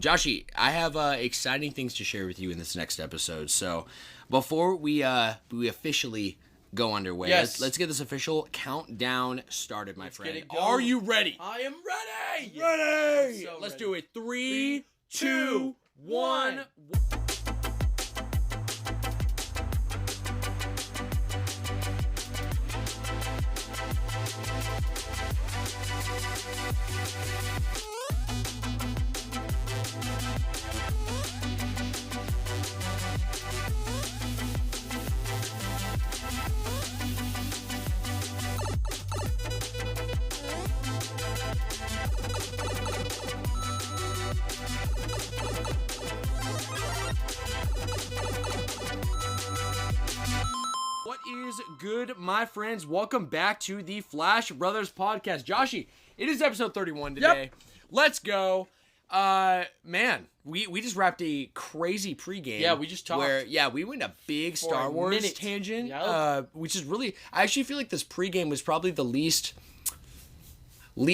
Joshie, I have exciting things to share with you in this next episode. So, before we officially go underway, let's get this official countdown started, my friend. Are you ready? I am ready. Ready. So let's ready. do it. 3, 2, 1. What is good, my friends? Welcome back to the Flash Brothers podcast. Joshie, it is episode 31 today. Yep. Let's go. Man, we just wrapped a crazy pregame. Yeah, we just talked. We went a big Star a Wars minute. tangent. Yep. Which is really, I actually feel like this pregame was probably the least, I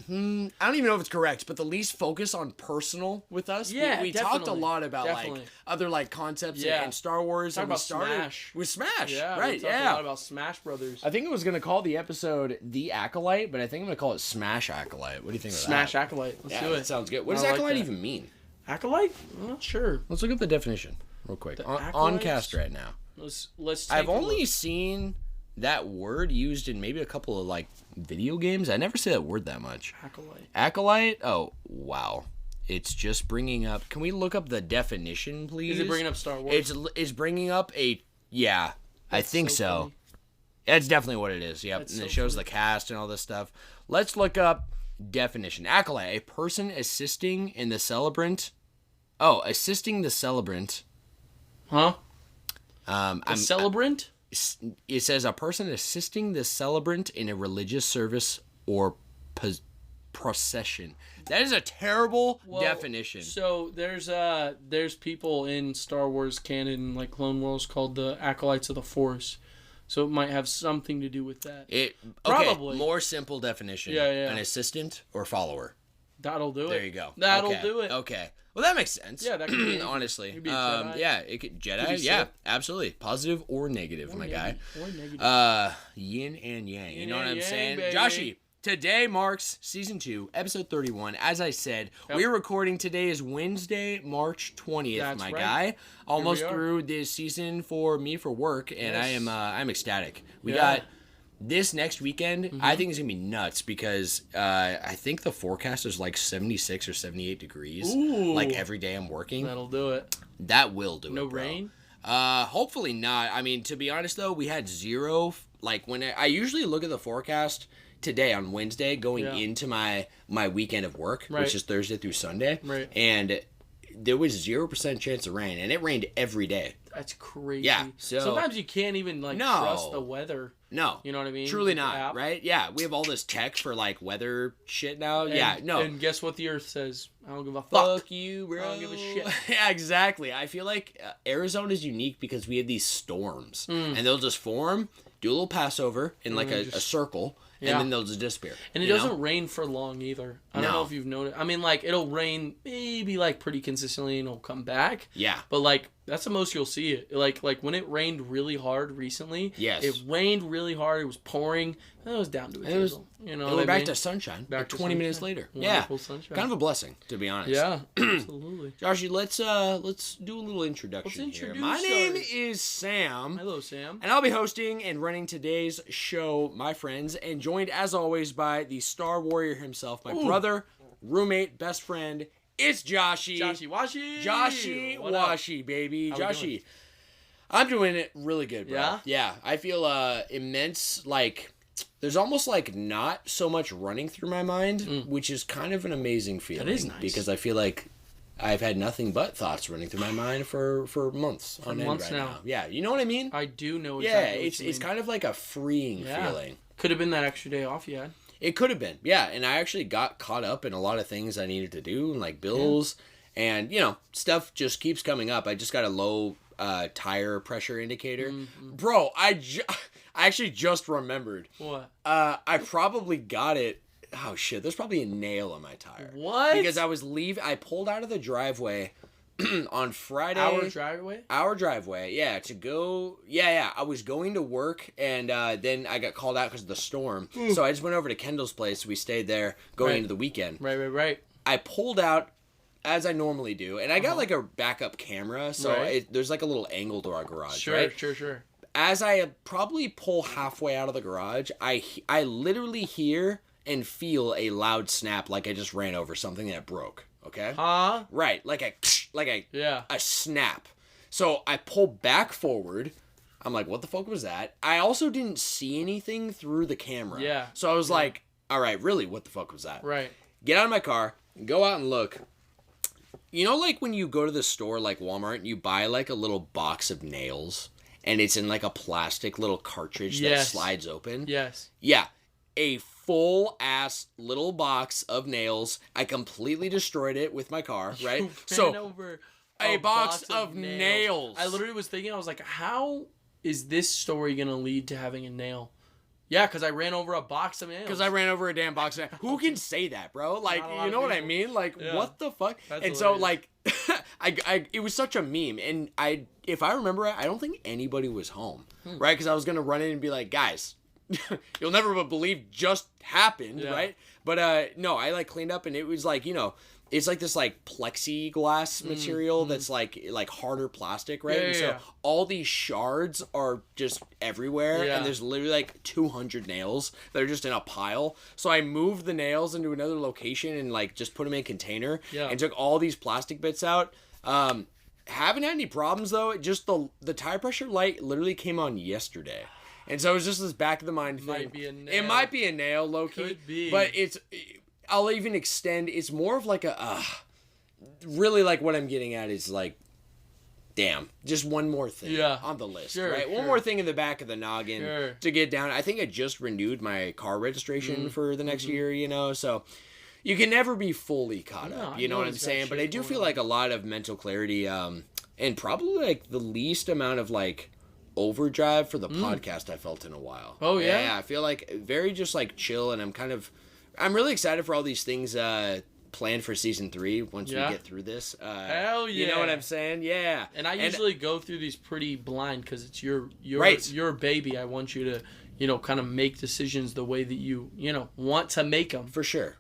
don't even know if it's correct, but the least focus on personal with us. Yeah, we talked a definitely. lot about Definitely. like other like concepts Yeah. and Star Wars. Talk And we about started Smash. with Smash. Yeah, right. we talked a lot about Smash Brothers. I think it was gonna call the episode "The Acolyte," but I think I'm gonna call it Smash Acolyte. What do you think of Smash that? Acolyte. Let's Yeah, do it. that sounds good. What does I like acolyte that. even mean? Acolyte? I'm not sure. Let's look up the definition real quick. The On acolytes? cast right now. Let's take I've a only look. seen that word used in maybe a couple of like video games. I never say that word that much. Acolyte. Acolyte? Oh, wow. It's just bringing up. Can we look up the definition, please? Is it bringing up Star Wars? It's bringing up a. Yeah, I That's think so so. funny. That's definitely what it is. Yep, That's and so it shows funny. the cast and all this stuff. Let's look up definition. Acolyte, a person assisting in the celebrant. Oh, assisting the celebrant. Huh? I'm Celebrant? It says a person assisting the celebrant in a religious service or procession. That is a terrible definition. So there's people in Star Wars canon, like Clone Wars, called the Acolytes of the Force. So it might have something to do with that. Probably. More simple definition. Yeah. An assistant or follower. That'll do it. There you go. That'll Okay. do it. Okay. Well, that makes sense. Yeah, that could be honestly. It could be a Jedi. Yeah, it could Jedi. Could be Yeah, Sith. absolutely. Positive or negative, my guy. Or negative. Yin and yang. You Yin know what and I'm yang, saying? baby. Joshie, today marks season 2, episode 31. As I said, we're recording today is Wednesday, March 20th, That's my right. guy. Almost we are. through this season for me for work, and Yes. I'm ecstatic. We Yeah. got this next weekend, I think it's going to be nuts because I think the forecast is like 76 or 78 degrees. Ooh. Like every day I'm working. That'll do it. That will do No it, bro. rain? Hopefully not. I mean, to be honest though, we had zero. Like when I usually look at the forecast today on Wednesday going into my weekend of work, Right. which is Thursday through Sunday. Right. And there was 0% chance of rain, and it rained every day. That's crazy. Yeah, so- sometimes you can't even No. trust the weather. No. You know what I mean? Truly The not, app. right? Yeah, we have all this tech for like weather shit now. And, yeah, no. And guess what the Earth says? I don't give a fuck. Fuck you, bro. I don't give a shit. Yeah, exactly. I feel like Arizona is unique because we have these storms, and they'll just form, do a little Passover in like a circle, Yeah. and then they'll just disappear. And it you know? doesn't rain for long either. I don't No. know if you've noticed. I mean, like, it'll rain maybe, like, pretty consistently and it'll come back. Yeah. But, like, that's the most you'll see it. Like when it rained really hard recently. Yes. It rained really hard. It was pouring. And it was down to a drizzle. You know And what we're I back mean? to sunshine. Back Like to 20 minutes sunshine. later. Wonderful Yeah. sunshine. Kind of a blessing, to be honest. Yeah, absolutely. Joshie, let's do a little introduction Let's here. introduce My name ours. is Sam. Hello, Sam. And I'll be hosting and running today's show, my friends, and joined as always by the Star Warrior himself, my brother, roommate, best friend. It's Joshie. Joshie Washi. Joshie What up? Washi, baby. How we Joshie. doing? I'm doing it really good, bro. Yeah? Yeah. I feel immense, like, there's almost like not so much running through my mind, which is kind of an amazing feeling. That is nice. Because I feel like I've had nothing but thoughts running through my mind for months on end months right now. now. Yeah, you know what I mean? I do know Yeah, exactly it's what you mean. kind of like a freeing Yeah. feeling. Could have been that extra day off you had. It could have been, yeah. And I actually got caught up in a lot of things I needed to do, and like bills, and you know, stuff just keeps coming up. I just got a low tire pressure indicator, bro. I actually just remembered. What? I probably got it oh shit, there's probably a nail in my tire. What? Because I pulled out of the driveway on Friday. Our driveway, yeah, to go. Yeah. I was going to work, and then I got called out because of the storm. So I just went over to Kendall's place. We stayed there going into the weekend. Right. I pulled out, as I normally do, and I got like a backup camera, so there's like a little angle to our garage. Sure. As I probably pull halfway out of the garage, I literally hear and feel a loud snap, like I just ran over something that broke. Okay. Right, like a snap. So I pull back forward. I'm like, what the fuck was that? I also didn't see anything through the camera. Yeah. So I was like, all right, really, what the fuck was that? Right. Get out of my car, go out and look. You know, like when you go to the store, like Walmart, and you buy like a little box of nails, and it's in like a plastic little cartridge that slides open? Yes. Yeah. A full ass little box of nails. I completely destroyed it with my car, right? So over a box of nails. I literally was thinking, I was like, how is this story gonna lead to having a nail? Yeah, because I ran over a box of nails. Because I ran over a damn box of nails. Who can say that, bro? Like, you know what I mean? Like, what the fuck? That's and hilarious. So, like, it was such a meme. And if I remember it, I don't think anybody was home, right? Because I was going to run in and be like, guys, you'll never believe just happened, right? But, no, I, like, cleaned up, and it was, like, you know, it's like this like plexiglass material that's like harder plastic, right? And so all these shards are just everywhere, and there's literally like 200 nails that are just in a pile. So I moved the nails into another location and like just put them in a container and took all these plastic bits out. Haven't had any problems though. Just the tire pressure light literally came on yesterday. And so it was just this back of the mind thing. It might be a nail, low key. Could be. But I'll even extend. It's more of like really like what I'm getting at is like, damn, just one more thing on the list, right? One more thing in the back of the noggin to get down. I think I just renewed my car registration for the next year, you know, so you can never be fully caught up, you know what I'm saying? But I do feel like a lot of mental clarity, and probably like the least amount of like overdrive for the podcast I felt in a while. Oh yeah? Yeah, I feel like very just like chill, and I'm really excited for all these things planned for season 3 once we get through this. Hell yeah. You know what I'm saying? Yeah. And I usually go through these pretty blind because it's your baby. I want you to, you know, kind of make decisions the way that you know, want to make them. For sure.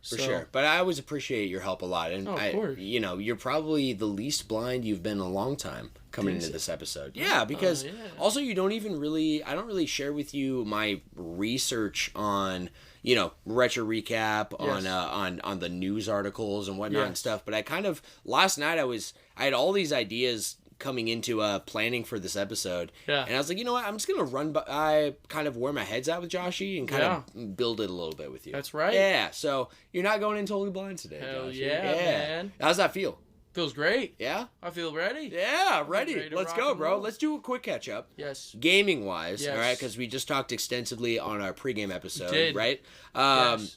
But I always appreciate your help a lot. And of course. You know, you're probably the least blind you've been in a long time coming into this episode. Yeah, because also I don't really share with you my research on, you know, retro recap on the news articles and whatnot and stuff. But I kind of last night I had all these ideas coming into planning for this episode. Yeah. And I was like, you know what, I'm just gonna run by kind of where my head's at with Joshie and kind of build it a little bit with you. That's right. Yeah. So you're not going in totally blind today. Hell Joshie. Yeah, man. How's that feel? Feels great. Yeah? I feel ready. Yeah, ready. Let's go, bro. Let's do a quick catch up. Yes. Gaming wise, all right, because we just talked extensively on our pregame episode, right? Yes.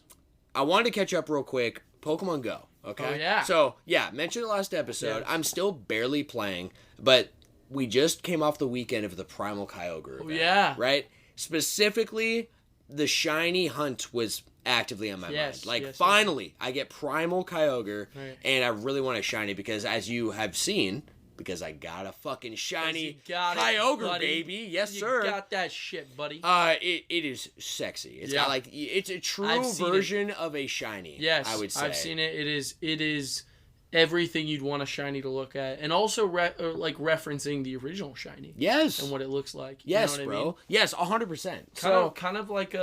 I wanted to catch up real quick. Pokemon Go, okay? Oh, yeah. So, mentioned the last episode. Yes. I'm still barely playing, but we just came off the weekend of the Primal Kyogre event. Yeah. Right? Specifically, the shiny hunt was actively on my mind. Like, finally, I get Primal Kyogre, and I really want a shiny because, as you have seen, because I got a fucking shiny Kyogre, baby. Yes, sir. You got that shit, buddy. It is sexy. It's got like, it's a true version of a shiny. Yes, I would say. I've seen it. It is everything you'd want a shiny to look at, and also like referencing the original shiny. Yes. And what it looks like. Yes, you know what bro. I mean? Yes, 100%. So kind of like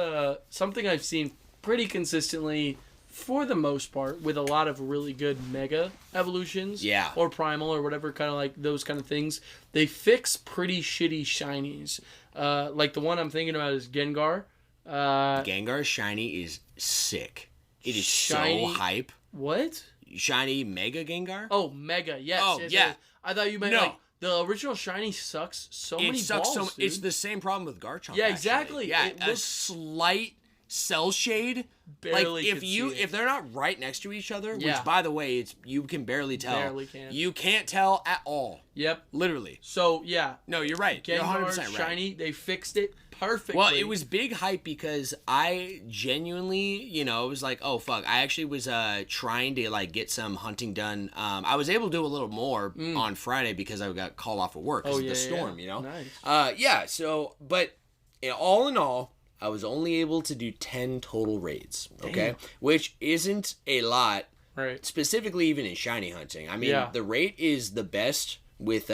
something I've seen pretty consistently for the most part with a lot of really good mega evolutions or primal or whatever, kind of like those kind of things. They fix pretty shitty shinies. Like the one I'm thinking about is Gengar. Gengar's shiny is sick. It is shiny, so hype. What? Shiny Mega Gengar? Oh, Mega, yes. Oh, yes, yeah. Yes. I thought you meant like the original shiny sucks so many balls, dude. It's the same problem with Garchomp. Yeah, exactly. Yeah, a slight cell shade. Barely like if they're not right next to each other, which by the way, you can barely tell. Barely can. You can't tell at all. Yep. Literally. So yeah. No, you're right. You're 100% right. Shiny. They fixed it perfectly. Well, it was big hype because I genuinely, it was like, oh fuck. I actually was trying to like get some hunting done. I was able to do a little more on Friday because I got called off of work because of the storm. Nice. So, but all in all, I was only able to do 10 total raids, okay? Damn. Which isn't a lot, right? Specifically even in shiny hunting. I mean, the rate is the best with,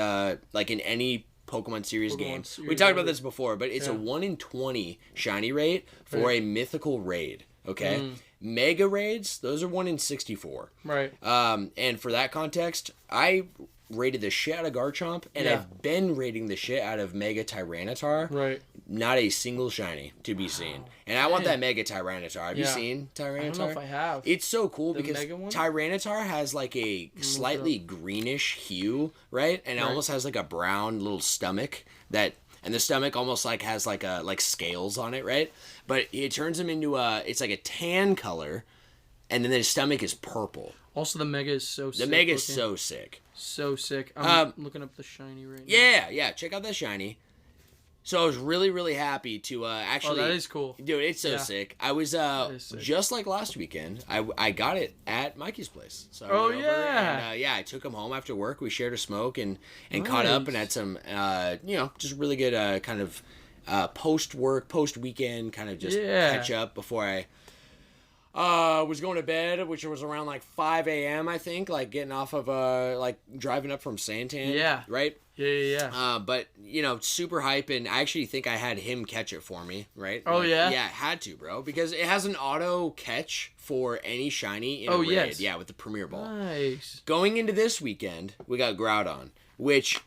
like in any Pokemon series game. We talked about this before, but it's a 1 in 20 shiny rate for a mythical raid, okay? Mega raids, those are 1 in 64. Right. And for that context, I rated the shit out of Garchomp, and I've been rating the shit out of Mega Tyranitar. Right. Not a single shiny to be seen. And I want that Mega Tyranitar. Have you seen Tyranitar? I don't know if I have. It's so cool because Tyranitar has like a slightly greenish hue, right? And it almost has like a brown little stomach and the stomach almost like has like scales on it, right? But it turns him into it's like a tan color, and then the stomach is purple. Also, the Mega is so sick. The Mega is so sick. So sick. I'm looking up the shiny right now. Yeah. Check out that shiny. So I was really, really happy to actually... Oh, that is cool. Dude, it's so sick. I was, just like last weekend, I got it at Mikey's place. So I went over and, I took him home after work. We shared a smoke and caught up and had some, just really good kind of post-work, post-weekend kind of just catch up before I... was going to bed, which was around like 5 a.m. I think, like getting off of like driving up from Santan. Yeah. Right? Yeah. But super hype, and I actually think I had him catch it for me, right? Oh yeah. Yeah, had to, bro, because it has an auto catch for any shiny in a raid. Yes. Yeah, with the Premier Ball. Nice. Going into this weekend, we got Groudon, which,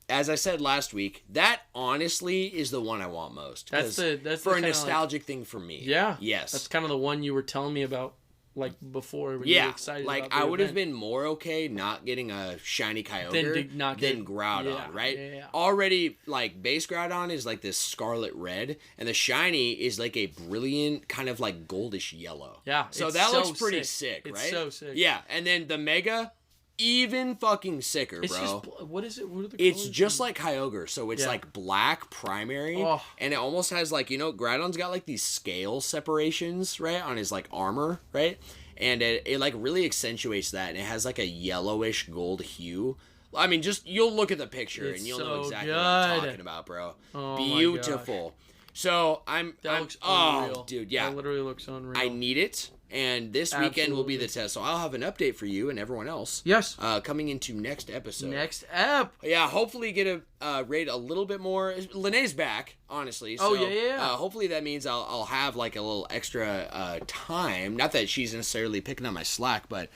as I said last week, that honestly is the one I want most. That's for a nostalgic thing for me. Yeah. Yes. That's kind of the one you were telling me about, like before. When you were excited like about I would have been more okay not getting a shiny Kyogre than Groudon, right? Yeah. Already, like base Groudon is like this scarlet red, and the shiny is like a brilliant kind of like goldish yellow. Yeah. So that looks pretty sick, right? It's so sick. Yeah, and then the Mega. Even fucking sicker, it's bro. Just, what is it? What are the It's colors? just like Kyogre, so it's like black primary, and it almost has like, Groudon's got like these scale separations, right, on his like armor, right, and it like really accentuates that, and it has like a yellowish gold hue. I mean, just you'll look at the picture and you'll know exactly what I'm talking about, bro. Oh, beautiful. So that looks unreal. Dude, yeah, that literally looks unreal. I need it. And this weekend will be the test, so I'll have an update for you and everyone else. Yes. Coming into next episode. Next ep. Yeah, hopefully get a rate a little bit more. Linnea's back, honestly. So, yeah. Hopefully that means I'll have like a little extra time. Not that she's necessarily picking up my slack, but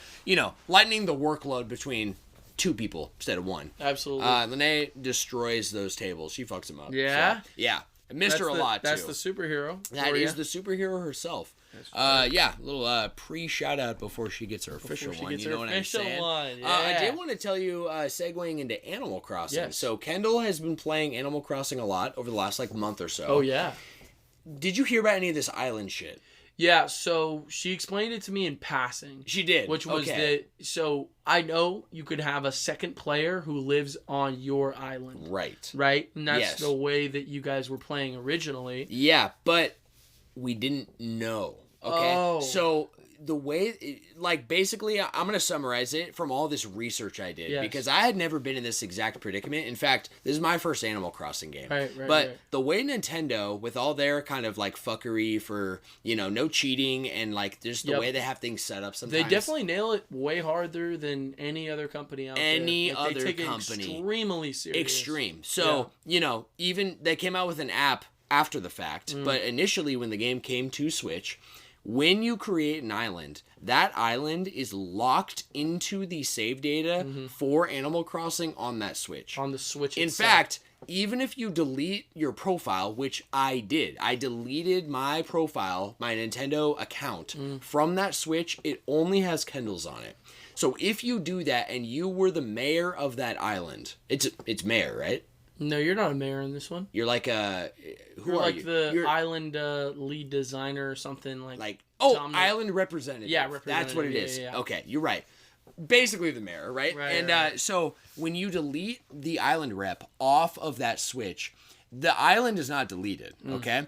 lightening the workload between 2 people instead of 1. Absolutely. Linnea destroys those tables. She fucks them up. Yeah. So, yeah. I missed her a lot too. That's the superhero. That is the superhero herself. A little pre-shout out before she gets her official one. You know what I'm saying? I did want to tell you, segueing into Animal Crossing. Yes. So Kendall has been playing Animal Crossing a lot over the last month or so. Oh yeah. Did you hear about any of this island shit? Yeah, so she explained it to me in passing. She did. Which was so I know you could have a second player who lives on your island. Right. Right? And that's the way that you guys were playing originally. Yeah, but we didn't know. Okay? Oh. So the way, basically, I'm going to summarize it from all this research I did. Yes. Because I had never been in this exact predicament. In fact, this is my first Animal Crossing game. But the way Nintendo, with all their kind of fuckery for, no cheating and just the way they have things set up sometimes. They definitely nail it way harder than any other company out there. Any other they take company. It extremely serious. Extreme. So, even they came out with an app after the fact. But initially when the game came to Switch, when you create an island, that island is locked into the save data for Animal Crossing on that Switch. On the Switch In fact, even if you delete your profile, which I did, I deleted my profile, my Nintendo account from that Switch, it only has Kendall's on it. So if you do that and you were the mayor of that island, it's mayor, right? No, you're not a mayor in this one. You're like a... You're like the island lead designer or something like... island representative. Yeah, representative. That's what it is. Yeah. Okay, you're right. Basically the mayor, right? Right. So when you delete the island rep off of that switch, the island is not deleted, okay?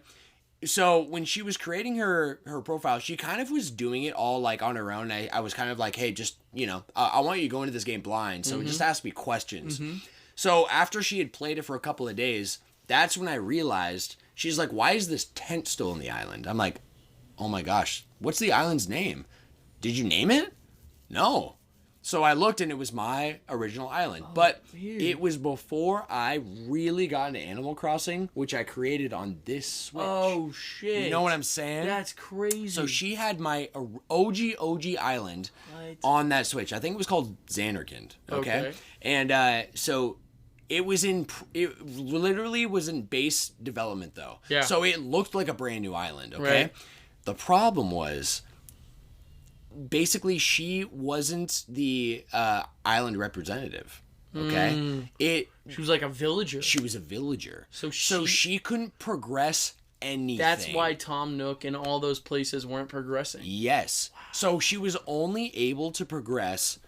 So when she was creating her profile, she kind of was doing it all like on her own. I was kind of like, hey, just, I want you to go into this game blind, so just ask me questions. So after she had played it for a couple of days, that's when I realized, she's like, why is this tent still in the island? I'm like, oh my gosh, what's the island's name? Did you name it? No. So I looked and it was my original island. But weird. It was before I really got into Animal Crossing, which I created on this Switch. Oh, shit. You know what I'm saying? That's crazy. So she had my OG island on that Switch. I think it was called Xanarkand. Okay. And so it literally was in base development though. Yeah. So it looked like a brand new island. Okay. Right. The problem was, basically, she wasn't the island representative. Okay, she was like a villager. She was a villager, so she couldn't progress anything. That's why Tom Nook and all those places weren't progressing. Yes, so she was only able to progress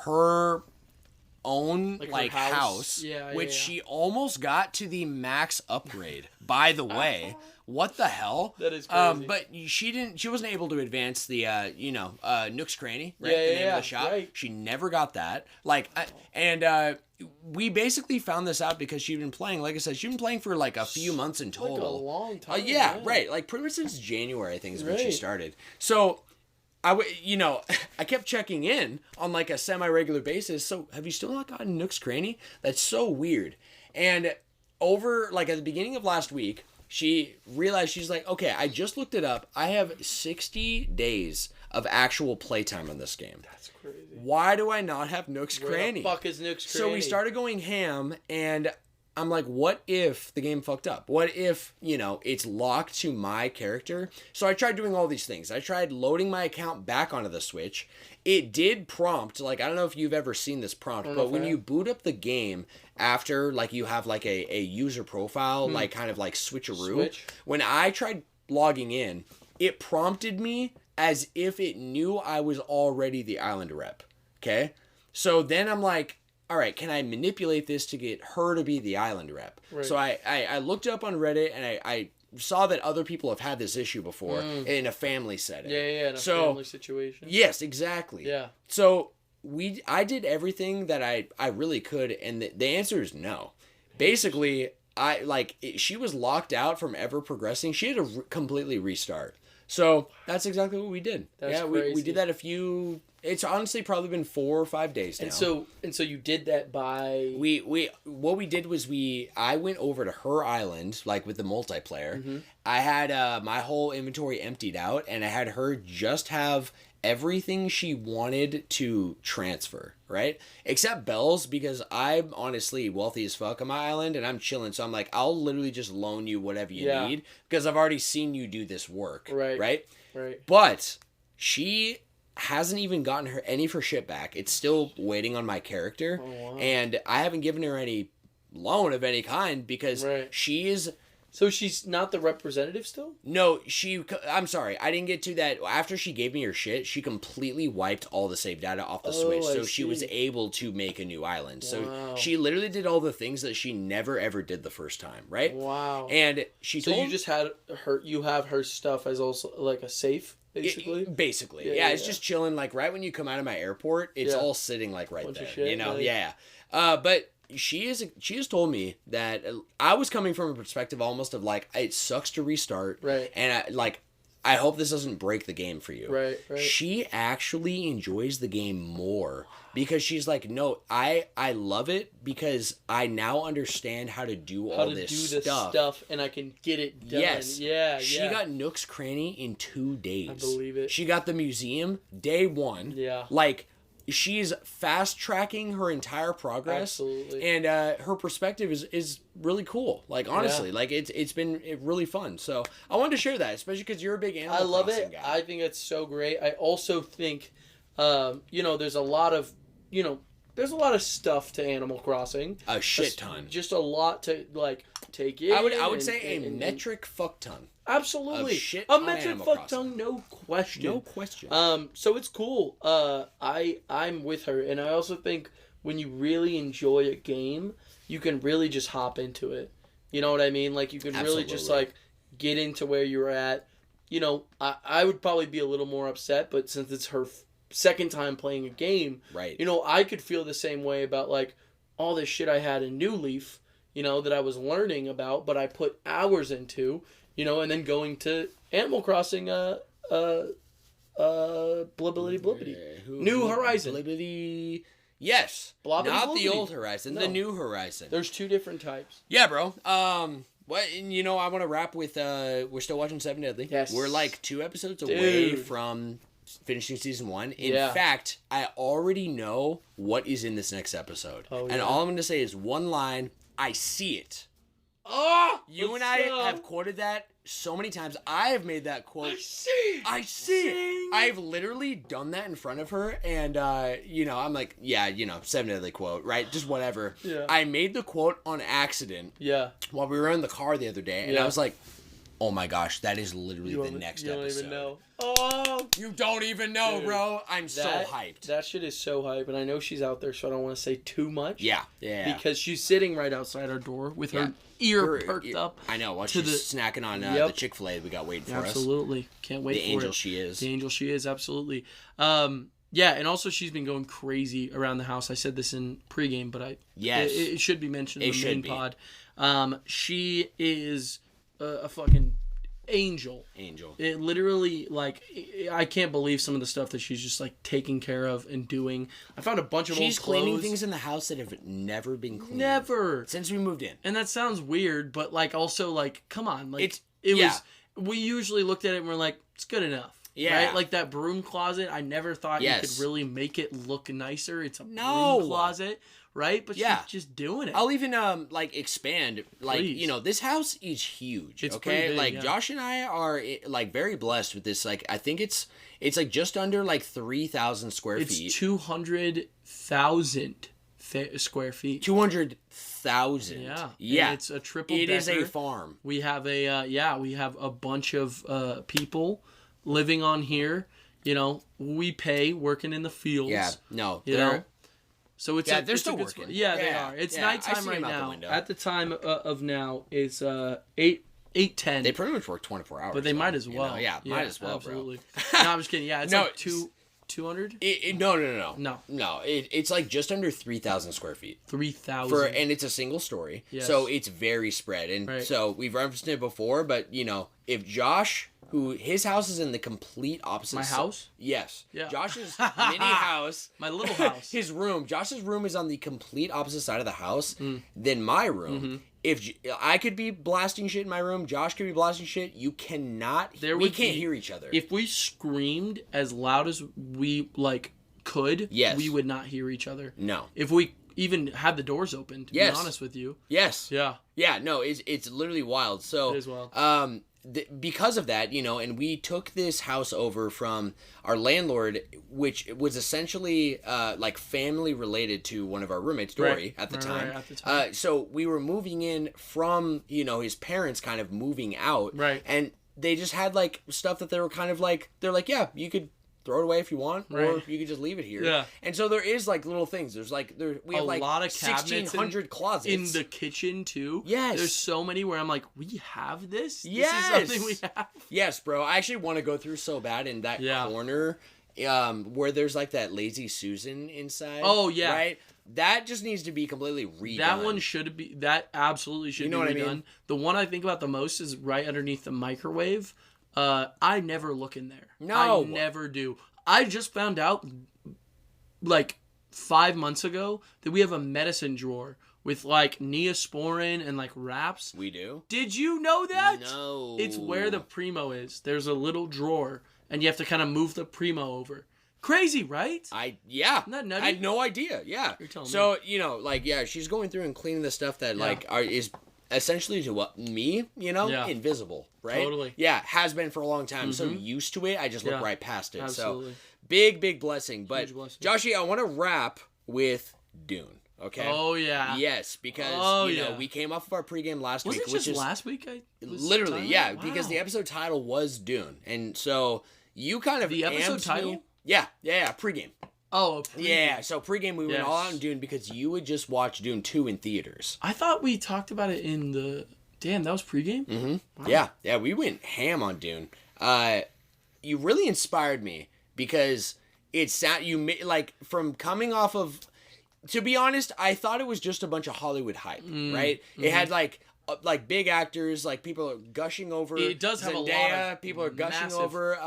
her own like house, which she almost got to the max upgrade. By the way. What the hell? That is crazy. But she wasn't able to advance the Nook's Cranny, right? The name of the shop. Right. She never got that. We basically found this out because she'd been playing, like I said, she'd been playing for like a few months in total. Like a long time. Right. Like pretty much since January, I think is when she started. So I kept checking in on like a semi-regular basis. So have you still not gotten Nook's Cranny? That's so weird. And over like at the beginning of last week, she realized, she's like, okay, I just looked it up. I have 60 days of actual playtime on this game. That's crazy. Why do I not have Nook's Cranny? Where the fuck is Nook's Cranny? So we started going ham, and I'm like, what if the game fucked up? What if, it's locked to my character? So I tried doing all these things. I tried loading my account back onto the Switch. It did prompt, like, I don't know if you've ever seen this prompt, but when you boot up the game after, like, you have, like, a user profile, like, kind of like switcheroo. When I tried logging in, it prompted me as if it knew I was already the island rep. Okay? So then I'm like, all right, can I manipulate this to get her to be the island rep? Right. So I looked up on Reddit, and I saw that other people have had this issue before in a family setting. Yeah, in a family situation. Yes, exactly. Yeah. So I did everything that I really could, and the answer is no. Basically, she was locked out from ever progressing. She had to completely restart. So that's exactly what we did. That's crazy. We did that it's honestly probably been 4 or 5 days now. And so you did that by... What we did was I went over to her island, like with the multiplayer. I had my whole inventory emptied out, and I had her just have everything she wanted to transfer, right? Except bells, because I'm honestly wealthy as fuck on my island, and I'm chilling, so I'm like, I'll literally just loan you whatever you need, because I've already seen you do this work, right? But she hasn't even gotten any of her shit back. It's still waiting on my character, and I haven't given her any loan of any kind, because she is... So she's not the representative still? No, I'm sorry, I didn't get to that. After she gave me her shit, she completely wiped all the save data off the Switch, so she was able to make a new island. So she literally did all the things that she never ever did the first time, right? Wow. And you just had you have her stuff as also like a safe, basically? Basically. Yeah, it's just chilling, like right when you come out of my airport, it's all sitting like right there. Shit, but she has told me that I was coming from a perspective almost of like, it sucks to restart, right? And I hope this doesn't break the game for you, right? She actually enjoys the game more because she's like, no, I love it because I now understand how to do all this stuff, and I can get it done. Yes, she got Nook's Cranny in 2 days. I believe it. She got the museum day 1. Yeah, like. She's fast tracking her entire progress. Absolutely. And her perspective is really cool. Like, honestly, like it's been really fun. So I wanted to share that, especially because you're a big Animal Crossing guy. I love it. I think it's so great. I also think, there's a lot of, there's a lot of stuff to Animal Crossing. A shit ton. Just a lot to like take in. I would say a metric fuck ton. Absolutely. A metric fuck ton, no question. No question. So it's cool. I'm with her, and I also think when you really enjoy a game, you can really just hop into it. You know what I mean? Like, you can really just, like, get into where you're at. You know, I would probably be a little more upset, but since it's her second time playing a game, right? You know, I could feel the same way about, like, all this shit I had in New Leaf, you know, that I was learning about, but I put hours into, you know, and then going to Animal Crossing, blibbity blibbity. New Horizon. Blibbity. Yes. Not the old Horizon, the new Horizon. There's two different types. Yeah, bro. What, you know, I want to wrap with, we're still watching Seven Deadly. Yes. We're like 2 episodes away from finishing season 1. In fact, I already know what is in this next episode. Oh, yeah. And all I'm going to say is one line, I see it. Oh! You and I have quoted that so many times. I have made that quote. I see it. I've literally done that in front of her, and, you know, I'm like, yeah, you know, Seven Deadly quote, right? Just whatever. Yeah. I made the quote on accident. Yeah. While we were in the car the other day, and I was like, oh my gosh, that is literally the next episode. You don't even know. Oh! You don't even know, dude, bro. I'm so hyped. That shit is so hype, and I know she's out there, so I don't want to say too much. Yeah. Because she's sitting right outside our door with her ear perked up. I know, while she's snacking on the Chick-fil-A we got waiting for us. Absolutely. Can't wait for it. The angel she is. The angel she is, absolutely. Yeah, and also she's been going crazy around the house. I said this in pregame, but it should be mentioned in the main pod. She is a fucking angel. It literally, like, I can't believe some of the stuff that she's just, like, taking care of and doing. I found a bunch of old clothes. She's cleaning things in the house that have never been cleaned. Never. Since we moved in. And that sounds weird, but, like, also, like, come on. Like, it was, we usually looked at it and we're like, it's good enough. Yeah. Right? Like, that broom closet, I never thought you could really make it look nicer. It's a broom closet. Right? But she's just doing it. I'll even, like, expand. Like, you know, this house is huge, it's okay? Big, like, Josh and I are, like, very blessed with this. Like, I think it's like, just under, like, 3,000 square feet. It's 200,000 square feet. 200,000. Yeah. Yeah. And it's a triple decker. It is a farm. We have we have a bunch of people living on here. You know, we pay working in the fields. Yeah. No. You know? So it's they're still working. Yeah, they are. It's nighttime right now. At the time of now, it's 8:10. They pretty much work 24 hours. But they might as well. You know? Might as well, absolutely. No, I'm just kidding. Yeah, it's like 200? No. It's like just under 3,000 square feet. 3,000. And it's a single story. Yes. So it's very spread. And so we've referenced it before, but, you know, if Josh... his house is in the complete opposite My house? Yes. Yeah. Josh's mini house. My little house. His room. Josh's room is on the complete opposite side of the house than my room. Mm-hmm. If I could be blasting shit in my room, Josh could be blasting shit, we can't hear each other. If we screamed as loud as we, like, could, we would not hear each other. No. If we even had the doors open, to be honest with you. Yes. Yeah. Yeah, no, it's literally wild. So, it is wild. Because of that, you know, and we took this house over from our landlord, which was essentially like family related to one of our roommates, Dory, at the time. At the time. So we were moving in from, you know, his parents kind of moving out. Right. And they just had like stuff that they were kind of like, they're like, yeah, you could throw it away if you want, or you could just leave it here. Yeah. And so there is like little things. There's like we have like a lot of cabinets 1,600 closets in the kitchen too. Yes. There's so many where I'm like, we have this. Yes. This is something we have. Yes, bro. I actually want to go through so bad in that corner, where there's like that Lazy Susan inside. Oh yeah. Right. That just needs to be completely redone. That one should be. That absolutely should be redone. What I mean? The one I think about the most is right underneath the microwave. I never look in there. No. I never do. I just found out, like, 5 months ago that we have a medicine drawer with, like, Neosporin and, like, wraps. We do? Did you know that? No. It's where the Primo is. There's a little drawer, and you have to kind of move the Primo over. Crazy, right? Yeah. Isn't that nutty? I had no idea. Yeah. You're telling me. So, you know, like, she's going through and cleaning the stuff that, like, is... essentially to me, you know, invisible, right? Totally. Yeah, has been for a long time. So used to it, I just look right past it. Absolutely. So big blessing. But Huge blessing. Joshie, I want to wrap with Dune. Okay. Oh yeah. Yes, because you know we came off of our pregame last week, which is last week. Literally, yeah, wow. Because the episode title was Dune, and so you kind of the episode title. Me. Yeah, pregame. Oh, yeah. So pregame, we went all out on Dune because you would just watch Dune 2 in theaters. I thought we talked about it in the. Damn, that was pregame. Mm-hmm. Wow. Yeah, we went ham on Dune. You really inspired me because like from coming off of. To be honest, I thought it was just a bunch of Hollywood hype, right? Mm-hmm. It had like big actors, like people are gushing over. It does have Zendaya, a lot of people are gushing over.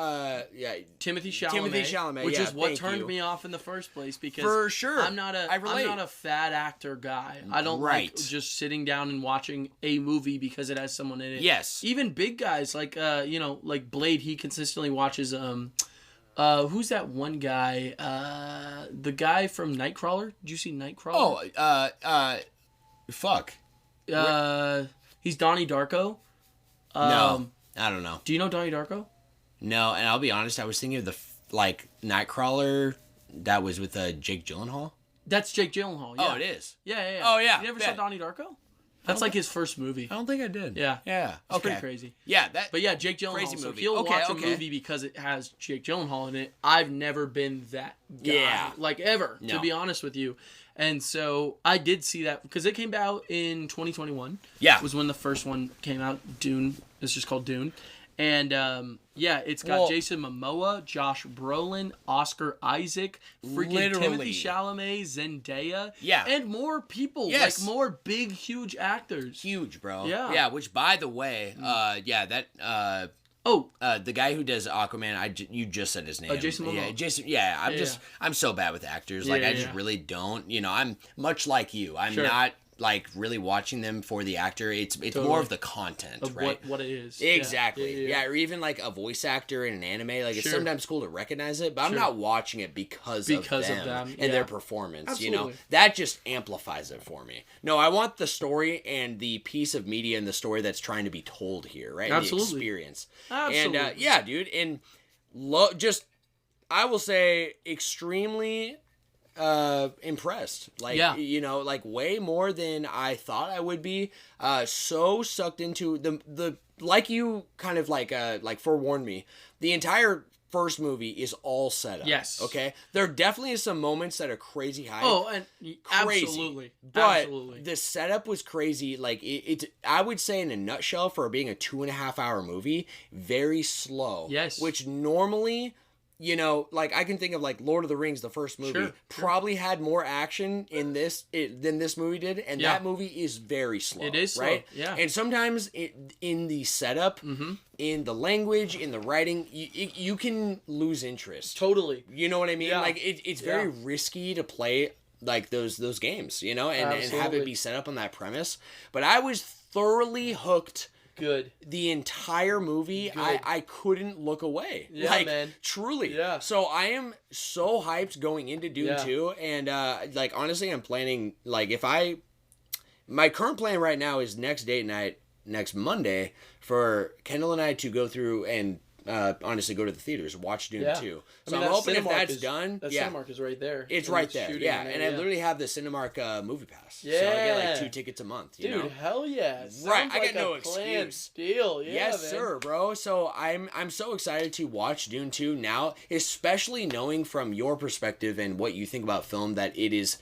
Timothy Chalamet, which is what turned me off in the first place because for sure I'm not a fat actor guy. I don't like just sitting down and watching a movie because it has someone in it. Yes, even big guys like like Blade, he consistently watches who's that one guy? The guy from Nightcrawler. Did you see Nightcrawler? Fuck. He's Donnie Darko. No, I don't know. Do you know Donnie Darko? No, and I'll be honest. I was thinking of the Nightcrawler that was with Jake Gyllenhaal. That's Jake Gyllenhaal. Yeah. Oh, it is. Yeah. Oh, yeah. You never saw Donnie Darko? That's like his first movie. I don't think I did. Yeah. It's pretty crazy. Yeah, but yeah, Jake Gyllenhaal. Crazy so movie. he'll watch a movie because it has Jake Gyllenhaal in it. I've never been that guy, ever, to be honest with you. And so I did see that because it came out in 2021. Yeah. Was when the first one came out. Dune. It's just called Dune. And it's got Jason Momoa, Josh Brolin, Oscar Isaac, Timothy Chalamet, Zendaya, and more people, like more big, huge actors. Huge, bro. Yeah. Which, by the way, the guy who does Aquaman, you just said his name. Jason Momoa. Yeah, Jason. Yeah, I'm so bad with actors. I just really don't. You know, I'm much like you. I'm not. Like really watching them for the actor, it's totally. More of the content, of right? What it is exactly. Yeah, or even like a voice actor in an anime. Like it's sometimes cool to recognize it, but I'm not watching it because of them and their performance. Absolutely. You know, that just amplifies it for me. No, I want the story and the piece of media and the story that's trying to be told here, right? Absolutely. The experience. Absolutely. And dude, and I will say extremely. Impressed, way more than I thought I would be. So sucked into the like you kind of like forewarned me. The entire first movie is all set up. Yes. Okay. There definitely is some moments that are crazy high. Oh, and crazy. Absolutely. But the setup was crazy. Like it's I would say in a nutshell for being a 2.5 hour movie, very slow. Yes. Which normally. You know, like I can think of like Lord of the Rings, the first movie, probably had more action in than this movie did, and that movie is very slow. It is right, slow. Yeah. And sometimes in the setup, in the language, in the writing, you can lose interest. Totally. You know what I mean? Yeah. Like it's very risky to play like those games, you know, and have it be set up on that premise. But I was thoroughly hooked. Good. The entire movie, I couldn't look away. Yeah, man. Truly. Yeah. So I am so hyped going into Dune 2. And, honestly, I'm planning, my current plan right now is next date night, next Monday, for Kendall and I to go through and, honestly go to the theaters, watch Dune 2. So I'm hoping if that's done. That Cinemark is right there. It's right there. Yeah. And I literally have the Cinemark movie pass. Yeah. So I get 2 tickets a month. You know? Hell yeah. Right. I got no excuse. Deal. Yeah, yes, man. Sir, bro. So I'm so excited to watch Dune 2 now, especially knowing from your perspective and what you think about film that it is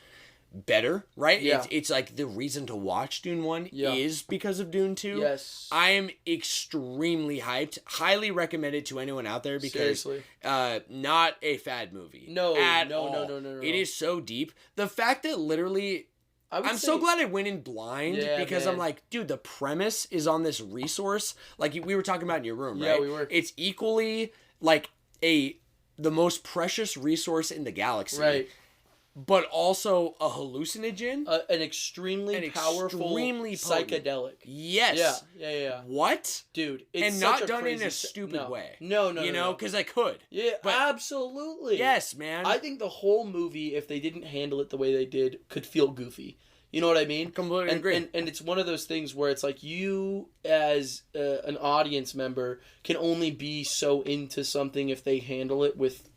better, right? Yeah. It's like the reason to watch Dune 1 is because of Dune 2. Yes. I am extremely hyped. Highly recommend it to anyone out there because not a fad movie. No. It is so deep. The fact that literally I'm so glad I went in blind because I'm like, dude, the premise is on this resource. Like we were talking about in your room, right? Yeah, we were. It's equally like the most precious resource in the galaxy. Right. But also a hallucinogen. An extremely powerful psychedelic. Yes. Yeah. What? Dude, it's and such not done in a stupid way. No. You know, because I could. Yeah, but absolutely. Yes, man. I think the whole movie, if they didn't handle it the way they did, could feel goofy. You know what I mean? Completely agree. And it's one of those things where it's like you, as an audience member, can only be so into something if they handle it with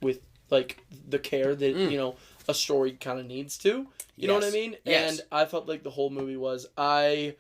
like the care that a story kind of needs to. You know what I mean? Yes. And I felt like the whole movie was. I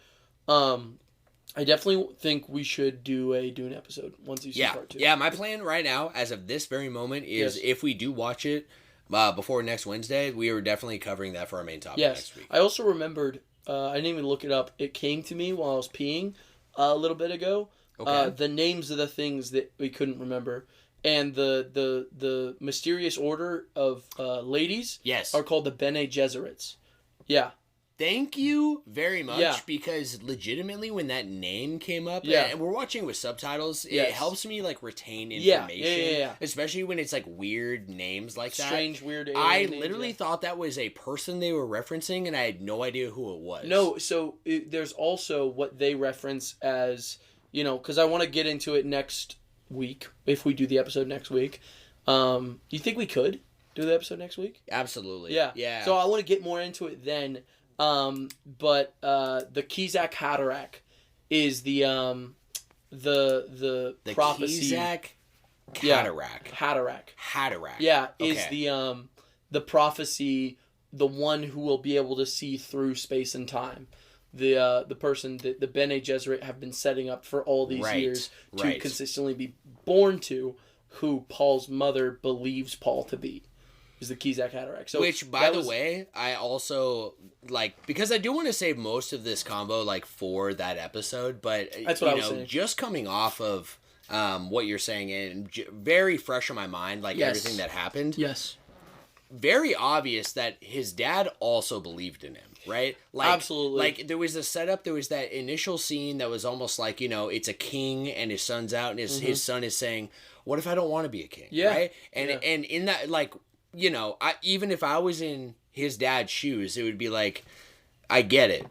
definitely think we should do a Dune episode once you see part 2. Yeah, my plan right now, as of this very moment, is if we do watch it before next Wednesday, we are definitely covering that for our main topic next week. I also remembered, I didn't even look it up, it came to me while I was peeing a little bit ago. Okay. The names of the things that we couldn't remember. And the mysterious order of ladies are called the Bene Gesserits. Yeah. Thank you very much, because legitimately when that name came up, and we're watching with subtitles, it helps me like retain information, especially when it's like weird names like that. Strange, weird alien I names, literally thought that was a person they were referencing, and I had no idea who it was. No, so there's also what they reference as, you know, because I want to get into it next week, if we do the episode next week. You think we could do the episode next week? Absolutely. Yeah. So I want to get more into it then. But the Kizak Haderach is the prophecy. Kizak Haderach. Haderach. Yeah, is the prophecy, the one who will be able to see through space and time. The person that the Bene Gesserit have been setting up for all these years to consistently be born to, who Paul's mother believes Paul to be. Is the Kizak Haderach. So which, by the way, I also like, because I do want to save most of this combo like for that episode, but that's what I was saying. Just coming off of what you're saying and very fresh in my mind, like everything that happened. Yes. Very obvious that his dad also believed in him, right? Like, absolutely. Like there was a setup, there was that initial scene that was almost like, it's a king and his son's out and his son is saying, "What if I don't want to be a king?" Yeah. Right? And in that, like, even if I was in his dad's shoes, it would be like, I get it,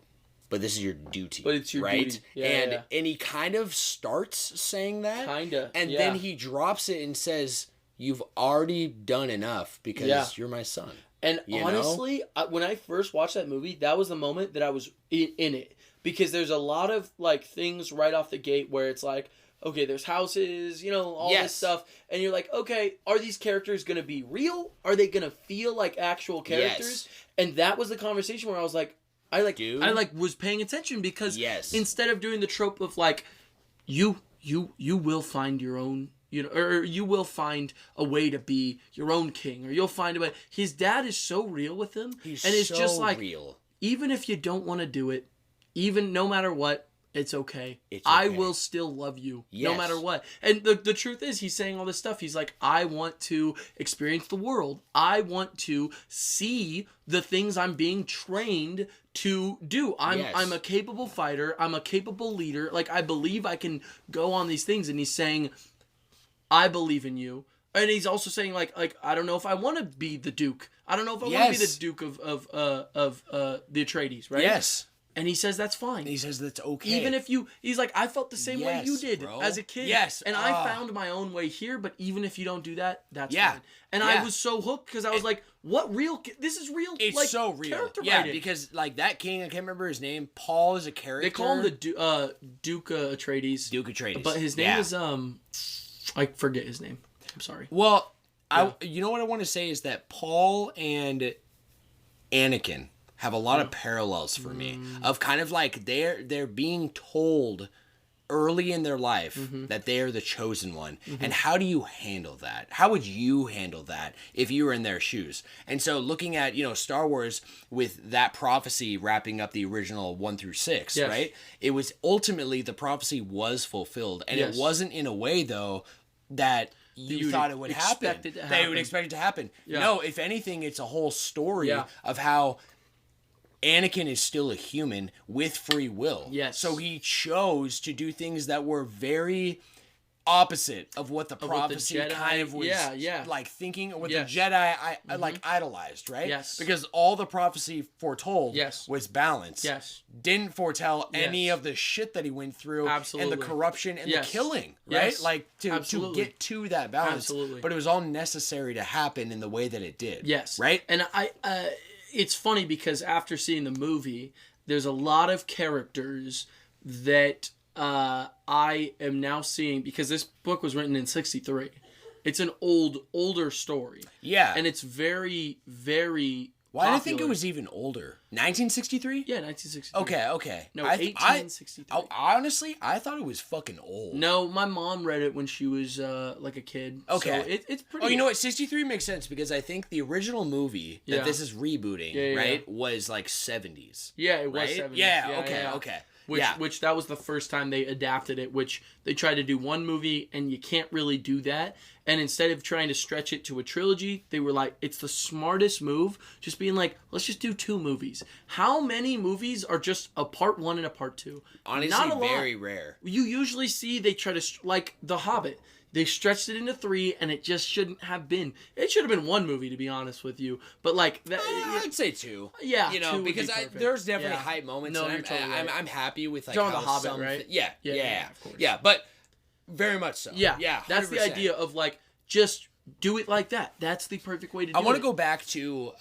but this is your duty. But it's your duty. Yeah, and he kind of starts saying that. Kinda. And then he drops it and says, "You've already done enough because you're my son." And honestly, when I first watched that movie, that was the moment that I was in it. Because there's a lot of like things right off the gate where it's like, okay, there's houses, all this stuff. And you're like, okay, are these characters going to be real? Are they going to feel like actual characters? Yes. And that was the conversation where I was like, I was paying attention because instead of doing the trope of like, you will find your own, or you will find a way to be your own king, or you'll find a way. His dad is so real with him. He's so just like, real. Even if you don't want to do it, even no matter what, it's okay. I will still love you no matter what. And the truth is, he's saying all this stuff. He's like, I want to experience the world. I want to see the things I'm being trained to do. I'm a capable fighter. I'm a capable leader. Like, I believe I can go on these things. And he's saying, I believe in you. And he's also saying, like I don't know if I want to be the Duke. I don't know if I want to be the Duke of the Atreides, right? Yes. And he says that's fine. He says that's okay. Even if he's like, I felt the same way you did as a kid. Yes. And I found my own way here, but even if you don't do that, that's fine. And I was so hooked because I was like, what real, this is real. It's like, so real. Yeah, because like that king, I can't remember his name. Paul is a character. They call him the Duke Atreides. Duke Atreides. But his name is, I forget his name. I'm sorry. Well, you know what I want to say is that Paul and Anakin have a lot of parallels for me of kind of like they're being told early in their life that they are the chosen one. And how do you handle that? How would you handle that if you were in their shoes? And so looking at, Star Wars with that prophecy wrapping up the original 1 through 6, right? It was ultimately the prophecy was fulfilled. And it wasn't in a way though that you thought it would happen. They would expect it to happen. Yeah. No, if anything, it's a whole story of how Anakin is still a human with free will. Yes. So he chose to do things that were very opposite of what the prophecy kind of was like thinking, or what the Jedi like idolized, right? Yes. Because all the prophecy foretold was balance. Yes. Didn't foretell any of the shit that he went through. Absolutely. And the corruption and the killing, right? Yes. Like to get to that balance. Absolutely. But it was all necessary to happen in the way that it did. Yes. Right? And it's funny because after seeing the movie, there's a lot of characters that I am now seeing, because this book was written in 1963. It's an older story. Yeah. And it's very, very Why did I think it was even older? 1963? Yeah, 1963. Okay. No, 1863. Honestly, I thought it was fucking old. No, my mom read it when she was like a kid. Okay. So it's pretty... Oh, you know what? 63 makes sense because I think the original movie that this is rebooting, right, was like 70s. Yeah, it was right? 70s. Yeah, okay. Which that was the first time they adapted it, which they tried to do one movie and you can't really do that. And instead of trying to stretch it to a trilogy, they were like, it's the smartest move, just being like, let's just do 2 movies. How many movies are just a part 1 and a part 2? Honestly, not a lot. Very rare. You usually see they try to, like The Hobbit. They stretched it into 3, and it just shouldn't have been. It should have been 1 movie, to be honest with you. But like that, I'd say 2. Yeah, you know, 2 because there's definitely hype moments. No, and you're totally right. I'm happy with like how The Hobbit, right? Yeah, of course. Yeah, but very much so. Yeah, 100%. That's the idea of like just do it like that. That's the perfect way to do it. I want to go back to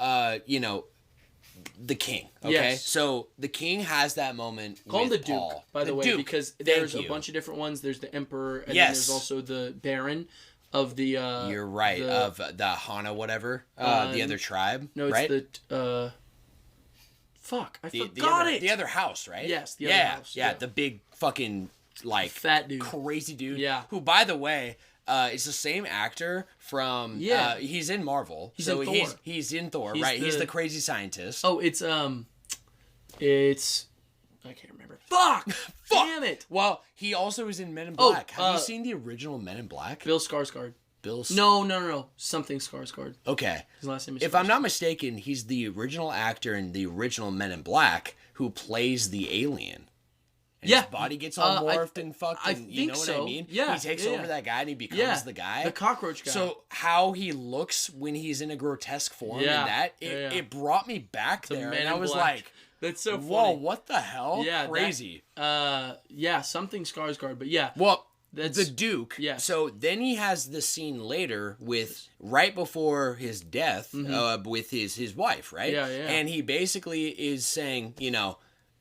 the king. Okay, yes. So the king has that moment. Call him the Duke, Paul. by the way, Duke. because there's a bunch of different ones. There's the Emperor, and then there's also the Baron of the. You're right. Of the Hana, whatever. The other tribe. No, it's right? the. Fuck! I forgot it. The other house, right? Yes, the other house. Yeah, the big fucking like fat dude, crazy dude. Yeah. Who, by the way, is the same actor from. Yeah. He's in Marvel. He's in Thor. He's in Thor, right? He's the crazy scientist. Oh, it's I can't remember. Fuck! Damn it! Well, he also is in Men in Black. Have you seen the original Men in Black? Bill Skarsgård. No. Something Skarsgård. Okay. His last name is If I'm not mistaken, he's the original actor in the original Men in Black who plays the alien. And his body gets all morphed and fucked, and you know what I mean? Yeah. He takes over that guy and he becomes the guy. The cockroach guy. So how he looks when he's in a grotesque form and it brought me back there. And I was like, that's so funny. Whoa, what the hell? Yeah. Crazy. Something Skarsgård, but yeah. Well, the Duke. Yeah. So then he has the scene later with right before his death with his wife, right? Yeah. And he basically is saying, you know,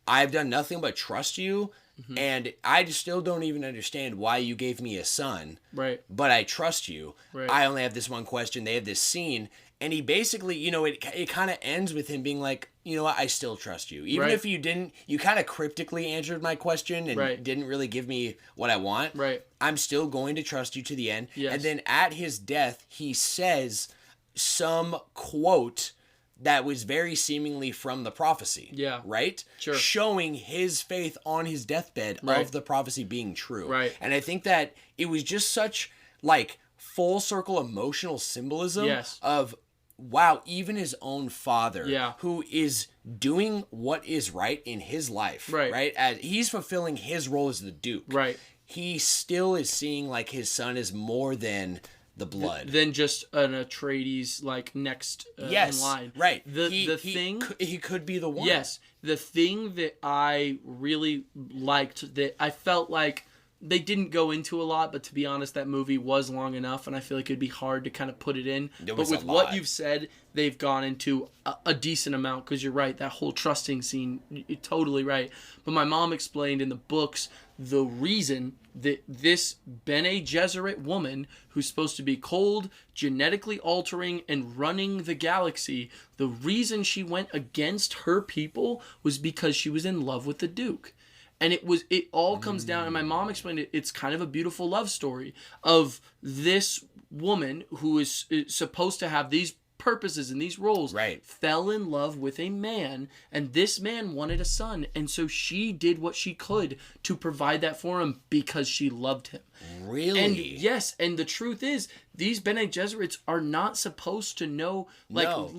I've done nothing but trust you, and I still don't even understand why you gave me a son. Right. But I trust you. Right. I only have this one question. They have this scene, and he basically, you know, it kind of ends with him being like, you know what, I still trust you. Even if you didn't, you kind of cryptically answered my question and didn't really give me what I want. Right. I'm still going to trust you to the end. Yes. And then at his death, he says some quote that was very seemingly from the prophecy. Yeah. Right? Sure. Showing his faith on his deathbed of the prophecy being true. Right. And I think that it was just such, like, full circle emotional symbolism of, wow, even his own father, who is doing what is right in his life, right? As he's fulfilling his role as the Duke. Right. He still is seeing, like, his son is more than the blood than just an Atreides like next in line. Right. He could be the one. Yes. The thing that I really liked, that I felt like they didn't go into a lot, but to be honest, that movie was long enough, and I feel like it'd be hard to kind of put it in. But with what you've said, they've gone into a decent amount, because you're right, that whole trusting scene, you're totally right. But my mom explained in the books the reason that this Bene Gesserit woman, who's supposed to be cold, genetically altering, and running the galaxy, the reason she went against her people was because she was in love with the Duke. And it all comes down, and my mom explained it, it's kind of a beautiful love story of this woman who is supposed to have these purposes and these roles, fell in love with a man, and this man wanted a son, and so she did what she could to provide that for him because she loved him. Really? And yes, and the truth is, these Bene Gesserits are not supposed to know,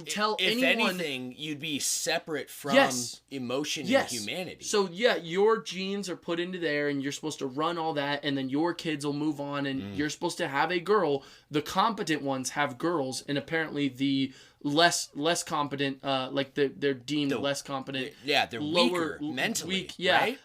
tell anyone. If anything, you'd be separate from emotion and humanity. So yeah, your genes are put into there, and you're supposed to run all that, and then your kids will move on, and you're supposed to have a girl. The competent ones have girls, and apparently the less competent, they're deemed less competent. Yeah, they're weaker mentally. Bene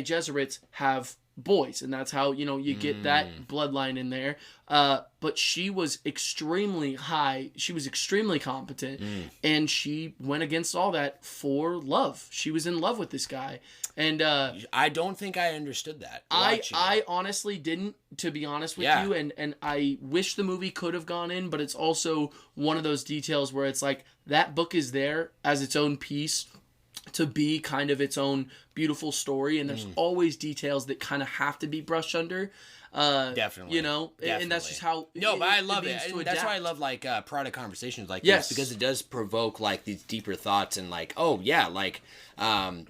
Gesserits have boys, and that's how you get that bloodline in there. But she was extremely high. She was extremely competent, and she went against all that for love. She was in love with this guy, and I don't think I understood that. I honestly didn't, to be honest with you, and I wish the movie could have gone in, but it's also one of those details where it's like that book is there as its own piece to be kind of its own beautiful story, and there's always details that kind of have to be brushed under. Definitely. And that's just how. No, but I love it. That's why I love like product conversations like this, because it does provoke like these deeper thoughts and like, oh yeah, like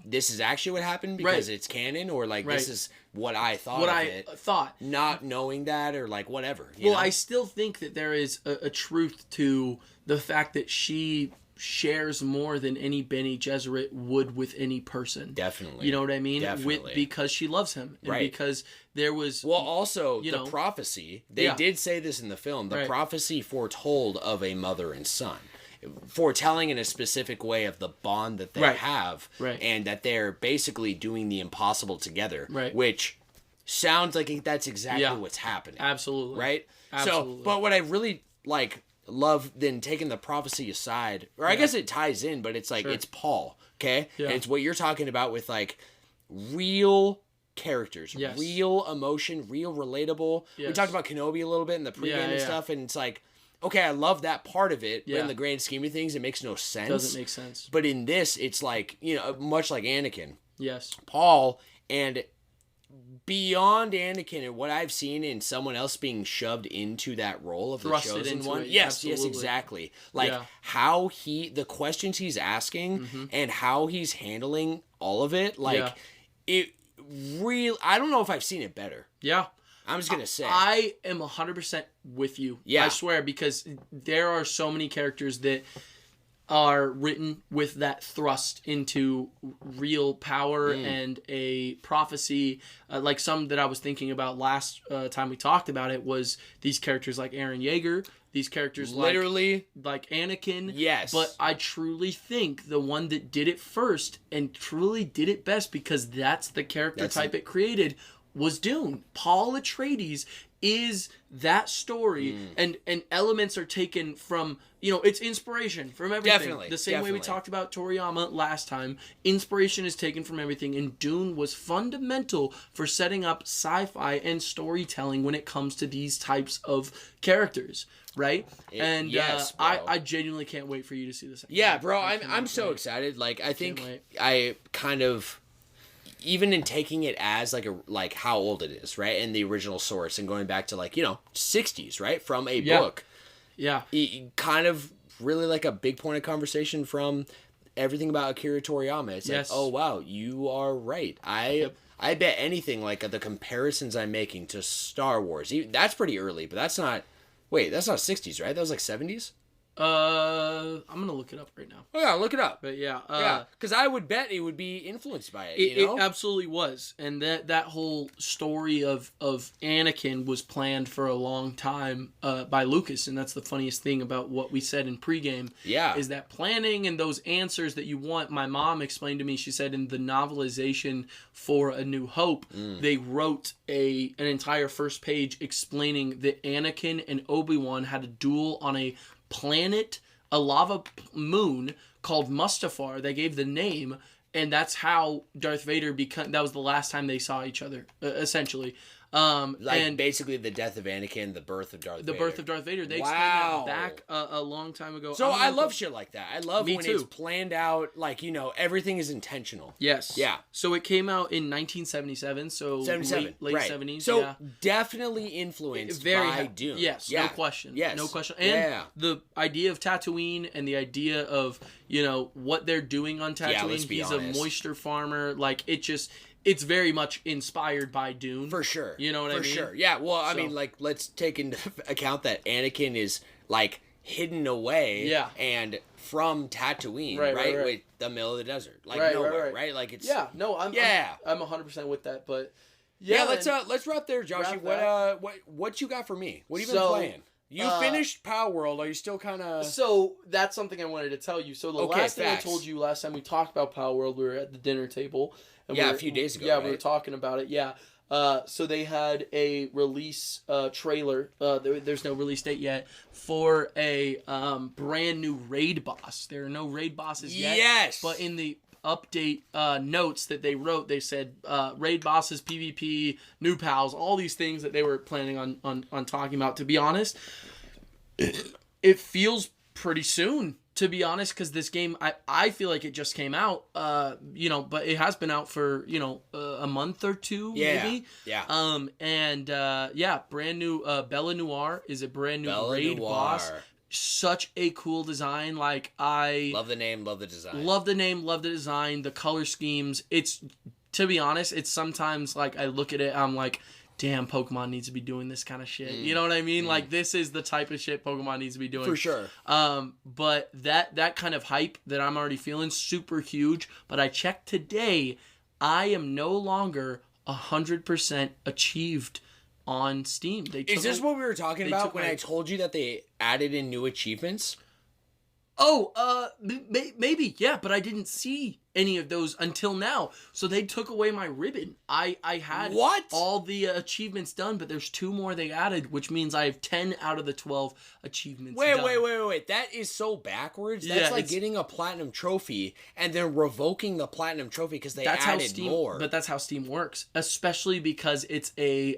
this is actually what happened because it's canon, or like this is what I thought. What I thought, not knowing that, or like whatever. Well, I still think that there is a truth to the fact that she shares more than any Bene Gesserit would with any person. Definitely. You know what I mean? Definitely. Because she loves him. And because there was... Well, also, the prophecy, they did say this in the film, the prophecy foretold of a mother and son. Foretelling in a specific way of the bond that they have, and that they're basically doing the impossible together, which sounds like that's exactly what's happening. Absolutely. Right? Absolutely. So, but what I really love then taking the prophecy aside, or I guess it ties in, but it's like it's Paul, okay? And it's what you're talking about with like real characters, real emotion, real relatable. We talked about Kenobi a little bit in the pregame and stuff, and it's like, okay, I love that part of it, but in the grand scheme of things, it makes no sense. Doesn't make sense. But in this, it's like, much like Anakin. Yes. Paul, and beyond Anakin and what I've seen in someone else being shoved into that role of the chosen one. Yes, exactly. Like how the questions he's asking and how he's handling all of it, like it real. I don't know if I've seen it better. Yeah. I'm just going to say. I am 100% with you. Yeah. I swear, because there are so many characters that are written with that thrust into real power and a prophecy. Like some that I was thinking about last time we talked about it was these characters like Eren Yeager, these characters literally like Anakin. Yes. But I truly think the one that did it first and truly did it best, because that's the character type it created, was Dune. Paul Atreides is that story, and elements are taken from, it's inspiration from everything. Definitely. The same way we talked about Toriyama last time, inspiration is taken from everything, and Dune was fundamental for setting up sci-fi and storytelling when it comes to these types of characters, right? I genuinely can't wait for you to see this. Yeah, bro, I'm so excited. Like, I think I kind of... Even in taking it as like how old it is, right, and the original source, and going back to 60s, right, from a book, it kind of really like a big point of conversation from everything about Akira Toriyama. It's like, oh wow, you are right. I bet anything like the comparisons I'm making to Star Wars, that's pretty early, but that's not 60s, right? That was like 70s. I'm gonna look it up right now. Oh yeah, look it up. But because I would bet it would be influenced by it. It absolutely was, and that whole story of Anakin was planned for a long time by Lucas, and that's the funniest thing about what we said in pregame. Yeah, is that planning and those answers that you want. My mom explained to me. She said in the novelization for A New Hope, they wrote an entire first page explaining that Anakin and Obi-Wan had a duel on a planet, a lava moon called Mustafar. They gave the name, and that's how Darth Vader that was the last time they saw each other, essentially. And basically the death of Anakin, the birth of Darth Vader. The birth of Darth Vader. They explained that back a long time ago. So I love shit like that. I love when it's planned out, everything is intentional. Yes. Yeah. So it came out in 1977, so late 70s. So definitely influenced by Dune. Yes, no question. Yes. No question. And the idea of Tatooine and the idea of, what they're doing on Tatooine. He's honest. A moisture farmer. It's very much inspired by Dune. For sure. You know what I mean? For sure. Yeah, well, I mean, let's take into account that Anakin is, hidden away. Yeah. And from Tatooine, right? With the middle of the desert. Nowhere, right? It's... Yeah, no, I'm 100% with that, but... Yeah, let's wrap there, Joshie. What you got for me? What have you been playing? You finished Power World. Are you still kind of... So, that's something I wanted to tell you. So, the last thing I told you last time we talked about Power World, we were at the dinner table. And a few days ago, we were talking about it, so they had a release trailer, there's no release date yet, for a brand new raid boss. There are no raid bosses yet. Yes! But in the update notes that they wrote, they said raid bosses, PvP, new pals, all these things that they were planning on talking about. To be honest, it feels pretty soon, to be honest, because this game, I feel like it just came out, but it has been out for, a month or two, maybe. Yeah. Brand new, Bella Noir is a brand new raid boss. Such a cool design. Like, I... Love the name, love the design. Love the name, love the design, the color schemes. It's, to be honest, it's sometimes, like, I look at it, I'm like, damn, Pokemon needs to be doing this kind of shit. You know what I mean? Like, this is the type of shit Pokemon needs to be doing. For sure. But that kind of hype that I'm already feeling, super huge. But I checked today, I am no longer 100% achieved on Steam. Is this what we were talking about when I told you that they added in new achievements? Oh, maybe, yeah, but I didn't see any of those until now. So they took away my ribbon. I had all the achievements done, but there's 2 more they added, which means I have 10 out of the 12 achievements done. Wait. That is so backwards. That's like getting a platinum trophy and then revoking the platinum trophy because they added more. But that's how Steam works, especially because it's a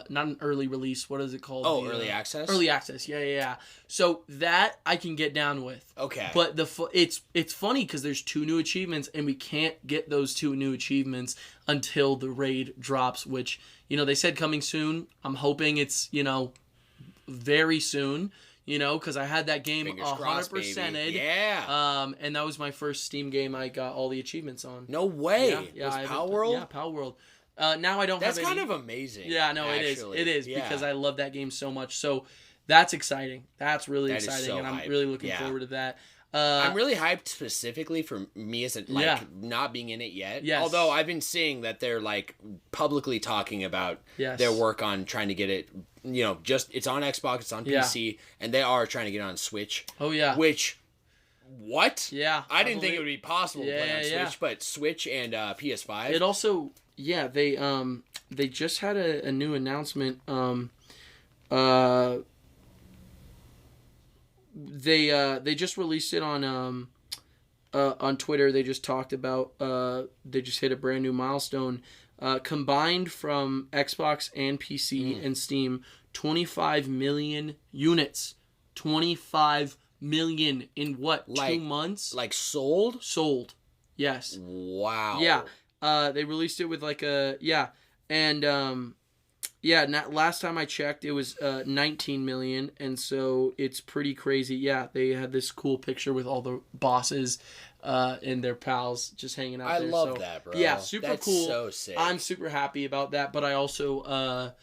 not an early release. What is it called? Oh, early access? Early access, yeah. So that I can get down with. Okay. But it's funny because there's 2 new achievements, and we can't get those 2 new achievements until the raid drops, which, they said coming soon. I'm hoping it's, very soon, because I had that game 100%ed. Yeah. And that was my first Steam game I got all the achievements on. No way. Yeah. Was Power World? Yeah, Power World. Now I don't have That's kind of amazing. Yeah, no, actually. It is because I love that game so much. So that's exciting. That's really exciting, and I'm really looking forward to that. I'm really hyped specifically for me as not being in it yet. Yes. Although I've been seeing that they're like publicly talking about their work on trying to get it, just it's on Xbox, it's on PC, and they are trying to get it on Switch. Oh yeah. Which, what? Yeah. I didn't think it would be possible to play on Switch, but Switch and PS5. It also, they just had a new announcement. They just released it on Twitter. They just talked about they just hit a brand new milestone. Combined from Xbox and PC and Steam, 25 million units. 25 million in what? 2 months? Like sold? Sold. Yes. Wow. Yeah. They released it with like last time I checked, it was 19 million, and so it's pretty crazy. Yeah, they had this cool picture with all the bosses and their pals just hanging out there. I love that, bro. Yeah, super cool. So sick. I'm super happy about that, but I also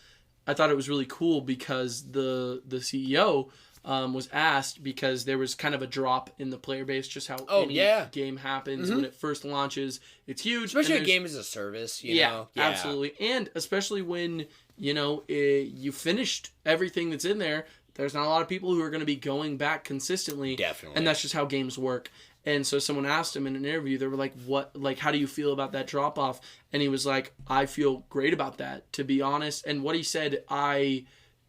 I thought it was really cool because the CEO was asked, because there was kind of a drop in the player base, just how any game happens when it first launches. It's huge. Especially a game as a service, you know? Yeah, absolutely. And especially when, you finished everything that's in there, there's not a lot of people who are going to be going back consistently. Definitely. And that's just how games work. And so someone asked him in an interview, they were like, how do you feel about that drop off? And he was like, I feel great about that, to be honest. And what he said,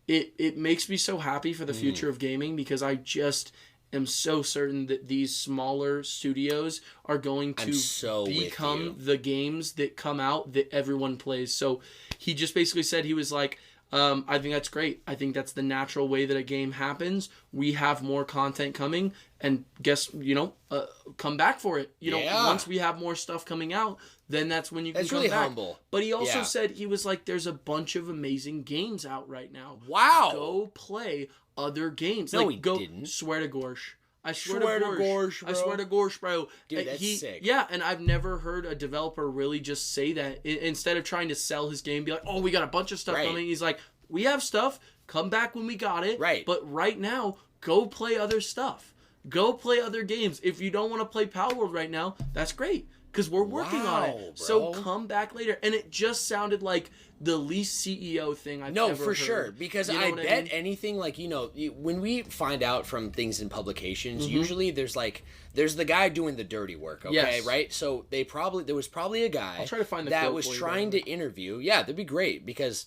it makes me so happy for the future of gaming, because I just am so certain that these smaller studios are going to become the games that come out that everyone plays. So he just basically said, he was like, I think that's great. I think that's the natural way that a game happens. We have more content coming, and come back for it. Once we have more stuff coming out, then that's when you can come really back. Humble. But he also said, he was like, there's a bunch of amazing games out right now. Wow. Go play other games. No, he didn't. Swear to Gorsh. I swear to Gorsh, bro. Dude, that's sick. Yeah, and I've never heard a developer really just say that. Instead of trying to sell his game, be like, oh, we got a bunch of stuff coming. He's like, we have stuff. Come back when we got it. Right. But right now, go play other stuff. Go play other games. If you don't want to play Power World right now, that's great. because we're working on it. Bro. So come back later. And it just sounded like the least CEO thing I've ever heard. No, for sure. Because I bet anything, like, when we find out from things in publications, usually there's the guy doing the dirty work, okay, right? So there was probably a guy I'll try to find the that was trying to interview. Yeah, that'd be great, because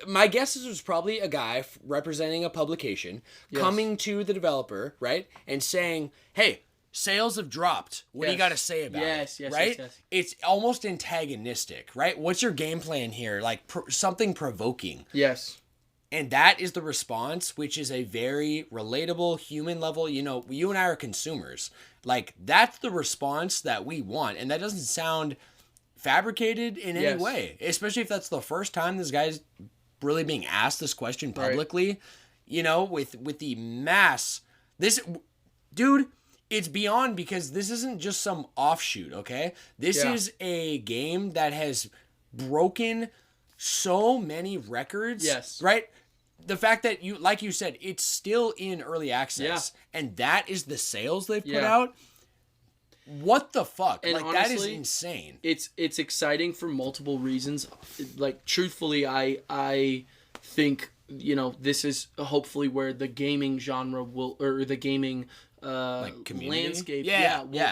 my guess is there's probably a guy representing a publication coming to the developer, right, and saying, hey, sales have dropped. What do you got to say about it? Right? Yes. It's almost antagonistic, right? What's your game plan here? Like something provoking. Yes. And that is the response, which is a very relatable human level. You and I are consumers. Like, that's the response that we want. And that doesn't sound fabricated in any way, especially if that's the first time this guy's really being asked this question publicly, with the mass. Dude, it's beyond, because this isn't just some offshoot, okay? This is a game that has broken so many records. Yes. Right? The fact that like you said, it's still in early access, and that is the sales they've put out. What the fuck? And honestly, that is insane. It's exciting for multiple reasons. Like, truthfully, I think, this is hopefully where the gaming genre or the gaming landscape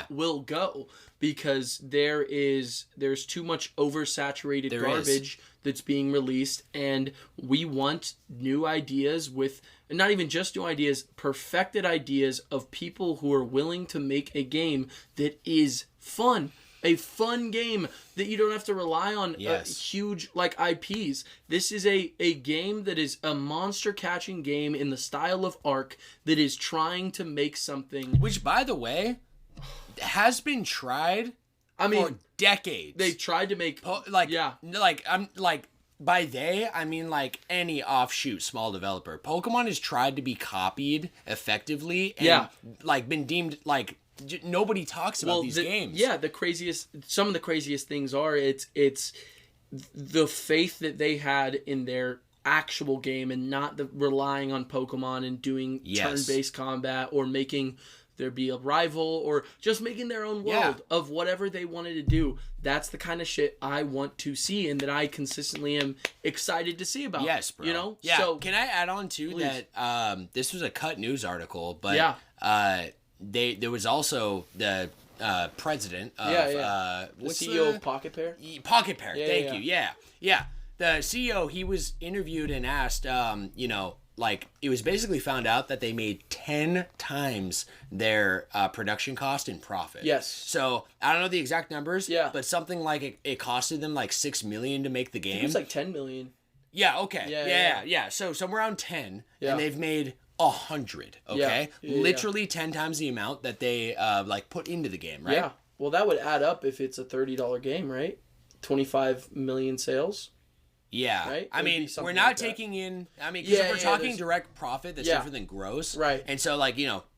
will go, because there's too much oversaturated garbage that's being released, and we want new ideas not even just new ideas, perfected ideas of people who are willing to make a game that is fun. A fun game that you don't have to rely on huge IPs. This is a game that is a monster catching game in the style of Ark that is trying to make something. Which, by the way, has been tried for decades. They tried to make by they, I mean any offshoot small developer. Pokemon has tried to be copied effectively and been deemed nobody talks about these games. Yeah, some of the craziest things are it's the faith that they had in their actual game, and not relying on Pokemon and doing turn-based combat, or making there be a rival, or just making their own world of whatever they wanted to do. That's the kind of shit I want to see, and that I consistently am excited to see about. Yes, bro. Yeah. So, can I add on too that this was a Cut News article, but there was also the president of the CEO of Pocket Pair. Pocket Pair. Thank you. Yeah. The CEO, he was interviewed and asked, it was basically found out that they made 10 times their production cost in profit. Yes. So, I don't know the exact numbers, but something like it costed them $6 million to make the game. It was $10 million. Yeah, okay. Yeah. So, somewhere around 10, and they've made 100, okay? Literally 10 times the amount that they put into the game, right? Yeah. Well, that would add up if it's a $30 game, right? 25 million sales. Yeah. Right? I mean, we're not taking in, because if we're talking direct profit, that's different than gross. Right. And so,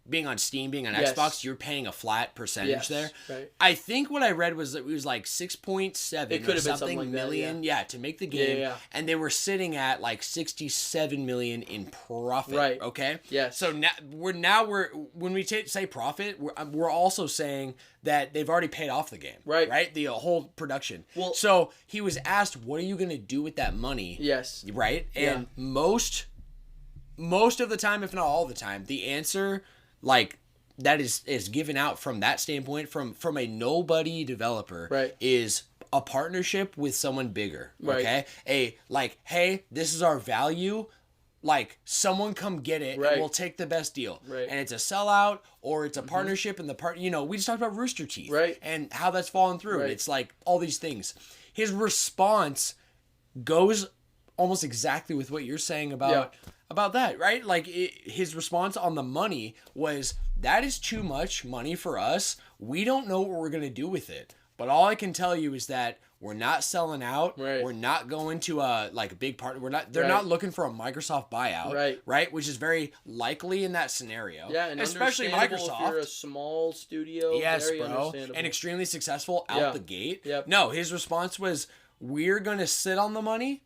being on Steam, being on Xbox, you're paying a flat percentage there. Right. I think what I read was that it was 6.7 or something million, to make the game. Yeah. And they were sitting at 67 million in profit. Right. Okay. Yes. So when we say profit, we're also saying that they've already paid off the game. Right. Right. The whole production. Well, so he was asked, "What are you going to do with that money?" Yes. Right. And most of the time, if not all the time, the answer that is given out from that standpoint, from a nobody developer, is a partnership with someone bigger. Okay, hey, this is our value. Someone come get it, and we'll take the best deal. Right. And it's a sellout, or it's a partnership, and we just talked about Rooster Teeth, and how that's fallen through. And it's all these things. His response goes almost exactly with what you're saying about that, right? His response on the money was, that is too much money for us. We don't know what we're going to do with it. But all I can tell you is that we're not selling out. Right. We're not going to a big partner. They're not looking for a Microsoft buyout. Right. Which is very likely in that scenario. Yeah, and especially Microsoft. If you're a small studio. Yes, bro. And extremely successful out the gate. Yep. No, his response was, we're going to sit on the money,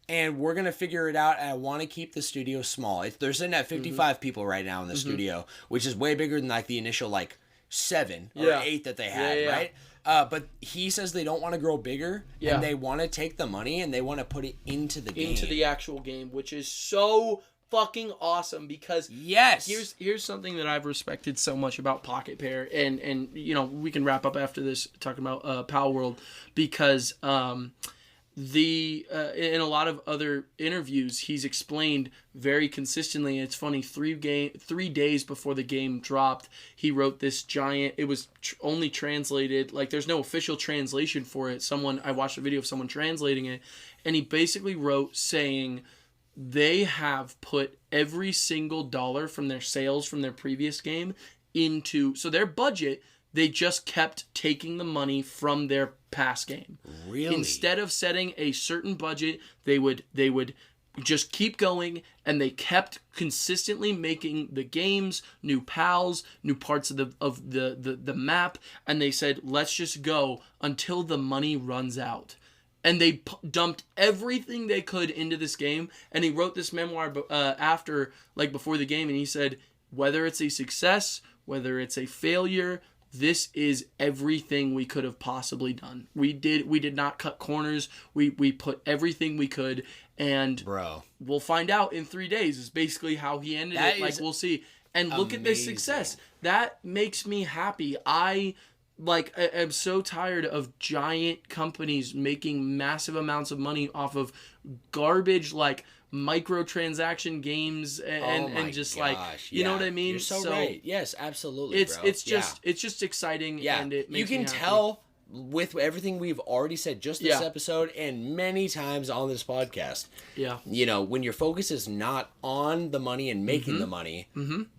and we're going to figure it out, and I want to keep the studio small. They're sitting at 55 people right now in the studio, which is way bigger than the initial 7 or 8 that they had, right? But he says they don't want to grow bigger, and they want to take the money and they want to put it into the game. Into the actual game, which is so fucking awesome because here's something that I've respected so much about Pocket Pair, and you know, we can wrap up after this talking about Pal World, because in a lot of other interviews he's explained very consistently, and it's funny, 3 days before the game dropped, he wrote this giant, it was only translated, like there's no official translation for it, I watched a video of someone translating it, and he basically wrote saying they have put every single dollar from their sales from their previous game into, so their budget, they just kept taking the money from their past game. Really? Instead of setting a certain budget, they would just keep going, and they kept consistently making the games, new pals, new parts of the map, and they said, let's just go until the money runs out. And they dumped everything they could into this game. And he wrote this memoir before the game, and he said, whether it's a success, whether it's a failure, this is everything we could have possibly done. We did not cut corners. We put everything we could, and we'll find out in 3 days is basically how he ended it. Like, we'll see. And look at this success. That makes me happy. I'm so tired of giant companies making massive amounts of money off of garbage like microtransaction games and just like, you know what I mean? You're so right. Yes, absolutely. It's just exciting, and it makes me happy. Tell with everything we've already said just this episode and many times on this podcast. Yeah. You know, when your focus is not on the money and making the money,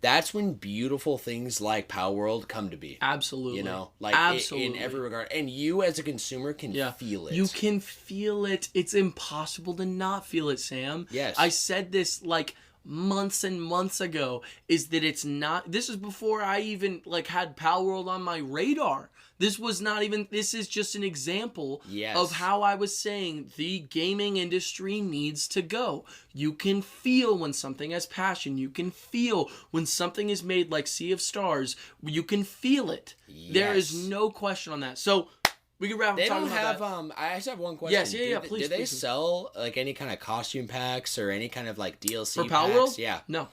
that's when beautiful things like Pal World come to be. Absolutely. You know, like in every regard. And you as a consumer can feel it. You can feel it. It's impossible to not feel it, Sam. Yes. I said this like months and months ago, is that it's not, this is before I even like had Pal World on my radar. This is just an example of how I was saying the gaming industry needs to go. You can feel when something has passion. You can feel when something is made like Sea of Stars. You can feel it. Yes. There is no question on that. So we can wrap up talking about that. I just have one question. Yes, please. Did they sell like any kind of costume packs or any kind of like DLC for Pal packs? World? Yeah. No.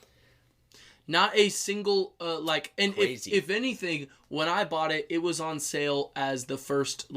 Not a single, and if anything, when I bought it, it was on sale as the first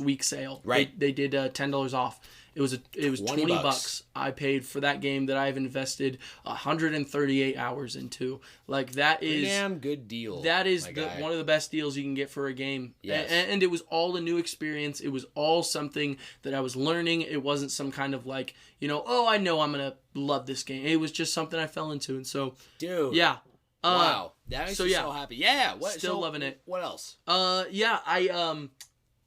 week sale. Right. They did $10 off. It was $20 I paid for that game that I've invested 138 hours into. Like, that is damn good deal. That is one of the best deals you can get for a game. Yes. And it was all a new experience. It was all something that I was learning. It wasn't some kind of like, I know I'm going to love this game. It was just something I fell into. And so, dude. Yeah. Wow. That makes me so happy. Yeah. Still loving it. What else?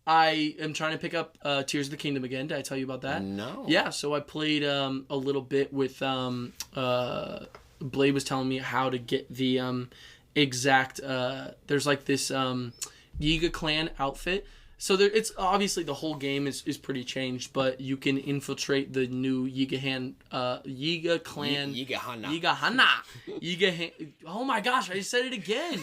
I am trying to pick up Tears of the Kingdom again. Did I tell you about that? No. Yeah, so I played a little bit with Blade was telling me how to get the exact there's like this Yiga clan outfit. So it's obviously the whole game is pretty changed, but you can infiltrate the new Yiga clan. Oh my gosh, I just said it again.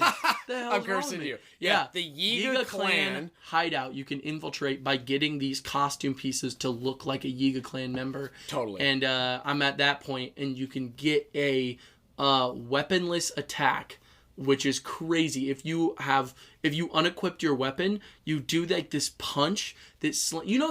The hell I'm cursing you. Yeah, the Yiga clan hideout you can infiltrate by getting these costume pieces to look like a Yiga clan member. Totally. And I'm at that point, and you can get a weaponless attack, which is crazy. If you unequipped your weapon, you do like this punch that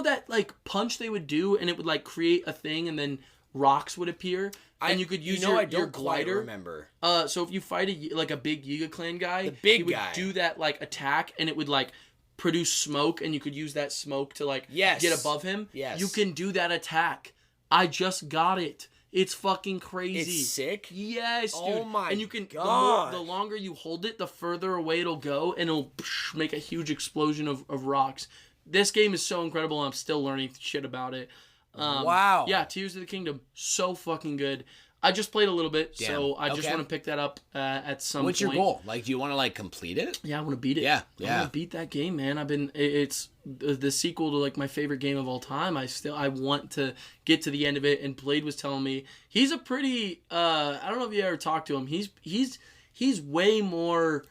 that punch they would do, and it would like create a thing, and then rocks would appear, and you could use your glider. Quite remember. So if you fight a big Yiga clan guy, he would do that like attack, and it would like produce smoke, and you could use that smoke to like get above him. Yes. You can do that attack. I just got it. It's fucking crazy. It's sick? Yes, dude. Oh my And you can, God. The longer you hold it, the further away it'll go, and it'll make a huge explosion of rocks. This game is so incredible, and I'm still learning shit about it. Wow. Yeah, Tears of the Kingdom. So fucking good. I just played a little bit, so I just want to pick that up at some point. What's your goal? Like, do you want to complete it? Yeah, I want to beat it. Yeah. I want to beat that game, man. It's the sequel to like my favorite game of all time. I want to get to the end of it. And Blade was telling me he's a pretty. I don't know if you ever talked to him. He's way more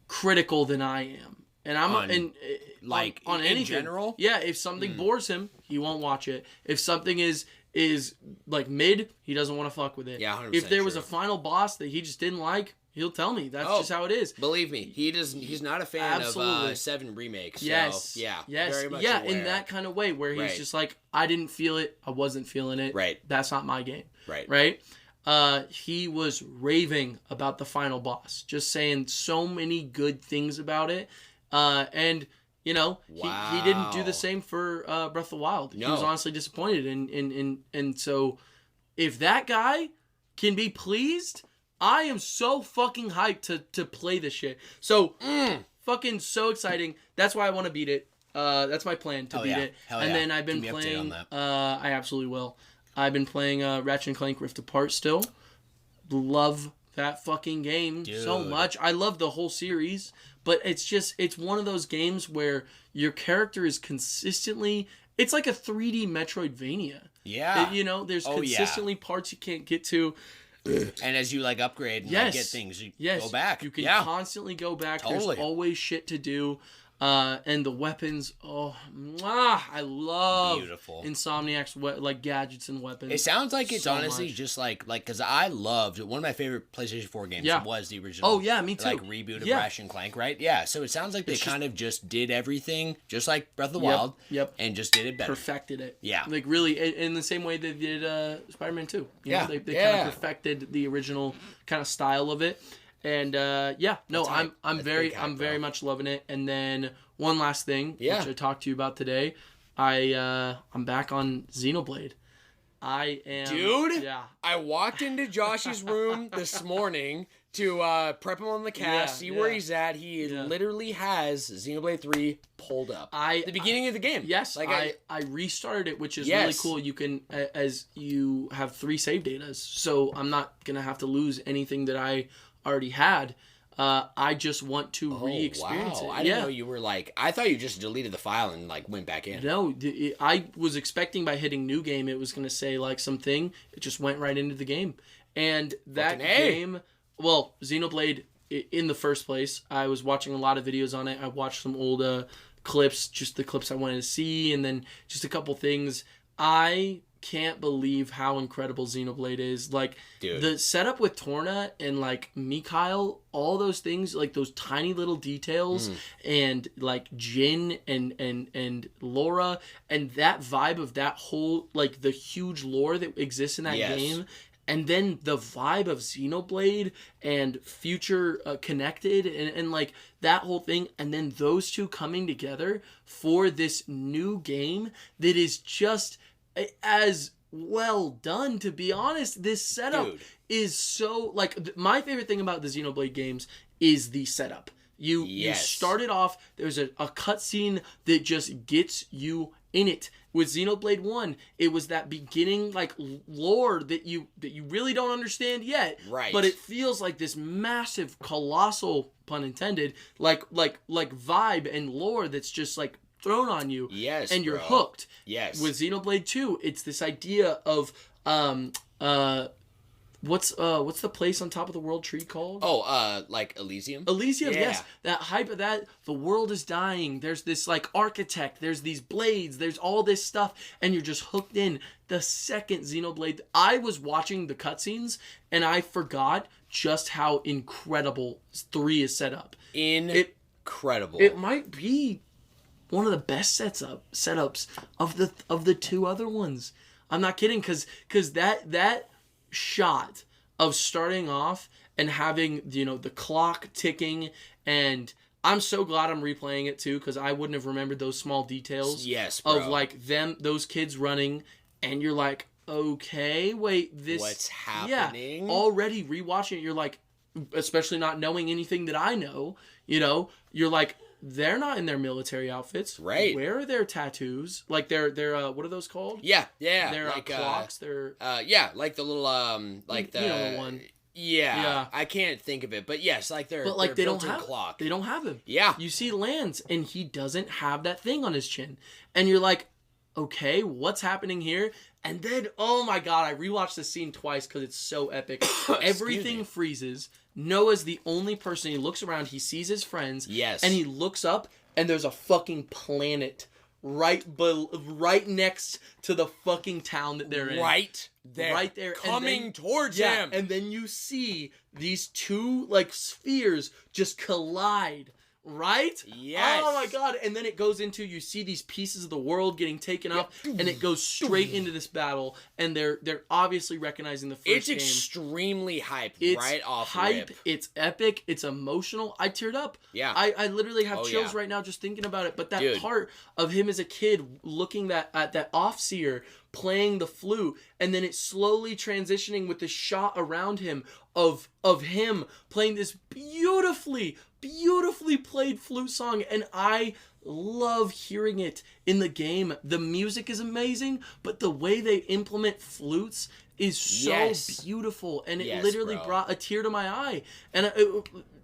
critical than I am. And I'm on anything in general. Yeah, if something bores him, he won't watch it. If something is like mid, he doesn't want to fuck with it. Yeah, 100% if there was a final boss that he just didn't like, he'll tell me. That's just how it is. Believe me, he's not a fan of 7 Remake. So, yes. Very much aware. In that kind of way where he's just like, I didn't feel it, I wasn't feeling it. Right. That's not my game. Right. He was raving about the final boss, just saying so many good things about it. And he didn't do the same for Breath of the Wild. No. He was honestly disappointed, and so if that guy can be pleased, I am so fucking hyped to play this shit. So fucking so exciting. That's why I want to beat it. That's my plan to beat it. And then I've been playing. I absolutely will. I've been playing Ratchet and Clank Rift Apart still. Love that fucking game so much. I love the whole series, but it's one of those games where your character is consistently, it's like a 3D Metroidvania. Yeah. There's consistently parts you can't get to. And as you upgrade and get things, you go back. You can constantly go back. Totally. There's always shit to do. And the weapons, I love beautiful Insomniac's gadgets and weapons. It sounds like it's so honestly much. Just because I loved one of my favorite PlayStation 4 games was the original. Oh yeah, me too. Reboot of Ratchet and Clank, right? Yeah. So it sounds like they kind of just did everything just like Breath of the Wild. Yep. And just did it better. Perfected it. Yeah. Really, in the same way they did Spider-Man 2. They kind of perfected the original kind of style of it. And I'm very much loving it. And then one last thing, which I talked to you about today, I'm back on Xenoblade. I am, dude. Yeah. I walked into Josh's room this morning to prep him on the cast, see where he's at. He literally has Xenoblade 3 pulled up. The beginning of the game. Yes, I restarted it, which is really cool. You can, as you have 3 save datas, so I'm not gonna have to lose anything that I already had. I just want to re-experience it. I didn't know you were I thought you just deleted the file and went back in. No, I was expecting by hitting new game it was going to say something. It just went right into the game. And that game, Xenoblade in the first place, I was watching a lot of videos on it. I watched some old clips, just the clips I wanted to see, and then just a couple things. I can't believe how incredible Xenoblade is. The setup with Torna and Mikhail, all those things, those tiny little details, and Jin and Laura, and that vibe of that whole the huge lore that exists in that game. And then the vibe of Xenoblade and future connected and that whole thing. And then those two coming together for this new game that is just as well done, to be honest. This setup is so my favorite thing about the Xenoblade games is the setup. You start it off, there's a cutscene that just gets you in it. With Xenoblade 1, it was that beginning lore that you really don't understand yet. Right. But it feels like this massive, colossal, pun intended, vibe and lore that's just thrown on you. Yes, and you're hooked. Yes. With Xenoblade 2, it's this idea of what's the place on top of the world tree called? Elysium. Elysium, yes. That hype of that, the world is dying. There's this architect, there's these blades, there's all this stuff, and you're just hooked in. The second Xenoblade, I was watching the cutscenes and I forgot just how incredible 3 is set up. Incredible. It might be one of the best setups of the 2 other ones. I'm not kidding, because that shot of starting off and having the clock ticking, and I'm so glad I'm replaying it too, because I wouldn't have remembered those small details. Yes, bro. Of those kids running, and you're okay, wait, this what's happening? Yeah, already rewatching it, you're especially not knowing anything that I know, you're they're not in their military outfits. Right. Where are their tattoos? They're what are those called? Yeah. They're clocks. They're the little the one. Yeah. I can't think of it, but yes, they're they don't have clock. They don't have him. Yeah. You see Lance, and he doesn't have that thing on his chin, and you're okay, what's happening here? And then, oh my god, I rewatched this scene twice because it's so epic. Everything freezes. Noah's the only person. He looks around, he sees his friends, and he looks up, and there's a fucking planet right next to the fucking town that they're in. Right there. Coming towards him. And then you see these two, like, spheres just collide. Right? Yes. Oh my god. And then it goes into, you see these pieces of the world getting taken up, and it goes straight into this battle, and they're obviously recognizing the first game. It's extremely hyped right off hype. rip. It's epic. It's emotional. I teared up. Yeah. I literally have chills right now just thinking about it. But that part of him as a kid looking at that offseer playing the flute, and then it's slowly transitioning with the shot around him of him playing this beautifully played flute song, and I love hearing it in the game. The music is amazing, but the way they implement flutes is so beautiful, and it literally brought a tear to my eye. And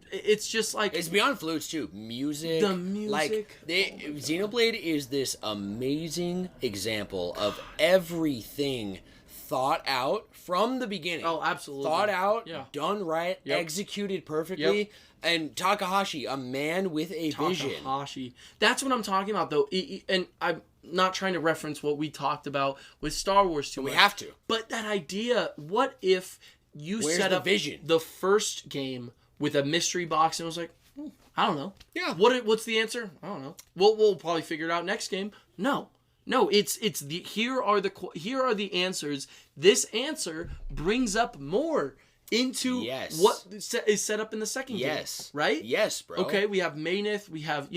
it's just like, it's beyond flutes too. Music. The music. Like, Xenoblade is this amazing example of everything thought out from the beginning. Oh, absolutely. Thought out, done right, executed perfectly. Yep. And Takahashi, a man with a vision. Takahashi. That's what I'm talking about, though. And I'm not trying to reference what we talked about with Star Wars too much. We have to. But that idea, what if you set up vision? The first game with a mystery box and it was like, I don't know. Yeah. What's the answer? I don't know. We'll probably figure it out next game. No, it's the here are the answers. This answer brings up more into what is set up in the second game. Right? Yes, bro. Okay, we have Maynith, we have,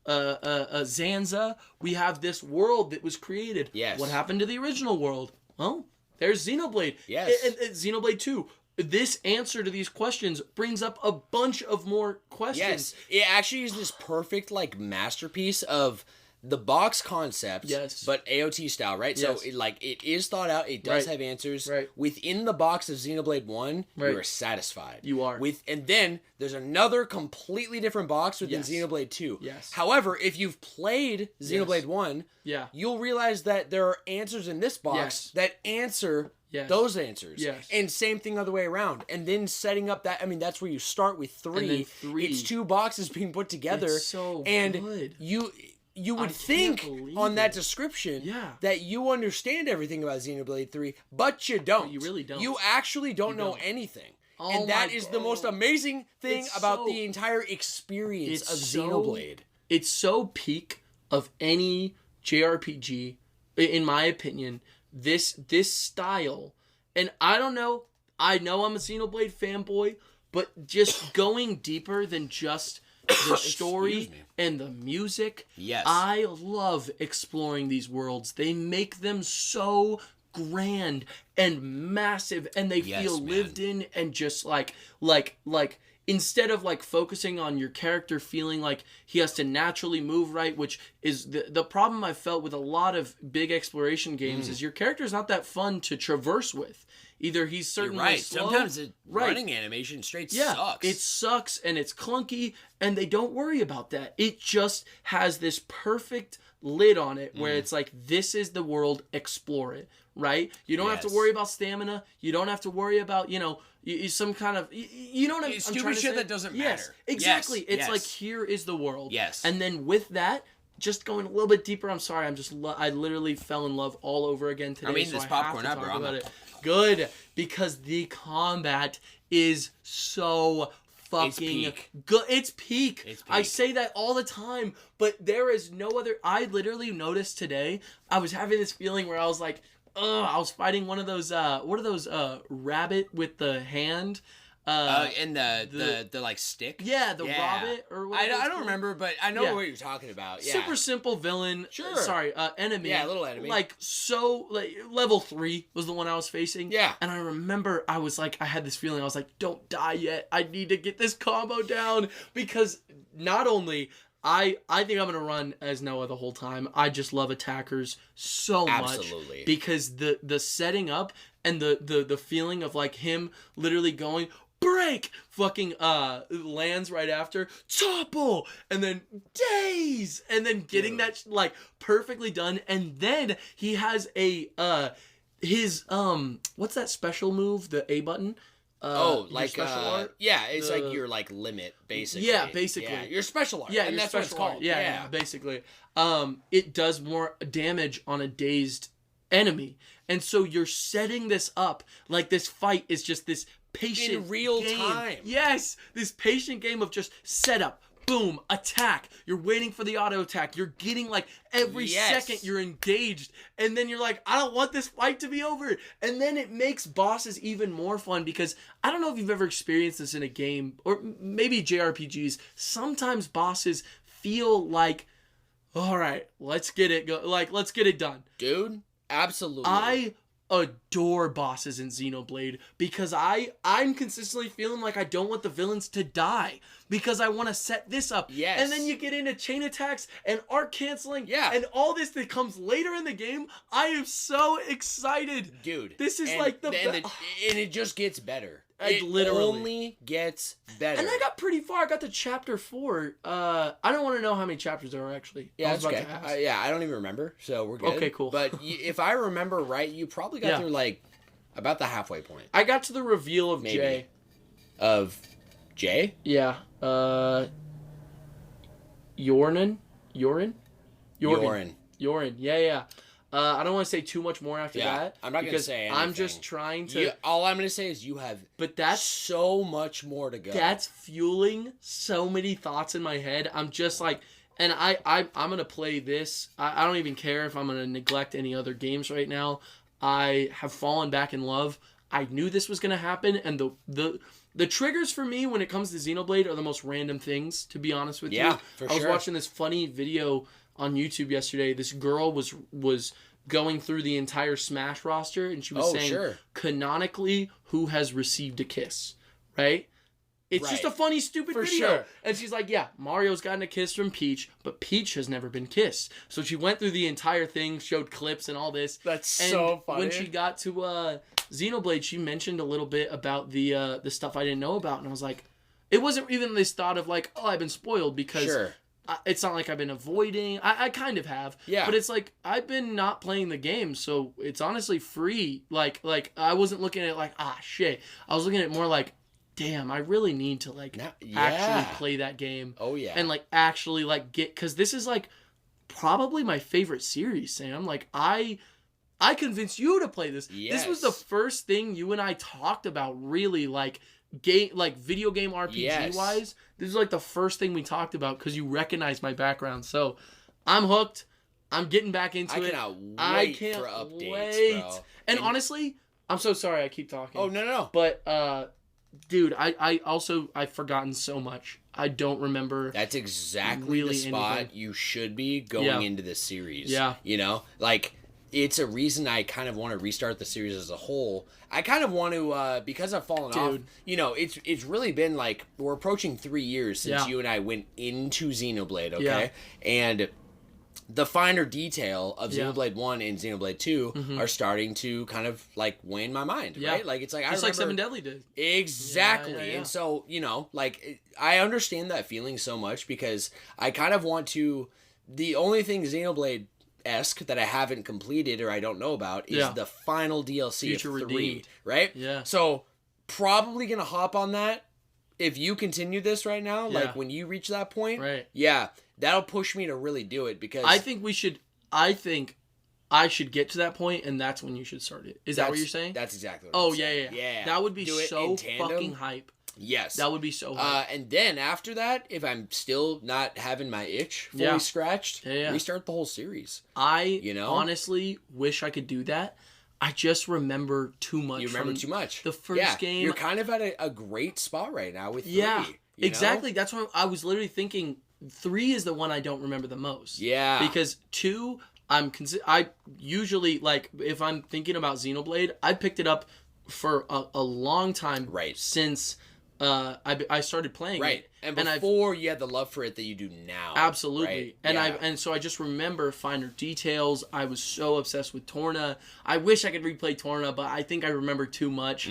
Zanza, we have this world that was created. Yes. What happened to the original world? Well, there's Xenoblade. Yes. And Xenoblade 2. This answer to these questions brings up a bunch of more questions. Yes. It actually is this perfect, like, masterpiece of the box concept, but AOT style, right? Yes. So, it is thought out. It does have answers. Right. Within the box of Xenoblade 1, you are satisfied. You are. And then there's another completely different box within Xenoblade 2. Yes. However, if you've played Xenoblade 1, you'll realize that there are answers in this box that answer those answers. Yes. And same thing other way around. And then setting up that, that's where you start with 3. And then 3. It's 2 boxes being put together. It's so good. You would think on that description that you understand everything about Xenoblade 3, but you don't. You really don't. You actually don't know anything. And that is the most amazing thing about the entire experience of Xenoblade. It's so peak of any JRPG, in my opinion. This style, and I don't know, I know I'm a Xenoblade fanboy, but just going deeper than just the story and the music. Yes. I love exploring these worlds. They make them so grand and massive, and they feel lived in, and just like instead of like focusing on your character feeling like he has to naturally move right, which is the problem I felt with a lot of big exploration games, is your character's not that fun to traverse with. Either he's certainly slow. Sometimes the running animation sucks. It sucks, and it's clunky, and they don't worry about that. It just has this perfect lid on it where it's like, this is the world, explore it, right? You don't have to worry about stamina. You don't have to worry about, some kind of, you know what I'm stupid trying to shit say? that doesn't matter. Yes, exactly. It's like, here is the world. Yes. And then with that, just going a little bit deeper, I'm sorry, I literally fell in love all over again today. I'm eating this popcorn up, bro. About it. Good, because the combat is so fucking good. It's peak. I say that all the time, but there is no other. I literally noticed today, I was having this feeling where I was like, I was fighting one of those, what are those, rabbit with the hand? And the like stick. Yeah, the rabbit or whatever. I don't remember, but I know what you're talking about. Yeah. Super simple villain. Sure. Sorry, enemy. Yeah, little enemy. Like level 3 was the one I was facing. Yeah. And I remember I had this feeling. I was like, don't die yet. I need to get this combo down, because not only I think I'm gonna run as Noah the whole time. I just love attackers so much. Absolutely. Because the setting up and the feeling of like him literally going, break, fucking lands right after, topple, and then daze, and then getting that like perfectly done, and then he has a his what's that special move, the A button? Like special art? Yeah, it's like your like limit basically. Yeah, basically. Yeah, your special art. Yeah, and that's what it's called. Yeah, basically. It does more damage on a dazed enemy. And so you're setting this up like this fight is just this patient in real game. Time. Yes, this patient game of just setup, boom, attack. You're waiting for the auto attack. You're getting like every second you're engaged, and then you're like, I don't want this fight to be over. And then it makes bosses even more fun because I don't know if you've ever experienced this in a game or maybe JRPGs. Sometimes bosses feel like, all right, let's get it let's get it done, dude. Absolutely. I adore bosses in Xenoblade because I'm consistently feeling like I don't want the villains to die because I want to set this up. Yes. And then you get into chain attacks and arc canceling. Yeah. And all this that comes later in the game. I am so excited. Dude. This is like the and it just gets better. It literally only gets better. And I got pretty far. I got to chapter 4. I don't want to know how many chapters there are actually. Yeah, that's okay. I don't even remember, so we're good. Okay, cool. But if I remember right, you probably got through like about the halfway point. I got to the reveal of Maybe. Jay. Of Jay? Yeah. Yorin. Yeah. I don't want to say too much more after that. I'm not going to say anything. I'm just trying to... all I'm going to say is you have so much more to go. That's fueling so many thoughts in my head. I'm just like... And I'm going to play this. I don't even care if I'm going to neglect any other games right now. I have fallen back in love. I knew this was going to happen. And the triggers for me when it comes to Xenoblade are the most random things, to be honest with you. Yeah, for sure. I was watching this funny video on YouTube yesterday. This girl was going through the entire Smash roster, and she was saying, canonically, who has received a kiss, right? It's just a funny, stupid video. Sure. And she's like, yeah, Mario's gotten a kiss from Peach, but Peach has never been kissed. So she went through the entire thing, showed clips and all this. That's so funny. When she got to Xenoblade, she mentioned a little bit about the stuff I didn't know about, and I was like, it wasn't even this thought of like, oh, I've been spoiled because it's not like I've been avoiding. I kind of have. Yeah. But it's like, I've been not playing the game, so it's honestly free. Like I wasn't looking at it like, shit. I was looking at it more like, damn, I really need to actually play that game. Oh, yeah. And actually get, because this is probably my favorite series, Sam. I convinced you to play this. Yes. This was the first thing you and I talked about really video game RPG wise. This is the first thing we talked about because you recognize my background. So I'm hooked. I'm getting back into it. I can't wait for updates, bro. And honestly, I'm so sorry I keep talking. Oh, no. But dude, I've forgotten so much. I don't remember. That's exactly the spot anything. You should be going into this series. Yeah. You know? It's a reason I kind of want to restart the series as a whole. I kind of want to, because I've fallen off, it's really been we're approaching 3 years since you and I went into Xenoblade, okay? Yeah. And the finer detail of Xenoblade 1 and Xenoblade 2 are starting to kind of weigh in my mind, right? It's I remember, like Seven Deadly did. Exactly. Yeah. And so, I understand that feeling so much because I kind of want to, the only thing Xenoblade-esque that I haven't completed or I don't know about is the final DLC Future of 3, Redeemed. Right? Yeah. So, probably going to hop on that if you continue this right now, when you reach that point. Right. Yeah. That'll push me to really do it because I think I should get to that point and that's when you should start it. Is that what you're saying? That's exactly what I'm saying. Yeah. That would be so fucking hype. Yes. That would be so hype. And then after that, if I'm still not having my itch fully scratched, restart the whole series. I honestly wish I could do that. I just remember too much. You remember too much. The first game. You're kind of at a great spot right now with 3. Yeah, exactly. That's what I was literally thinking. 3 is the one I don't remember the most. Yeah. Because 2, I usually, if I'm thinking about Xenoblade, I picked it up for a long time since I started playing it. And before you had the love for it that you do now. Absolutely. Right? And so I just remember finer details. I was so obsessed with Torna. I wish I could replay Torna, but I think I remember too much.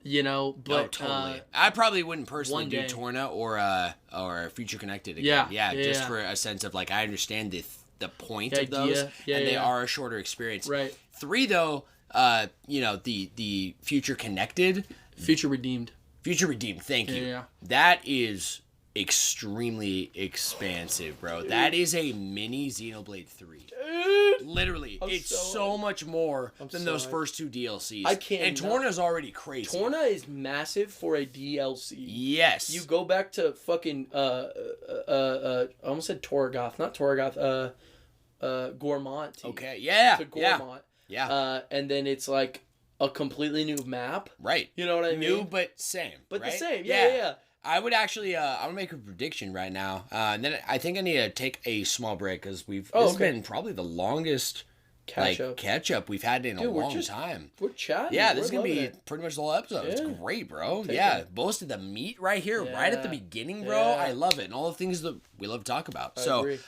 You know, but totally. I probably wouldn't personally do Torna or Future Connected again. Yeah, just for a sense of like I understand the point of those, and they are a shorter experience. Right. 3 though, the Future Connected, Future Redeemed. Thank you. Yeah. That is extremely expansive, bro. That is a mini Xenoblade 3. Dude, literally, it's so much more than those first 2 DLCs. I can't. And Torna's already crazy. Torna is massive for a DLC. Yes. You go back to fucking I almost said Torgoth, not Torgoth. Gormont. Okay. Yeah. To Gormont. Yeah. And then it's like a completely new map. Right. You know what I mean? New but same. But right? the same. Yeah. I would actually, I'm going to make a prediction right now. And then I think I need to take a small break because this has been probably the longest catch up we've had in a long time. We're chatting. Yeah, this is going to be pretty much the whole episode. Yeah. It's great, bro. Most of the meat right here, right at the beginning, bro. Yeah. I love it. And all the things that we love to talk about. I agree.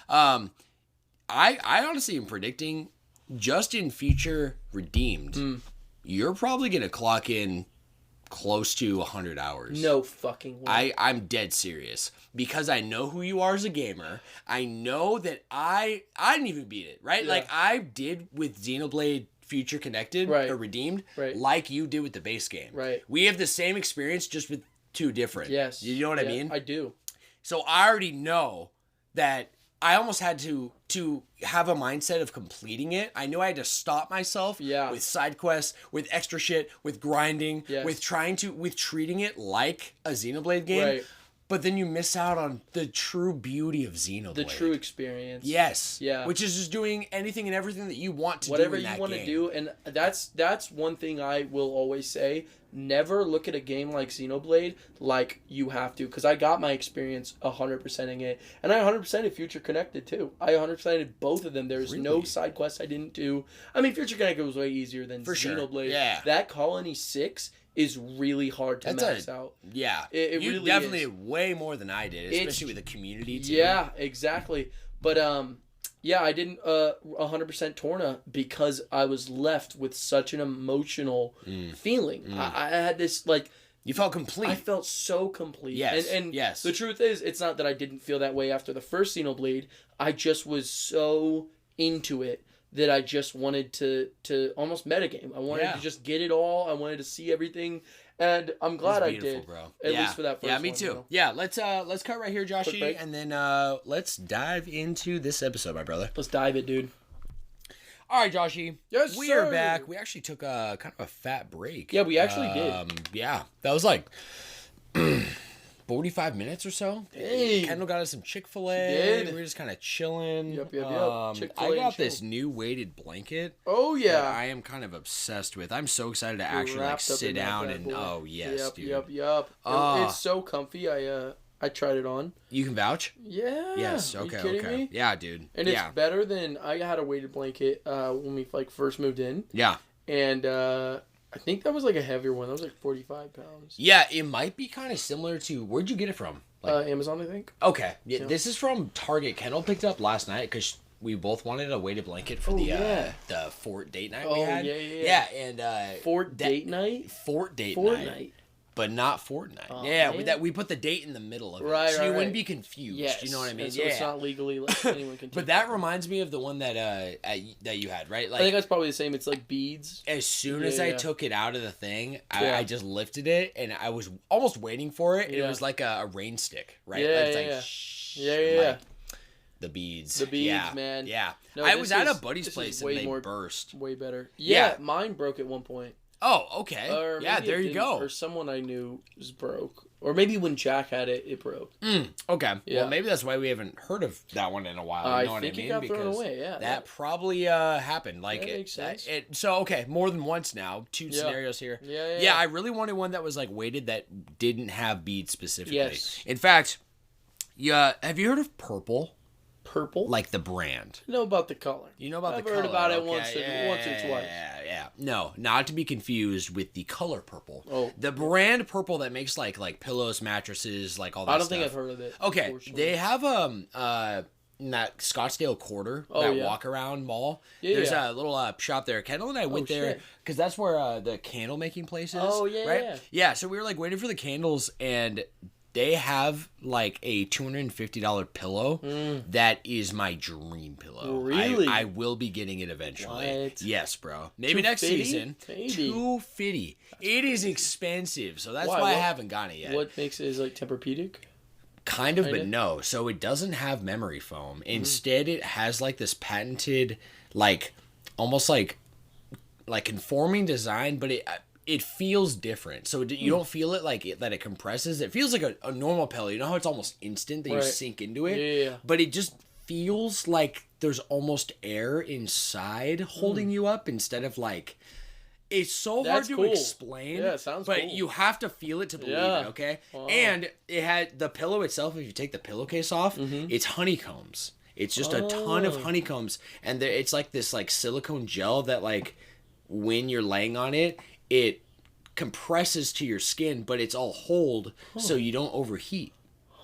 I honestly am predicting just in Future Redeemed, you're probably going to clock in close to 100 hours. No fucking way. I'm dead serious because I know who you are as a gamer. I know that I didn't even beat it, right? Yeah. Like I did with Xenoblade Future Connected or Redeemed, like you did with the base game. Right. We have the same experience just with 2 different. Yes. You know what I mean? I do. So I already know that I almost had to have a mindset of completing it. I knew I had to stop myself with side quests, with extra shit, with grinding, with treating it like a Xenoblade game. Right. But then you miss out on the true beauty of Xenoblade. The true experience. Yes. Yeah. Which is just doing anything and everything that you want to do in that game. Whatever you want to do. And that's one thing I will always say. Never look at a game like Xenoblade like you have to. Because I got my experience 100%ing it. And I 100%ed Future Connected too. I 100%ed both of them. There's no side quests I didn't do. I mean, Future Connected was way easier than Xenoblade. Sure. Yeah. That Colony 6 is really hard to max out. Yeah. It you really definitely is. Way more than I did, especially with the community too. Yeah, exactly. But I didn't 100% Torna because I was left with such an emotional feeling. I had this like you felt complete. I felt so complete. Yes. And yes. The truth is, it's not that I didn't feel that way after the first Xenoblade. I just was so into it that I just wanted to almost metagame. I wanted to just get it all. I wanted to see everything. And I'm glad I did. Bro. At least for that first one. Yeah, me too. You know? Yeah, let's cut right here, Joshie, and then let's dive into this episode, my brother. Let's dive it, dude. All right, Joshie. Yes, we are back. We actually took a kind of a fat break. Yeah, we actually did. Yeah, that was like 45 minutes or so. Dang. Kendall got us some Chick-fil-A. We were just kind of chilling. Yep. I got this new weighted blanket. Oh, yeah. That I am kind of obsessed with. I'm so excited to actually like sit down and oh yes, dude. Yep. It's so comfy. I tried it on. You can vouch? Yeah. Yes. Okay. Are you kidding me? Yeah, dude. And it's better than I had a weighted blanket when we like first moved in. Yeah. And I think that was like a heavier one. That was like 45 pounds. Yeah, it might be kind of similar to... Where'd you get it from? Like, Amazon, I think. Okay. Yeah, this is from Target. Kendall picked up last night because we both wanted a weighted blanket for the Fort date night we had. Yeah, and... Fort date night? Fort date night. But not Fortnite. Oh, we put the date in the middle of it. Right, so you wouldn't be confused. Yes. You know what I mean? So it's not legally like anyone can But that reminds me of the one that that you had, right? Like, I think that's probably the same. It's like beads. As soon as I took it out of the thing, I just lifted it, and I was almost waiting for it. It was like a rain stick, right? Yeah. The beads. The beads, man. Yeah. No, I was at a buddy's place, and they burst. Way better. Yeah, mine broke at one point. Oh, okay. There you go. Or someone I knew was broke. Or maybe when Jack had it, it broke. Okay. Yeah. Well, maybe that's why we haven't heard of that one in a while. You know what I mean? It got thrown away, That probably happened. Like, that makes sense. Okay, more than once now. Two scenarios here. Yeah, I really wanted one that was, like, weighted that didn't have beads specifically. Yes. In fact, have you heard of Purple? Purple? Like the brand. I know about the color. You know about the color. I've heard about it once or twice. Yeah. No, not to be confused with the color Purple. Oh. The brand Purple that makes like pillows, mattresses, like all that stuff. I don't think I've heard of it. Okay. They have in that Scottsdale quarter, walk around mall. There's a little shop there. Kendall and I went there because that's where the candle making place is. Oh yeah, right? Yeah. So we were like waiting for the candles, and they have like a $250 pillow that is my dream pillow. Really? I will be getting it eventually. What? Yes, bro. Maybe next season. Maybe. $250. It is expensive, so that's why I haven't gotten it yet. What makes it, is it like Tempur-Pedic? Kind of, but no. So it doesn't have memory foam. Instead, it has like this patented, like almost like conforming design, but it feels different. So you don't feel it like that it compresses. It feels like a normal pillow. You know how it's almost instant that you sink into it? Yeah. But it just feels like there's almost air inside holding you up instead of like... It's so hard to explain. Yeah, it sounds cool. But you have to feel it to believe it, okay? Wow. And it had the pillow itself, if you take the pillowcase off, it's honeycombs. It's just a ton of honeycombs. And it's like this like silicone gel that like when you're laying on it, it compresses to your skin, but it's all hold so you don't overheat.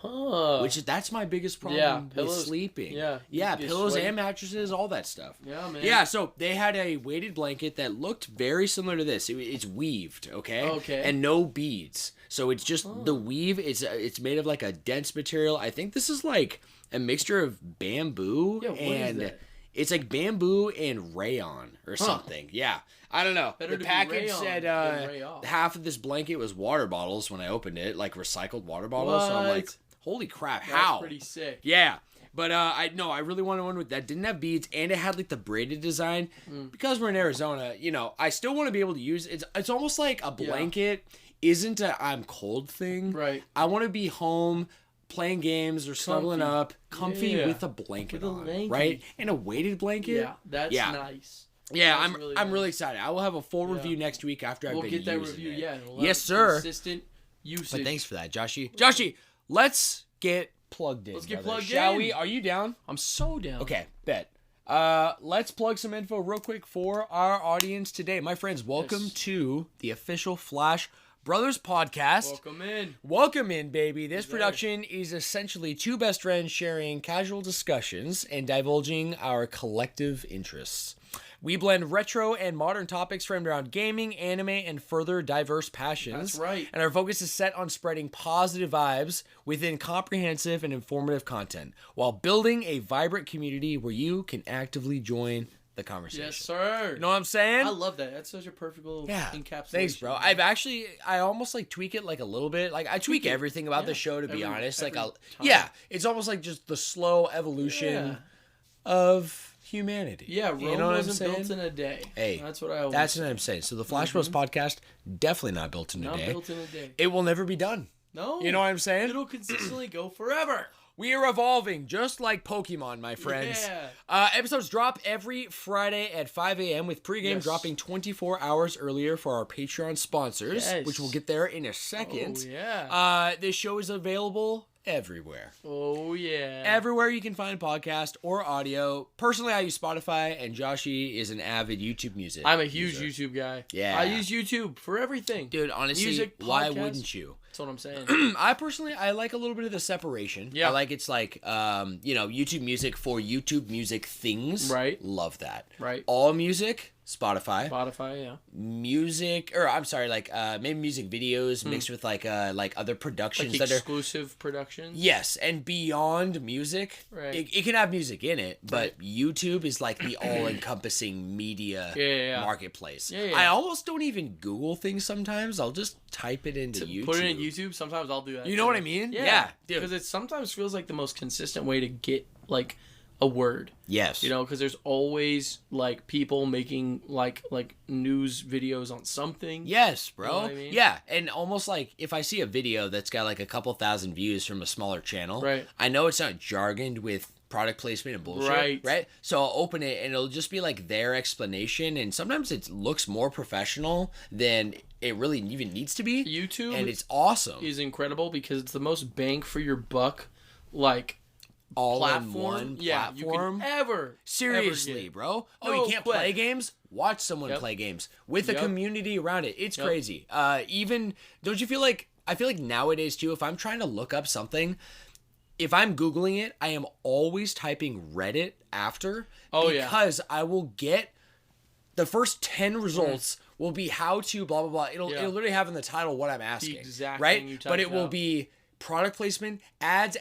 That's my biggest problem with sleeping. Yeah, pillows and mattresses, all that stuff. Yeah, man. Yeah, so they had a weighted blanket that looked very similar to this. It's weaved, okay? And no beads. So it's just the weave. It's made of like a dense material. I think this is like a mixture of bamboo and it's like bamboo and rayon or something. Yeah. I don't know. The package said half of this blanket was water bottles when I opened it, like recycled water bottles. So I'm like, holy crap, how? That's pretty sick. Yeah. But I really wanted one that didn't have beads and it had like the braided design. Because we're in Arizona, I still want to be able to use it. It's almost like a blanket isn't a I'm cold thing. Right. I want to be home playing games or snuggling up, comfy with a blanket on, right? And a weighted blanket. Yeah, that's nice. Yeah, I'm really excited. I will have a full review next week after I've been using it. We'll get that review, yes, sir. Consistent usage. But thanks for that, Joshie. Joshie, let's get plugged in. Let's get plugged in. Shall we? Are you down? I'm so down. Okay, bet. Let's plug some info real quick for our audience today. My friends, welcome to the official Flash Brothers podcast. Welcome in, baby. This production is essentially two best friends sharing casual discussions and divulging our collective interests. We blend retro and modern topics framed around gaming, anime, and further diverse passions. That's right. And our focus is set on spreading positive vibes within comprehensive and informative content, while building a vibrant community where you can actively join the conversation. Yes, sir. You know what I'm saying? I love that. That's such a perfect little encapsulation. Thanks, bro. I almost like tweak it like a little bit. Like I tweak everything about the show, to be honest. Like it's almost like just the slow evolution of humanity. Yeah, Rome wasn't built in a day. Hey, that's what I always That's what I'm saying. So the Flash Bros podcast, definitely not built in a day. Not built in a day. It will never be done. No. You know what I'm saying? It'll consistently go forever. We are evolving, just like Pokemon, my friends. Yeah. Episodes drop every Friday at 5 a.m. with pregame dropping 24 hours earlier for our Patreon sponsors, which we'll get there in a second. Oh, yeah. This show is available everywhere. Oh, yeah. Everywhere you can find podcast or audio. Personally, I use Spotify, and Joshie is an avid YouTube music I'm a huge YouTube guy. Yeah. I use YouTube for everything. Dude, honestly, music, why wouldn't you? That's what I'm saying. I like a little bit of the separation. Yeah. I like it's like, YouTube music for YouTube music things. Right. Love that. Right. All music, Spotify, yeah. Music, or I'm sorry, like maybe music videos mixed with like other productions like exclusive productions. Yes, and beyond music, right? It can have music in it, but YouTube is like the all-encompassing media marketplace. Yeah. I almost don't even Google things sometimes. I'll just type it into YouTube. Put it in YouTube. Sometimes I'll do that. You know what I mean? Yeah, because it sometimes feels like the most consistent way to get like a word. Yes. Because there's always like people making like news videos on something. Yes, bro. You know what I mean? Yeah, and almost like if I see a video that's got like a couple thousand views from a smaller channel, right? I know it's not jargoned with product placement and bullshit, right? So I'll open it and it'll just be like their explanation, and sometimes it looks more professional than it really even needs to be. YouTube, and it's awesome. Is incredible because it's the most bang for your buck, like all platform. In one yeah, platform. You can ever seriously, bro. Oh, you can't play games? Watch someone play games with a community around it. It's crazy. Even don't you feel like I feel like nowadays too, if I'm trying to look up something, if I'm Googling it, I am always typing Reddit after. Because I will get the first 10 results will be how to blah, blah, blah. It'll literally have in the title what I'm asking. The exact right? Thing you but it will be product placement, ads.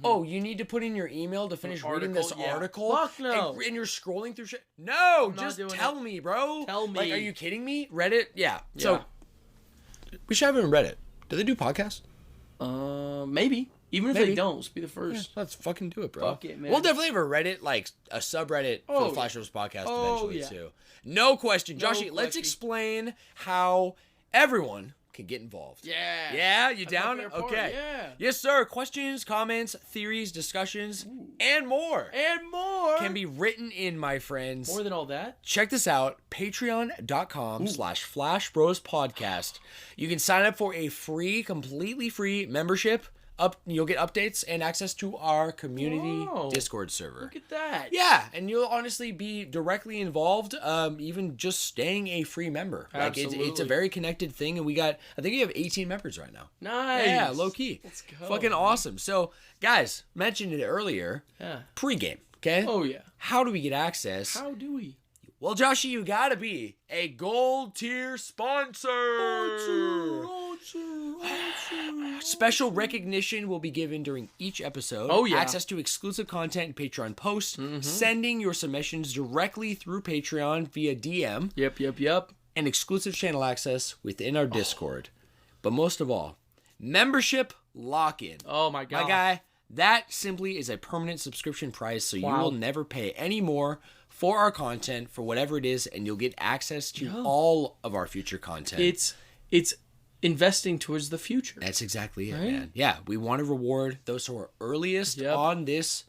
Oh, you need to put in your email to finish reading this article? Fuck no. And you're scrolling through shit? No, just tell me, bro. Tell me. Like, are you kidding me? Reddit? Yeah. So, we should have it in Reddit. Do they do podcasts? Maybe. Even if they don't, let's be the first. Yeah, let's fucking do it, bro. Fuck it, man. We'll definitely have a Reddit, like a subreddit for the Flash Rose podcast eventually, too. No question. Joshie, let's explain how everyone can get involved. Yeah. Yeah? You down? Okay. Yeah. Yes, sir. Questions, comments, theories, discussions, and more. Can be written in, my friends. More than all that. Check this out. Patreon.com/FlashRosePodcast. You can sign up for a free, completely free membership. You'll get updates and access to our community Discord server. Look at that. Yeah, and you'll honestly be directly involved, even just staying a free member. Absolutely. Like it's a very connected thing, and I think we have 18 members right now. Nice. Yeah, low key. Let's go. Fucking awesome. So, guys, mentioned it earlier. Yeah. Pre-game, okay? Oh, yeah. How do we get access? How do we? Well, Joshie, you gotta be a gold tier sponsor. Special recognition will be given during each episode. Oh, yeah. Access to exclusive content and Patreon posts. Sending your submissions directly through Patreon via DM. Yep. And exclusive channel access within our Discord. But most of all, membership lock-in. Oh, my God. My guy, that simply is a permanent subscription price, so you will never pay any more for our content, for whatever it is, and you'll get access to all of our future content. It's investing towards the future. That's exactly it, man. Yeah, we want to reward those who are earliest on this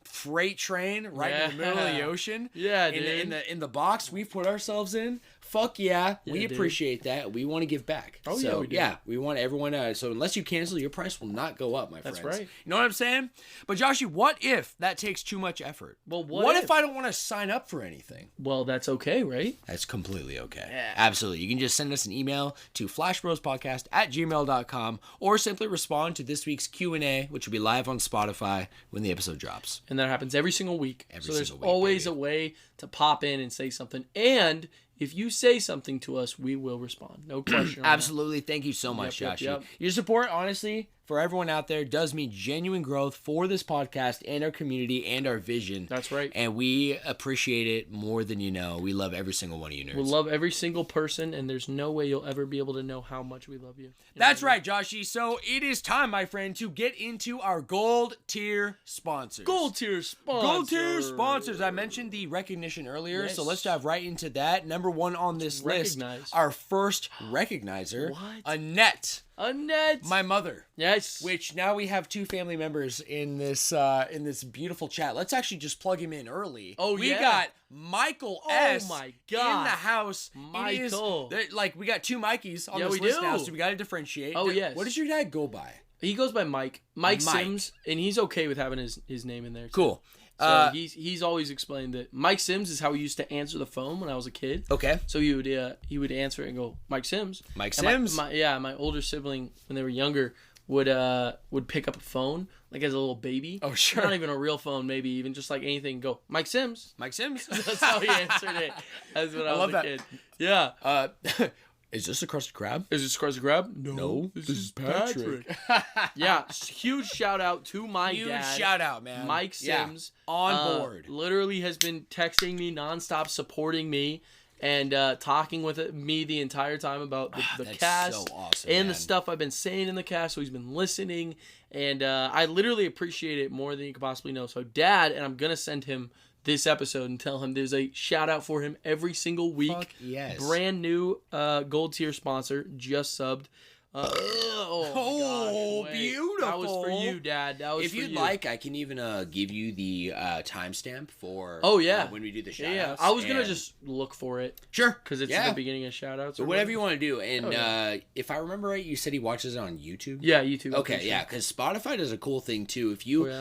freight train in the middle of the ocean. Yeah, in the box we've put ourselves in. Fuck yeah, we appreciate that. We want to give back. Oh, so, we do. Yeah, we want everyone to... So unless you cancel, your price will not go up, my friends. That's right. You know what I'm saying? But Joshie, what if that takes too much effort? Well, what if I don't want to sign up for anything? Well, that's okay, right? That's completely okay. Yeah. Absolutely. You can just send us an email to flashbrospodcast@gmail.com or simply respond to this week's Q&A, which will be live on Spotify when the episode drops. And that happens every single week. So there's always a way to pop in and say something. And if you say something to us, we will respond. No question. Absolutely. Thank you so much, Joshie. Yep. Your support, honestly, for everyone out there, does mean genuine growth for this podcast and our community and our vision. That's right. And we appreciate it more than you know. We love every single one of you nerds. We love every single person, and there's no way you'll ever be able to know how much we love you. That's right, Joshie. So it is time, my friend, to get into our gold tier sponsors. Gold tier sponsors. I mentioned the recognition earlier, so let's dive right into that. Number one on this list, our first recognizer, Annette. My mother. Yes. Which now we have two family members in this beautiful chat. Let's actually just plug him in early. We got Michael S. Oh my God. In the house. Michael. We got two Mikeys on this list now, so we got to differentiate. Oh, yes. What does your dad go by? He goes by Mike. Mike Sims, and he's okay with having his name in there too. Cool. So he's always explained that Mike Sims is how he used to answer the phone when I was a kid. Okay. So he would answer it and go, Mike Sims. Mike Sims. My older sibling, when they were younger, would pick up a phone like as a little baby. Oh, sure. Not even a real phone, maybe even just like anything. Go, Mike Sims. Mike Sims. That's how he answered it. That's when I was a kid. Yeah. Is this a crusted crab? Is this a crusted crab? No. This is Patrick. Yeah. Huge shout out to my dad. Huge shout out, man. Mike Sims. Yeah. On board. Literally has been texting me nonstop, supporting me, and talking with me the entire time about the cast so awesome, and the stuff I've been saying in the cast. So he's been listening, and I literally appreciate it more than you could possibly know. So, Dad, and I'm going to send him this episode and tell him there's a shout out for him every single week. Fuck yes. Brand new gold tier sponsor, just subbed. Oh, beautiful. That was for you, Dad. That was if you'd like, I can even give you the timestamp for when we do the shout outs. I was going to just look for it. Sure. Because it's the beginning of shout outs. Whatever you want to do. And if I remember right, you said he watches it on YouTube? Yeah, YouTube. Okay, yeah. Because Spotify does a cool thing too. If you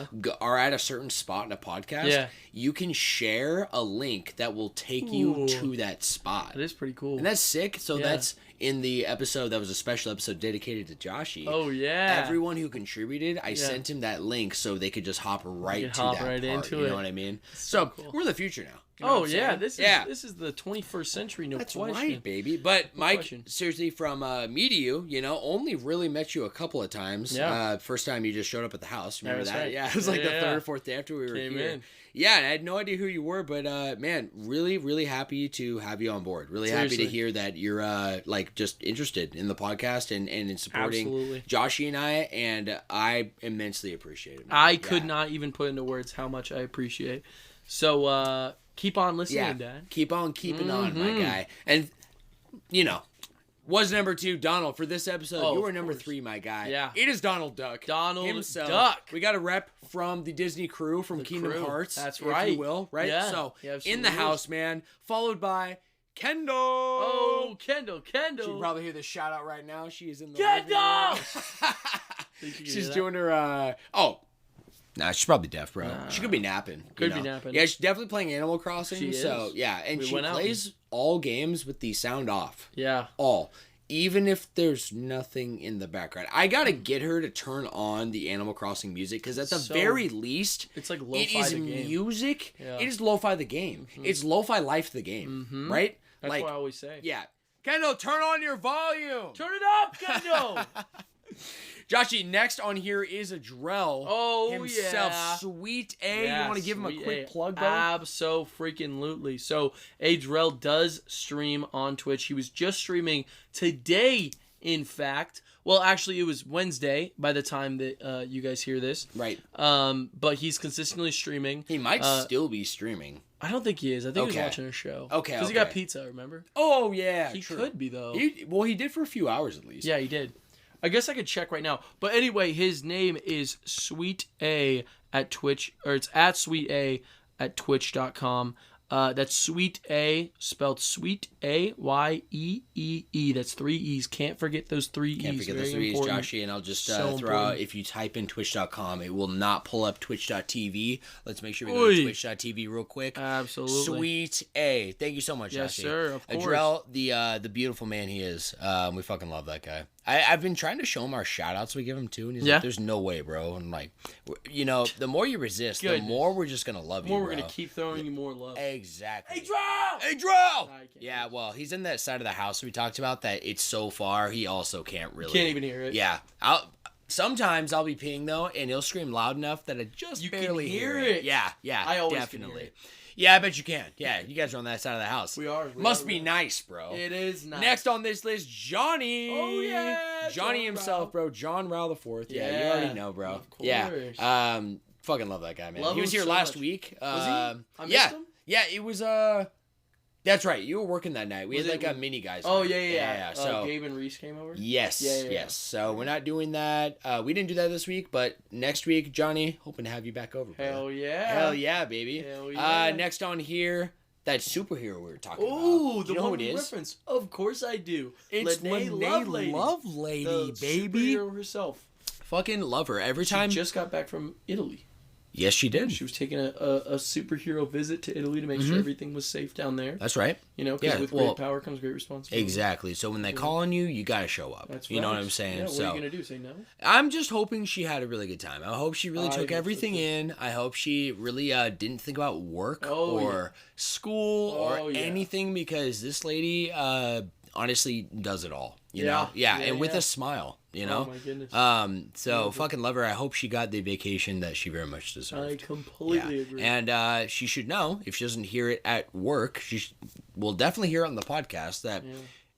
are at a certain spot in a podcast, you can share a link that will take you to that spot. That is pretty cool. And that's sick. So that's in the episode, that was a special episode episode dedicated to Joshie. Oh yeah. Everyone who contributed, I sent him that link so they could just hop right to that part. Into you know what I mean? So cool. We're the future now. You know this is the 21st century, no That's question. That's right, baby. But Mike, seriously, from me to you, only really met you a couple of times. Yeah. First time you just showed up at the house. Remember that? Right. Yeah, it was like the third or fourth day after we were here. Yeah, and I had no idea who you were, but man, really, really happy to have you on board. Really happy to hear that you're just interested in the podcast and in supporting Joshie and I immensely appreciate it. Man. I could not even put into words how much I appreciate. So keep on listening, Dad. Keep on keeping on, my guy. And was number 2 Donald for this episode. You were number 3, my guy. Yeah. It is Donald Duck. Donald himself. Duck. We got a rep from the Disney crew from Kingdom Hearts. That's right. If you will, right? Yeah. So, in the house, man. Followed by Kendall. Oh, Kendall. She can probably hear the shout out right now. She is in the Kendall! She's doing her, Nah, she's probably deaf, bro. She could be napping. Could be napping. Yeah, she's definitely playing Animal Crossing. She so, is. yeah. And she plays all games with the sound off. Yeah. All. Even if there's nothing in the background. I got to get her to turn on the Animal Crossing music because at the very least, it's like lo-fi it is the game. Music. Yeah. It is lo-fi the game. Mm-hmm. It's lo-fi life the game. Right? That's what I always say. Yeah. Kendall, turn on your volume. Turn it up, Kendall. Joshie, next on here is Adrell himself. Sweet A. You want to give him a quick plug, though? Abso-freaking-lutely. So, Adrell does stream on Twitch. He was just streaming today, in fact. Well, actually, it was Wednesday by the time that you guys hear this. Right. But he's consistently streaming. He might still be streaming. I don't think he is. I think he's watching a show. Okay, because he got pizza, remember? Oh, yeah. He could be, though. He did for a few hours, at least. Yeah, he did. I guess I could check right now. But anyway, his name is Sweet A at Twitch, or it's at Sweet A at Twitch.com. That's Sweet A, spelled Sweet A-Y-E-E-E. That's 3 E's. Can't forget those 3 E's. Can't forget those 3 E's, Joshie. And I'll just throw out, if you type in twitch.com, it will not pull up twitch.tv. Let's make sure we go to twitch.tv real quick. Absolutely. Sweet A. Thank you so much, yes, Joshie. Yes, sir. Of course. Adrell, the beautiful man he is. We fucking love that guy. I've been trying to show him our shout-outs we give him, too, and he's like, there's no way, bro. And like, the more you resist, the more we're just going to love you, the more we're going to keep throwing you more love. Exactly. Adrell! Yeah, well, he's in that side of the house we talked about that it's so far, he also can't really. Can't even hear it. Yeah. Sometimes I'll be peeing, though, and he'll scream loud enough that I just barely hear it. Yeah, I always definitely. Can hear it. Yeah, I bet you can. Yeah, you guys are on that side of the house. We are. Must be nice, bro. It is nice. Next on this list, Johnny. Oh, yeah. Johnny himself, bro. John Rao the Fourth. Yeah, you already know, bro. Of course. Yeah. Fucking love that guy, man. He was here last week. Was he? I missed him? Yeah, it was, that's right. You were working that night. We had like a mini guys. Oh, yeah. So Gabe and Reese came over? Yes. Yes. So we're not doing that. We didn't do that this week, but next week, Johnny, hoping to have you back over. Hell yeah. Hell yeah, baby. Hell yeah. Next on here, that superhero we were talking about. Ooh, the you know one who it is? reference. Of course I do. It's Lene Lovelady, the baby. Superhero herself. Fucking love her. Every time. She just got back from Italy. Yes, she did. She was taking a superhero visit to Italy to make sure everything was safe down there. That's right. Because with great power comes great responsibility. Exactly. So when they call on you, you got to show up. That's right. You know what I'm saying? Yeah, what are you going to do? Say no? I'm just hoping she had a really good time. I hope she really took everything in. I hope she really didn't think about work or school or anything because this lady honestly does it all. You know? Yeah, and with a smile. You know? Oh my goodness. So fucking love her. I hope she got the vacation that she very much deserved. I completely agree. And she should know, if she doesn't hear it at work, she will definitely hear it on the podcast that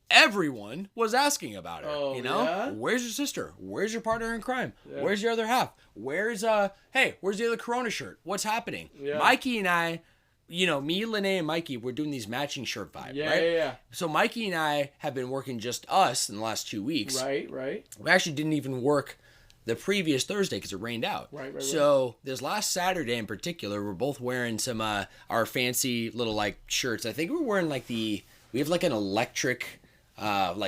everyone was asking about her. Oh, you know? Yeah? Where's your sister? Where's your partner in crime? Yeah. Where's your other half? Where's where's the other Corona shirt? What's happening? Yeah. Mikey and I, me, Lene, and Mikey, we're doing these matching shirt vibes, right? Yeah. So Mikey and I have been working just us in the last 2 weeks. Right. We actually didn't even work the previous Thursday because it rained out. Right. So this last Saturday in particular, we're both wearing some our fancy little shirts. I think we're wearing we have an electric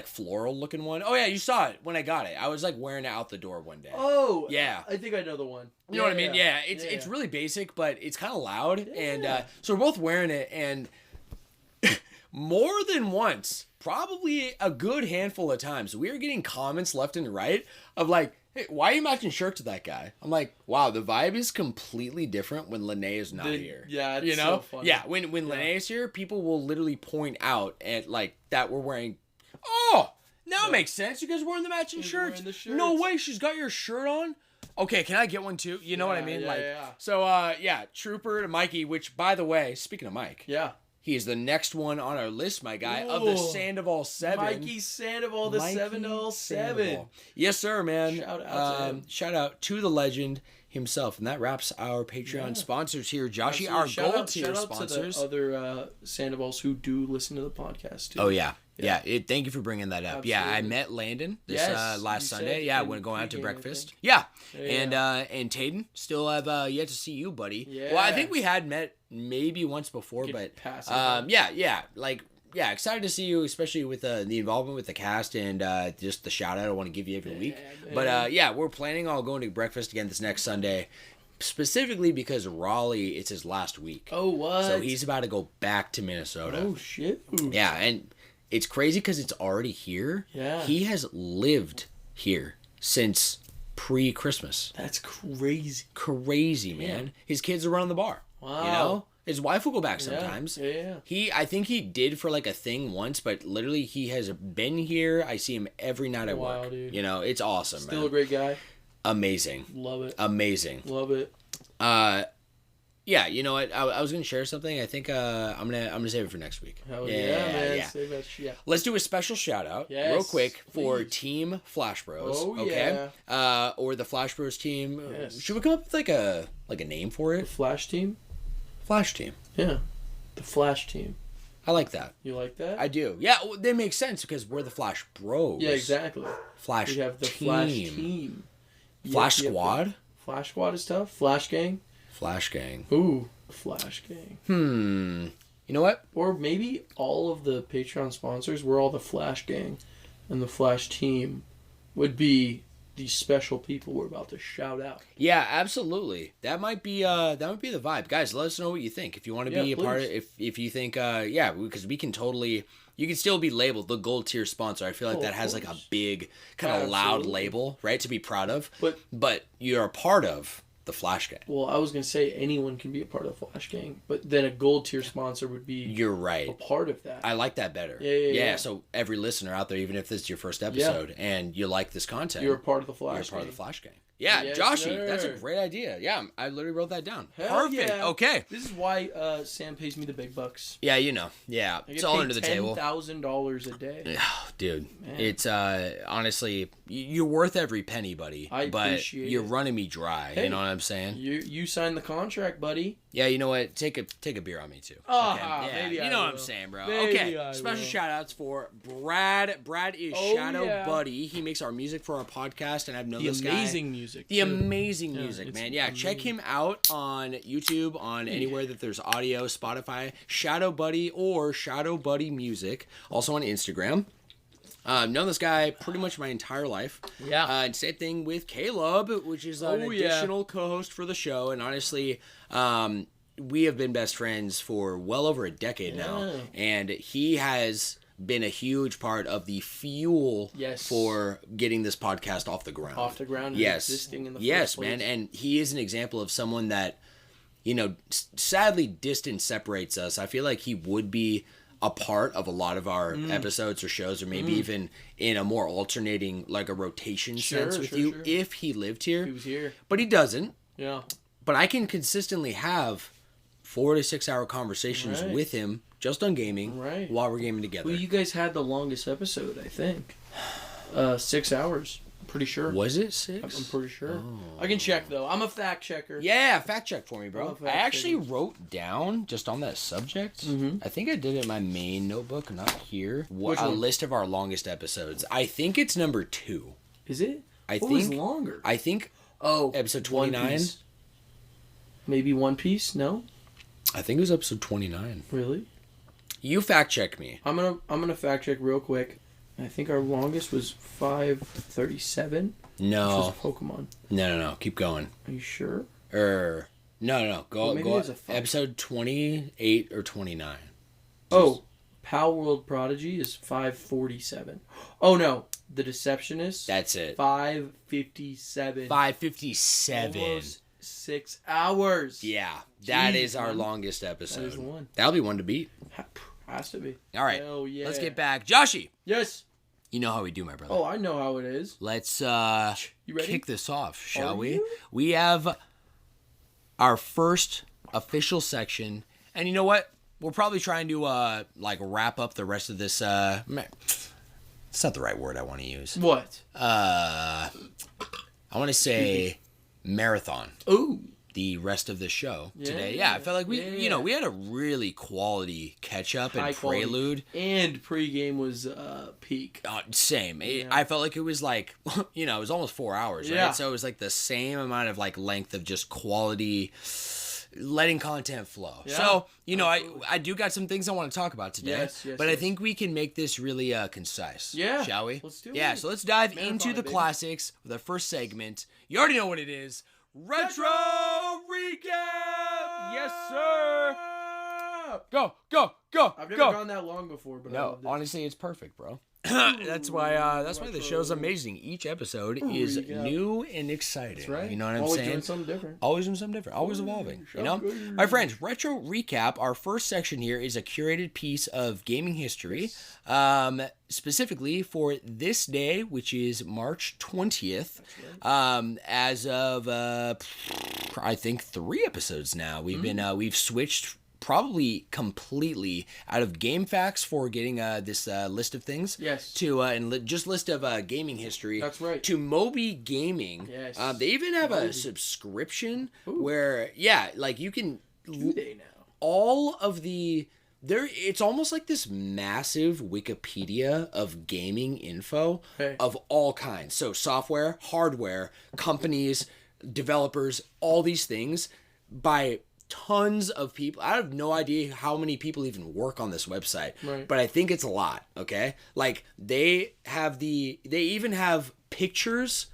floral looking one. Oh yeah, you saw it when I got it. I was wearing it out the door one day. Oh yeah, I think I know the one. You know what I mean? Yeah, it's really basic, but it's kind of loud, and so we're both wearing it, and more than once, probably a good handful of times, we are getting comments left and right of like, hey, why are you matching shirts with that guy? I'm like, wow, the vibe is completely different when Lene is not here. Yeah, it's so funny. Yeah, when Lene is here, people will literally point out at like that we're wearing. Oh, now it makes sense. You guys are wearing the matching shirts. No way, she's got your shirt on. Okay, can I get one too? You know what I mean? So, Trooper to Mikey, which, by the way, speaking of Mike. Yeah. He is the next one on our list, my guy, of the Sandoval 7. Mikey Sandoval, the Sandoval 7. Yes, sir, man. Shout out to him. Shout out to the legend himself. And that wraps our Patreon sponsors here. Joshie, our gold tier sponsors. Shout out to the other Sandovals who do listen to the podcast, too. Oh, yeah. Yeah, thank you for bringing that up. Absolutely. Yeah, I met Landon this last Sunday. Yeah, when going out to breakfast. Yeah. And Tayden, still have yet to see you, buddy. Yeah. Well, I think we had met maybe once before, but excited to see you, especially with the involvement with the cast and just the shout out I want to give you every week. But we're planning on going to breakfast again this next Sunday. Specifically because Raleigh, it's his last week. Oh, what? So he's about to go back to Minnesota. Oh, shit. Ooh. Yeah, and it's crazy because it's already here. Yeah. He has lived here since pre-Christmas. That's crazy. Crazy, man. Yeah. His kids are running the bar. Wow. You know? His wife will go back sometimes. Yeah. I think he did for like a thing once, but literally he has been here. I see him every night at work. Dude. You know, it's awesome, Still man. a great guy. Amazing. Love it. Amazing. Love it. Yeah, you know what? I was gonna share something. I think I'm gonna save it for next week. Hell man. Yeah. Save that shit. Let's do a special shout out real quick for Team Flash Bros. Oh, okay. Yeah. Or the Flash Bros team. Yes. Should we come up with like a name for it? The Flash team? Flash team. Yeah. The Flash team. I like that. You like that? I do. Yeah, well, they make sense because we're the Flash Bros. Yeah, exactly. Flash We have the team. Flash team. Flash Squad? Yep. Flash Squad is tough. Flash Gang? Flash Gang. Ooh, Flash Gang. You know what? Or maybe all of the Patreon sponsors were all the Flash Gang, and the Flash team would be these special people we're about to shout out. Yeah, absolutely. That might be the vibe. Guys, let us know what you think. If you want to be a part of it, if you think because we can totally, you can still be labeled the gold tier sponsor. I feel like that has like a big kind of loud label, right, to be proud of. But you're a part of the Flash Gang. Well, I was going to say anyone can be a part of the Flash Gang, but then a gold tier sponsor would be You're right. a part of that. I like that better. Yeah. So every listener out there, even if this is your first episode and you like this content, you're a part of the Flash Gang. You're a part of the Flash Gang. Yeah, yes, Joshie, that's a great idea. Yeah, I literally wrote that down. Hell Perfect. Yeah. Okay. This is why Sam pays me the big bucks. Yeah, you know. Yeah, it's all under the table. $10,000 a day. Dude, man. It's honestly, you're worth every penny, buddy. I appreciate you're running me dry. Hey, you know what I'm saying? You signed the contract, buddy. Yeah, you know what? Take a beer on me too. Oh, okay? Yeah, maybe you know what I'm saying, bro. Maybe okay, special shout outs for Brad. Brad is Shadow Buddy. He makes our music for our podcast, and I've known this guy. The amazing music. The amazing music, man. Yeah, check him out on YouTube, on anywhere that there's audio, Spotify, Shadow Buddy or Shadow Buddy Music. Also on Instagram. I've known this guy pretty much my entire life. Yeah. Same thing with Caleb, which is an additional co-host for the show. And honestly, we have been best friends for well over a decade now. And he has been a huge part of the fuel for getting this podcast off the ground. Off the ground and existing in the first place. Man. And he is an example of someone that, you know, sadly distance separates us. I feel like he would be a part of a lot of our episodes or shows, or maybe even in a more alternating, like a rotation sense with you if he lived here. If he was here. But he doesn't. Yeah. But I can consistently have 4 to 6 hour conversations with him just on gaming while we're gaming together. Well, you guys had the longest episode, I think. 6 hours. Pretty sure. Was it 6? I'm pretty sure. Oh. I can check though. I'm a fact checker. Yeah, fact check for me, bro. I actually wrote down just on that subject. I think I did it in my main notebook, not here. A list of our longest episodes. I think it's number 2. Is it? I what think was longer. I think. Episode 29. Maybe One Piece. No. I think it was episode 29. Really? You fact check me. I'm gonna fact check real quick. I think our longest was 5:37. No. Which was Pokemon. No. Keep going. Are you sure? No. Go. Maybe Go. it was a Episode 28 or 29. Oh, Pal World Prodigy is 547. Oh no, The Deceptionist. That's it. 557. 557. Almost 6 hours. Yeah, that is our longest episode. That is the one. That'll be one to beat. Has to be. All right. Hell yeah. Let's get back. Joshie. Yes. You know how we do, my brother. Oh, I know how it is. Let's you ready? kick this off, shall we? You? We have our first official section. And you know what? We're probably trying to wrap up the rest of this. It's not the right word I want to use. What? I want to say marathon. Ooh. The rest of the show today. Yeah, I felt like we had a really quality catch up and Prelude. And pregame was peak. Same. I felt like it was like, it was almost 4 hours, right? Yeah. So it was like the same amount of like length of just quality, letting content flow. Yeah, so, I do got some things I want to talk about today. Yes, but I think we can make this really concise. Yeah. Shall we? Let's do it. Yeah, so let's dive into the classics with our first segment. You already know what it is. Retro Recap! Yes, sir! Go! I've never gone that long before, but no, honestly, it's perfect, bro. That's why the show's amazing. Each episode is new and exciting. That's right. You know what I'm saying? Always doing something different. Always doing something different. Always evolving. My friends, Retro Recap, our first section here is a curated piece of gaming history, specifically for this day, which is March 20th. Right. As of I think 3 episodes now, we've switched probably completely out of Game Facts for getting this list of things. Yes. To just list of gaming history. That's right. To Moby Gaming. Yes. They even have a subscription where you can. Do they now? All of the it's almost like this massive Wikipedia of gaming info of all kinds. So software, hardware, companies, developers, all these things by tons of people. I have no idea how many people even work on this website, but I think it's a lot. Okay, like they even have pictures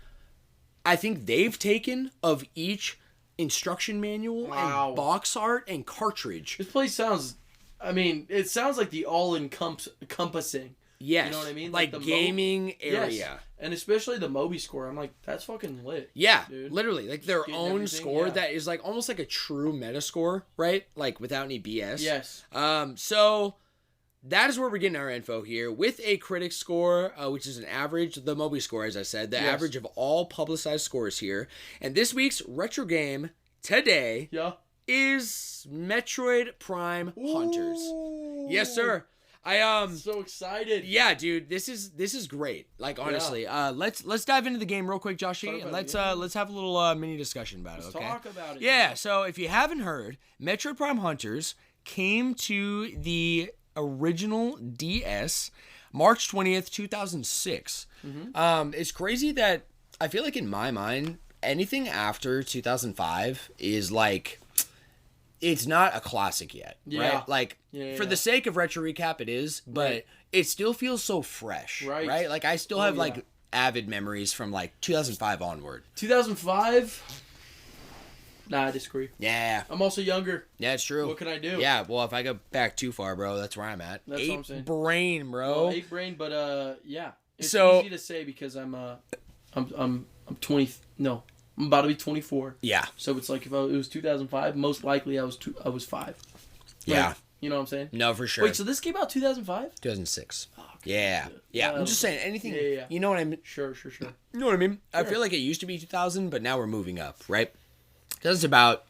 I think they've taken of each instruction manual and box art and cartridge. This place sounds, it sounds like the all-encompassing. Yes. You know what I mean? Like the gaming area. Yes. And especially the Moby score. I'm like, that's fucking lit. Yeah, dude. Literally. Like their own score that is like almost like a true meta score, right? Like without any BS. Yes. So that is where we're getting our info here with a critic score, which is an average, the Moby score, as I said, the average of all publicized scores here. And this week's retro game today is Metroid Prime Hunters. Yes, sir. I'm so excited. Yeah, dude, this is great. Like honestly, let's dive into the game real quick, Joshie, and let's have a little mini discussion about it. Okay. Talk about it. Yeah. So if you haven't heard, Metroid Prime Hunters came to the original DS March 20th, 2006. Mm-hmm. It's crazy that I feel like in my mind, anything after 2005 is like, it's not a classic yet, right? Like, for the sake of Retro Recap, it is, but it still feels so fresh, right? Like, I still have, like, avid memories from, like, 2005 onward. 2005? Nah, I disagree. Yeah. I'm also younger. Yeah, it's true. What can I do? Yeah, well, if I go back too far, bro, that's where I'm at. That's what I'm saying. Brain, bro. Well, 8 brain, but, yeah. It's easy to say because I'm 20, no. I'm about to be 24. Yeah. So it's like if it was 2005, most likely I was 5. Yeah. Like, you know what I'm saying? No, for sure. Wait, so this came out 2005? 2006. Oh, yeah. Yeah. I'm just saying anything. Yeah. You know what I mean? Sure. You know what I mean? Sure. I feel like it used to be 2000, but now we're moving up, right? That's about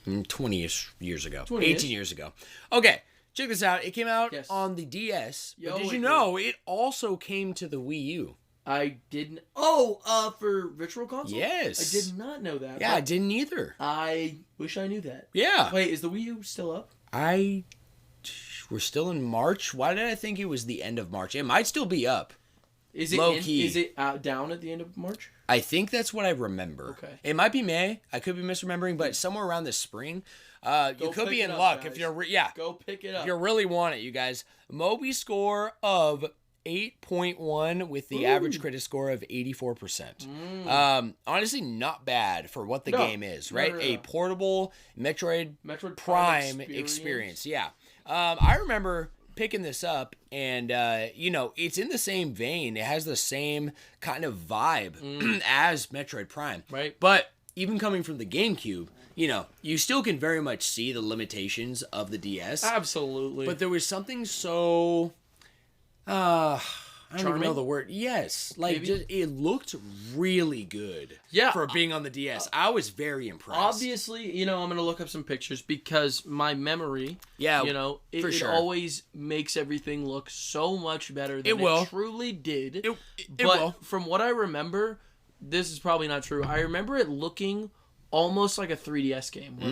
20-ish years ago. 18 years ago. Okay. Check this out. It came out on the DS. But did you know it also came to the Wii U? I didn't. Oh, for Virtual Console? Yes. I did not know that. Yeah, I didn't either. I wish I knew that. Yeah. Wait, is the Wii U still up? We're still in March? Why did I think it was the end of March? It might still be up. Is it low-key. Is it down at the end of March? I think that's what I remember. Okay. It might be May. I could be misremembering, but somewhere around this spring. You could be in luck, guys. If you're... Go pick it up. If you really want it, you guys. Moby score of 8.1 with the average critic score of 84%. Honestly, not bad for what the game is, right? No. A portable Metroid Prime experience. Yeah. I remember picking this up, and it's in the same vein. It has the same kind of vibe as Metroid Prime, right? But even coming from the GameCube, you still can very much see the limitations of the DS. Absolutely. But there was something so, I don't even know the word. Yes, it looked really good. Yeah, for being on the DS, I was very impressed. Obviously, I'm gonna look up some pictures because my memory. Yeah, it always makes everything look so much better than it truly did. It will. From what I remember, this is probably not true. I remember it looking almost like a 3DS game. Where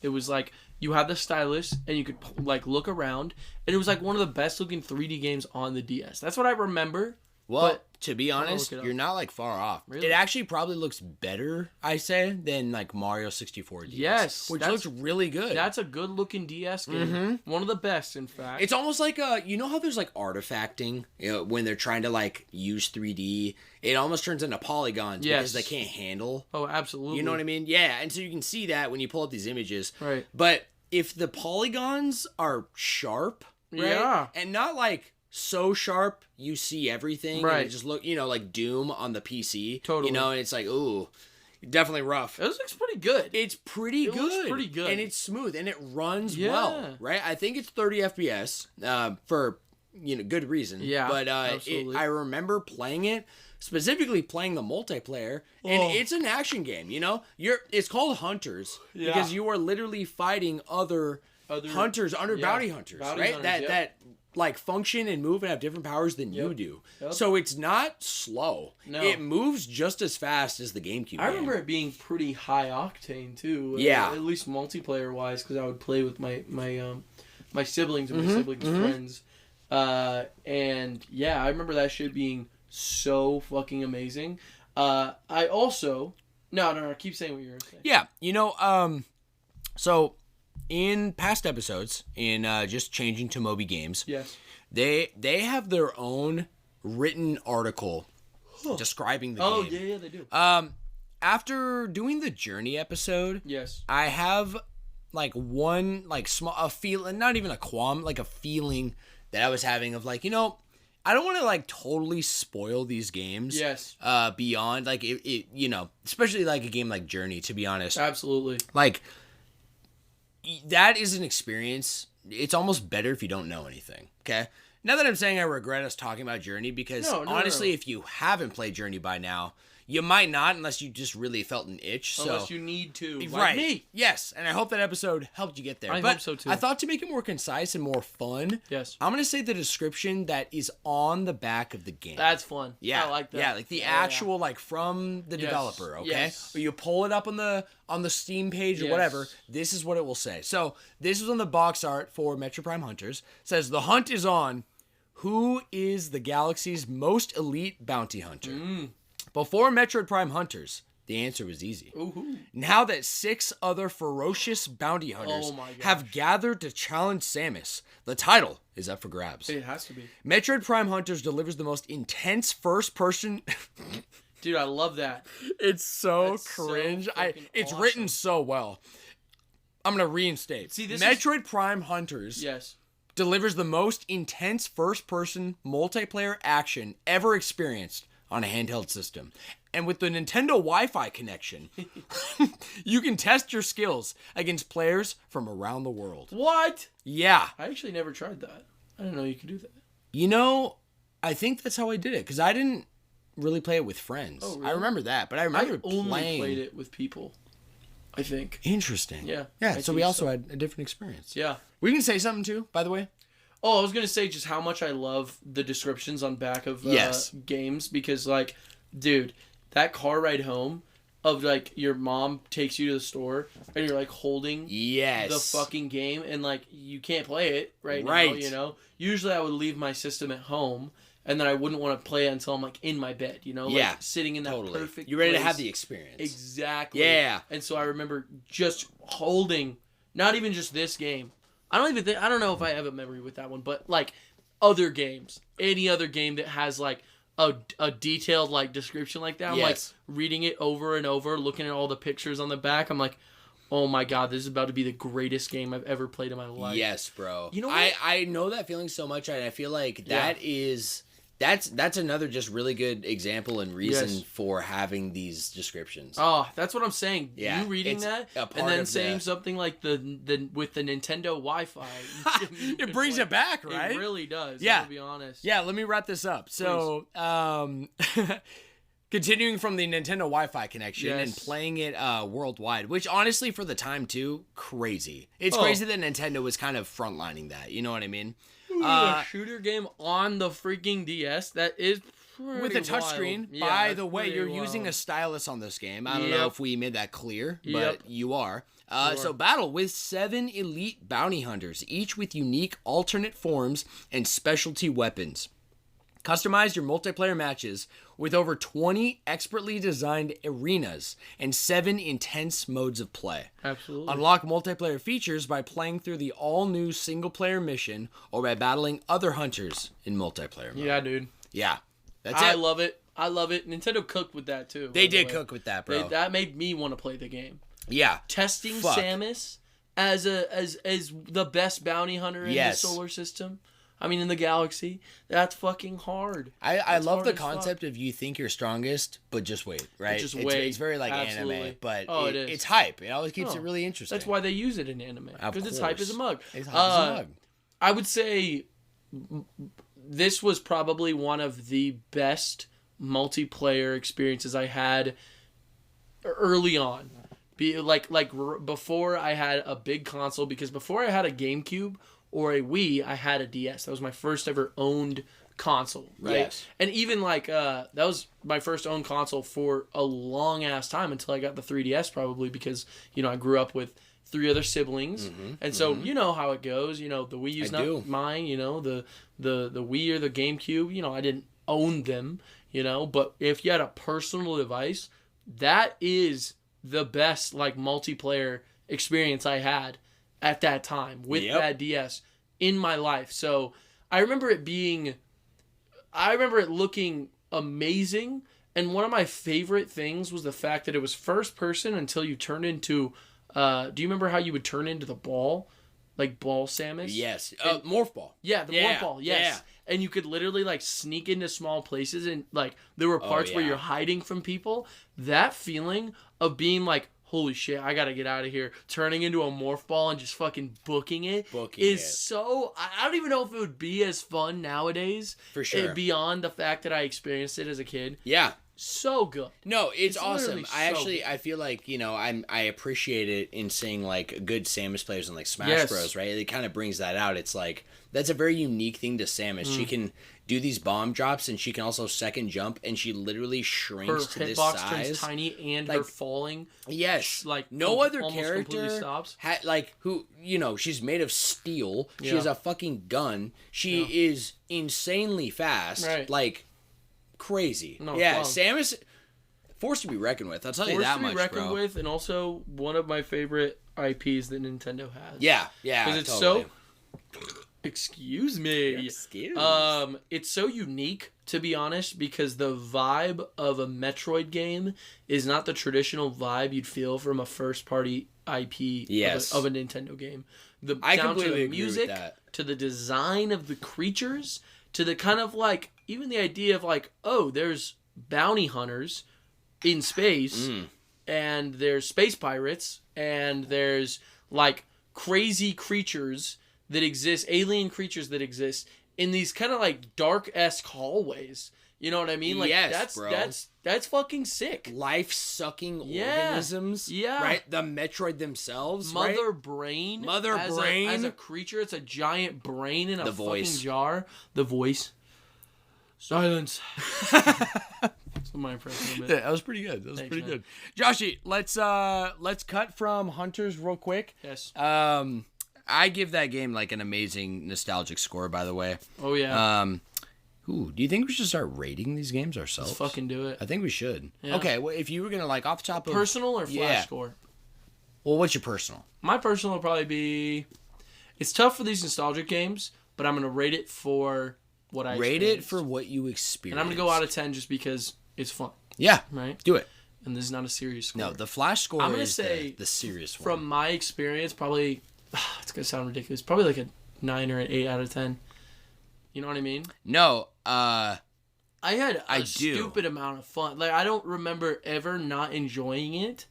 it was like you had the stylus and you could look around, and it was like one of the best looking 3D games on the DS. That's what I remember. Well, to be honest, you're not far off. Really? It actually probably looks better, I say, than Mario 64 DS. Yes, which looks really good. That's a good looking DS game. Mm-hmm. One of the best, in fact. It's almost like how there's artifacting, when they're trying to use 3D, it almost turns into polygons because they can't handle. Oh, absolutely. You know what I mean? Yeah, and so you can see that when you pull up these images. Right. But if the polygons are sharp, right, and not so sharp you see everything, right? And it just look, like Doom on the PC, totally. And it's ooh, definitely rough. This looks pretty good. It's pretty good. Looks pretty good, and it's smooth, and it runs well, right? I think it's 30 FPS for good reason. Yeah, but absolutely. I remember playing it. Specifically playing the multiplayer, and it's an action game. It's called Hunters because you are literally fighting other hunters, bounty hunters, right? That function and move and have different powers than you do. Yep. So it's not slow. No. It moves just as fast as the GameCube. I remember it being pretty high octane too. Yeah, at least multiplayer wise, because I would play with my siblings and my siblings' friends. And yeah, I remember that shit being so fucking amazing. I also no, keep saying what you were saying. Yeah, so in past episodes, in just changing to Moby Games, yes, they have their own written article describing the game. Oh yeah, they do. After doing the Journey episode, yes, I have one small feeling, not even a qualm, a feeling that I was having of I don't want to totally spoil these games. Yes. Beyond especially a game like Journey, to be honest. Absolutely. That is an experience. It's almost better if you don't know anything. Okay. Not that I'm saying I regret us talking about Journey, because honestly, if you haven't played Journey by now, you might not, unless you just really felt an itch. Unless you need to, right? Me. Yes, and I hope that episode helped you get there. I hope so too. I thought to make it more concise and more fun, yes, I'm gonna say the description that is on the back of the game. That's fun. Yeah, I like that. Yeah, the actual from the developer. Okay, yes. Or you pull it up on the Steam page or whatever. This is what it will say. So this is on the box art for Metroid Prime Hunters. It says the hunt is on. Who is the galaxy's most elite bounty hunter? Before Metroid Prime Hunters, the answer was easy. Ooh. Now that 6 other ferocious bounty hunters have gathered to challenge Samus, the title is up for grabs. It has to be. Metroid Prime Hunters delivers the most intense first-person... Dude, I love that. It's so cringe. It's awesome. Written so well. I'm going to reinstate. See, Metroid Prime Hunters delivers the most intense first-person multiplayer action ever experienced on a handheld system. And with the Nintendo Wi-Fi connection, you can test your skills against players from around the world. What? Yeah. I actually never tried that. I didn't know you could do that. I think that's how I did it, because I didn't really play it with friends. Oh, really? I remember that, but I remember only played it with people, I think. Interesting. Yeah. Yeah, so we also had a different experience. Yeah. We can say something too, by the way. Oh, I was going to say just how much I love the descriptions on back of games, because, dude, that car ride home of, your mom takes you to the store and you're, holding the fucking game and, you can't play it now, Usually I would leave my system at home and then I wouldn't want to play it until I'm, in my bed, sitting in that perfect You're ready place. To have the experience. Exactly. Yeah. And so I remember just holding, not even just this game, I don't know if I have a memory with that one, but other games, any other game that has a detailed description like that, I'm reading it over and over, looking at all the pictures on the back. I'm like, oh my god, this is about to be the greatest game I've ever played in my life. Yes, bro. You know what? I know that feeling so much, and I feel like that's another just really good example and reason for having these descriptions. Oh, that's what I'm saying. Yeah, you reading that and then saying something like the with the Nintendo Wi-Fi, it brings it back, right? It really does. Yeah, to be honest. Yeah, let me wrap this up. So, continuing from the Nintendo Wi-Fi connection and playing it worldwide, which honestly for the time too, crazy. It's crazy that Nintendo was kind of frontlining that. You know what I mean? A shooter game on the freaking DS that is pretty with a touchscreen. Yeah, by the way, you're using a stylus on this game. I don't know if we made that clear, but you are. So battle with 7 elite bounty hunters, each with unique alternate forms and specialty weapons. Customize your multiplayer matches with over 20 expertly designed arenas and 7 intense modes of play. Absolutely. Unlock multiplayer features by playing through the all-new single-player mission or by battling other hunters in multiplayer mode. Yeah, dude. Yeah. That's I love it. I love it. Nintendo cooked with that, too. They did cook with that, bro. That made me want to play the game. Yeah. Testing Samus as the best bounty hunter in the solar system. I mean, in the galaxy, that's fucking hard. I love the concept of you think you're strongest, but just wait, right? Just wait. It's very like anime, but it is. It's hype. It always keeps it really interesting. That's why they use it in anime. Because it's hype as a mug. It's hype as a mug. I would say this was probably one of the best multiplayer experiences I had early on. Before I had a big console, because before I had a GameCube or a Wii, I had a DS. That was my first ever owned console, right? Yes. And even that was my first owned console for a long ass time until I got the 3DS, probably because I grew up with 3 other siblings, and so you know how it goes. The Wii U's not mine. The Wii or the GameCube. I didn't own them. But if you had a personal device, that is the best multiplayer experience I had at that time with that DS in my life. So I remember it looking amazing. And one of my favorite things was the fact that it was first person until you turned into, do you remember how you would turn into the ball? Like ball Samus? Yes. Morph ball. Yeah, the morph ball. Yes. Yeah. And you could literally sneak into small places and there were parts where you're hiding from people. That feeling of being holy shit, I gotta get out of here. Turning into a morph ball and just fucking booking it is so... I don't even know if it would be as fun nowadays. For sure. Beyond the fact that I experienced it as a kid. Yeah. So good. No, it's awesome. I feel like, I appreciate it in seeing good Samus players in Smash Bros, right? It kind of brings that out. It's that's a very unique thing to Samus. She can do these bomb drops, and she can also second jump, and she literally shrinks to this size. Her hitbox turns tiny, and her falling. Yes, no other character stops. Who she's made of steel. She has a fucking gun. She is insanely fast. Right. Crazy. No, Samus, force to be reckoned with. I'll tell you that much, bro. Force to be reckoned with, and also one of my favorite IPs that Nintendo has. Yeah, because it's so. Excuse me. It's so unique, to be honest, because the vibe of a Metroid game is not the traditional vibe you'd feel from a first-party IP of a Nintendo game. I completely agree with that. To the design of the creatures, to the kind of even the idea of there's bounty hunters in space, and there's space pirates, and there's crazy creatures that exist, alien creatures that exist in these kind of dark-esque hallways. You know what I mean? Yes, bro. That's fucking sick. Life-sucking organisms. Yeah. Right? The Metroid themselves, Mother Brain. As a creature, it's a giant brain in a fucking jar. The voice. Silence. That's my impression of it. Yeah, that was pretty good. Thanks, pretty good. Joshie, let's cut from Hunters real quick. Yes. I give that game an amazing nostalgic score, by the way. Oh, yeah. Do you think we should start rating these games ourselves? Let's fucking do it. I think we should. Yeah. Okay, well, if you were going to, off the top of... Personal or flash score? Well, what's your personal? My personal will probably be... It's tough for these nostalgic games, but I'm going to rate it for what I experienced. Rate it for what you experienced. And I'm going to go out of 10 just because it's fun. Yeah. Right? Do it. and this is not a serious score. No, the flash score I'm gonna say the serious one. From my experience, probably, it's going to sound ridiculous, probably like a 9 or an 8 out of 10. You know what I mean? No, I had a stupid amount of fun. Like, I don't remember ever not enjoying it.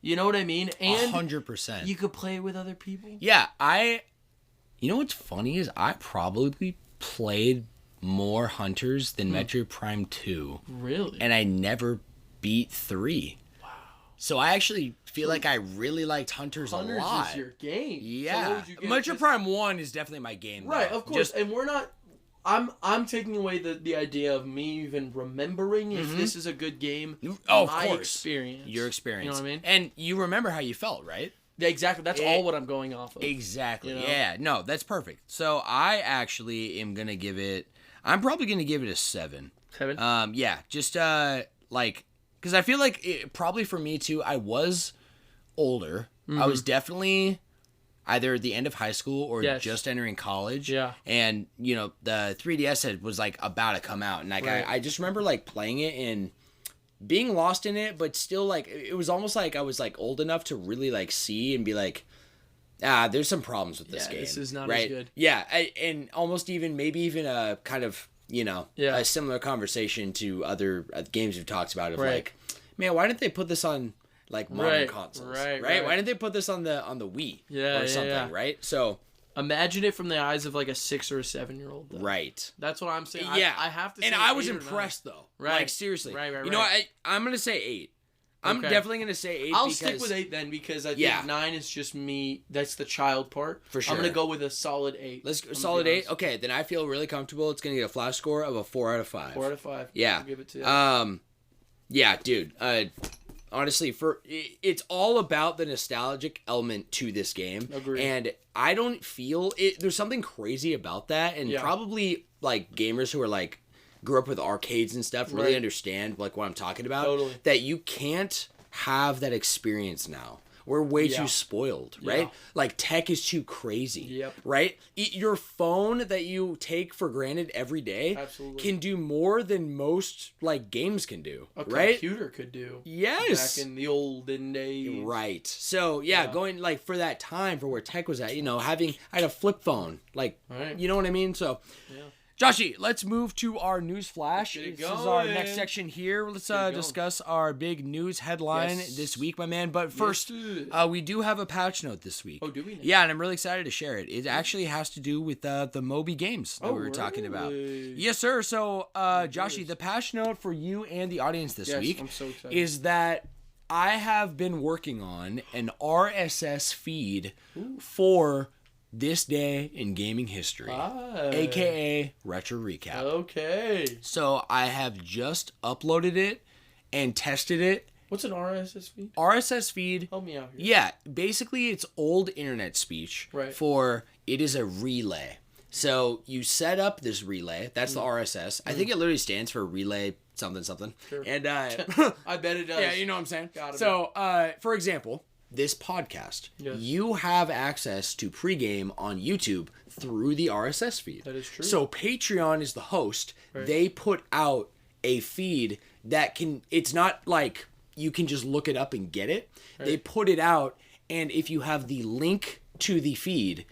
You know what I mean? And 100%. You could play it with other people. Yeah, you know what's funny is I probably played more Hunters than Metroid Prime 2. Really? And I never beat 3. Wow. So I actually feel like I really liked Hunters a lot. Hunters is your game. Yeah. So Metroid Prime 1 is definitely my game. Right, of course. And we're not... I'm taking away the idea of me even remembering if this is a good game. Oh, of course. Experience. Your experience. You know what I mean? And you remember how you felt, right? Yeah, exactly. That's all what I'm going off of. Exactly. You know? Yeah. No, that's perfect. So I actually am going to give it... I'm probably going to give it a 7. 7? Yeah. Just, like... Because I feel like probably for me, too, I was older. I was definitely... either at the end of high school or just entering college. Yeah. And, you know, the 3DS was, like, about to come out. And, like, I just remember, like, playing it and being lost in it, but still, like, it was almost like I was, like, old enough to really, like, see and be like, there's some problems with this game. This is not as good. Yeah. And almost maybe even a kind of, you know, a similar conversation to other games we've talked about of, like, man, why didn't they put this on... like modern consoles, right? Why didn't they put this on the Wii or something, right? So imagine it from the eyes of like a 6 or a 7-year-old, though. Right? That's what I'm saying. Yeah, I have to. Say and I was impressed though. Right? Like seriously. Right. You know what? I'm gonna say 8. I'm definitely gonna say 8. I'll stick with 8 then because I think 9 is just me. That's the child part. For sure. I'm gonna go with a solid 8. Let's go solid 8. Okay, then I feel really comfortable. It's gonna get a flash score of a 4 out of 5. 4 out of 5. Yeah. I'll give it to you. Yeah, dude. Honestly, it's all about the nostalgic element to this game. Agreed. And I don't feel it. There's something crazy about that, and probably like gamers who are like grew up with arcades and stuff really understand like what I'm talking about. Totally. That you can't have that experience now. We're way too spoiled, right? Like, tech is too crazy, right? Your phone that you take for granted every day can do more than most, like, games can do, right? A computer could do. Yes. Back in the olden days. Right. So, going, like, for that time, for where tech was at, you know, I had a flip phone. Like, you know what I mean? So... Joshie, let's move to our news flash. This is our next section here. Let's discuss our big news headline this week, my man. But first, we do have a patch note this week. Oh, do we? Yeah, and I'm really excited to share it. It actually has to do with the Moby games that we were talking about. Yes, sir. So, Joshie, the patch note for you and the audience this week I'm so excited. is that I have been working on an RSS feed for... this day in gaming history, aka Retro Recap. Okay. So I have just uploaded it and tested it. What's an RSS feed? RSS feed. Help me out here. Yeah, basically it's old internet speech for it is a relay. So you set up this relay. That's the RSS. I think it literally stands for relay something something. Sure. And I bet it does. Yeah, you know what I'm saying. So for example. This podcast, you have access to pregame on YouTube through the RSS feed. That is true. So Patreon is the host. They put out a feed that it's not like you can just look it up and get it. They put it out, and if you have the link to the feed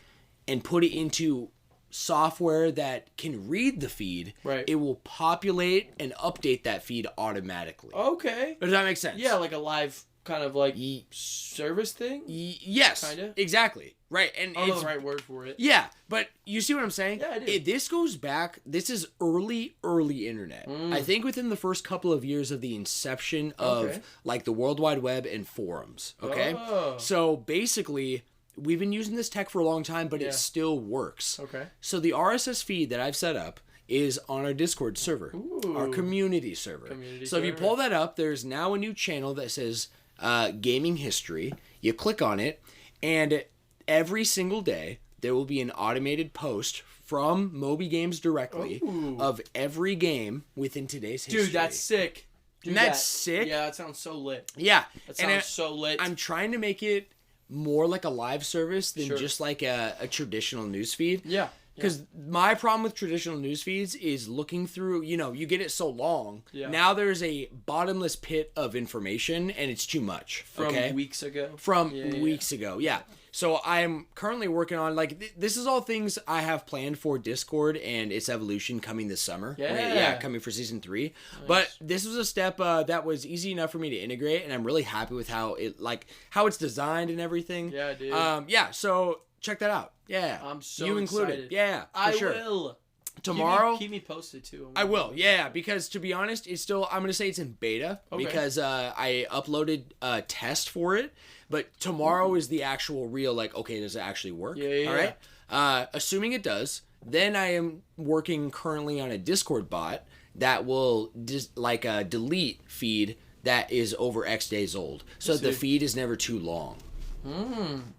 and put it into software that can read the feed, it will populate and update that feed automatically. Okay. Does that make sense? Yeah, like a live... kind of like service thing? Yes. Kind of? Exactly. Right. And I don't know the right word for it. Yeah. But you see what I'm saying? Yeah, I do. This goes back. This is early internet. I think within the first couple of years of the inception of like the World Wide Web and forums. Okay. Oh. So basically, we've been using this tech for a long time, but it still works. Okay. So the RSS feed that I've set up is on our Discord server, our community server. So if you pull that up, there's now a new channel that says... gaming history. You click on it, and every single day there will be an automated post from Moby Games directly of every game within today's history. Dude, that's sick. Sick? Yeah, that sounds so lit. Yeah. That sounds so lit. I'm trying to make it more like a live service than just like a traditional news feed. Yeah. Because my problem with traditional news feeds is looking through, you get it so long. Yeah. Now there's a bottomless pit of information, and it's too much. From weeks ago? From weeks ago, yeah. So I'm currently working on, this is all things I have planned for Discord and its evolution coming this summer. Yeah, coming for Season 3. Nice. But this was a step that was easy enough for me to integrate, and I'm really happy with how it's designed and everything. Yeah, dude. So check that out. Yeah. I'm so you included. Excited. Yeah, I will. Tomorrow. Keep me posted too. I will. Yeah, because to be honest, it's still, I'm going to say it's in beta because I uploaded a test for it, but tomorrow is the actual real, okay, does it actually work? Yeah. All right. Assuming it does, then I am working currently on a Discord bot that will delete feed that is over X days old. So the feed is never too long.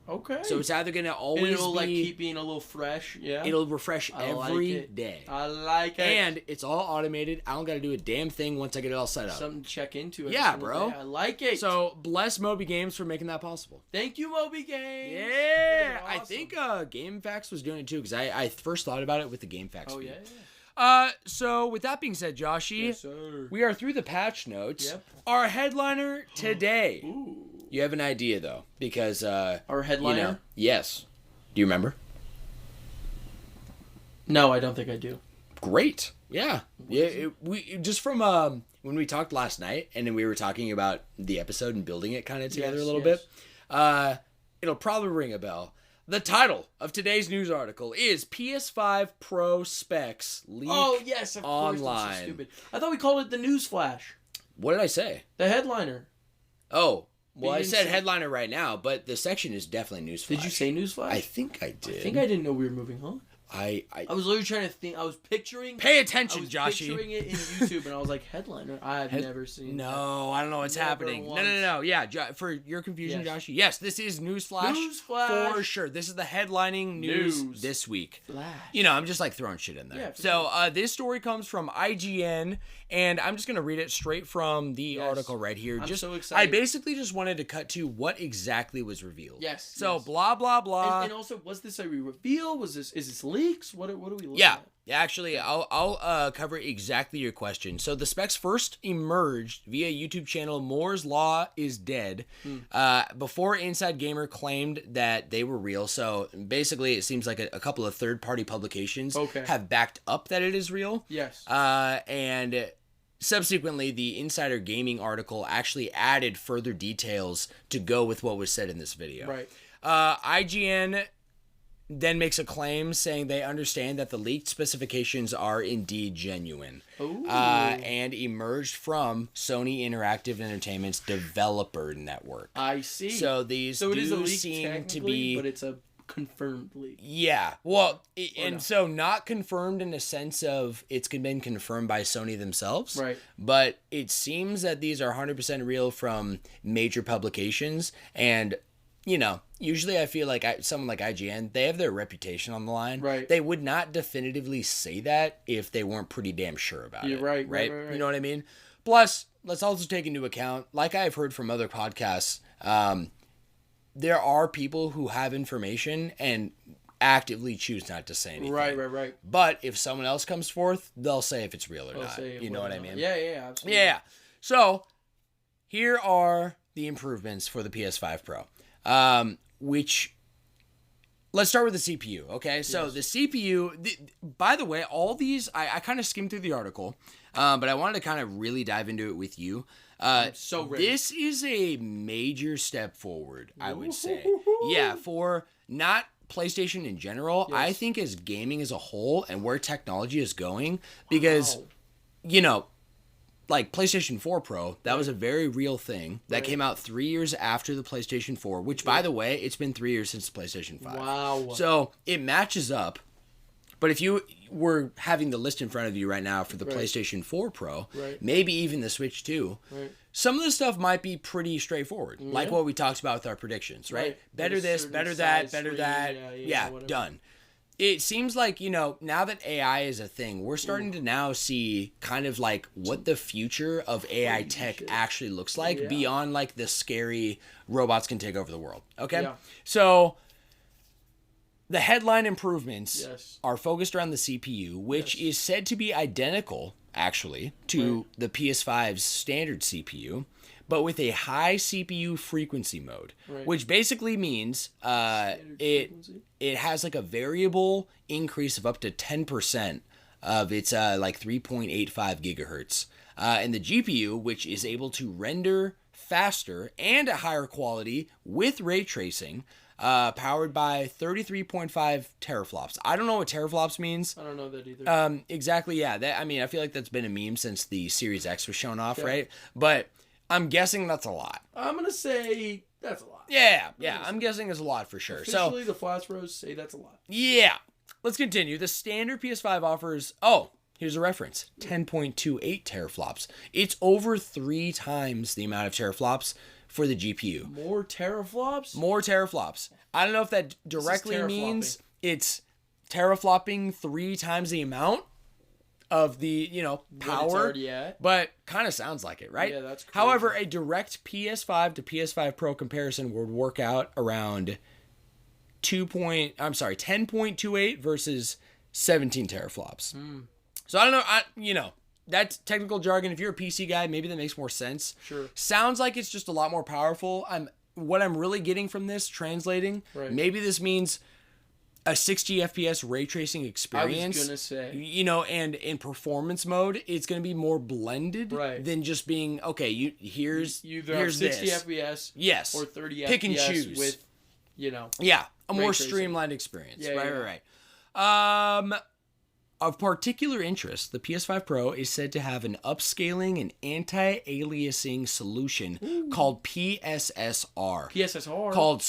Okay. So it's either going to always and it'll keep being a little fresh, yeah? It'll refresh every day. I like it. And it's all automated. I don't got to do a damn thing once I get it all set up. Something to check into. Yeah, bro. Day. I like it. So bless Moby Games for making that possible. Thank you, Moby Games. Yeah. Awesome. I think GameFAQs was doing it too because I first thought about it with the GameFAQs feed. Yeah. So with that being said, Joshie, yes, sir. We are through the patch notes. Yep. Our headliner today. Ooh. You have an idea though, because our headliner. Yes. Do you remember? No, I don't think I do. Great. Yeah. We just from when we talked last night, and then we were talking about the episode and building it kind of together a little bit. It'll probably ring a bell. The title of today's news article is PS5 Pro specs leak online. Oh, yes, of course. That's so stupid. I thought we called it the news flash. What did I say? The headliner. Oh, well, I said headliner right now, but the section is definitely newsflash. Did you say newsflash? I think I did. I think I didn't know we were moving on. I was literally trying to think. I was picturing. Pay attention, Joshie. I was picturing it in YouTube, and I was like, headliner. I've never seen. No, I don't know what's happening. No. Yeah, for your confusion, Joshie. Yes, this is Newsflash. Newsflash For sure. This is the headlining news this week. Flash. I'm just throwing shit in there. Yeah, so this story comes from IGN, and I'm just gonna read it straight from the article right here. I'm so excited. I basically just wanted to cut to what exactly was revealed. Yes. So blah blah blah. And also, was this a reveal? Is this leaks? What are we looking at? Yeah, actually, I'll cover exactly your question. So the specs first emerged via YouTube channel Moore's Law is Dead before Inside Gamer claimed that they were real. So basically, it seems like a couple of third-party publications have backed up that it is real. Yes. And subsequently, the Insider Gaming article actually added further details to go with what was said in this video. Right. IGN then makes a claim saying they understand that the leaked specifications are indeed genuine and emerged from Sony Interactive Entertainment's developer network. I see. So these it is a leak seem to be, but it's a confirmed leak. Yeah. Well, so not confirmed in the sense of it's been confirmed by Sony themselves. Right. But it seems that these are 100% real from major publications, and usually I feel like someone like IGN, they have their reputation on the line. Right. They would not definitively say that if they weren't pretty damn sure about it. Right. You know what I mean? Plus, let's also take into account, like I've heard from other podcasts, there are people who have information and actively choose not to say anything. Right. But if someone else comes forth, they'll say if it's real or not. You know what I mean? Yeah, absolutely. Yeah. So, here are the improvements for the PS5 Pro. Which, let's start with the CPU, okay? Yes. So the CPU, by the way, all these, I kind of skimmed through the article, but I wanted to kind of really dive into it with you. I'm so ready. This is a major step forward, I would say. Yeah, for not PlayStation in general, I think as gaming as a whole and where technology is going, because, like PlayStation 4 Pro, that was a very real thing that came out 3 years after the PlayStation 4, which, by the way, it's been 3 years since the PlayStation 5. Wow. So it matches up. But if you were having the list in front of you right now for the PlayStation 4 Pro, maybe even the Switch 2, some of the stuff might be pretty straightforward, like what we talked about with our predictions, right? Better this, better that, better that. Yeah, done. It seems like, now that AI is a thing, we're starting to now see kind of like what the future of AI tech actually looks like beyond like the scary robots can take over the world. Okay? Yeah. So The headline improvements are focused around the CPU, which is said to be identical, actually, to the PS5's standard CPU, but with a high CPU frequency mode, which basically means it has like a variable increase of up to 10% of its like 3.85 gigahertz. And the GPU, which is able to render faster and at higher quality with ray tracing, powered by 33.5 teraflops. I don't know what teraflops means. I don't know that either. Exactly, yeah. I feel like that's been a meme since the Series X was shown off, right? But I'm guessing that's a lot. I'm going to say that's a lot. Yeah, I'm guessing it's a lot for sure. Officially, the Flash Bros say that's a lot. Yeah. Let's continue. The standard PS5 offers... here's a reference. 10.28 teraflops. It's over 3 times the amount of teraflops for the GPU. More teraflops? More teraflops. I don't know if that directly means it's teraflopping 3 times the amount of the, power. But kind of sounds like it, right? Yeah, that's crazy. However, a direct PS5 to PS5 Pro comparison would work out around 10.28 versus 17 teraflops. So I don't know, that's technical jargon. If you're a PC guy, maybe that makes more sense. Sure. Sounds like it's just a lot more powerful. What I'm really getting from this, translating, maybe this means a 60 FPS ray tracing experience. I was going to say. And in performance mode, it's going to be more blended than just being, okay, here's 60 FPS yes, or 30 pick FPS and choose. With, Yeah, a more tracing. streamlined experience. Right. Of particular interest, the PS5 Pro is said to have an upscaling and anti-aliasing solution called PSSR. PSSR? Called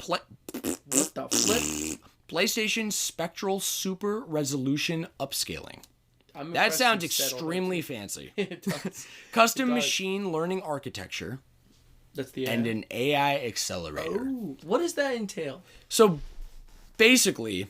what the flip? PlayStation Spectral Super Resolution Upscaling. That sounds extremely fancy. It does. Custom machine learning architecture. That's the and an AI accelerator. Oh, what does that entail? So basically,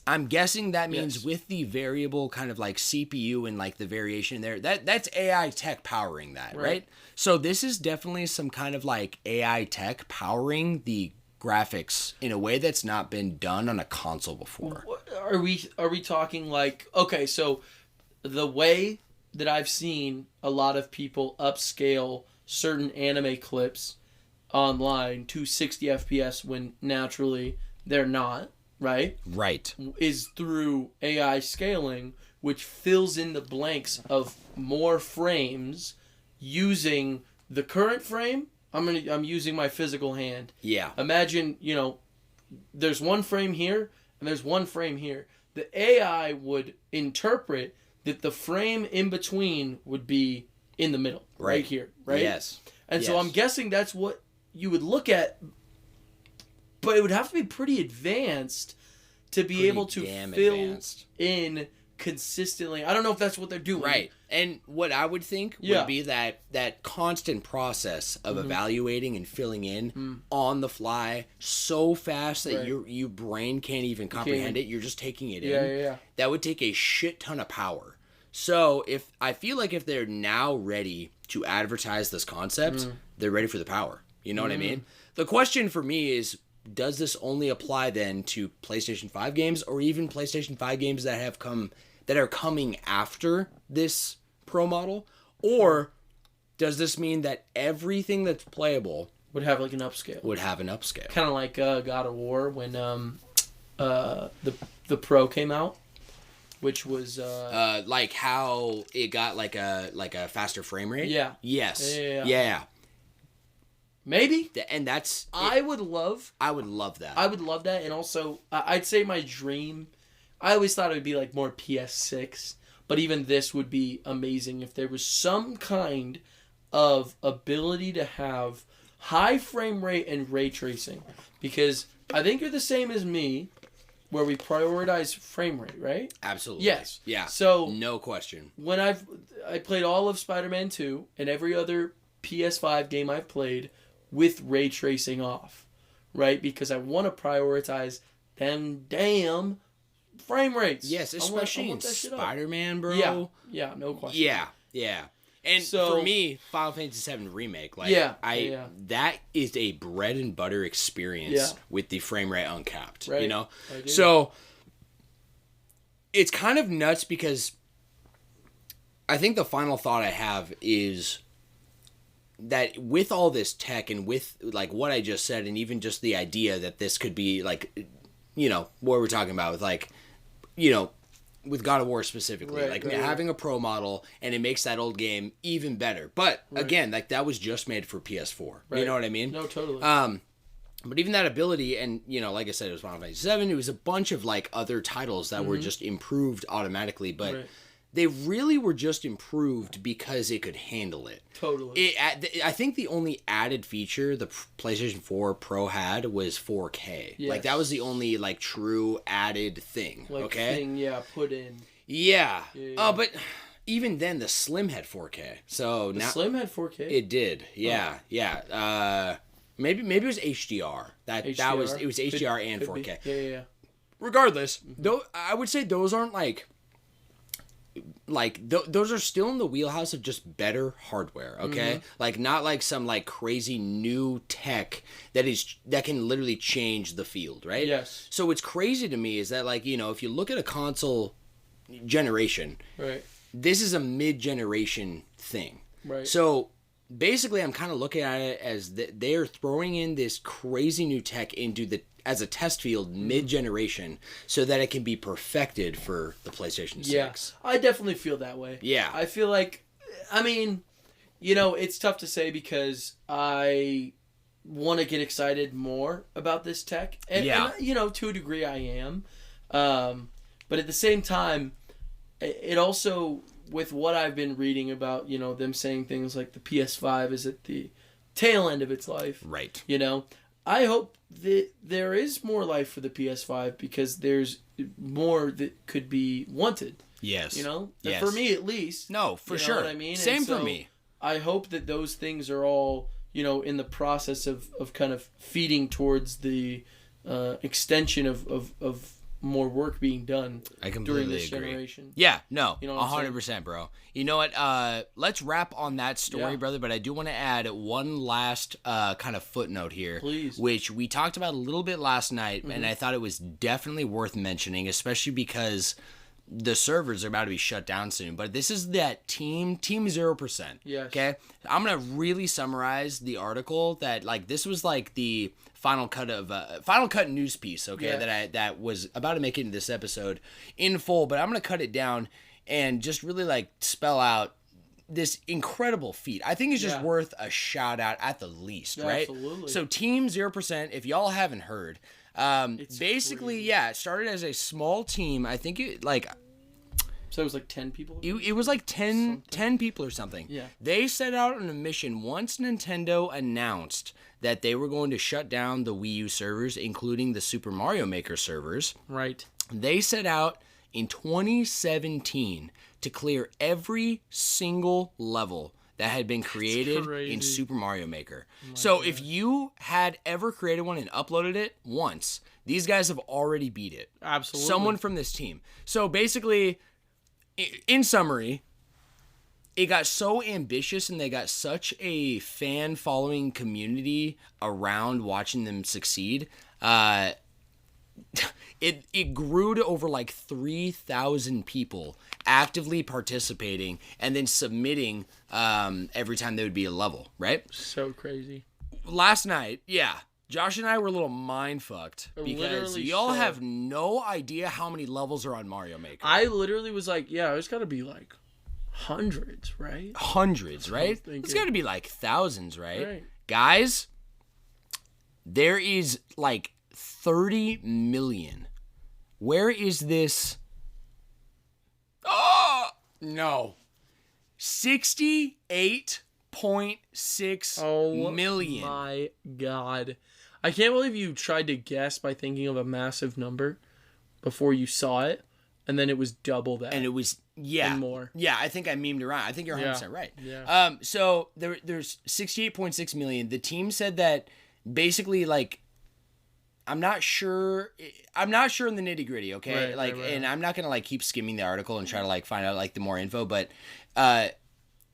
I'm guessing that means with the variable kind of like CPU and like the variation there, that's AI tech powering that, right? So this is definitely some kind of like AI tech powering the graphics in a way that's not been done on a console before. Are we talking like, okay, so the way that I've seen a lot of people upscale certain anime clips online to 60 FPS when naturally they're not, right? Right. Is through AI scaling, which fills in the blanks of more frames using the current frame. I'm using my physical hand. Yeah. Imagine, there's one frame here and there's one frame here. The AI would interpret that the frame in between would be in the middle, right here, right? Yes. And so I'm guessing that's what you would look at, but it would have to be pretty advanced to be able to fill in consistently. I don't know if that's what they're doing. Right. And what I would think would be that constant process of evaluating and filling in on the fly so fast that your brain can't even comprehend it. You're just taking it in. Yeah. That would take a shit ton of power. So I feel like if they're now ready to advertise this concept, they're ready for the power. You know what I mean? The question for me is, does this only apply then to PlayStation 5 games or even PlayStation 5 games that are coming after this Pro model? Or does this mean that everything that's playable would have like an upscale? Kind of like God of War when the Pro came out, which was like how it got like a faster frame rate. Yeah. Yes. Yeah. Maybe. And that's... I would love that. I would love that. And also, I'd say my dream... I always thought it would be like more PS6. But even this would be amazing if there was some kind of ability to have high frame rate and ray tracing. Because I think you're the same as me, where we prioritize frame rate, right? Absolutely. Yes. Yeah. So... No question. When I played all of Spider-Man 2 and every other PS5 game I've played... with ray tracing off, right? Because I want to prioritize them damn frame rates. Yes, especially in Spider-Man, bro. Yeah, no question. Yeah. And for me, Final Fantasy VII Remake, like that is a bread and butter experience with the frame rate uncapped. Right. You know? So it's kind of nuts because I think the final thought I have is that with all this tech and with like what I just said, and even just the idea that this could be like, you know, what we're talking about with like, you know, with God of War specifically, having a pro model, and it makes that old game even better. But again, like that was just made for PS4. Right. You know what I mean? No, totally. But even that ability, and you know, like I said, it was Final Fantasy VII. It was a bunch of like other titles that were just improved automatically, but they really were just improved because it could handle it. Totally. I think the only added feature the PlayStation 4 Pro had was 4K. Yes. Like, that was the only, like, true added thing, like, okay? Thing, put in. Yeah. But even then, the Slim had 4K. So the Slim had 4K? It did. Yeah, yeah. Maybe it was HDR. It was HDR and 4K. Yeah. Regardless, though, I would say those aren't, those are still in the wheelhouse of just better hardware, okay? Like, not like some like crazy new tech that can literally change the field, right? Yes. So what's crazy to me is that, like, you know, if you look at a console generation, right, this is a mid-generation thing, right? So basically, I'm kind of looking at it as they're throwing in this crazy new tech as a test field mid-generation so that it can be perfected for the PlayStation 6. Yeah, I definitely feel that way. Yeah. I feel like, I mean, you know, it's tough to say because I want to get excited more about this tech. And, you know, to a degree I am. But at the same time, it also, with what I've been reading about, you know, them saying things like the PS5 is at the tail end of its life. Right. You know, I hope that there is more life for the PS5 because there's more that could be wanted. Yes. You know? Yes. For me, at least. No, for sure. What I mean? Same for me. I hope that those things are all, you know, in the process of kind of feeding towards the extension of more work being done during this generation. Yeah, no, you know 100%, bro. You know what? Let's wrap on that story, brother. But I do want to add one last kind of footnote here, please, which we talked about a little bit last night, and I thought it was definitely worth mentioning, especially because the servers are about to be shut down soon. But this is that Team 0%. Yes. Okay, I'm gonna really summarize the article that like this was like the Final Cut news piece, okay, that was about to make it into this episode in full, but I'm gonna cut it down and just really like spell out this incredible feat. I think it's just worth a shout out at the least, right? Absolutely. So Team 0%, if y'all haven't heard, basically, crazy. It started as a small team. I think it like. So it was like 10 people? It was like 10 people or something. Yeah. They set out on a mission once Nintendo announced that they were going to shut down the Wii U servers, including the Super Mario Maker servers. Right. They set out in 2017 to clear every single level that had been created in Super Mario Maker. So if you had ever created one and uploaded it once, these guys have already beat it. Absolutely. Someone from this team. So basically, in summary, it got so ambitious and they got such a fan following community around watching them succeed. It grew to over like 3,000 people actively participating and then submitting every time there would be a level, right? So crazy. Last night, Josh and I were a little mind fucked because y'all have no idea how many levels are on Mario Maker. I literally was like, there's got to be like hundreds, right? Hundreds, right? It's got to be like thousands, right? Guys, there is like 30 million. Where is this? Oh, no. 68.6 million. Oh my God. I can't believe you tried to guess by thinking of a massive number before you saw it, and then it was double that. And it was, and more. Yeah, I think I memed around. I think you're 100% right. Yeah. So there's 68.6 million. The team said that basically, like, I'm not sure in the nitty gritty, okay? Right. And I'm not going to, like, keep skimming the article and try to, like, find out, like, the more info, but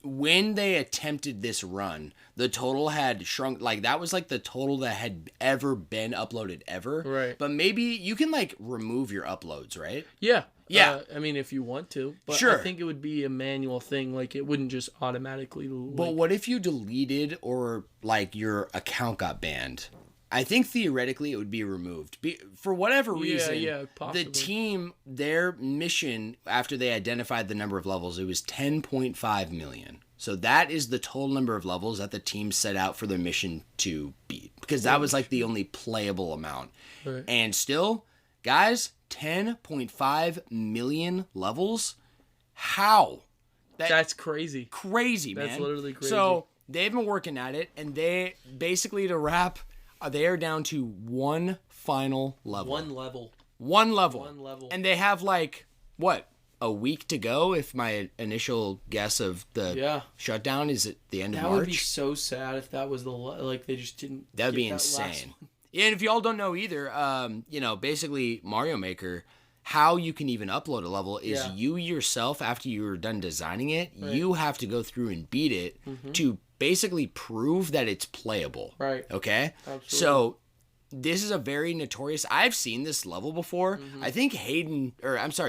when they attempted this run, the total had shrunk. Like, that was like the total that had ever been uploaded ever. Right. But maybe you can like remove your uploads, right? Yeah. Yeah. I mean, if you want to. But sure. I think it would be a manual thing. Like, it wouldn't just automatically. But what if you deleted or like your account got banned? I think theoretically it would be removed. For whatever reason, possibly. The team, their mission, after they identified the number of levels, it was 10.5 million. So that is the total number of levels that the team set out for their mission to beat. Because that was like the only playable amount. Right. And still, guys, 10.5 million levels? How? That's crazy. Crazy, man. That's literally crazy. So they've been working at it, and they basically, to wrap, they are down to one final level. One level. And they have like, what, a week to go if my initial guess of the shutdown is at the end of March? That would be so sad if that was they just didn't. That would be insane. Yeah, and if y'all don't know either, basically Mario Maker, how you can even upload a level is you yourself, after you're done designing it, you have to go through and beat it to basically prove that it's playable. Right. Okay? Absolutely. So this is a very notorious... I've seen this level before. I think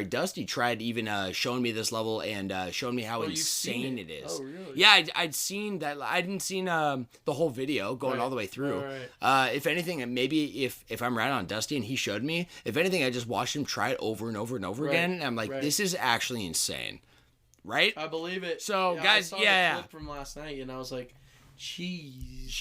Dusty tried even showing me this level and showing me how insane it is. Oh, really? Yeah, I'd seen that. I didn't see the whole video going all the way through. Right. If anything, maybe if I'm right on Dusty and he showed me, if anything, I just watched him try it over and over and over again. And I'm like, this is actually insane. Right? I believe it. So, guys, I saw the clip from last night, and I was like, Jeez.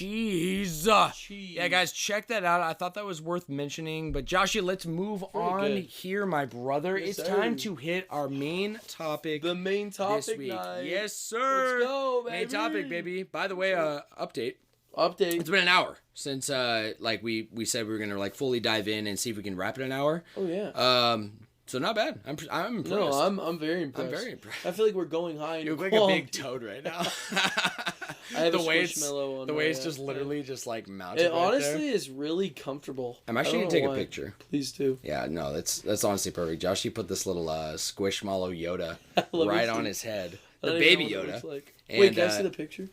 Yeah, guys, check that out. I thought that was worth mentioning. But, Joshie, let's move on here, my brother. It's time to hit our main topic. The main topic this week. night. Yes, sir. Let's go, baby. Main topic, baby. By the way, update. Update. It's been an hour since we said we were gonna like fully dive in and see if we can wrap it an hour. Oh yeah. So not bad. I'm impressed. No, I'm very impressed. I'm very impressed. I feel like we're going high. You look like a big toad right now. I have the way it's just literally just like mounted. It honestly is really comfortable. I'm actually gonna take a picture. Please do. Yeah, no, that's honestly perfect. Joshie put this little squishmallow Yoda right on his head. The baby Yoda. Like. Wait, can I see the picture?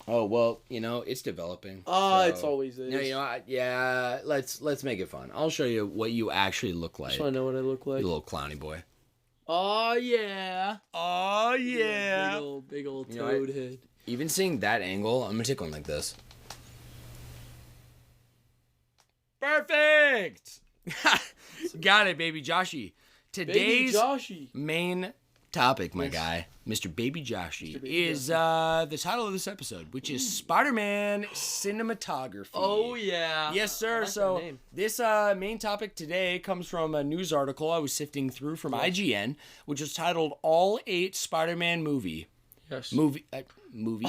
Oh well, it's developing. It's always is. No, let's make it fun. I'll show you what you actually look like. Just want to know what I look like. You little clowny boy. Oh yeah. Oh yeah. Big old toad head. Even seeing that angle, I'm gonna take one like this. Perfect. Got it, baby Joshie. Today's main topic, my guy, Mr. Baby Joshie, is the title of this episode, which is Spider-Man Cinematography. Oh, yeah. Yes, sir. So this main topic today comes from a news article I was sifting through from IGN, which is titled All 8 Spider-Man Movie. Yes. Movie?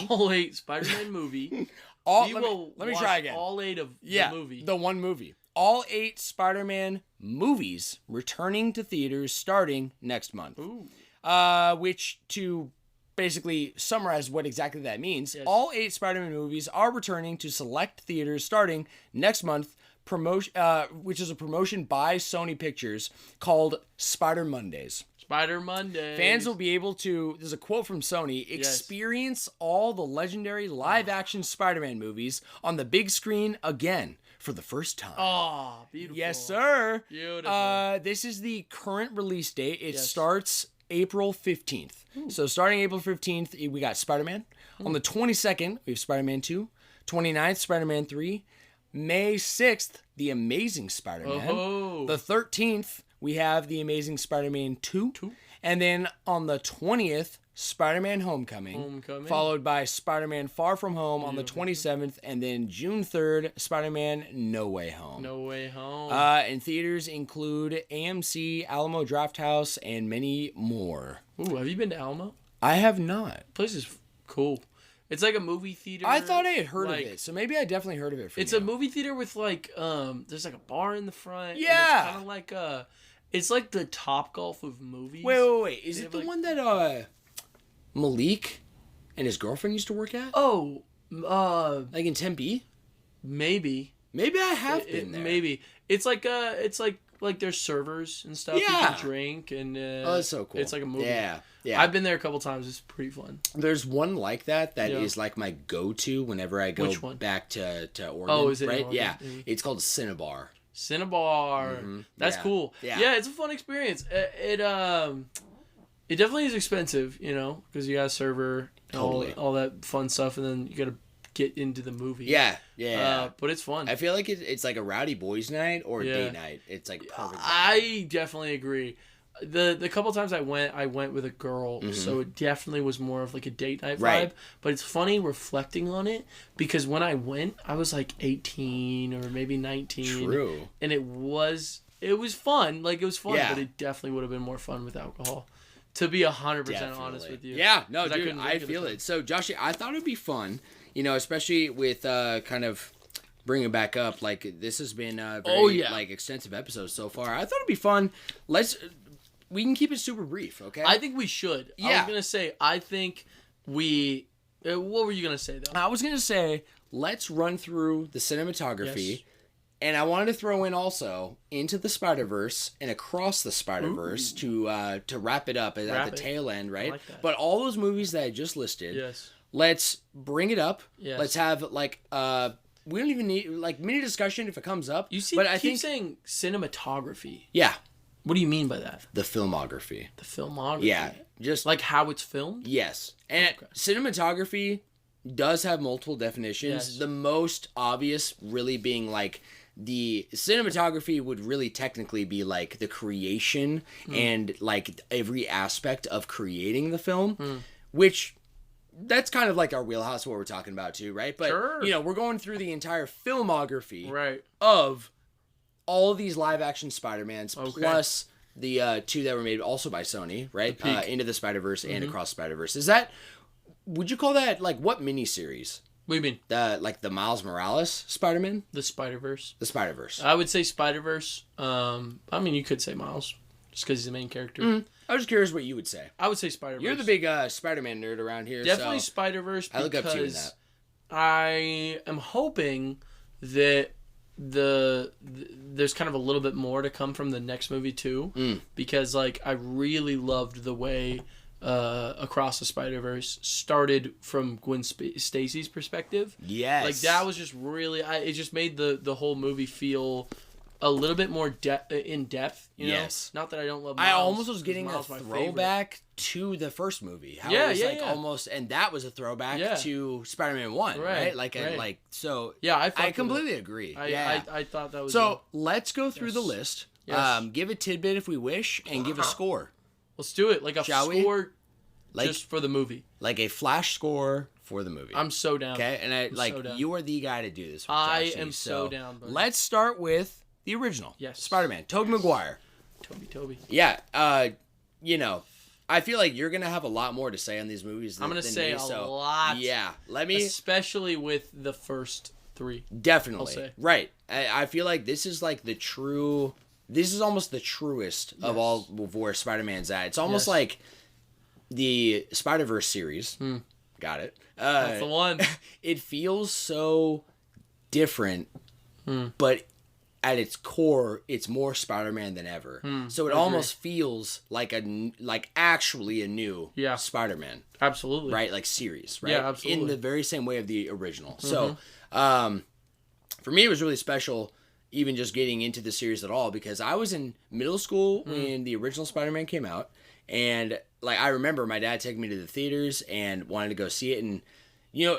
All 8 Spider-Man movie. Let me try again. All 8 of the movie. The one movie. All 8 Spider-Man movies returning to theaters starting next month. Ooh. Which, to basically summarize what exactly that means, all 8 Spider-Man movies are returning to select theaters starting next month, which is a promotion by Sony Pictures called Spider Mondays. Spider Mondays. Fans will be able to, there's a quote from Sony, experience all the legendary live-action Spider-Man movies on the big screen again for the first time. Oh, beautiful. Yes, sir. Beautiful. This is the current release date. It starts April 15th. Ooh. So starting April 15th, we got Spider-Man. On the 22nd, we have Spider-Man 2. 29th, Spider-Man 3. May 6th, The Amazing Spider-Man. Oh. The 13th, we have The Amazing Spider-Man 2. And then on the 20th, Spider-Man Homecoming. Followed by Spider-Man Far From Home on the 27th. And then June 3rd, Spider-Man No Way Home. No Way Home. And theaters include AMC, Alamo Drafthouse, and many more. Ooh, have you been to Alamo? I have not. The place is cool. It's like a movie theater. I thought I had heard of it, so maybe I definitely heard of it. It's a movie theater with there's like a bar in the front. Yeah. It's kind of like it's like the Topgolf of movies. Wait. Is it the one that Malik and his girlfriend used to work at? Oh, like in Tempe? Maybe I have been there. Maybe it's like like there's servers and stuff you can drink, and oh, that's so cool. It's like a movie. Yeah. I've been there a couple times. It's pretty fun. There's one like that is like my go-to whenever I go back to Oregon. Oh, is it? Right? Yeah. Mm-hmm. It's called Cinebar. Mm-hmm. That's cool. Yeah, it's a fun experience. It definitely is expensive, because you got a server and all that fun stuff, and then you got to get into the movie. Yeah. But it's fun. I feel like it's like a rowdy boys' night or a date night. It's like perfect. I definitely agree. The couple times I went with a girl, so it definitely was more of like a date night vibe. Right. But it's funny reflecting on it, because when I went, I was like 18 or maybe 19. True. And it was fun. Like, it was fun, but it definitely would have been more fun with alcohol. To be 100% honest with you. Yeah, no, dude, I feel it. So, Joshie, I thought it'd be fun, especially with kind of bringing it back up. Like, this has been very like extensive episodes so far. I thought it'd be fun. We can keep it super brief, okay? I think we should. Yeah. I was gonna say, I think we. What were you gonna say though? I was gonna say, let's run through the cinematography. Yes. And I wanted to throw in also Into the Spider-Verse and Across the Spider-Verse to wrap it up at the tail end, right? I like that. But all those movies that I just listed, let's bring it up. Yes. Let's have like we don't even need like mini discussion if it comes up. You see, but I keep saying cinematography. Yeah. What do you mean by that? The filmography. The filmography. Yeah. Just like how it's filmed? Yes. And cinematography does have multiple definitions. Yes. The most obvious really being like the cinematography would really technically be like the creation and like every aspect of creating the film, which that's kind of like our wheelhouse, what we're talking about too, right? But we're going through the entire filmography of all of these live action Spider-Mans plus the two that were made also by Sony, right? Into the Spider-Verse and Across Spider-Verse. Would you call that like what miniseries? What do you mean? The Miles Morales Spider-Man? The Spider-Verse. The Spider-Verse. I would say Spider-Verse. I mean, you could say Miles, just because he's the main character. I was curious what you would say. I would say Spider-Verse. You're the big Spider-Man nerd around here. Definitely Spider-Verse, because I look up to you in that. I am hoping that there's kind of a little bit more to come from the next movie too, because like I really loved the way Across the Spider-Verse started from Gwen Stacy's perspective. Yes. Like that was just really, it just made the whole movie feel a little bit more in depth, Yes. Not that I don't love Miles. I almost was getting a throwback to the first movie. How it was almost, and that was a throwback to Spider-Man 1, right? So I completely agree. I thought that was let's go through the list. Yes. Give a tidbit if we wish, and give a score. Let's do it. Like a score just for the movie. Like a flash score for the movie. I'm so down. Okay? And you are the guy to do this with, I am so down, buddy. Let's start with the original. Yes. Spider-Man. Tobey Maguire. Toby. Yeah. I feel like you're going to have a lot more to say on these movies than I'm going to say me, a lot. Yeah. Especially with the first three. Definitely. I'll say. Right. I feel like this is like the true... This is almost the truest of all of where Spider-Man's at. It's almost like the Spider-Verse series. Got it. That's the one. It feels so different, but at its core, it's more Spider-Man than ever. So it almost feels like actually a new Spider-Man. Absolutely. Right? Like series, right? Yeah, absolutely. In the very same way of the original. So for me, it was really special even just getting into the series at all, because I was in middle school when the original Spider-Man came out, and like I remember my dad taking me to the theaters and wanted to go see it, and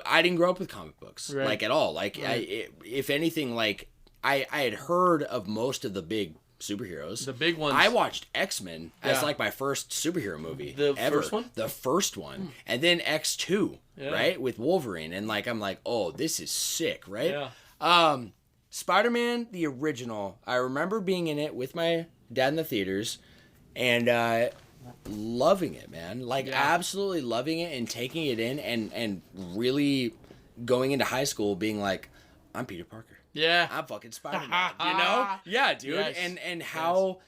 I didn't grow up with comic books like at all. Like if anything, like I had heard of most of the big superheroes. The big ones. I watched X-Men as like my first superhero movie ever. The first one, and then X2, right, with Wolverine, and like I'm like, oh, this is sick, right? Yeah. Spider-Man, the original, I remember being in it with my dad in the theaters and loving it, man. Like, absolutely loving it and taking it in and really going into high school being like, I'm Peter Parker. Yeah. I'm fucking Spider-Man, Yeah, dude. Yes. And how...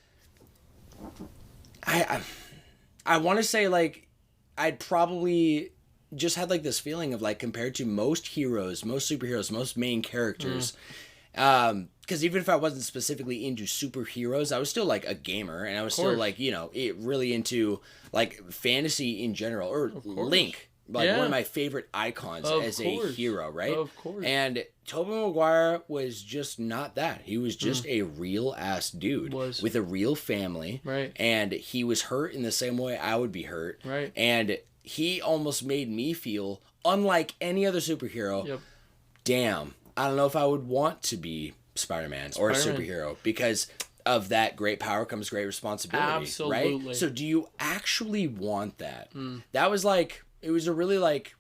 I want to say, like, I'd probably just had, like, this feeling of, like, compared to most heroes, most superheroes, most main characters... Because even if I wasn't specifically into superheroes, I was still like a gamer, and I was still like, you know, really into like fantasy in general, or Link, like one of my favorite icons as a hero, right? Of course. And Tobey Maguire was just not that. He was just a real ass dude with a real family, right? And he was hurt in the same way I would be hurt, right? And he almost made me feel unlike any other superhero. Yep. Damn, I don't know if I would want to be Spider-Man or a superhero, because of that great power comes great responsibility. Absolutely. Right? So do you actually want that? That was like, it was a really like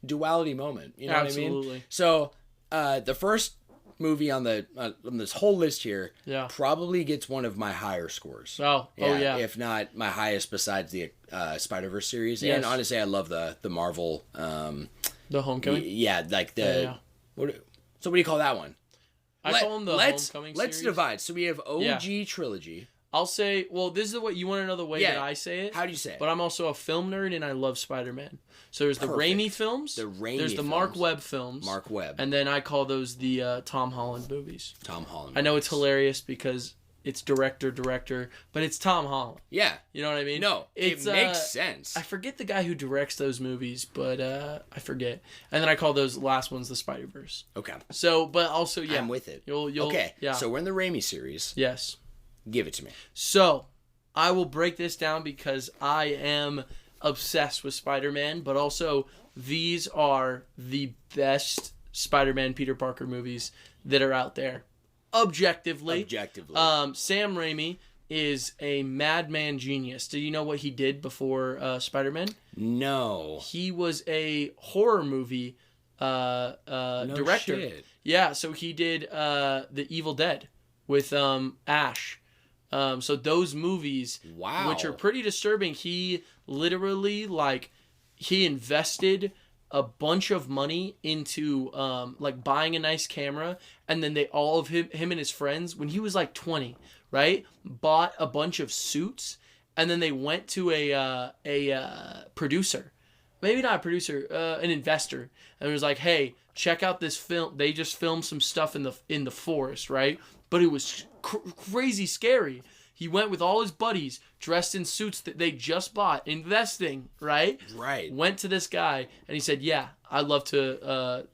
duality moment. You know what I mean? So the first movie on this whole list here probably gets one of my higher scores. Oh yeah. If not my highest, besides the Spider-Verse series. Yes. And honestly, I love the Marvel. The Homecoming? Like the... So what do you call that one? I call them the Homecoming series. Let's divide. So we have OG trilogy. I'll say, well, this is what you want to know the way that I say it. How do you say it? But I'm also a film nerd, and I love Spider-Man. So there's the Raimi films. There's the Mark Webb films. Mark Webb. And then I call those the Tom Holland movies. Tom Holland. I know it's hilarious because it's director, but it's Tom Holland. Yeah. You know what I mean? No, it makes sense. I forget the guy who directs those movies, but I forget. And then I call those last ones the Spider-Verse. Okay. So, but also, yeah. I'm with it. You'll okay. Yeah. So we're in the Raimi series. Yes. Give it to me. So, I will break this down because I am obsessed with Spider-Man, but also these are the best Spider-Man Peter Parker movies that are out there. Objectively. Sam Raimi is a madman genius. Do you know what he did before Spider-Man? No. He was a horror movie director. Shit. Yeah, so he did The Evil Dead with Ash. So those movies, which are pretty disturbing, he literally, like, he invested a bunch of money into like buying a nice camera, and then all of him and his friends, when he was like 20, right, bought a bunch of suits, and then they went to a producer, maybe not a producer, an investor, and it was like, hey, check out this film. They just filmed some stuff in the forest, right? But it was crazy scary. He went with all his buddies dressed in suits that they just bought, investing, right? Right. Went to this guy and he said, "Yeah, I'd love to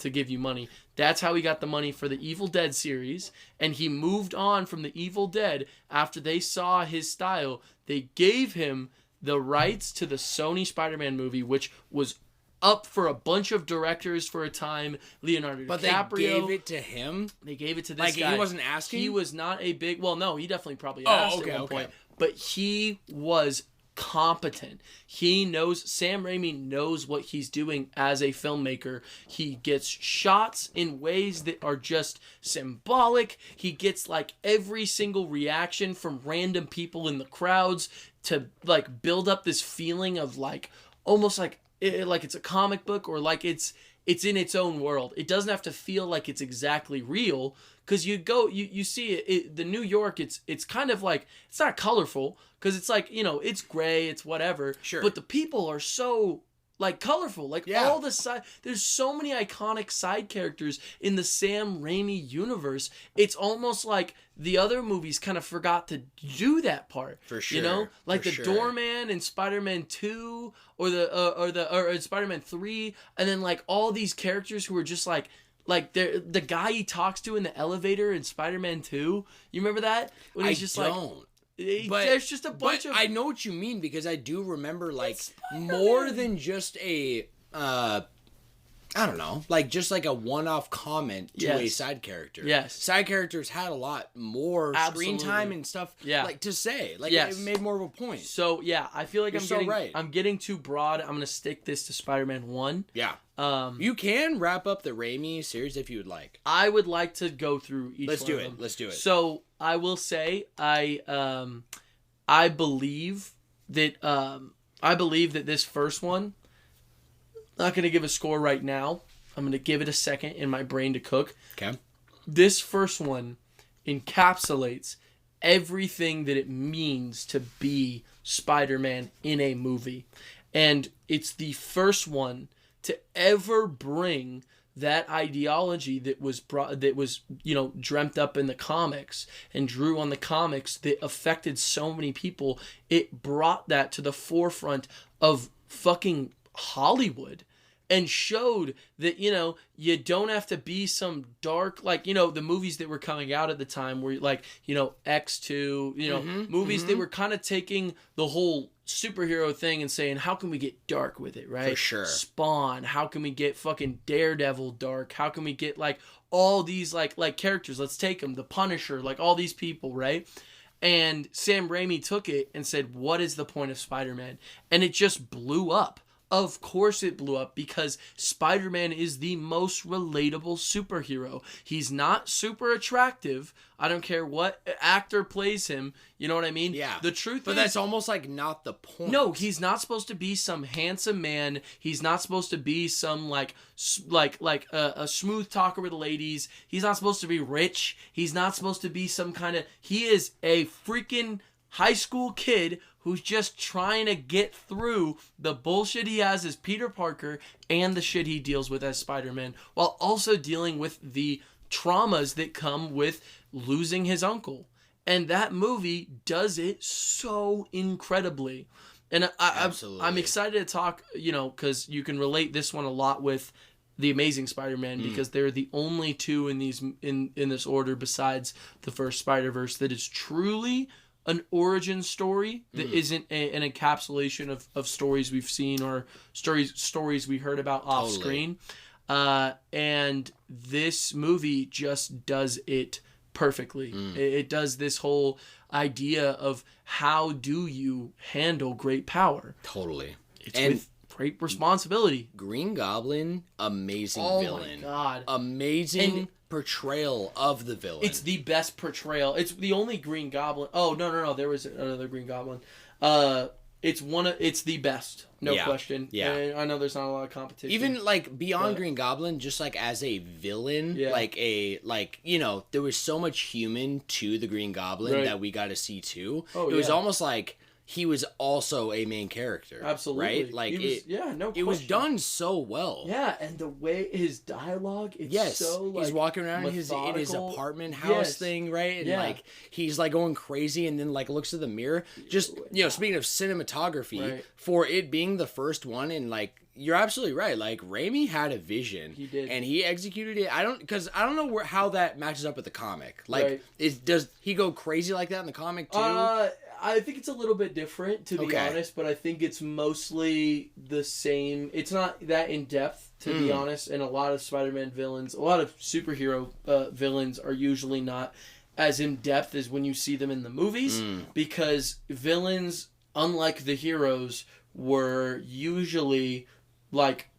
give you money." That's how he got the money for the Evil Dead series, and he moved on from the Evil Dead after they saw his style. They gave him the rights to the Sony Spider-Man movie, which was up for a bunch of directors for a time. Leonardo DiCaprio. But they gave it to him? They gave it to this guy. Like, he wasn't asking? He was not a big... Well, no, he definitely probably asked at one point. But he was competent. He knows... Sam Raimi knows what he's doing as a filmmaker. He gets shots in ways that are just symbolic. He gets, like, every single reaction from random people in the crowds to, like, build up this feeling of, like, almost like it's a comic book, or like it's in its own world. It doesn't have to feel like it's exactly real, because you see it, the New York, it's kind of like, it's not colorful because it's like, you know, it's gray, it's whatever. Sure. But the people are so, like, colorful. Like, all the side... There's so many iconic side characters in the Sam Raimi universe. It's almost like the other movies kind of forgot to do that part. For sure. You know? Like the Doorman in Spider-Man 2 or Spider-Man 3. And then, like, all these characters who are just, like the guy he talks to in the elevator in Spider-Man 2. You remember that? When he's just don't. But there's just a bunch of... I know what you mean, because I do remember, like, more than just a, I don't know, like, just like a one-off comment to a side character. Yes. Side characters had a lot more screen time and stuff, like, to say. Like, it made more of a point. So, yeah, I feel like I'm getting too broad. I'm going to stick this to Spider-Man 1. Yeah. You can wrap up the Raimi series if you would like. I would like to go through each Let's one do of it. them. Let's do it. So I will say I believe that this first one, I'm not going to give a score right now. I'm going to give it a second in my brain to cook. Okay. This first one encapsulates everything that it means to be Spider-Man in a movie. And it's the first one to ever bring that ideology that was dreamt up in the comics and drew on the comics that affected so many people, it brought that to the forefront of fucking Hollywood and showed that, you don't have to be some dark, the movies that were coming out at the time were X2, movies that were kind of taking the whole superhero thing and saying, how can we get dark with it, right? For sure. Spawn, how can we get fucking Daredevil dark? How can we get all these characters? Let's take them, the Punisher, all these people, right? And Sam Raimi took it and said, what is the point of Spider-Man? And it just blew up. Of course it blew up because Spider-Man is the most relatable superhero. He's not super attractive. I don't care what actor plays him. You know what I mean? Yeah. The truth but is... But that's almost not the point. No, he's not supposed to be some handsome man. He's not supposed to be some a smooth talker with ladies. He's not supposed to be rich. He's not supposed to be some kind of... He is a freaking high school kid who's just trying to get through the bullshit he has as Peter Parker and the shit he deals with as Spider-Man, while also dealing with the traumas that come with losing his uncle. And that movie does it so incredibly. And I'm excited to talk, because you can relate this one a lot with The Amazing Spider-Man, because they're the only two in this order besides the first Spider-Verse that is truly an origin story that isn't an encapsulation of stories we've seen or stories we heard about off screen. And this movie just does it perfectly. It does this whole idea of how do you handle great power. Totally. It's with great responsibility. Green Goblin, amazing villain. Oh my God. Amazing portrayal of the villain. It's the best portrayal. It's the only Green Goblin. Oh, no. There was another Green Goblin. It's the best. No question. Yeah. And I know there's not a lot of competition. Even beyond Green Goblin, just as a villain, there was so much human to the Green Goblin that we got to see too. It was almost like he was also a main character. Absolutely. Right? No question. It was done so well. Yeah, and the way his dialogue, it's so he's walking around in his apartment house thing, right? And he's going crazy and then looks at the mirror. Just, speaking of cinematography, for it being the first one and you're absolutely right. Raimi had a vision. He did. And he executed it. I don't know how that matches up with the comic. Does he go crazy like that in the comic too? I think it's a little bit different, to be honest, but I think it's mostly the same. It's not that in-depth, to be honest, and a lot of Spider-Man villains, a lot of superhero villains are usually not as in-depth as when you see them in the movies, because villains, unlike the heroes, were usually,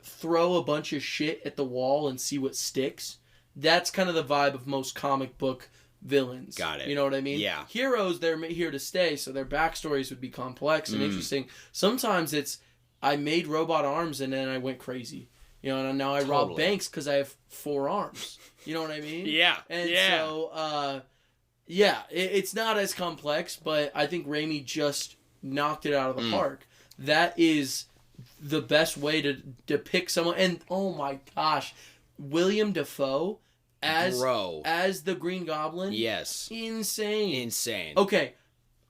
throw a bunch of shit at the wall and see what sticks. That's kind of the vibe of most comic book villains. Got it. You know what I mean? Yeah. Heroes, they're here to stay, so their backstories would be complex and interesting. Sometimes it's, I made robot arms and then I went crazy. And now I rob banks because I have 4 arms. You know what I mean? Yeah. And so, it's not as complex, but I think Raimi just knocked it out of the park. That is the best way to depict someone. And, oh my gosh, William Dafoe as the Green Goblin. Yes. Insane. Okay,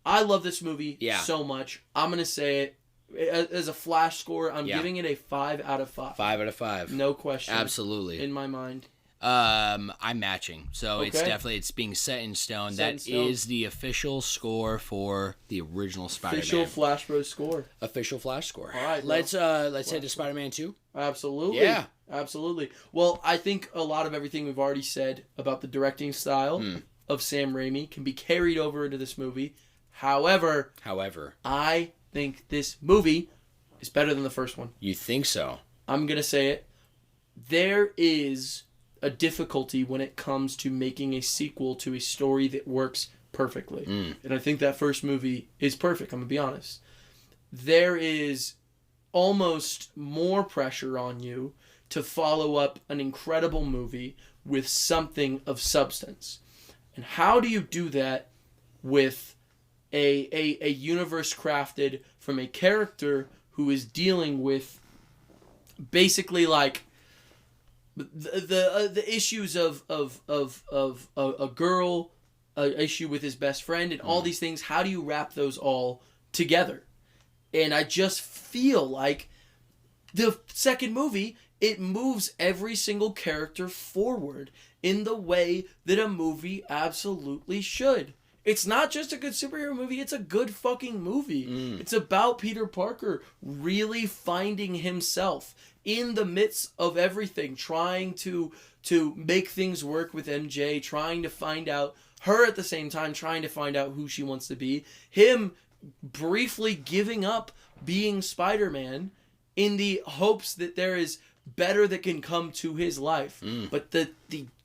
I love this movie so much. I'm going to say it as a Flash score. I'm giving it a 5 out of 5. 5 out of 5. No question. Absolutely. In my mind. I'm matching. So it's being set in stone. That is the official score for the original Spider-Man. Official Flash Bros score. Official Flash score. All right. Let's head to Spider-Man 2. Absolutely. Yeah. Absolutely. Well, I think a lot of everything we've already said about the directing style of Sam Raimi can be carried over into this movie. However, I think this movie is better than the first one. You think so? I'm going to say it. There is a difficulty when it comes to making a sequel to a story that works perfectly. And I think that first movie is perfect, I'm going to be honest. There is almost more pressure on you to follow up an incredible movie with something of substance. And how do you do that with a universe crafted from a character who is dealing with basically the issues of a girl, an issue with his best friend, and all these things. How do you wrap those all together? And I just feel like the second movie, it moves every single character forward in the way that a movie absolutely should. It's not just a good superhero movie, it's a good fucking movie. It's about Peter Parker really finding himself in the midst of everything, trying to make things work with MJ, trying to find out her at the same time, trying to find out who she wants to be. Him briefly giving up being Spider-Man in the hopes that there is better that can come to his life. But the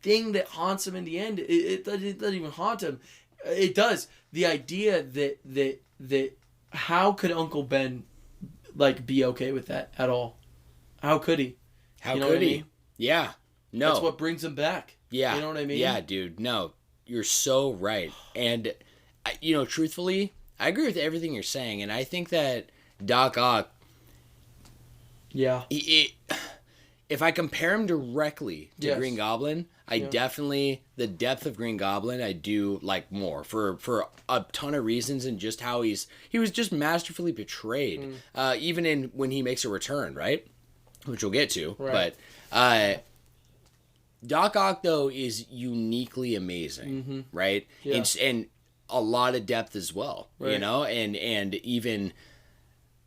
thing that haunts him in the end, it doesn't even haunt him. It does. The idea that how could Uncle Ben like be okay with that at all? How could he? How could he? I mean? Yeah. No. That's what brings him back. Yeah. You know what I mean? Yeah, dude. No, you're so right. And, truthfully, I agree with everything you're saying. And I think that Doc Ock, yeah, if I compare him directly to yes. Green Goblin, I definitely, the depth of Green Goblin, I do like more for a ton of reasons, and just how he was just masterfully portrayed, even in when he makes a return, right? Which we'll get to. Right. But Doc Ock, though, is uniquely amazing, right? Yeah. And a lot of depth as well, right. And even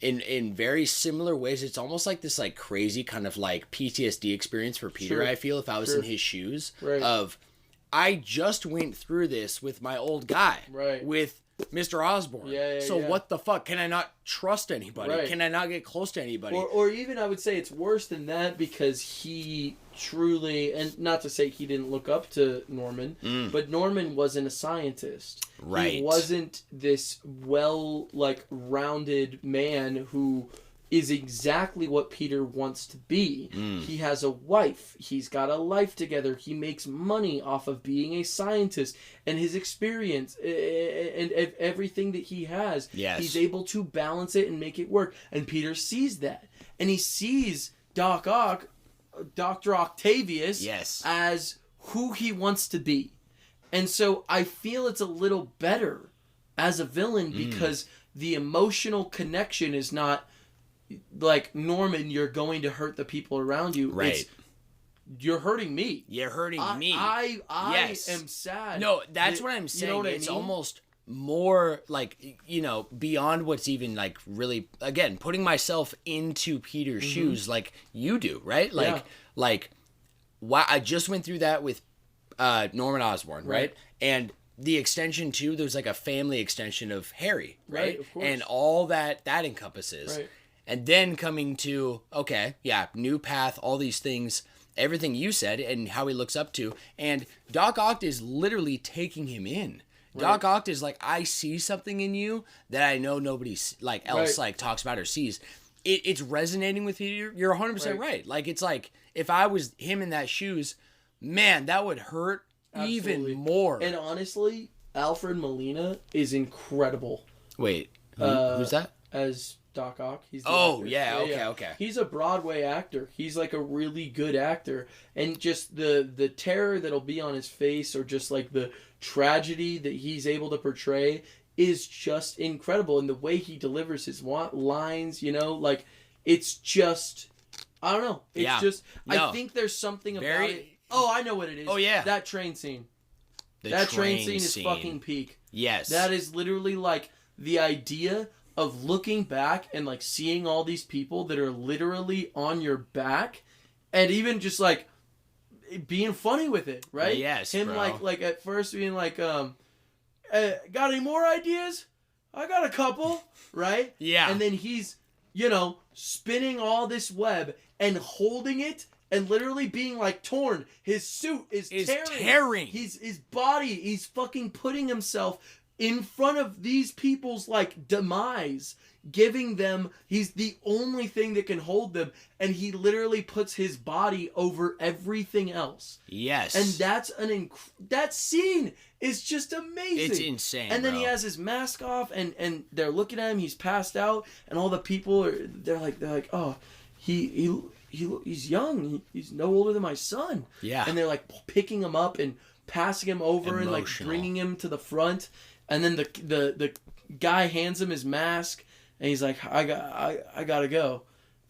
in very similar ways, it's almost like this like crazy kind of like PTSD experience for Peter. Sure. I feel if I was in his shoes, right. of I just went through this with my old guy, right. with Mr. Osborn. So what the fuck? Can I not trust anybody? Right. Can I not get close to anybody? Or even I would say it's worse than that, because he truly, and not to say he didn't look up to Norman, but Norman wasn't a scientist. Right. He wasn't this rounded man who is exactly what Peter wants to be. He has a wife. He's got a life together. He makes money off of being a scientist, and his experience and everything that he has, he's able to balance it and make it work. And Peter sees that. And he sees Doc Ock, Dr. Octavius, as who he wants to be. And so I feel it's a little better as a villain, because the emotional connection is not like, Norman, you're going to hurt the people around you. Right. It's, you're hurting me. You're hurting me. I am sad. No, that's what I'm saying. You know what it's almost more like, beyond what's even like really, again, putting myself into Peter's shoes like you do, right? Like, wow, I just went through that with Norman Osborn, right? And the extension too, there's like a family extension of Harry, right? Of course. And all that encompasses. Right. And then coming to, new path, all these things, everything you said, and how he looks up to. And Doc Ock is literally taking him in. Right. Doc Ock is like, I see something in you that I know nobody else talks about or sees. It's resonating with you. You're 100% right. Like, it's like, if I was him in that shoes, man, that would hurt even more. And honestly, Alfred Molina is incredible. Wait, who's that? As Doc Ock. He's the actor. Okay. He's a Broadway actor. He's like a really good actor. And just the terror that'll be on his face, or just like the tragedy that he's able to portray, is just incredible. And the way he delivers his lines, it's just, I don't know. It's just, I think there's something about it. Oh, I know what it is. Oh, yeah. That train scene. That train scene is fucking peak. Yes. That is literally like the idea of looking back and like seeing all these people that are literally on your back, and even just like being funny with it, right? Yes, him, bro. like at first being like, got any more ideas? I got a couple, right? Yeah. And then he's, spinning all this web and holding it and literally being like torn. His suit is tearing. His body, he's fucking putting himself in front of these people's like demise, giving them, he's the only thing that can hold them, and he literally puts his body over everything else. Yes. And that's that scene is just amazing. It's insane. And then he has his mask off, and they're looking at him, he's passed out, and all the people they're like, oh, he's young. He's no older than my son. Yeah. And they're like picking him up and passing him over and like bringing him to the front. And then the guy hands him his mask and he's like, I gotta go.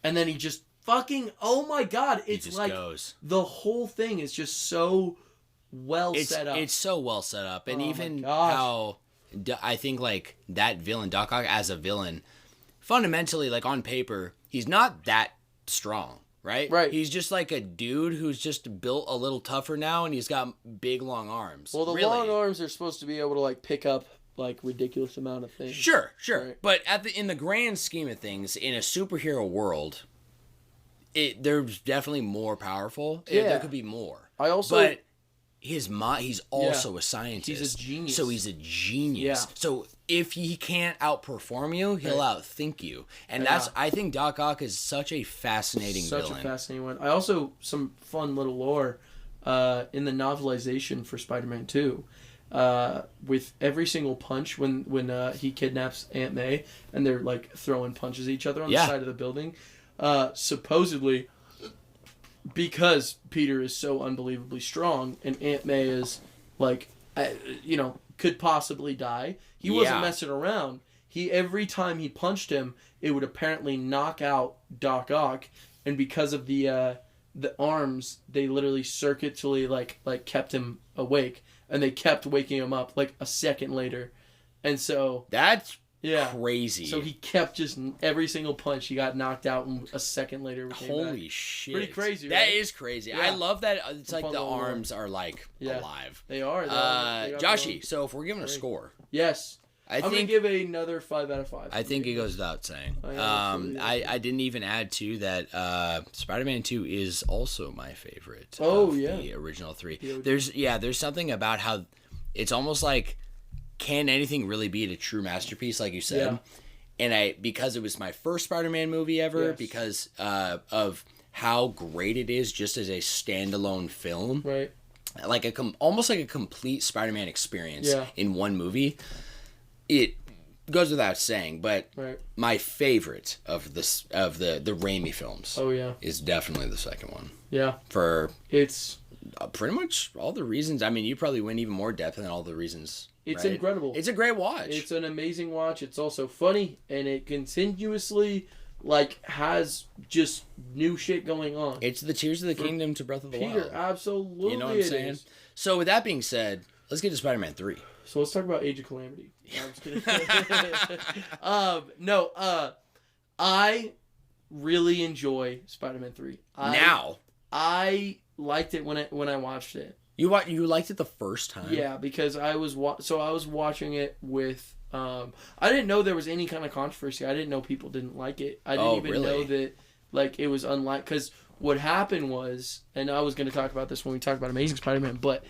And then he just fucking, oh my God. It's like goes. The whole thing is just so set up. It's so well set up. And even how I think like that villain, Doc Ock as a villain, fundamentally, like on paper, he's not that strong, right? Right. He's just like a dude who's just built a little tougher now, and he's got big long arms. Well, the long arms are supposed to be able to like pick up like ridiculous amount of things. Sure. Right? But in the grand scheme of things, in a superhero world, there's definitely more powerful. Yeah. There could be more. But he's also a scientist. He's a genius. So he's a genius. Yeah. So if he can't outperform you, he'll outthink you. And I think Doc Ock is such a fascinating villain. Such a fascinating one. I also, some fun little lore in the novelization for Spider-Man 2. With every single punch when he kidnaps Aunt May and they're like throwing punches at each other on the side of the building, supposedly because Peter is so unbelievably strong and Aunt May is like could possibly die, he wasn't messing around. Every time he punched him, it would apparently knock out Doc Ock, and because of the arms, they literally circuitally like kept him awake. And they kept waking him up like a second later. And so... That's crazy. So he kept just... Every single punch, he got knocked out and a second later we came Holy back. Shit. Pretty crazy, right? That is crazy. Yeah. I love that. It's like the arms are like alive. They are. Joshie, so if we're giving a score... Yes. I'm going to give another 5 out of 5. I think it goes without saying. I didn't even add to that. Spider-Man 2 is also my favorite. The original 3. There's something about how it's almost like, can anything really be a true masterpiece, like you said? Yeah. And because it was my first Spider-Man movie ever, because of how great it is just as a standalone film, right? Like almost like a complete Spider-Man experience in one movie. It goes without saying, but my favorite of the Raimi films is definitely the second one. Yeah. It's pretty much all the reasons. I mean, you probably went even more depth than all the reasons. It's incredible. It's a great watch. It's an amazing watch. It's also funny, and it continuously has just new shit going on. It's the Tears of the Kingdom to Breath of the Wild. Absolutely. You know what I'm saying? So with that being said, let's get to Spider-Man 3. So let's talk about Age of Calamity. No, I'm just kidding. I really enjoy Spider-Man 3. I liked it when I watched it. You liked it the first time? Yeah, because I was watching it with I didn't know there was any kind of controversy. I didn't know people didn't like it. I didn't even know that like it was unlike, because what happened was, and I was going to talk about this when we talked about Amazing Spider-Man, but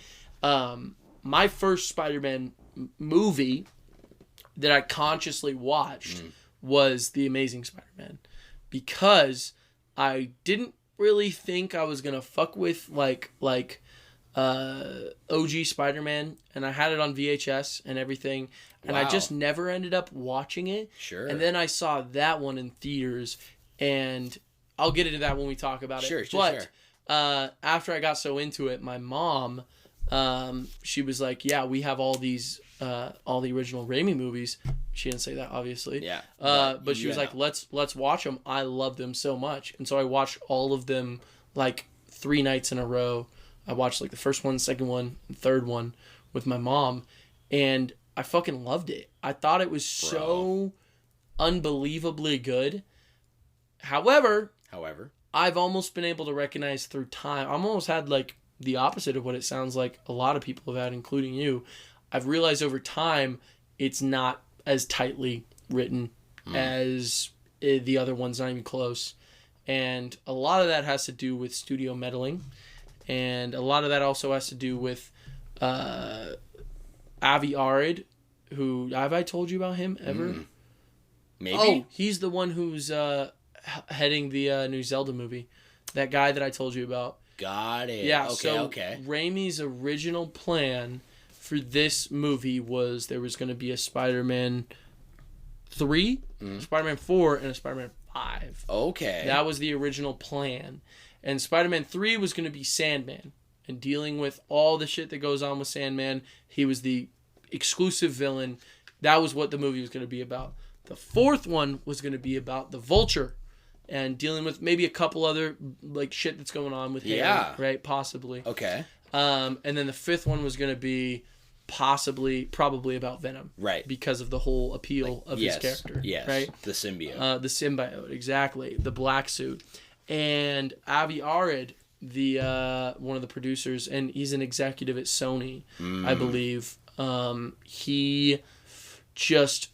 my first Spider-Man movie that I consciously watched was The Amazing Spider-Man, because I didn't really think I was gonna fuck with like OG Spider-Man, and I had it on VHS and everything, and I just never ended up watching it. Sure. And then I saw that one in theaters, and I'll get into that when we talk about it. But after I got so into it, my mom, she was like, "Yeah, we have all these, all the original Raimi movies." She didn't say that, obviously. Yeah. But she was like, "Let's watch them." I love them so much, and so I watched all of them like 3 nights in a row. I watched like the first one, second one, and third one with my mom, and I fucking loved it. I thought it was so unbelievably good. However, I've almost been able to recognize through time. I've almost had like the opposite of what it sounds like a lot of people have had, including you. I've realized over time it's not as tightly written as the other ones, not even close. And a lot of that has to do with studio meddling. And a lot of that also has to do with Avi Arad, who... Have I told you about him ever? Maybe. Oh, he's the one who's heading the new Zelda movie. That guy that I told you about. Got it. Yeah, okay. Raimi's original plan for this movie was there was going to be a Spider-Man 3, Spider-Man 4, and a Spider-Man 5. Okay. That was the original plan. And Spider-Man 3 was going to be Sandman. And dealing with all the shit that goes on with Sandman, he was the exclusive villain. That was what the movie was going to be about. The 4th one was going to be about the Vulture. And dealing with maybe a couple other like shit that's going on with Harry, right? Possibly. Okay. And then the 5th one was going to be probably about Venom. Right. Because of the whole appeal of his character. Yes. Right? The symbiote. The symbiote, exactly. The black suit. And Avi Arad, the one of the producers, and he's an executive at Sony, I believe. He just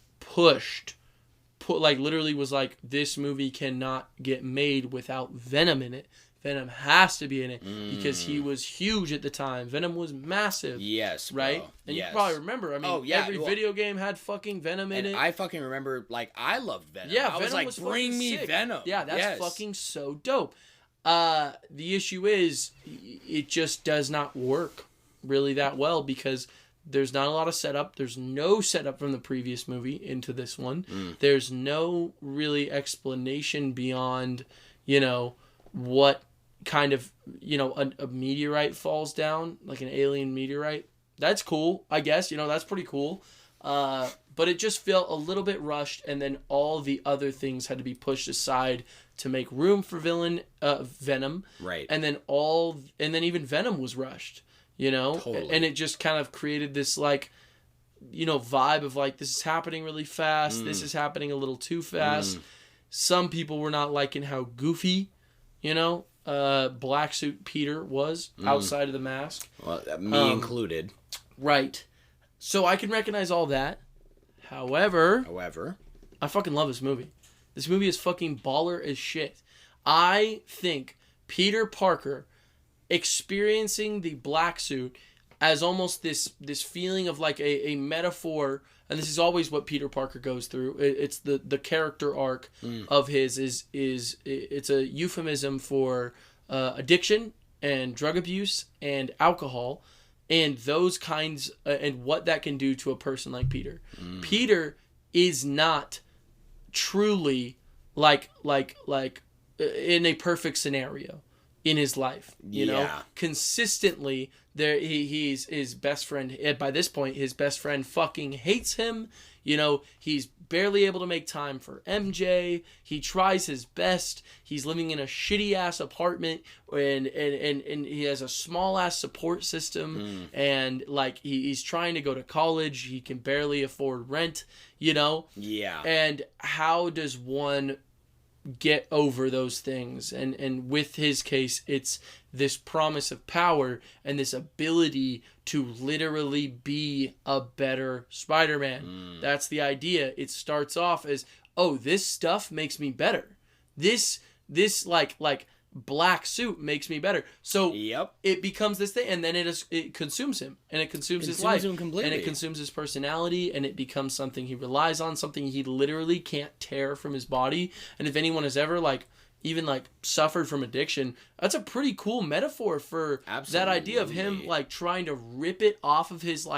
literally was like, this movie cannot get made without Venom in it. Venom has to be in it because he was huge at the time. Venom was massive. Yes, right? Bro. And you probably remember. I mean, every video game had fucking Venom in it. I fucking remember, like, I loved Venom. Yeah, I was like, bring me sick. Venom. Yeah, that's fucking so dope. The issue is, it just does not work really that well because there's not a lot of setup. There's no setup from the previous movie into this one. There's no really explanation beyond, what kind of, a meteorite falls down, like an alien meteorite. That's cool, I guess. That's pretty cool. But it just felt a little bit rushed, and then all the other things had to be pushed aside to make room for Venom. Right. And then even Venom was rushed. Totally. And it just kind of created this vibe of like, this is happening really fast. This is happening a little too fast. Some people were not liking how goofy, Black Suit Peter was outside of the mask. Well, me included. Right. So I can recognize all that. However, I fucking love this movie. This movie is fucking baller as shit. I think Peter Parker experiencing the black suit as almost this feeling of like a metaphor, and this is always what Peter Parker goes through. It's the character arc of his is it's a euphemism for addiction and drug abuse and alcohol and those kinds and what that can do to a person like Peter. Peter is not truly like in a perfect scenario in his life, consistently there he's his best friend. By this point, his best friend fucking hates him. He's barely able to make time for MJ. He tries his best. He's living in a shitty ass apartment and he has a small ass support system and like he's trying to go to college. He can barely afford rent, Yeah. And how does one get over those things? And with his case, it's this promise of power and this ability to literally be a better Spider-Man. That's the idea. It starts off as, oh, this stuff makes me better. This like black suit makes me better. So it becomes this thing, and then it consumes him, and it consumes his life, him completely. and it consumes his personality, and it becomes something he relies on, something he literally can't tear from his body. And if anyone has ever even suffered from addiction, that's a pretty cool metaphor for that idea of him trying to rip it off of his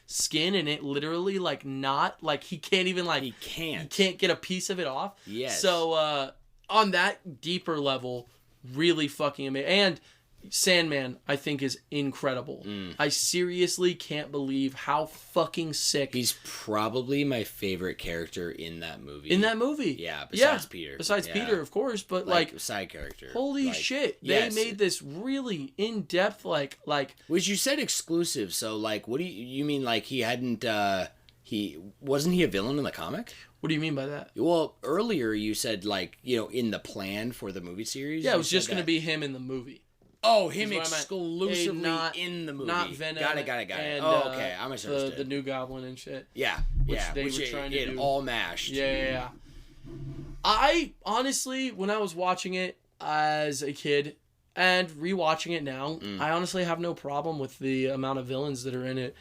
skin, and it literally not he can't even he can't get a piece of it off. Yes. So on that deeper level, really fucking amazing. And Sandman, I think, is incredible. I seriously can't believe how fucking sick. He's probably my favorite character in that movie. Yeah, besides Peter. Besides Peter, of course, but side character. Holy shit. They made this really in-depth Which you said exclusive, so what do you mean he hadn't wasn't he a villain in the comic? What do you mean by that? Well, earlier you said in the plan for the movie series. Yeah, it was just going to be him in the movie. Oh, him exclusively in the movie. Not Venom. Got it. And, okay. I misunderstood. The New Goblin and shit. Yeah. Which they were trying to do. All mashed. Yeah. I, honestly, when I was watching it as a kid and rewatching it now, I honestly have no problem with the amount of villains that are in it.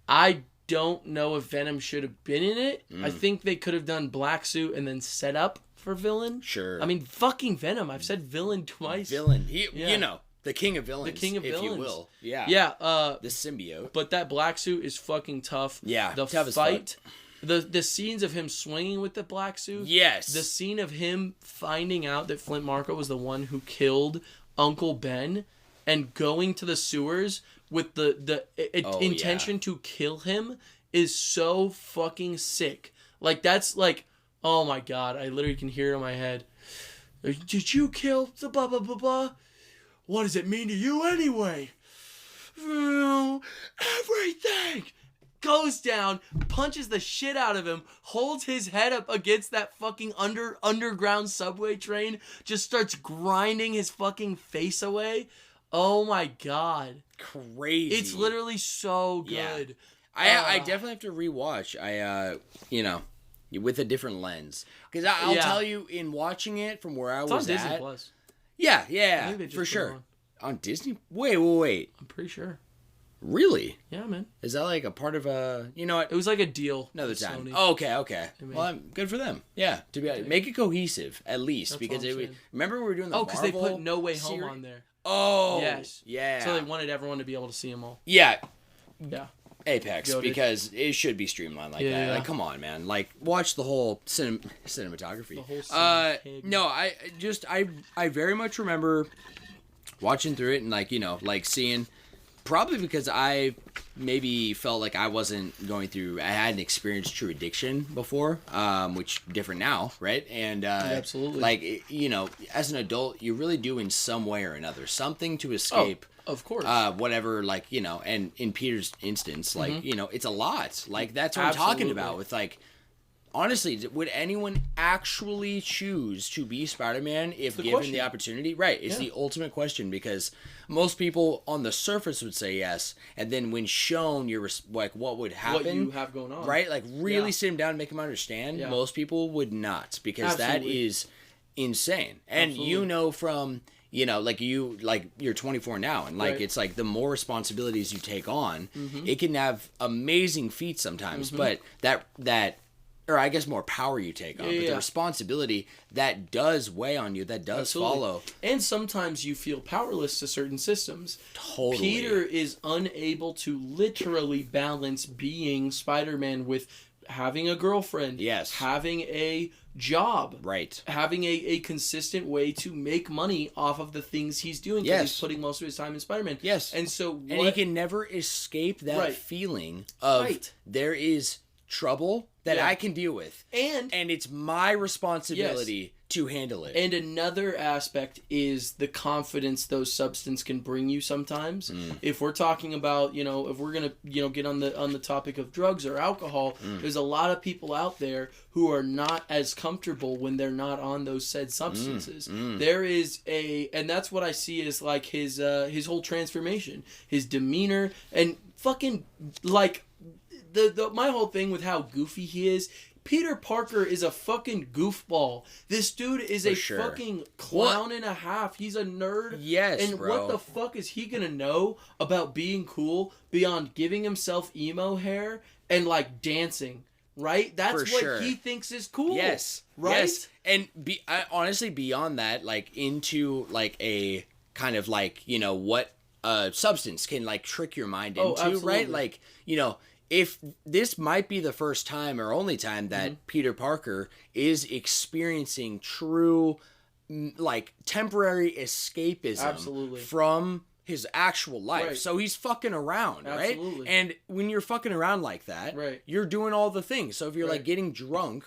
I don't know if Venom should have been in it. I think they could have done Black Suit and then set up for villain. Sure. I mean, fucking Venom. I've said villain twice. Villain. The king of villains. The king of villains. If you will. Yeah. Yeah. The symbiote. But that black suit is fucking tough. Yeah. The tough fight The scenes of him swinging with the black suit. Yes. The scene of him finding out that Flint Marko was the one who killed Uncle Ben and going to the sewers with the intention to kill him is so fucking sick. Like, that's like, oh my God, I literally can hear it in my head. Did you kill the blah, blah, blah, blah? What does it mean to you anyway? Everything! Goes down, punches the shit out of him, holds his head up against that fucking underground subway train, just starts grinding his fucking face away. Oh my God. Crazy. It's literally so good. Yeah. I definitely have to rewatch. With a different lens. Because I'll tell you, in watching it from where I was on Disney at... Plus. Yeah, for sure. On Disney? Wait. I'm pretty sure. Really? Yeah, man. Is that like a part of a... You know what? It was like a deal. Another time. Sony. Oh, okay. Well, good for them. Yeah. To be honest, make it cohesive, at least. That's because remember we were doing the Marvel... because they put No Way Home on there. Oh. Yes. Yeah. So they wanted everyone to be able to see them all. Yeah. Yeah. Apex, because it should be streamlined like that. Yeah. Like, come on, man. Like, watch the whole cinematography. The whole no, I very much remember watching through it and, like, you know, like seeing, probably because I maybe felt like I wasn't going through, I hadn't experienced true addiction before, which different now, right? And absolutely, like, you know, as an adult, you really do in some way or another something to escape. Of course. Whatever, like, you know, and in Peter's instance, like, you know, it's a lot. Like, that's what I'm talking about with, like, honestly, would anyone actually choose to be Spider-Man if given the opportunity? Right. It's the ultimate question, because most people on the surface would say yes. And then when shown like what would happen. What you have going on. Right. Like, really sit him down and make him understand. Yeah. Most people would not, because that is insane. And you know from... You know, like you're 24 now, and like it's like the more responsibilities you take on, it can have amazing feats sometimes, but that or I guess more power you take on, but the responsibility that does weigh on you, that does follow. And sometimes you feel powerless to certain systems. Totally. Peter is unable to literally balance being Spider-Man with having a girlfriend, having a job, having a consistent way to make money off of the things he's doing, because he's putting most of his time in Spider-Man. And so and he can never escape that feeling of there is trouble that I can deal with, and it's my responsibility to handle it. And another aspect is the confidence those substances can bring you sometimes. If we're talking about, you know, if we're gonna, you know, get on the topic of drugs or alcohol, there's a lot of people out there who are not as comfortable when they're not on those said substances. There is and that's what I see as like his whole transformation, his demeanor, and fucking like my whole thing with how goofy he is. Peter Parker is a fucking goofball. This dude is fucking clown and a half. He's a nerd. And what the fuck is he gonna know about being cool beyond giving himself emo hair and like dancing? Right? That's what he thinks is cool. Right? And honestly, beyond that, like into like a kind of like, you know, what a substance can like trick your mind into, right? Like, you know, if this might be the first time or only time that Peter Parker is experiencing true, like, temporary escapism from his actual life. So he's fucking around, right? And when you're fucking around like that, you're doing all the things. So if you're like getting drunk,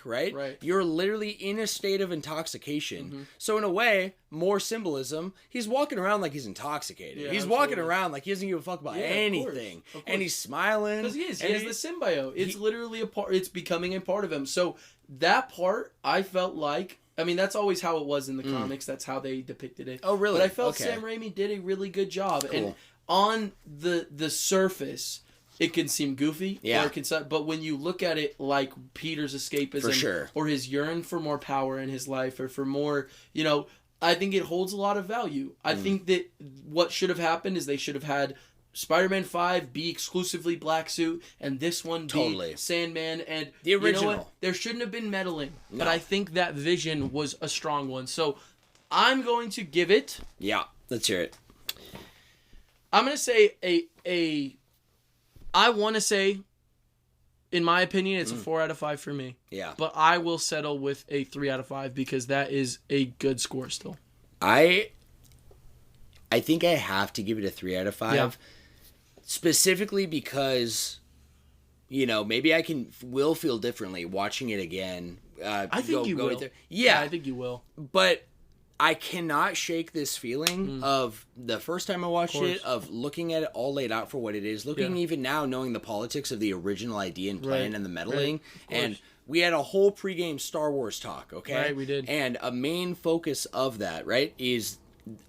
you're literally in a state of intoxication. So in a way, more symbolism, he's walking around like he's intoxicated. He's walking around like he doesn't give a fuck about anything. Of course. And he's smiling. Because he is. He has the symbiote. It's literally a part. It's becoming a part of him. So that part, I felt like, I mean, that's always how it was in the comics. That's how they depicted it. Oh, really? But I felt Sam Raimi did a really good job. Cool. And on the surface, it can seem goofy. Or it can, but when you look at it like Peter's escapism or his yearn for more power in his life or for more, you know, I think it holds a lot of value. I think that what should have happened is they should have had Spider-Man 5 be exclusively black suit, and this one be Sandman, and the original. You know what? There shouldn't have been meddling, but I think that vision was a strong one. So I'm going to give it. Yeah, let's hear it. I'm going to say I want to say in my opinion, it's a 4 out of 5 for me. Yeah. But I will settle with a 3 out of 5 because that is a good score still. I think I have to give it a 3 out of 5. Yeah. Specifically because, maybe I will feel differently watching it again. I think you will. Yeah, I think you will. But I cannot shake this feeling of the first time I watched it, of looking at it all laid out for what it is, looking even now, knowing the politics of the original idea and plan and the meddling. And we had a whole pregame Star Wars talk, okay? Right, we did. And a main focus of that, right, is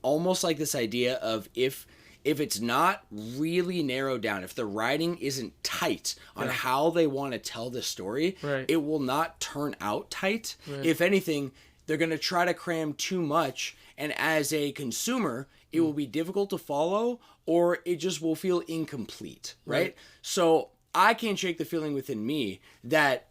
almost like this idea of if it's not really narrowed down, if the writing isn't tight on how they want to tell the story, it will not turn out tight. Right. If anything, they're going to try to cram too much, and as a consumer, it will be difficult to follow, or it just will feel incomplete, right? So I can't shake the feeling within me that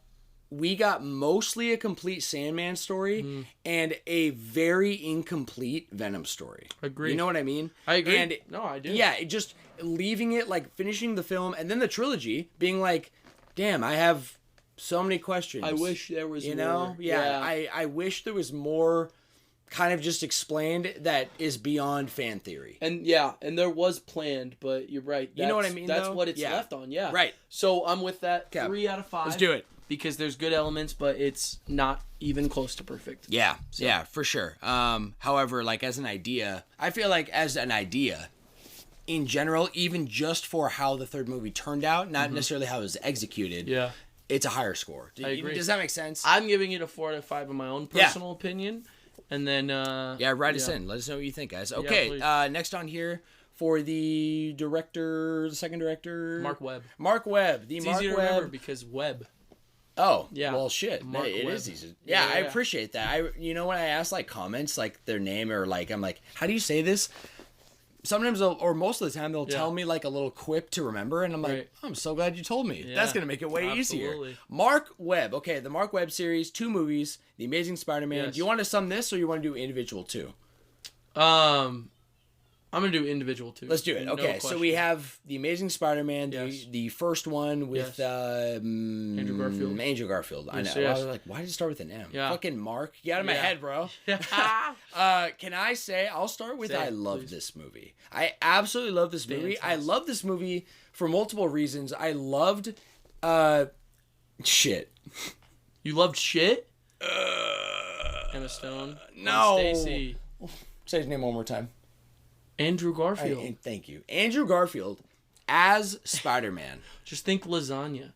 we got mostly a complete Sandman story and a very incomplete Venom story. Agree. You know what I mean? I agree. And no, I do. Yeah, just leaving it, like, finishing the film, and then the trilogy, being like, damn, I have so many questions. I wish there was more. Know? Yeah. I wish there was more kind of just explained that is beyond fan theory. And there was planned, but you're right. You know what I mean, That's though? what it's left on, Right. So I'm with that 3 out of 5. Let's do it. Because there's good elements, but it's not even close to perfect. Yeah, yeah, for sure. However, like, as an idea, I feel like as an idea, in general, even just for how the third movie turned out, not necessarily how it was executed, it's a higher score. I agree. Does that make sense? I'm giving it a 4 out of 5 in my own personal opinion. And then... write us in. Let us know what you think, guys. Okay, next on here... For the second director... Mark Webb. It's easy to remember because Webb. Oh, yeah. Well, shit. Mark it Webb. is easy. Yeah, I appreciate that. When I ask, like, comments, like, their name, or, like, I'm like, how do you say this? Sometimes, or most of the time, they'll tell me, like, a little quip to remember, and I'm like, I'm so glad you told me. Yeah. That's going to make it way easier. Mark Webb. Okay, the Mark Webb series, 2 movies, The Amazing Spider-Man. Yes. Do you want to sum this, or you want to do individual too? I'm going to do individual too. Let's do it. Okay, so we have The Amazing Spider-Man, the first one with Andrew Garfield. Andrew Garfield. I know. Yes. I was like, why did it start with an M? Yeah. Fucking Mark. Get out of my head, bro. Can I say, I'll start with I love this movie. I absolutely love this movie. I love this movie for multiple reasons. I loved shit. You loved shit? Emma Stone? No. Stacy. Say his name one more time. Andrew Garfield. Thank you. Andrew Garfield as Spider-Man. Just think lasagna.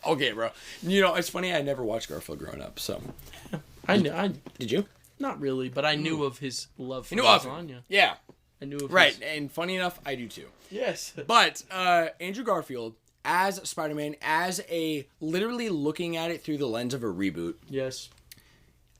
Okay, bro. It's funny, I never watched Garfield growing up, so. Did you? Not really, but I knew of his love for lasagna. Yeah. I knew of his... and funny enough, I do too. Yes. But Andrew Garfield as Spider-Man, as literally looking at it through the lens of a reboot. Yes.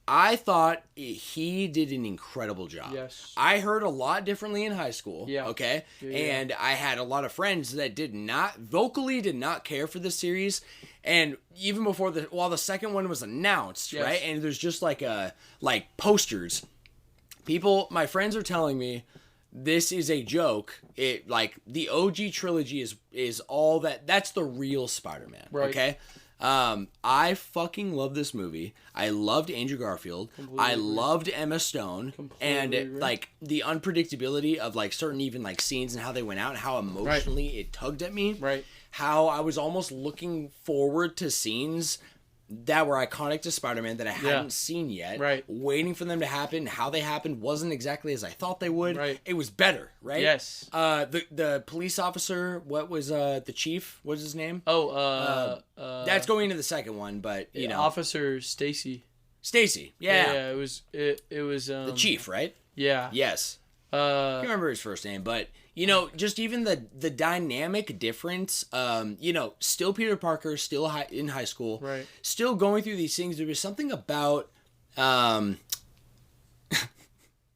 I thought he did an incredible job. Yes. I heard a lot differently in high school. Yeah. Okay? Yeah. And I had a lot of friends that did not care for the series. And even before while the second one was announced, right? And there's just like posters. My friends are telling me this is a joke. The OG trilogy is all that's the real Spider-Man. Right. Okay? I fucking love this movie. I loved Andrew Garfield. I loved Emma Stone. And the unpredictability of certain even scenes and how they went out and how emotionally it tugged at me. Right. How I was almost looking forward to scenes that were iconic to Spider-Man that I hadn't seen yet. Right. Waiting for them to happen. How they happened wasn't exactly as I thought they would. Right. It was better, right? Yes. The police officer, what was the chief? What's his name? That's going into the second one, but you know. Officer Stacy. Yeah. It was the chief, right? Yeah. Yes. I can't remember his first name, but just even the dynamic difference, still Peter Parker, still in high school, right? Still going through these things. There was something about Tobey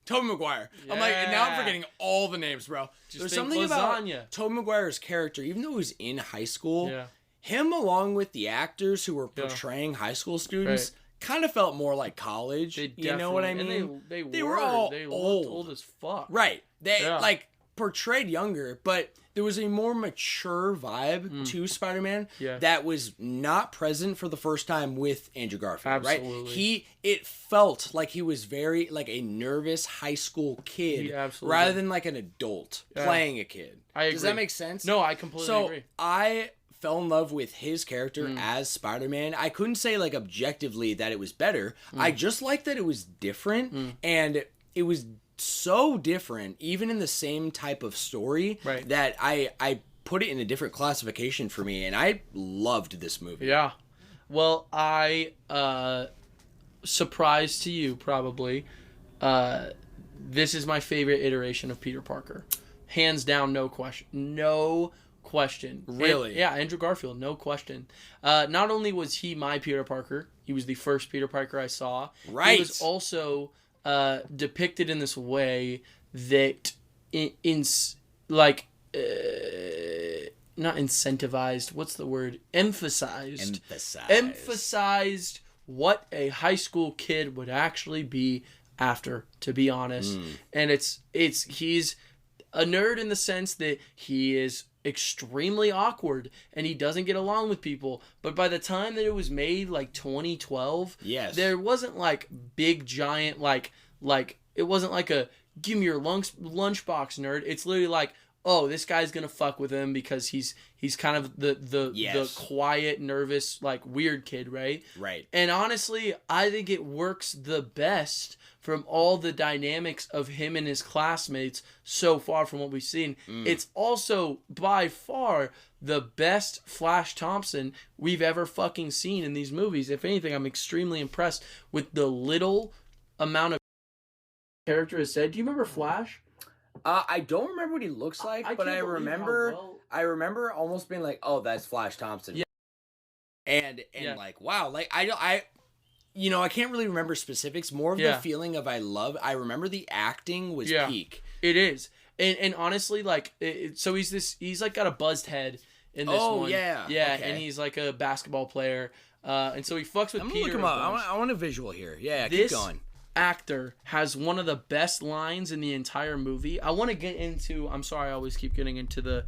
Maguire. Yeah. I'm now I'm forgetting all the names, bro. There's something about Tobey Maguire's character, even though he was in high school, him along with the actors who were portraying high school students. Right. Kind of felt more like college. You know what I mean? And they were all old as fuck. Right. They portrayed younger, but more mature vibe to Spider-Man that was not present for the first time with Andrew Garfield. Absolutely. Right? It felt like he was very like a nervous high school kid rather than like an adult playing a kid. I agree. Does that make sense? No, I completely agree. I fell in love with his character as Spider-Man. I couldn't say like objectively that it was better. I just liked that it was different, and it was so different, even in the same type of story, that I put it in a different classification for me, and I loved this movie. Yeah. Well, I surprise to you probably, this is my favorite iteration of Peter Parker. Hands down, no question. No question. Really? Andrew Garfield, no question. Not only was he my Peter Parker, he was the first Peter Parker I saw. Right. He was also depicted in this way that not incentivized, what's the word? Emphasized what a high school kid would actually be after, to be honest. And he's a nerd in the sense that he is extremely awkward and he doesn't get along with people, but by the time that it was made, like 2012, there wasn't like big giant like it wasn't like a give me your lunchbox nerd. It's literally like, oh, this guy's gonna fuck with him because he's kind of the quiet, nervous, like weird kid, right? And honestly, I think it works the best from all the dynamics of him and his classmates so far from what we've seen. It's also by far the best Flash Thompson we've ever fucking seen in these movies. If anything, I'm extremely impressed with the little amount of character is said. Do you remember Flash? I don't remember what he looks like, but I remember almost being like, oh, that's Flash Thompson. Yeah. And like, wow, like I can't really remember specifics. More of the feeling of I remember the acting was peak. It is. And honestly, like, so he's like got a buzzed head in this one. Oh, yeah. Yeah, okay. And he's like a basketball player. And so he fucks with Peter. I'm gonna look him up. I want a visual here. Yeah, keep going. Actor has one of the best lines in the entire movie. I want to get into. I'm sorry, I always keep getting into the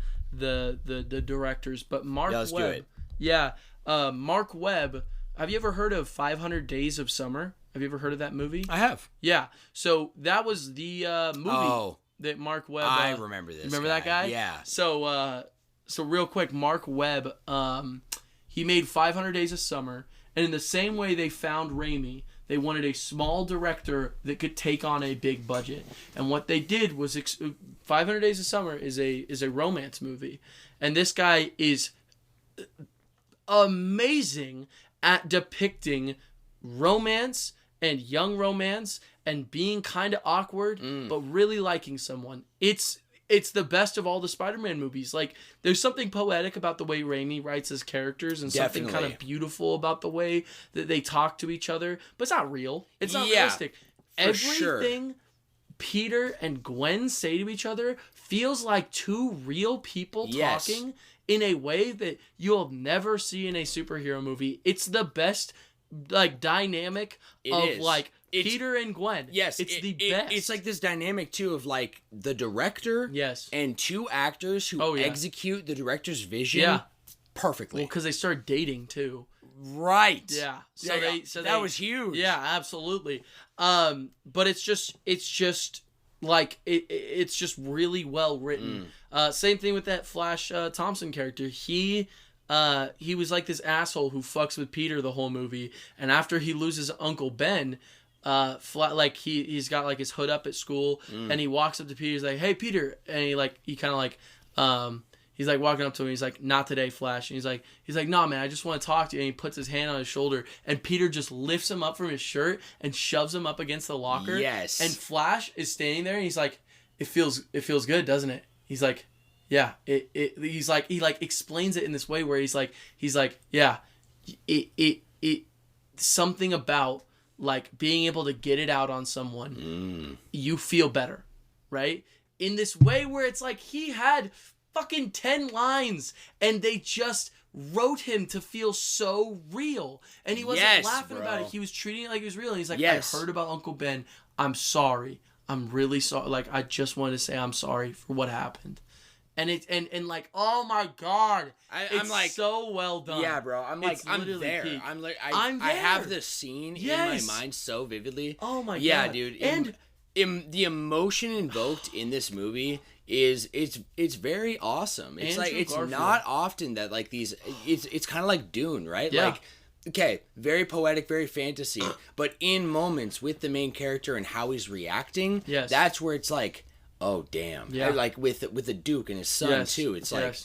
directors, but Mark Webb. Do it. Yeah, Mark Webb. Have you ever heard of 500 Days of Summer? Have you ever heard of that movie? I have. Yeah. So that was the movie that Mark Webb. I remember this. Remember that guy? Yeah. So real quick, Mark Webb. He made 500 Days of Summer, and in the same way they found Raimi, they wanted a small director that could take on a big budget. And what they did was 500 Days of Summer is a romance movie. And this guy is amazing at depicting romance and young romance and being kind of awkward, but really liking someone. It's the best of all the Spider-Man movies. Like, there's something poetic about the way Raimi writes his characters and something kind of beautiful about the way that they talk to each other. But it's not real. It's not realistic. Everything Peter and Gwen say to each other feels like two real people talking in a way that you'll never see in a superhero movie. It's the best, like, dynamic Peter and Gwen. Yes. It's the best. It's like this dynamic, too, of, like, the director and two actors who execute the director's vision perfectly. Well, because they started dating, too. Right. Yeah. So that was huge. Yeah, absolutely. But it's just like it's just really well written. Same thing with that Flash Thompson character. He was like this asshole who fucks with Peter the whole movie, and after he loses Uncle Ben, he's got like his hood up at school, and he walks up to Peter. He's like, "Hey, Peter," and he kind of like he's like walking up to him. He's like, "Not today, Flash." And he's like, "Nah, man, I just want to talk to you." And he puts his hand on his shoulder, and Peter just lifts him up from his shirt and shoves him up against the locker. Yes. And Flash is standing there, and he's like, "It feels good, doesn't it?" He's like, "Yeah." He explains it in this way where he's like, "Yeah, it something about like being able to get it out on someone, you feel better, right?" In this way where it's like he had fucking 10 lines and they just wrote him to feel so real, and he wasn't laughing about it. He was treating it like it was real, and he's like, "I heard about Uncle Ben. I'm sorry. I'm really sorry. Like, I just wanted to say I'm sorry for what happened." and like, oh my god, I'm like so well done. Yeah, bro. I'm there. Peak. I'm there. I have this scene in my mind so vividly. Oh my god. Yeah, dude. And the emotion invoked in this movie is it's very awesome. It's Andrew like it's Garfield. Not often that like these. It's kind of like Dune, right? Yeah. Like. Okay, very poetic, very fantasy, but in moments with the main character and how he's reacting, that's where it's like, oh damn. Yeah. Like with the Duke and his son too. It's like,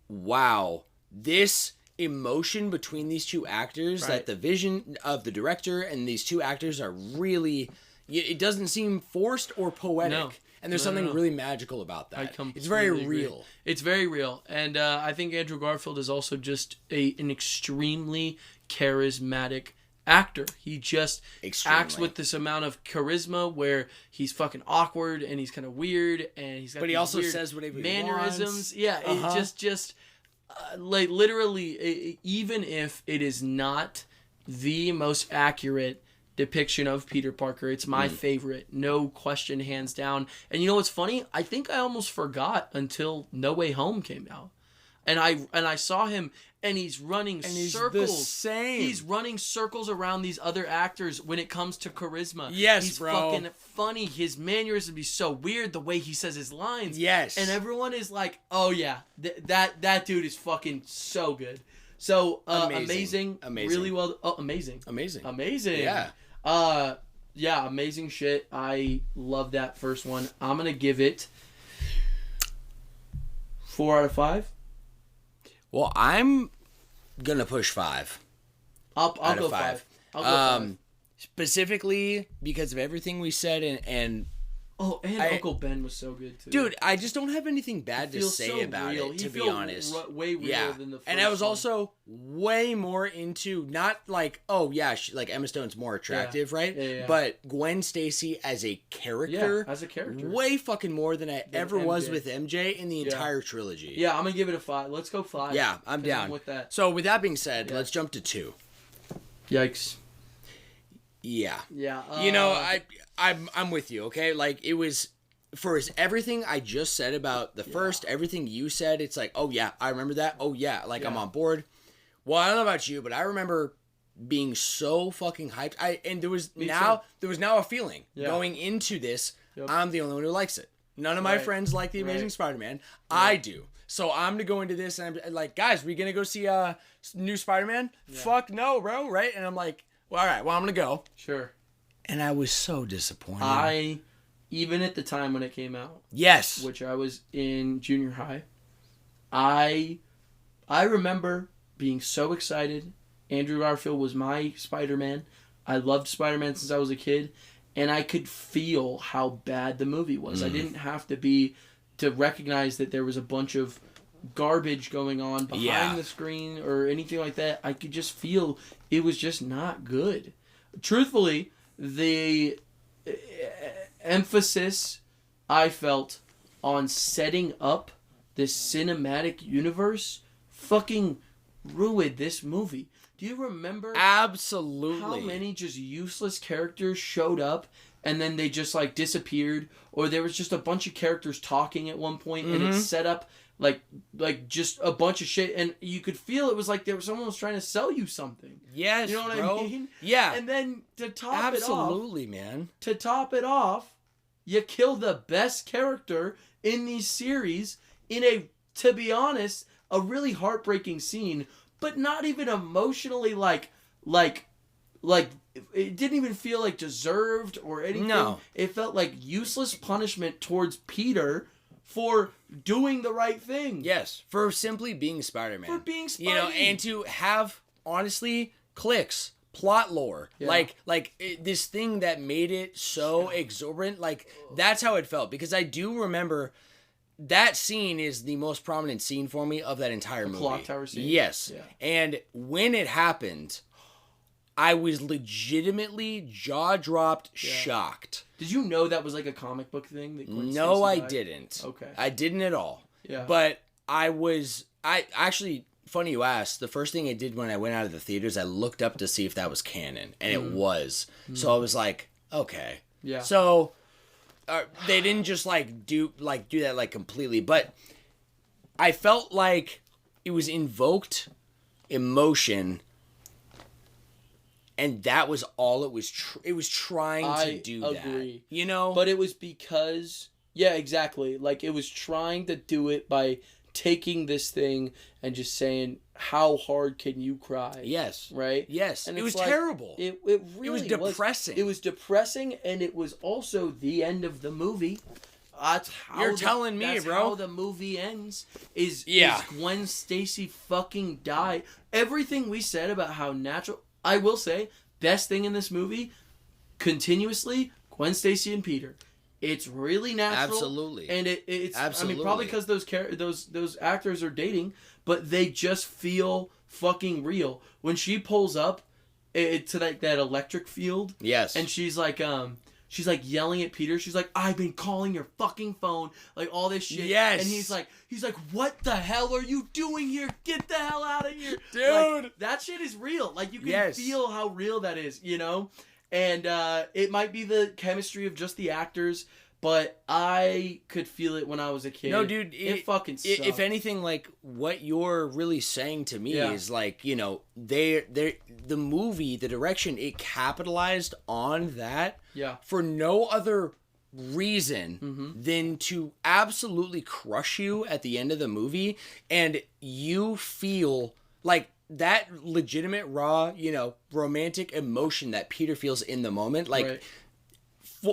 wow, this emotion between these two actors, that the vision of the director and these two actors are really, it doesn't seem forced or poetic. No. And there's something really magical about that. It's very real. It's very real. And I think Andrew Garfield is also just an extremely charismatic actor. He just acts with this amount of charisma where he's fucking awkward and he's kind of weird and he's got but he also says whatever he mannerisms. Wants. Yeah, it just like literally, even if it is not the most accurate depiction of Peter Parker, it's my favorite, no question, hands down. And you know what's funny? I think I almost forgot until No Way Home came out, and I saw him, and he's running circles. The same. He's running circles around these other actors when it comes to charisma. Yes, he's bro. Fucking funny. His mannerisms be so weird. The way he says his lines. Yes. And everyone is like, "Oh yeah, that dude is fucking so good." So amazing. Really well. Oh, amazing. Yeah. Yeah, amazing shit. I love that first one. I'm gonna give it 4 out of 5. Well, I'm gonna push 5. I'll go 5. I'll go 5. Specifically because of everything we said and Uncle Ben was so good too. Dude, I just don't have anything bad to say about it, to be honest. Way realer than the first and I was also way more into, not like, like Emma Stone's more attractive, right? Yeah. But Gwen Stacy as a character. Yeah, as a character. Way fucking more than I ever was with MJ in the entire trilogy. Yeah, I'm going to give it a 5. Let's go 5. Yeah, I'm down. with that. So with that being said, let's jump to 2. Yikes. Yeah. Yeah. You know, I'm with you, okay? Like, it was, for everything I just said about the first, everything you said, it's like, oh yeah, I remember that. Oh yeah, like I'm on board. Well, I don't know about you, but I remember being so fucking hyped. There was now a feeling going into this, I'm the only one who likes it. None of my friends like The Amazing Spider-Man. I do. So I'm going to go into this and I'm like, guys, we going to go see new Spider-Man? Yeah. Fuck no, bro, right? And I'm like, well, all right, well, I'm going to go. Sure. And I was so disappointed. Even at the time when it came out. Yes. Which I was in junior high. I remember being so excited. Andrew Garfield was my Spider-Man. I loved Spider-Man since I was a kid. And I could feel how bad the movie was. I didn't have to recognize that there was a bunch of garbage going on behind the screen or anything like that. I could just feel it was just not good. Truthfully, the emphasis I felt on setting up this cinematic universe fucking ruined this movie. Do you remember absolutely how many just useless characters showed up and then they just like disappeared, or there was just a bunch of characters talking at one point and it set up like just a bunch of shit, and you could feel it was like someone was trying to sell you something. Yes, you know what bro. I mean? Yeah. And then to top it off, absolutely, man. To top it off, you kill the best character in these series in to be honest, a really heartbreaking scene, but not even emotionally like it didn't even feel like deserved or anything. No. It felt like useless punishment towards Peter for doing the right thing. Yes, for simply being Spider-Man. For being Spidey. You know, and to have, honestly, clicks, plot lore. Yeah. This thing that made it so exorbitant. Like, that's how it felt. Because I do remember that scene is the most prominent scene for me of that entire movie. Clock tower scene? Yes. Yeah. And when it happened, I was legitimately jaw-dropped, shocked. Did you know that was like a comic book thing? No, I didn't. Okay. I didn't at all. Yeah. But I actually, funny you asked, the first thing I did when I went out of the theaters, I looked up to see if that was canon, and it was. So I was like, okay. Yeah. So they didn't just do that like completely, but I felt like it was invoked emotion, and that was all it was. It was trying to do that. I agree. You know? But it was because... Yeah, exactly. Like, it was trying to do it by taking this thing and just saying, how hard can you cry? Yes. Right? Yes. And it was terrible. It really was depressing. It was depressing, and it was also the end of the movie. You're telling me, that's bro. How the movie ends is Gwen Stacy fucking die. Everything we said about how natural... I will say, best thing in this movie, continuously, Gwen Stacy and Peter. It's really natural. Absolutely. And it's absolutely. I mean, probably because those actors are dating, but they just feel fucking real. When she pulls up to that electric field, yes, and she's like yelling at Peter. She's like, "I've been calling your fucking phone," like all this shit. Yes. And he's like, "What the hell are you doing here? Get the hell out of here, dude!" Like, that shit is real. Like, you can feel how real that is, you know. And it might be the chemistry of just the actors, but I could feel it when I was a kid. No, dude, it fucking sucked. If anything, like, what you're really saying to me is, like, you know, the movie, the direction, it capitalized on that for no other reason than to absolutely crush you at the end of the movie, and you feel like that legitimate, raw, you know, romantic emotion that Peter feels in the moment, like,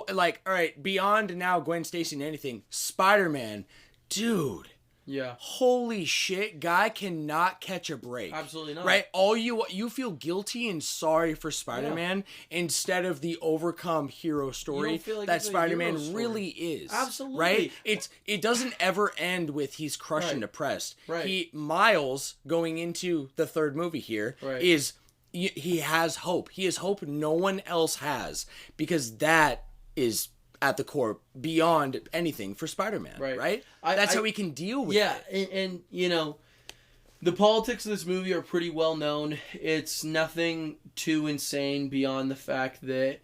like, all right, beyond now Gwen Stacy and anything, Spider-Man, dude. Yeah. Holy shit, guy cannot catch a break. Absolutely not. Right? You feel guilty and sorry for Spider-Man instead of the overcome hero story that Spider-Man really is. Absolutely. Right? It doesn't ever end with he's crushed and depressed. Right. Miles going into the third movie here is he has hope. He has hope no one else has, because that is at the core beyond anything for Spider-Man, right? That's how we can deal with it. Yeah, and you know, the politics of this movie are pretty well known. It's nothing too insane beyond the fact that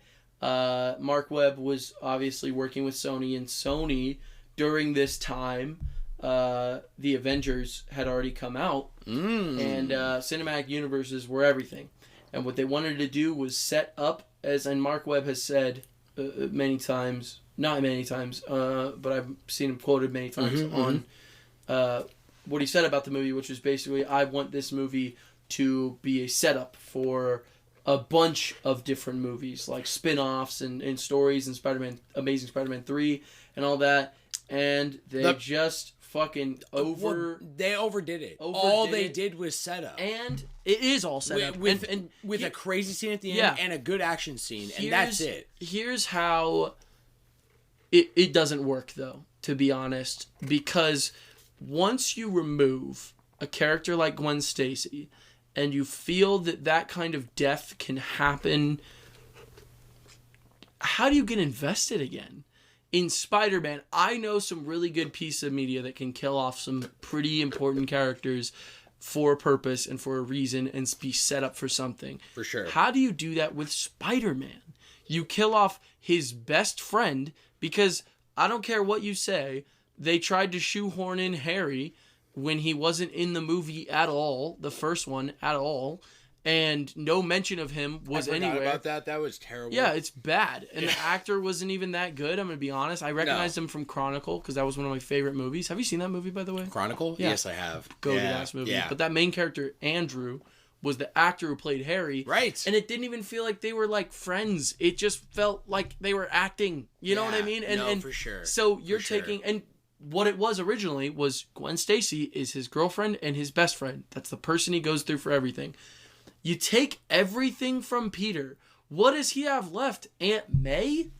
Mark Webb was obviously working with Sony, and Sony, during this time, the Avengers had already come out, and cinematic universes were everything. And what they wanted to do was set up, and Mark Webb has said many times, not many times, but I've seen him quoted many times on what he said about the movie, which was basically, I want this movie to be a setup for a bunch of different movies, like spin-offs and stories, and Amazing Spider-Man 3 and all that. And they just fucking they overdid it. All they did was set up. And it is all set up. With a crazy scene at the end and a good action scene, and that's it. Here's how it doesn't work, though, to be honest. Because once you remove a character like Gwen Stacy, and you feel that kind of death can happen, how do you get invested again? In Spider-Man, I know some really good piece of media that can kill off some pretty important characters for a purpose and for a reason and be set up for something. For sure. How do you do that with Spider-Man? You kill off his best friend because, I don't care what you say, they tried to shoehorn in Harry when he wasn't in the movie at all, the first one at all. And no mention of him was anywhere. I forgot about that. That was terrible. Yeah, it's bad. And the actor wasn't even that good, I'm going to be honest. I recognized him from Chronicle because that was one of my favorite movies. Have you seen that movie, by the way? Chronicle? Yeah. Yes, I have. Goated-ass movie. Yeah. But that main character, Andrew, was the actor who played Harry. Right. And it didn't even feel like they were, like, friends. It just felt like they were acting. You know what I mean? And for sure. So you're taking... And what it was originally was Gwen Stacy is his girlfriend and his best friend. That's the person he goes through for everything. You take everything from Peter. What does he have left? Aunt May?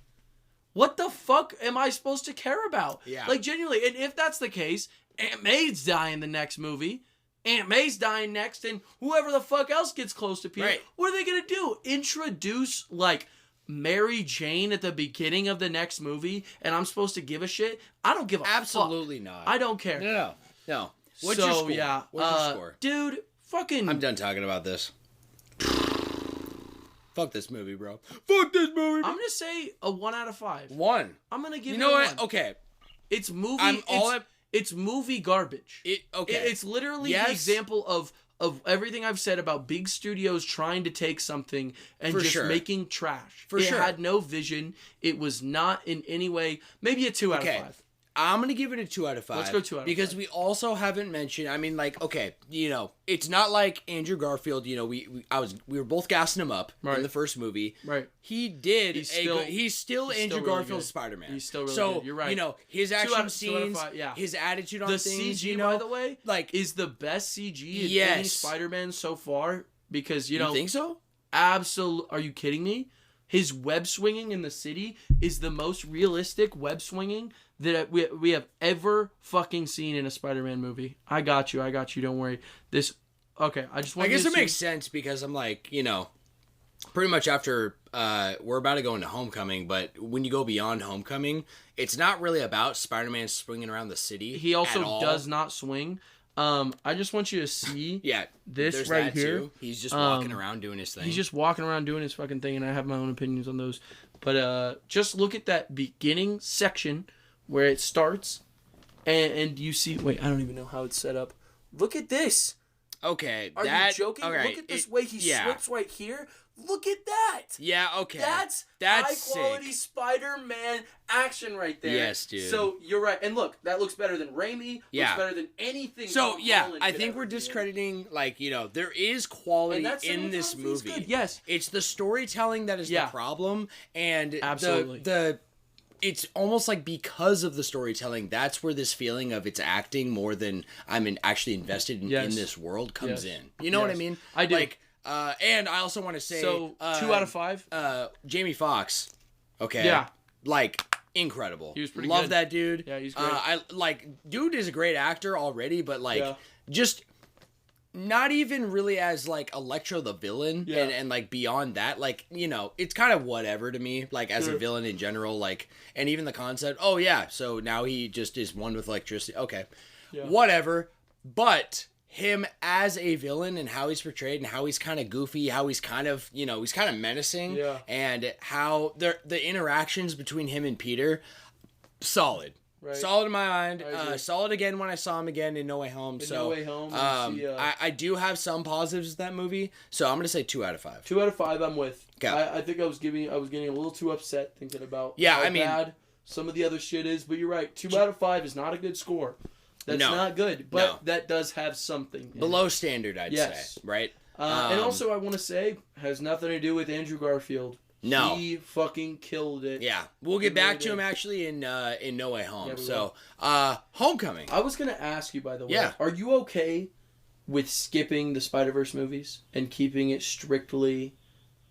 What the fuck am I supposed to care about? Yeah. Like, genuinely, and if that's the case, Aunt May's dying the next movie. Aunt May's dying next, and whoever the fuck else gets close to Peter, what are they going to do? Introduce, like, Mary Jane at the beginning of the next movie, and I'm supposed to give a shit? I don't give a Absolutely fuck. not. I don't care. No. What's your score? Yeah. What's your score? Dude, fucking... I'm done talking about this. Fuck this movie, bro. Fuck this movie. I'm gonna say a 1 out of 5. 1. I'm gonna give it a 1. You know what? Okay. It's movie. It's movie garbage. Okay. It's literally the example of everything I've said about big studios trying to take something and making trash. It had no vision. It was not in any way. Maybe a 2 out of 5. I'm going to give it a 2 out of 5. Let's go 2 out of 5. Because we also haven't mentioned, I mean, like, okay, you know, it's not like Andrew Garfield, you know, we were both gassing him up in the first movie. Right. He did. He's still Andrew really Garfield's good. Spider-Man. He's still really good. You're right. You know, his action scenes, his attitude on things. The CG, you know, by the way, like, is the best CG in any Spider-Man so far. Because, you know. You think so? Absolutely. Are you kidding me? His web swinging in the city is the most realistic web swinging that we have ever fucking seen in a Spider-Man movie. I got you. Don't worry. Okay, I just want to... I guess it makes sense because I'm like, you know, pretty much after we're about to go into Homecoming, but when you go beyond Homecoming, it's not really about Spider-Man swinging around the city. He also does not swing. I just want you to see this right here. Too. He's just walking around doing his thing. He's just walking around doing his fucking thing, and I have my own opinions on those. But just look at that beginning section where it starts, and you see... Wait, I don't even know how it's set up. Look at this. Okay, Are you joking? Right. Look at this way he slips right here. Look at that. Yeah, okay. That's high-quality Spider-Man action right there. Yes, dude. So, you're right. And look, that looks better than Raimi. Looks better than anything. So, I think we're discrediting, like, you know, there is quality in this movie. Good. Yes. It's the storytelling that is the problem. And absolutely. It's almost like because of the storytelling, that's where this feeling of it's acting more than I'm actually invested in this world comes in. You know what I mean? I do. Like, and I also want to say... So, 2 out of 5? Jamie Foxx. Okay. Yeah. Like, incredible. He was pretty Love good. that dude. Yeah, he's great. Dude is a great actor already, but, like, just... Not even really as, like, Electro the villain, and, like, beyond that, like, you know, it's kind of whatever to me, like, as a villain in general, like, and even the concept, so now he just is one with electricity, okay, whatever, but him as a villain and how he's portrayed and how he's kind of goofy, how he's kind of, you know, he's kind of menacing, and how the interactions between him and Peter, solid. Right. Solid in my mind. Solid again when I saw him again in No Way Home. No Way Home. I do have some positives with that movie, so I'm gonna say 2 out of 5. 2 out of 5. I'm with. Okay. I think I was getting a little too upset thinking about how bad some of the other shit is, but you're right. 2 out of 5 is not a good score. That's not good, but that does have something below standard, I'd say. Right. And also, I want to say, has nothing to do with Andrew Garfield. No. He fucking killed it. Yeah. We'll get back to him actually in No Way Home. Homecoming. I was going to ask you, by the way, are you okay with skipping the Spider-Verse movies and keeping it strictly...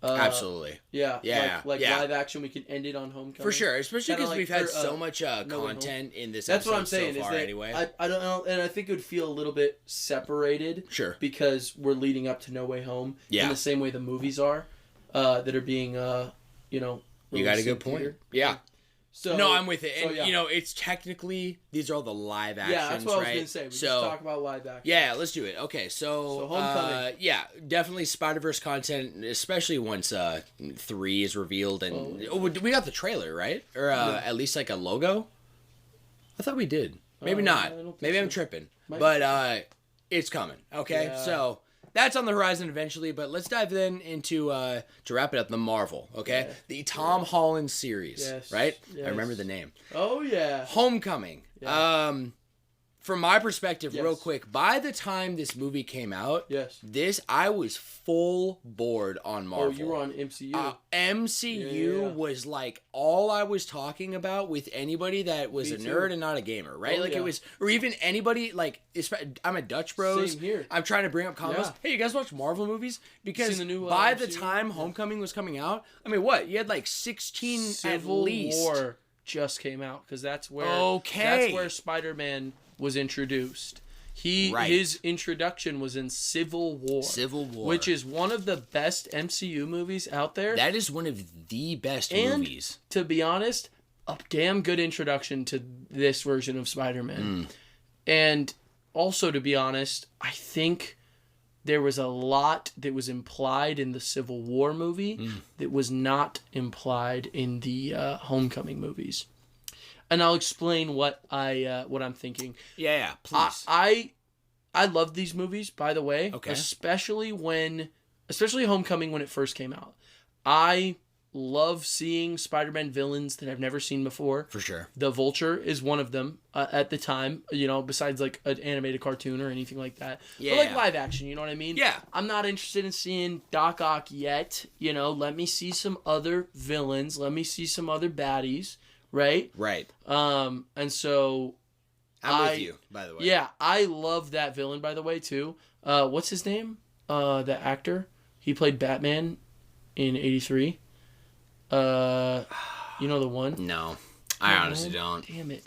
Absolutely. Yeah. Live action, we can end it on Homecoming. For sure, especially because we've had so much content in this episode. That's what I'm saying. So far, anyway. I don't know, and I think it would feel a little bit separated. Sure. Because we're leading up to No Way Home in the same way the movies are. That are being, you got a good point. Theater. Yeah. So no, I'm with it. And, you know, it's technically, these are all the live actions, right? Yeah, that's what I was going to say. We just talk about live action. Yeah, let's do it. Okay, so Homecoming. Definitely Spider-Verse content, especially once 3 is revealed. And we got the trailer, right? Or at least like a logo? I thought we did. Maybe not. Maybe I'm tripping. But it's coming. Okay, so... That's on the horizon eventually, but let's dive then into, to wrap it up, the Marvel, okay? Yeah. The Tom Holland series, right? Yes. I remember the name. Oh, yeah. Homecoming. Yeah. From my perspective, real quick, by the time this movie came out, I was full board on Marvel. Oh, you were on MCU. MCU was like all I was talking about with anybody that was a nerd and not a gamer, right? It was, or even anybody, like, I'm a Dutch Bros. Same here. I'm trying to bring up comics. Yeah. Hey, you guys watch Marvel movies? Because by the time Homecoming was coming out, I mean, what? You had like 16 Civil at least. War just came out, because that's where Spider-Man was introduced. His introduction was in Civil War. Which is one of the best MCU movies out there. That is one of the best movies. To be honest, a damn good introduction to this version of Spider-Man. And also, to be honest, I think there was a lot that was implied in the Civil War movie that was not implied in the Homecoming movies. and I'll explain what I'm thinking. Yeah, please. I love these movies, by the way. Okay. Especially Homecoming when it first came out. I love seeing Spider-Man villains that I've never seen before. For sure. The Vulture is one of them at the time, besides like an animated cartoon or anything like that. Yeah. Or like live action, you know what I mean? Yeah. I'm not interested in seeing Doc Ock yet. Let me see some other villains. Let me see some other baddies, right? Right. And so... I'm with you, by the way. Yeah, I love that villain, by the way, too. What's his name? The actor. He played Batman in 83. You know the one? No, I honestly don't. Damn it.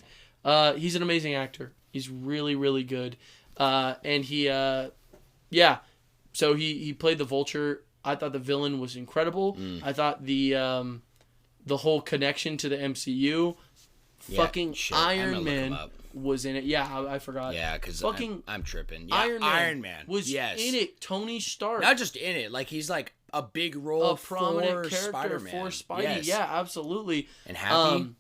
He's an amazing actor. He's really, really good. And he, so he played the Vulture. I thought the villain was incredible. I thought the whole connection to the MCU, Iron Man was in it. Yeah, I forgot. Yeah, because I'm tripping. Yeah, Iron Man was in it. Tony Stark. Not just in it. Like, he's like a big role, a prominent for character Spider-Man. for Spidey. Yes. Yeah, absolutely. And Happy.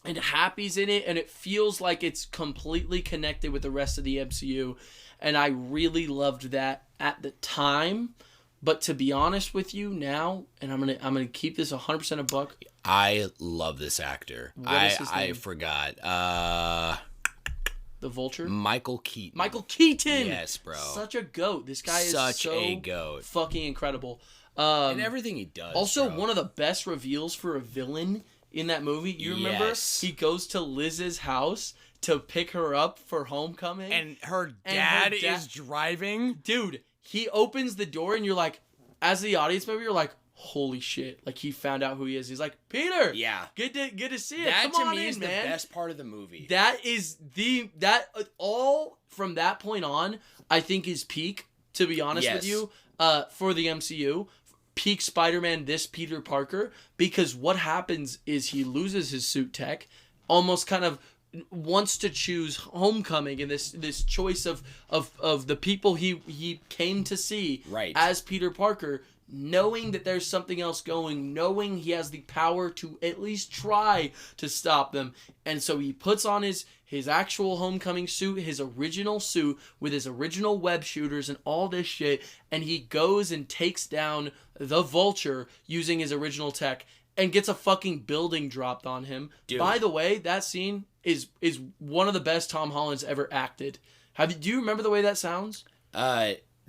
And Happy's in it, and it feels like it's completely connected with the rest of the MCU. And I really loved that at the time. But to be honest with you now, and I'm gonna keep this 100% a buck. I love this actor. What is his name? I forgot. The Vulture? Michael Keaton. Michael Keaton! Yes, bro. Such a goat. This guy is such a goat. Fucking incredible. And everything he does. Also, bro. One of the best reveals for a villain in that movie. You remember? He goes to Liz's house to pick her up for Homecoming. And her dad is driving. Dude, he opens the door and you're like, as the audience member, you're like, holy shit. Like, he found out who he is. He's like, Peter! Yeah. Good to see it. That Come to on me is man. the best part of the movie. That is all from that point on, I think is peak, to be honest with you, for the MCU. Peak Spider-Man, this Peter Parker, because what happens is he loses his suit tech, almost kind of wants to choose Homecoming and this choice of the people he came to see as Peter Parker, knowing that there's something else going, knowing he has the power to at least try to stop them. And so he puts on his actual Homecoming suit, his original suit with his original web shooters and all this shit, and he goes and takes down the Vulture using his original tech and gets a fucking building dropped on him. Dude. By the way, that scene is one of the best Tom Holland's ever acted. Do you remember the way that sounds?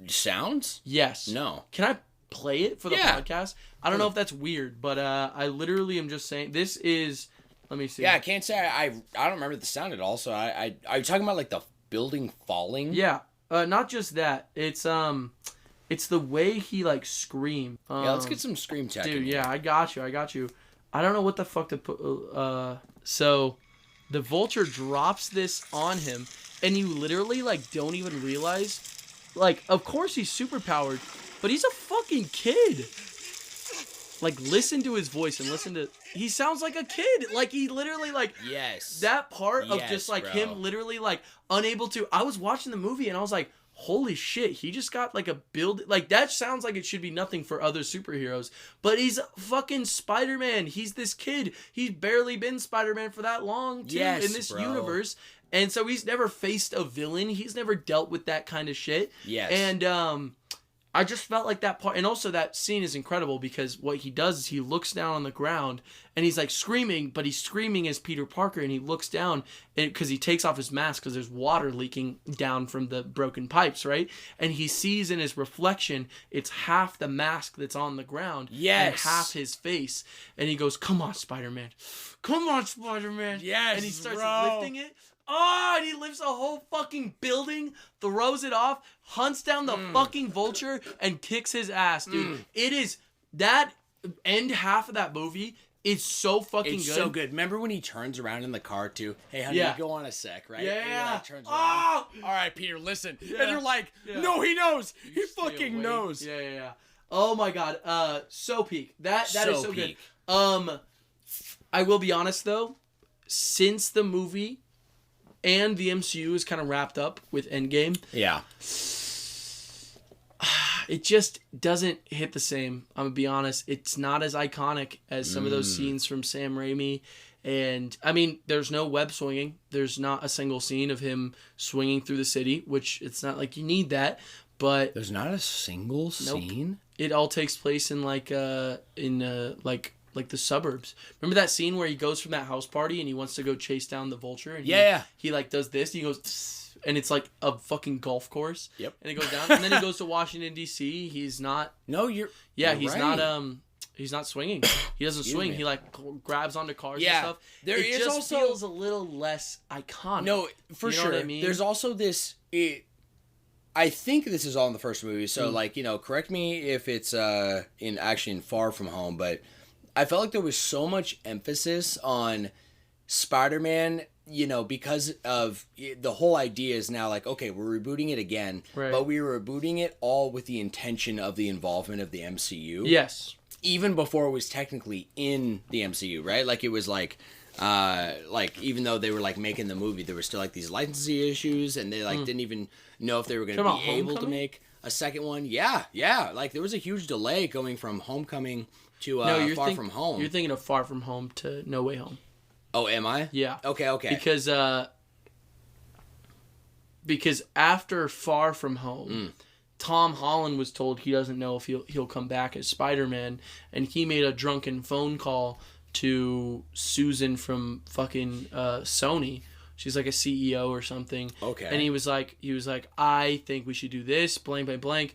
Sounds? Yes. No. Can I play it for the podcast? I don't know if that's weird, but I literally am just saying this is. Let me see. Yeah, I can't say I don't remember the sound at all. So are you talking about like the building falling? Yeah. Not just that. It's the way he like scream. Yeah, let's get some scream tech. Dude, yeah, I got you. I don't know what the fuck to put. So the Vulture drops this on him, and you literally like don't even realize. Like, of course he's super powered, but he's a fucking kid. Like, listen to his voice and listen to... He sounds like a kid. Like, he literally, like... Yes. That part of just, like, him literally, like, unable to... I was watching the movie and I was like, holy shit, he just got, like, a build... Like, that sounds like it should be nothing for other superheroes. But he's fucking Spider-Man. He's this kid. He's barely been Spider-Man for that long, too, in this universe. And so he's never faced a villain. He's never dealt with that kind of shit. Yes. And, I just felt like that part, and also that scene is incredible because what he does is he looks down on the ground and he's like screaming, but he's screaming as Peter Parker, and he looks down because he takes off his mask because there's water leaking down from the broken pipes, right? And he sees in his reflection it's half the mask that's on the ground, and half his face, and he goes, "Come on, Spider-Man, come on, Spider-Man!" Yes, and he starts lifting it. Oh, and he lifts a whole fucking building, throws it off, hunts down the fucking Vulture, and kicks his ass, dude. It is, that end half of that movie is so fucking good. It's so good. Remember when he turns around in the car, too? Hey, honey, go on a sec, right? Yeah. And he, like, turns around. All right, Peter, listen. Yeah. And you're like, no, he knows. He fucking knows. Yeah. Oh, my God. So peak. That is so peak. Good. I will be honest, though. Since the movie... and the MCU is kind of wrapped up with Endgame. Yeah. It just doesn't hit the same. I'm going to be honest. It's not as iconic as some of those scenes from Sam Raimi And, I mean, there's no web swinging. There's not a single scene of him swinging through the city, which it's not like you need that. But there's not a single scene? It all takes place in, like the suburbs. Remember that scene where he goes from that house party and he wants to go chase down the vulture? And he like, does this. And he goes, and it's like a fucking golf course. Yep. And it goes down. And then he goes to Washington, D.C. He's not... No, you're he's right. not... He's not swinging. He doesn't swing. He like grabs onto cars and stuff. It just also feels a little less iconic. No, for you know sure. What I mean? There's also this. I think this is all in the first movie. So like correct me if it's in Far From Home, but I felt like there was so much emphasis on Spider-Man. Because of the whole idea is now like, okay, we're rebooting it again, but we were rebooting it all with the intention of the involvement of the MCU. Yes. Even before it was technically in the MCU, right? Like it was like even though they were like making the movie, there were still like these licensing issues, and they like didn't even know if they were going to be able to make a second one. Yeah. Like there was a huge delay going from Homecoming to Far From Home. You're thinking of Far From Home to No Way Home. Oh, am I? Yeah. Okay. Because after Far From Home, Tom Holland was told he doesn't know if he'll come back as Spider-Man, and he made a drunken phone call to Susan from fucking Sony. She's like a CEO or something. Okay. And he was like, I think we should do this, blank, blank, blank.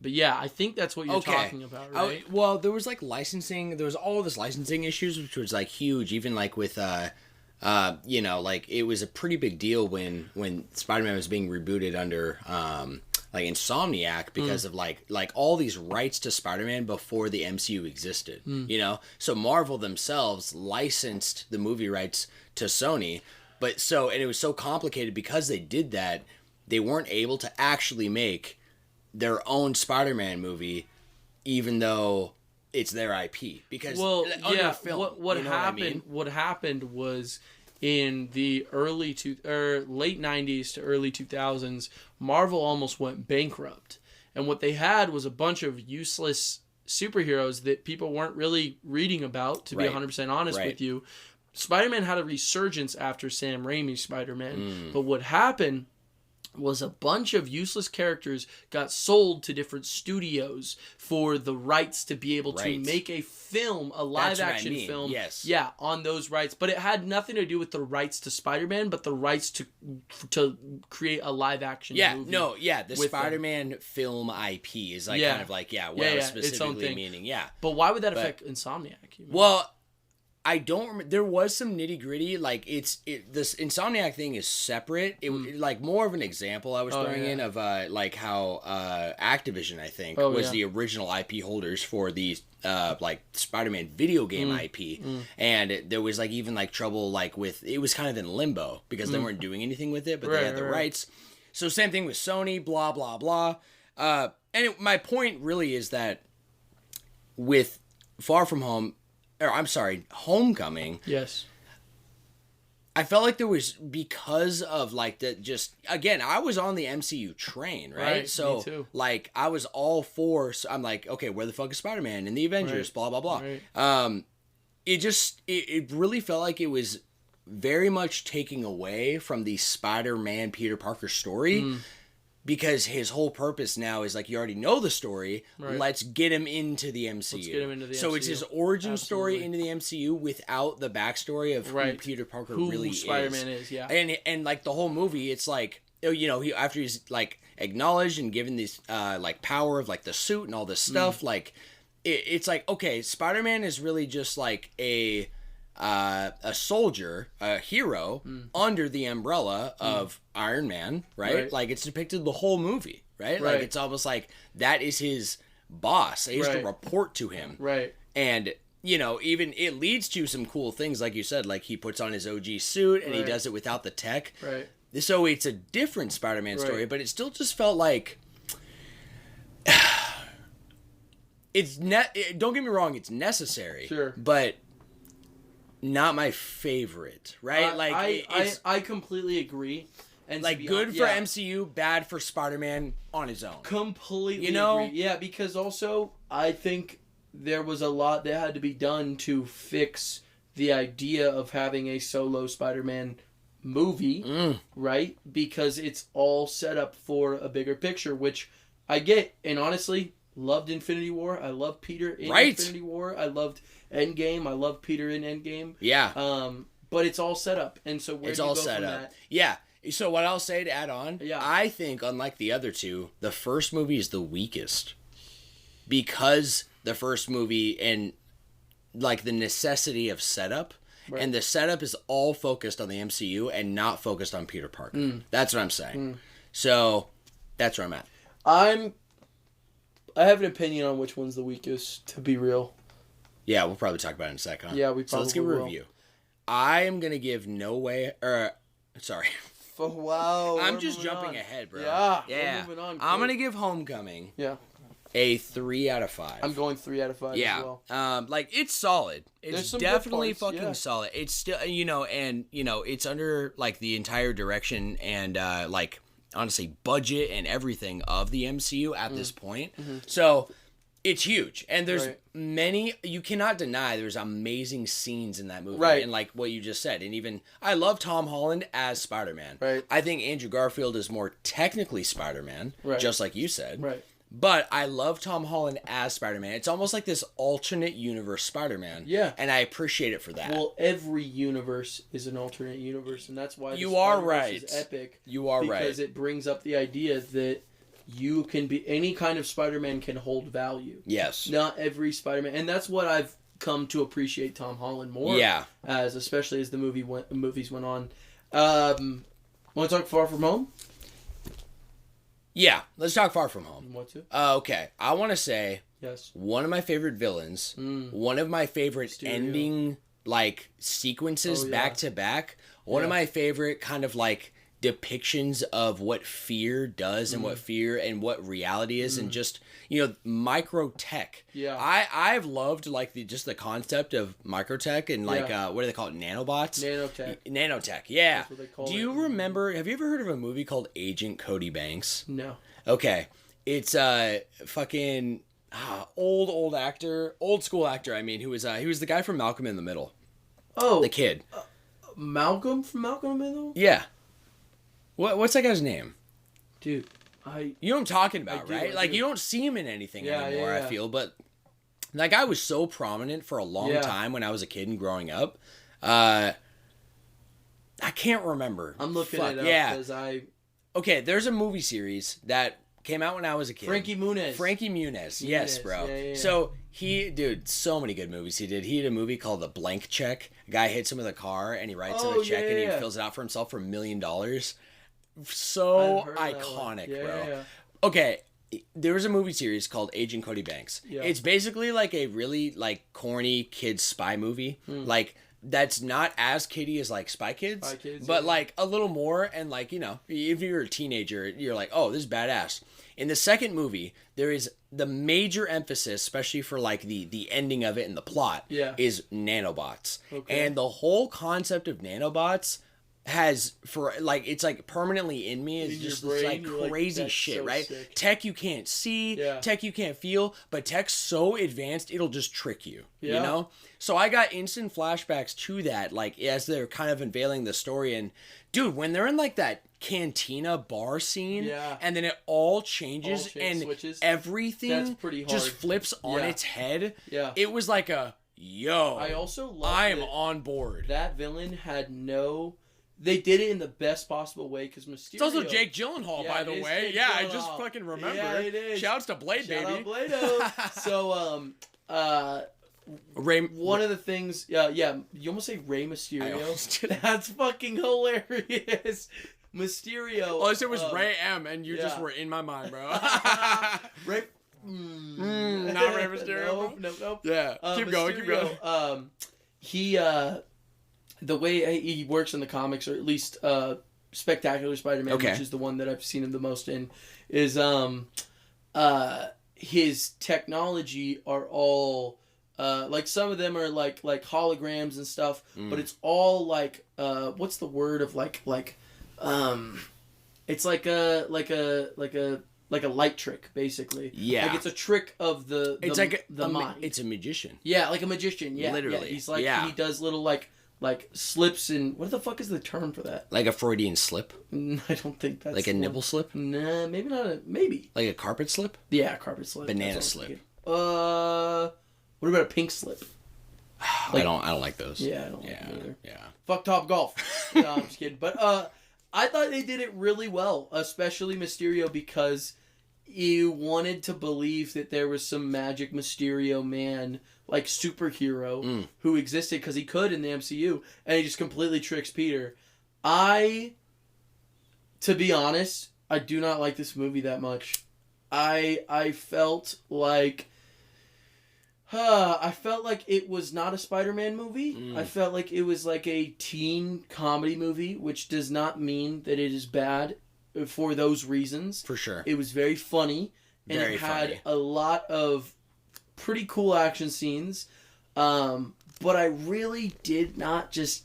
But yeah, I think that's what you're talking about, right? Well, there was like licensing. There was all this licensing issues, which was like huge. Even like with, like it was a pretty big deal when Spider-Man was being rebooted under, like Insomniac because of like all these rights to Spider-Man before the MCU existed. So Marvel themselves licensed the movie rights to Sony, and it was so complicated because they did that. They weren't able to actually make their own Spider-Man movie, even though it's their IP. Because film, what happened? What happened was in the late 90s to early 2000s, Marvel almost went bankrupt, and what they had was a bunch of useless superheroes that people weren't really reading about. To be 100% honest with you, Spider-Man had a resurgence after Sam Raimi's Spider-Man, but what happened was a bunch of useless characters got sold to different studios for the rights to be able to make a film, a live-action film. Yes. Yeah, on those rights. But it had nothing to do with the rights to Spider-Man, but the rights to create a live-action movie. The Spider-man film IP is like kind of like, what I was specifically meaning. Yeah. But why would that affect Insomniac? Well, I don't remember. There was some nitty gritty. Like this Insomniac thing is separate. It like more of an example I was throwing in of like how Activision I think was the original IP holders for the like Spider-Man video game IP, and there was like even like trouble like with it was kind of in limbo because they weren't doing anything with it, but they had the rights. So same thing with Sony. Blah blah blah. My point really is that with Far From Home. Homecoming. Yes. I felt like there was, because of like again, I was on the MCU train, right? So me too. Like I was all for, so I'm like, okay, where the fuck is Spider-Man and the Avengers, blah, blah, blah. Right. It really felt like it was very much taking away from the Spider-Man Peter Parker story. Because his whole purpose now is like, you already know the story. Right. Let's get him into the MCU. So it's his origin story into the MCU without the backstory of who Peter Parker really is. Who Spider-Man is, yeah. And like the whole movie, it's like, he after he's like acknowledged and given this like power of like the suit and all this stuff, like it's like, okay, Spider-Man is really just like a soldier, a hero under the umbrella of Iron Man, right? Like it's depicted the whole movie, right? Like it's almost like that is his boss. He has to report to him. Right. And, even it leads to some cool things, like you said, like he puts on his OG suit and he does it without the tech. Right. So it's a different Spider-Man story, but it still just felt like don't get me wrong, it's necessary. Sure. But not my favorite, right? I completely agree. And like good for MCU, bad for Spider-Man on his own. Completely agree. Yeah, because also I think there was a lot that had to be done to fix the idea of having a solo Spider-Man movie, right? Because it's all set up for a bigger picture, which I get. And honestly, loved Infinity War. I love Peter in Infinity War. I loved Endgame. I love Peter in Endgame. Yeah. But it's all set up. And so where do you go from that? Yeah. So what I'll say to add on, I think unlike the other two, the first movie is the weakest. Because the first movie and like the necessity of setup, and the setup is all focused on the MCU and not focused on Peter Parker. That's what I'm saying. So that's where I'm at. I have an opinion on which one's the weakest, to be real. Yeah, we'll probably talk about it in a second. Yeah, we probably will. So let's give a review. I am going to give sorry. Oh, wow. I'm just jumping ahead, bro. Yeah. We're moving on. I'm going to give Homecoming. Yeah. A 3 out of 5. I'm going 3 out of 5 as well. Like it's solid. It's definitely fucking solid. It's still, it's under like the entire direction and like honestly budget and everything of the MCU at this point. So it's huge, and there's many. You cannot deny there's amazing scenes in that movie, and like what you just said, and even I love Tom Holland as Spider-Man. I think Andrew Garfield is more technically Spider-Man, just like you said. But I love Tom Holland as Spider-Man. It's almost like this alternate universe Spider-Man. Yeah. And I appreciate it for that. Well, every universe is an alternate universe, and that's why you are right. Is epic. You are right. Because it brings up the idea that you can be any kind of Spider-Man can hold value. Yes. Not every Spider-Man, and that's what I've come to appreciate Tom Holland more. Yeah. Especially as the movies went on. Want to talk Far From Home? Yeah, let's talk Far From Home. You want to? Okay, I want to say one of my favorite villains, one of my favorite ending like sequences back to back, one of my favorite kind of like depictions of what fear does and what fear and what reality is and just micro tech. I've loved like the concept of micro tech and like what do they call it, nanobots? Nanotech. Yeah. Do you remember, have you ever heard of a movie called Agent Cody Banks? No. Okay, it's fucking old actor, old school actor, I mean, he was the guy from Malcolm in the Middle. The kid. Malcolm from Malcolm in the Middle? Yeah. What's that guy's name? Dude, you know what I'm talking about, right? Like, you don't see him in anything anymore, I feel. But that guy was so prominent for a long time when I was a kid and growing up. I can't remember. I'm looking it up because Okay, there's a movie series that came out when I was a kid. Frankie Muniz. Yes, bro. Yeah. So so many good movies he did. He had a movie called The Blank Check. A guy hits him with a car and he writes him a check and he fills it out for himself for $1 million. So iconic, bro. Yeah. Okay, there was a movie series called Agent Cody Banks. Yeah. It's basically like a really like corny kid spy movie. Like that's not as kiddie as like Spy Kids, but like a little more. And like, if you're a teenager, you're like, oh, this is badass. In the second movie, there is the major emphasis, especially for like the ending of it and the plot, is nanobots. Okay. And the whole concept of nanobots has it's like permanently in me. It's just like crazy shit, so right? Sick. Tech you can't see, tech you can't feel, but tech's so advanced it'll just trick you. You know? So I got instant flashbacks to that, like as they're kind of unveiling the story. And dude, when they're in like that cantina bar scene and then it all changes and switches. Everything just flips on its head. It was like I also love I am on board. That villain had they did it in the best possible way because Mysterio. It's also Jake Gyllenhaal, by the way. Yeah, I just fucking remember. Yeah, it is. Shouts to Blade, baby. Shout out Blade. So, one of the things, you almost say Rey Mysterio. That's fucking hilarious. Mysterio. Well, I said it was Ray M, and you just were in my mind, bro. Ray. Not Rey Mysterio. Nope. Yeah, keep going. He the way he works in the comics, or at least Spectacular Spider-Man, which is the one that I've seen him the most in, is his technology are all like some of them are like holograms and stuff, but it's all like what's the word of like it's like a like a light trick, basically. Yeah. Like it's a trick of the mind. It's a magician. Yeah, like a magician. Yeah, literally. Yeah. He's like he does little like slips and what the fuck is the term for that? Like a Freudian slip. I don't think that's like a nipple slip. Nah, maybe not. Maybe like a carpet slip. Yeah, carpet slip. Banana slip. What about a pink slip? Like, I don't like those. Yeah, I don't like them either. Yeah. Fuck Top Golf. No, I'm just kidding. But I thought they did it really well, especially Mysterio, because you wanted to believe that there was some magic Mysterio man, like superhero, who existed because he could in the MCU, and he just completely tricks Peter. To be honest, I do not like this movie that much. I felt like it was not a Spider-Man movie. I felt like it was like a teen comedy movie, which does not mean that it is bad for those reasons. For sure. It was very funny, and it had a lot of pretty cool action scenes. But I really did not just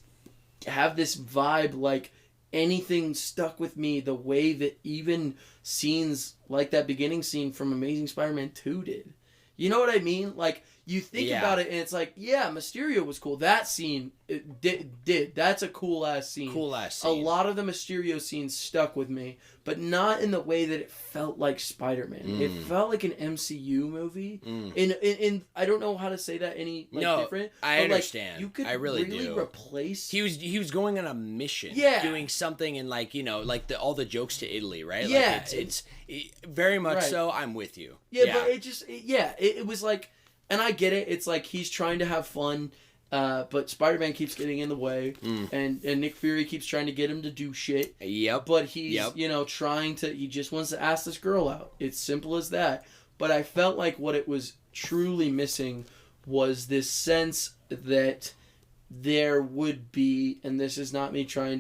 have this vibe like anything stuck with me the way that even scenes like that beginning scene from Amazing Spider-Man 2 did. You know what I mean? Like, you think about it, and it's like, yeah, Mysterio was cool. That scene did. That's a cool-ass scene. Cool-ass scene. A lot of the Mysterio scenes stuck with me, but not in the way that it felt like Spider-Man. It felt like an MCU movie. In I don't know how to say that any different. I understand. Like, you could I really do. Replace. He was going on a mission. Yeah. Doing something and all the jokes to Italy, right? Yeah. Like it's very much so. I'm with you. Yeah, but it was like. And I get it. It's like he's trying to have fun, but Spider-Man keeps getting in the way, and Nick Fury keeps trying to get him to do shit. Yep. But he's trying to. He just wants to ask this girl out. It's simple as that. But I felt like what it was truly missing was this sense that there would be, and this is not me trying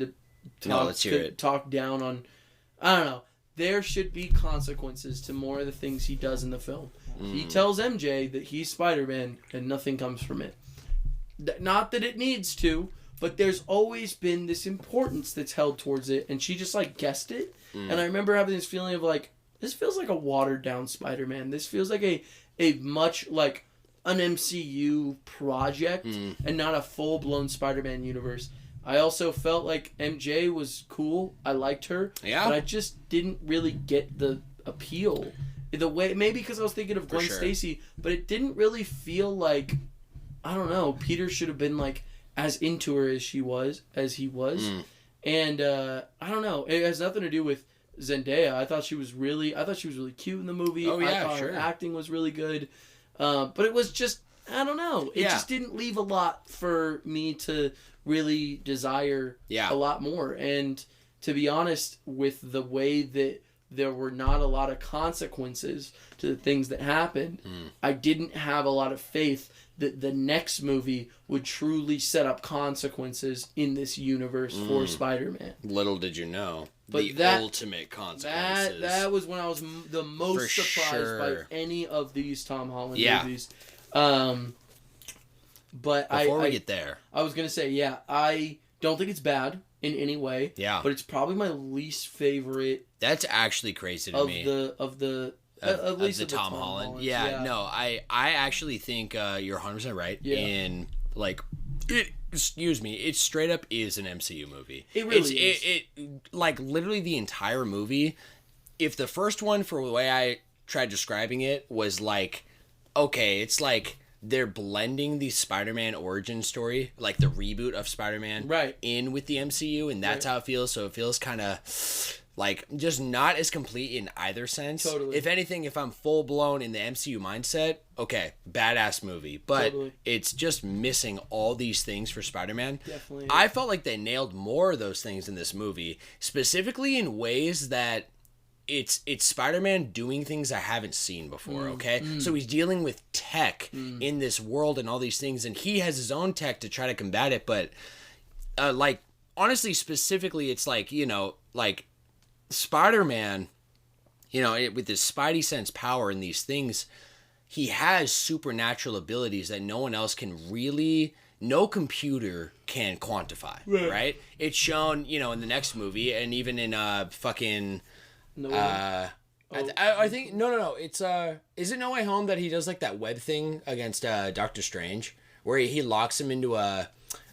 to talk down on. I don't know. There should be consequences to more of the things he does in the film. He tells MJ that he's Spider-Man and nothing comes from it. Not that it needs to, but there's always been this importance that's held towards it, and she just like guessed it. And I remember having this feeling of like, this feels like a watered down Spider-Man. This feels like a much like an MCU project and not a full-blown Spider-Man universe. I also felt like MJ was cool. I liked her. Yeah. But I just didn't really get the appeal. The way, maybe because I was thinking of Gwen Stacy, but it didn't really feel like, I don't know, Peter should have been like as into her as he was. And I don't know. It has nothing to do with Zendaya. I thought she was really cute in the movie. Oh, yeah, I thought her acting was really good. But it was just, I don't know. It just didn't leave a lot for me to really desire a lot more. And to be honest, with the way that there were not a lot of consequences to the things that happened, I didn't have a lot of faith that the next movie would truly set up consequences in this universe for Spider-Man. Little did you know. But ultimate consequences. That was when I was the most surprised by any of these Tom Holland movies. But before we get there, I was going to say, I don't think it's bad in any way. Yeah. But it's probably my least favorite. That's actually crazy to me. Of the Tom Holland. Yeah, no, I actually think you're 100% right. Yeah. In like, it straight up is an MCU movie. It really is. It like literally the entire movie. If the first one, for the way I tried describing it, was like, okay, it's like they're blending the Spider-Man origin story, like the reboot of Spider-Man, in with the MCU, and that's how it feels. So it feels kind of like just not as complete in either sense. Totally. If anything, if I'm full blown in the MCU mindset, okay, badass movie. But it's just missing all these things for Spider-Man. Definitely. I felt like they nailed more of those things in this movie, specifically in ways that it's Spider-Man doing things I haven't seen before, okay? So he's dealing with tech in this world and all these things, and he has his own tech to try to combat it, but, like, honestly, specifically, it's like, like, Spider-Man, with his Spidey sense power and these things, he has supernatural abilities that no one else can really... No computer can quantify, right? It's shown, in the next movie, and even in fucking... I think no. It's is it No Way Home that he does like that web thing against Doctor Strange, where he locks him into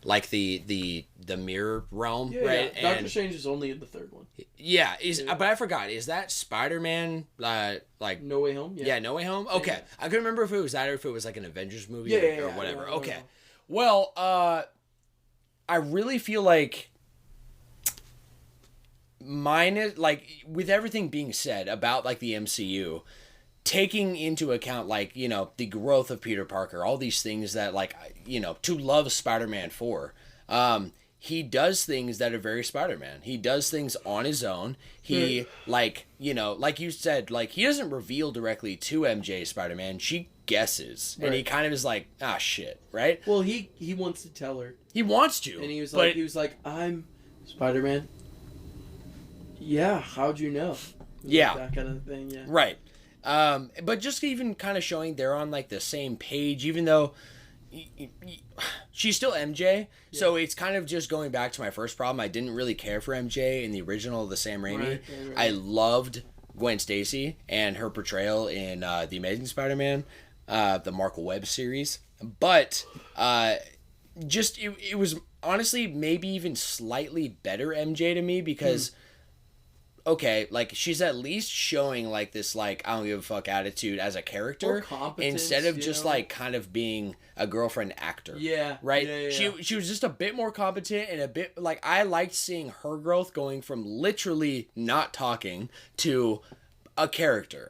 like the mirror realm, right? Yeah. Doctor Strange is only in the third one. Yeah, but I forgot. Is that Spider-Man like No Way Home? Yeah, No Way Home. Okay, I couldn't remember if it was that or if it was like an Avengers movie or whatever. Yeah, okay, well, I really feel like mine is like, with everything being said about like the MCU, taking into account like, you know, the growth of Peter Parker, all these things that like, you know, to love Spider-Man for, he does things that are very Spider-Man. He does things on his own. He like, you know, like you said, like he doesn't reveal directly to MJ Spider-Man. She guesses, and he kind of is like, ah, shit, right? Well, he wants to tell her. He wants to, and he was like, I'm Spider-Man. Yeah, how'd you know? Yeah, that kind of thing. Yeah, right. But just even kind of showing they're on like the same page, even though she's still MJ. So it's kind of just going back to my first problem. I didn't really care for MJ in the original, the Sam Raimi. Right. I loved Gwen Stacy and her portrayal in The Amazing Spider-Man, the Mark Webb series. But just it was honestly maybe even slightly better MJ to me because okay, like she's at least showing like this like I don't give a fuck attitude as a character instead of just like kind of being a girlfriend actor. Yeah. Right? Yeah. She was just a bit more competent and a bit like I liked seeing her growth going from literally not talking to a character.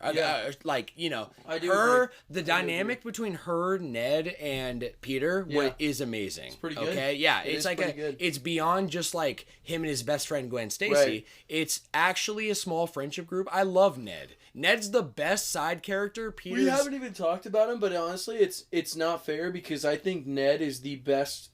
Like, you know, the dynamic between her, Ned, and Peter is amazing. It's pretty good. Okay? Yeah, it's like it's beyond just like him and his best friend Gwen Stacy. Right. It's actually a small friendship group. I love Ned. Ned's the best side character. We haven't even talked about him, but honestly, it's not fair because I think Ned is the best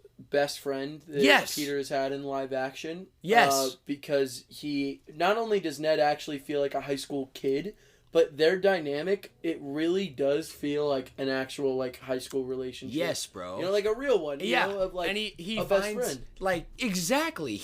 friend that Peter has had in live action. Yes. Because he, not only does Ned actually feel like a high school kid, but their dynamic, it really does feel like an actual like high school relationship. Yes, bro. You know, like a real one. You know, of like and he finds, best friend. Like, exactly.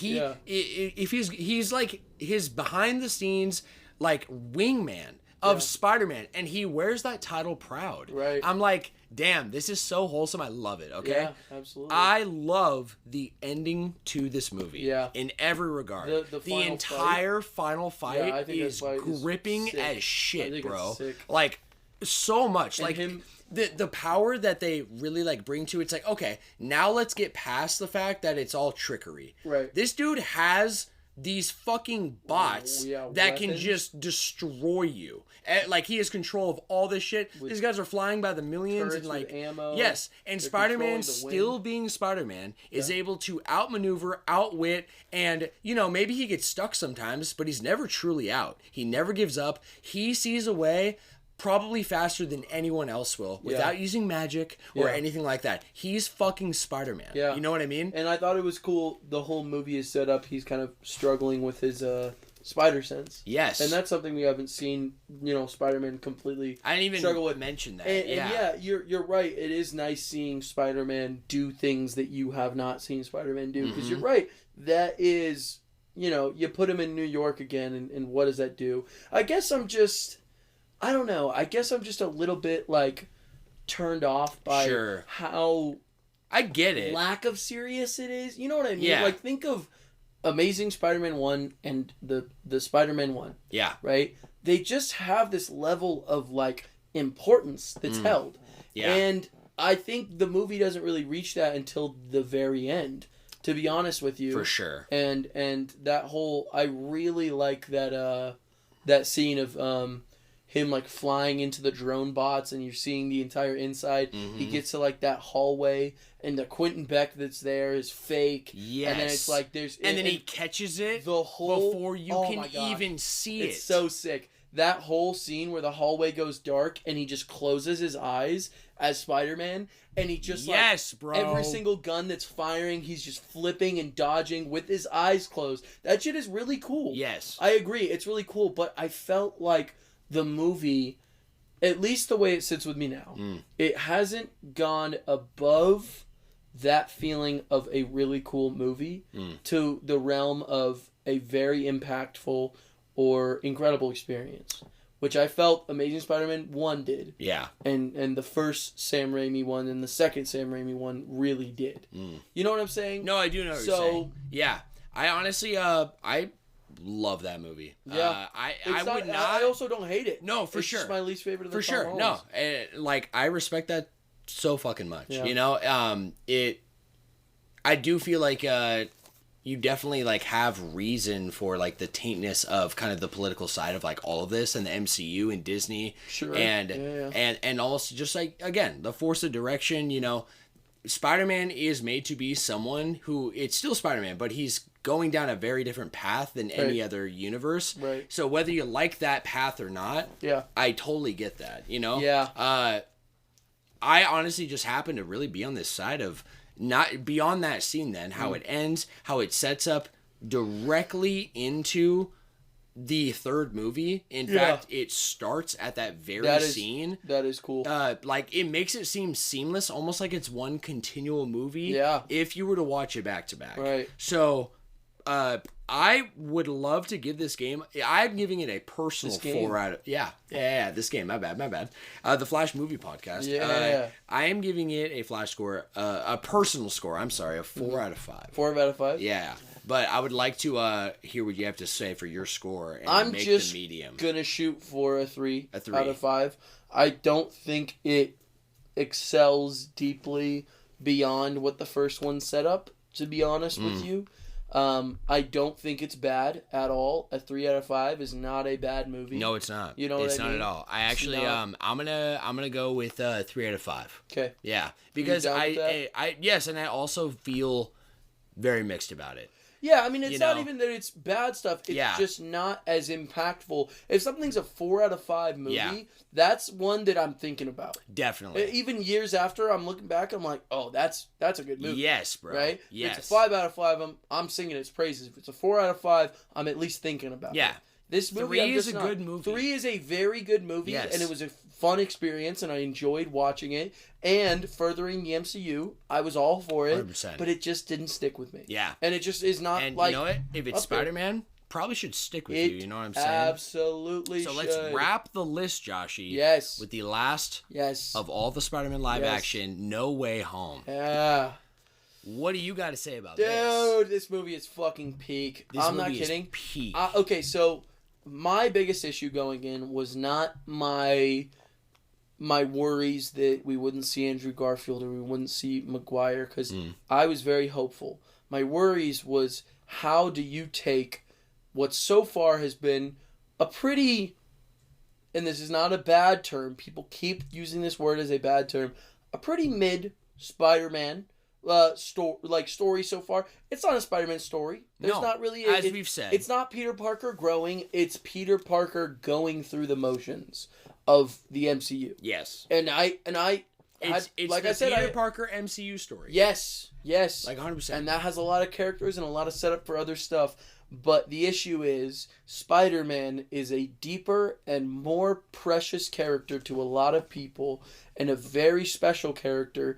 If he's like his behind the scenes like wingman of Spider-Man, and he wears that title proud. Right. I'm like, damn, this is so wholesome. I love it. Okay. Yeah, absolutely. I love the ending to this movie. Yeah. In every regard. The entire final fight is gripping as shit, bro. Like, so much. And like the power that they really like bring to it's like, okay, now let's get past the fact that it's all trickery. Right. This dude has these fucking bots that can just destroy you. Like, he has control of all this shit. These guys are flying by the millions and like ammo. Yes, and Spider-Man, still being Spider-Man, is able to outmaneuver, outwit, and you know, maybe he gets stuck sometimes, but he's never truly out. He never gives up. He sees a way probably faster than anyone else will without using magic or anything like that. He's fucking Spider-Man. Yeah. You know what I mean? And I thought it was cool. The whole movie is set up. He's kind of struggling with his spider sense. Yes. And that's something we haven't seen, you know, Spider-Man completely I didn't even struggle with. Mention that. And yeah, you're right. It is nice seeing Spider-Man do things that you have not seen Spider-Man do. Because you're right. That is, you know, you put him in New York again, and what does that do? I guess I'm just... I don't know. I guess I'm just a little bit, like, turned off by how... I get it. Lack of serious it is. You know what I mean? Yeah. Like, think of Amazing Spider-Man 1 and the Spider-Man 1. Yeah. Right? They just have this level of, like, importance that's held. Yeah. And I think the movie doesn't really reach that until the very end, to be honest with you. For sure. And that whole... I really like that scene of... him like flying into the drone bots and you're seeing the entire inside. He gets to like that hallway and the Quentin Beck that's there is fake. Yes. And then it's like there's... And then he catches it before you can even see it. It's so sick. That whole scene where the hallway goes dark and he just closes his eyes as Spider-Man and he just bro. Every single gun that's firing, he's just flipping and dodging with his eyes closed. That shit is really cool. Yes. I agree. It's really cool, but I felt like the movie, at least the way it sits with me now, it hasn't gone above that feeling of a really cool movie to the realm of a very impactful or incredible experience. which I felt Amazing Spider-Man 1 did. Yeah. And the first Sam Raimi one and the second Sam Raimi one really did. You know what I'm saying? No, I do know what you're saying. Yeah. I honestly, I love that movie. Yeah. I also don't hate it. No, for sure. It's my least favorite of the For sure. No. Like, I respect that so fucking much. Yeah. You know? I do feel like you definitely like have reason for like the taintness of kind of the political side of like all of this and the MCU and Disney. Sure. And also just like, again, the force of direction, you know, Spider-Man is made to be someone who, it's still Spider-Man, but he's going down a very different path than any other universe. Right. So whether you like that path or not, I totally get that, you know? Yeah. I honestly just happen to really be on this side of not beyond that scene then, how it ends, how it sets up directly into the third movie. In fact, it starts at that very scene. That is cool. Like, it makes it seem seamless, almost like it's one continual movie. Yeah. If you were to watch it back to back. Right. So, I would love to give this game. I'm giving it a personal 4 out of. Yeah. This game. My bad. The Flash Movie Podcast. Yeah. I am giving it a Flash score, a personal score. I'm sorry, a 4 out of 5. 4 out of 5. Yeah. But I would like to hear what you have to say for your score and I'm make just the medium. Gonna shoot for a 3. A 3 out of 5. I don't think it excels deeply beyond what the first one set up, to be honest with you. I don't think it's bad at all. A 3 out of 5 is not a bad movie. No, it's not. You know what I mean? It's not at all. I actually, I'm gonna go with 3 out of 5. Okay. Yeah, because yes, and I also feel very mixed about it. Yeah, I mean, it's not even that it's bad stuff. It's just not as impactful. If something's a 4 out of 5 movie, that's one that I'm thinking about. Definitely. Even years after, I'm looking back, I'm like, oh, that's a good movie. Yes, bro. Right? Yes. If it's a 5 out of 5, I'm singing its praises. If it's a 4 out of 5, I'm at least thinking about it. This movie, 3 is a good movie. 3 is a very good movie, and it was a fun experience, and I enjoyed watching it. And furthering the MCU, I was all for it, 100%. but it just didn't stick with me. Yeah. And it just is not and like... you know what? If it's Spider-Man, probably should stick with you, you know what I'm saying? Absolutely So should. let's wrap the list, Joshie. Yes. With the last of all the Spider-Man live action, No Way Home. Yeah. What do you got to say about this? Dude, this movie is fucking peak. I'm not kidding. Peak. Okay, so my biggest issue going in was not my worries that we wouldn't see Andrew Garfield or we wouldn't see Maguire, because I was very hopeful. My worries was, how do you take what so far has been a pretty, and this is not a bad term, people keep using this word as a bad term, a pretty mid Spider-Man story so far. It's not a Spider-Man story. There's not really as we've said. It's not Peter Parker growing, it's Peter Parker going through the motions of the MCU. Yes. And I it's like the I said, Peter Parker MCU story. Yes. Like 100%. And that has a lot of characters and a lot of setup for other stuff. But the issue is, Spider-Man is a deeper and more precious character to a lot of people, and a very special character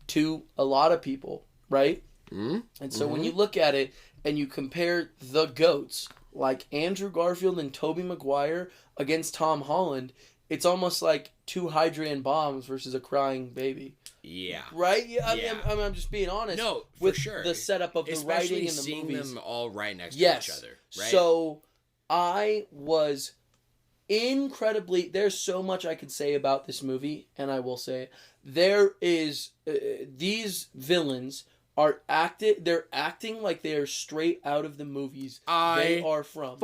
to a lot of people, right? And so when you look at it and you compare the GOATs, like Andrew Garfield and Tobey Maguire against Tom Holland, it's almost like 2 hydrogen bombs versus a crying baby. Yeah. Right? Yeah. I mean, I'm just being honest. No, for with sure. The setup of the writing and the seeing movies. them all right next to each other. Right? So I was incredibly... There's so much I could say about this movie, and I will say it. There is... these villains are they're acting like they are straight out of the movies they are from.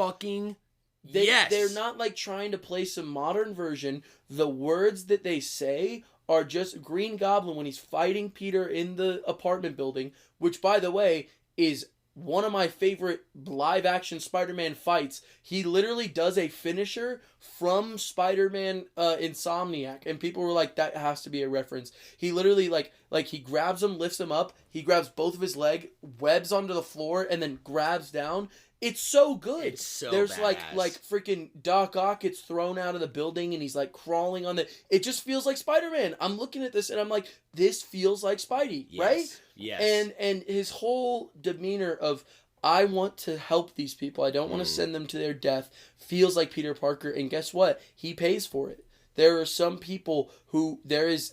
They're not like trying to play some modern version. The words that they say are just Green Goblin when he's fighting Peter in the apartment building, which, by the way, is one of my favorite live-action Spider-Man fights. He literally does a finisher from Spider-Man Insomniac, and people were like, that has to be a reference. He literally, like he grabs him, lifts him up, he grabs both of his leg, webs onto the floor, and then grabs down. It's so good. It's so There's badass. like freaking Doc Ock gets thrown out of the building and he's like crawling on the... It just feels like Spider-Man. I'm looking at this and I'm like, this feels like Spidey, right? Yes. And his whole demeanor of, I want to help these people. I don't want to send them to their death. Feels like Peter Parker, and guess what? He pays for it. There are some people who there is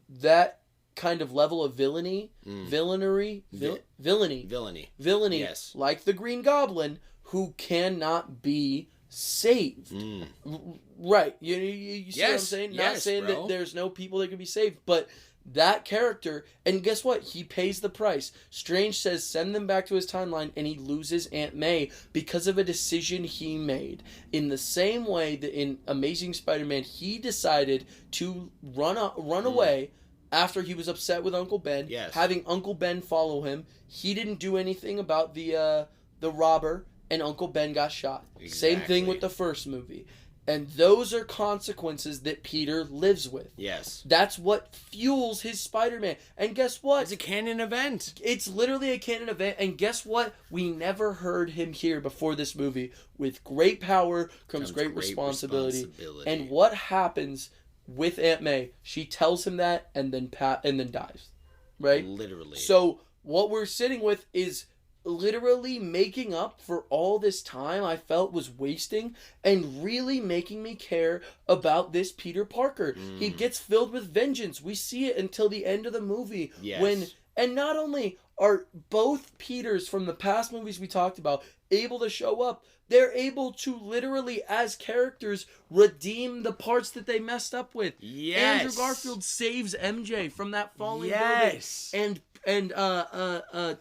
that kind of level of villainy, villainy, yes, like the Green Goblin, who cannot be saved. Right. You see what I'm saying? Not saying that there's no people that can be saved, but that character, and guess what? He pays the price. Strange says send them back to his timeline, and he loses Aunt May because of a decision he made. In the same way that in Amazing Spider-Man, he decided to run away after he was upset with Uncle Ben, having Uncle Ben follow him. He didn't do anything about the robber, and Uncle Ben got shot. Exactly. Same thing with the first movie. And those are consequences that Peter lives with. Yes. That's what fuels his Spider-Man. And guess what? It's a canon event. It's literally a canon event. And guess what? We never heard him here before this movie. With great power comes great responsibility. And what happens with Aunt May? She tells him that and then dies. Right? Literally. So what we're sitting with is literally making up for all this time I felt was wasting and really making me care about this Peter Parker. He gets filled with vengeance. We see it until the end of the movie. Yes. And not only are both Peters from the past movies we talked about able to show up, they're able to literally, as characters, redeem the parts that they messed up with. Yes. Andrew Garfield saves MJ from that falling building. And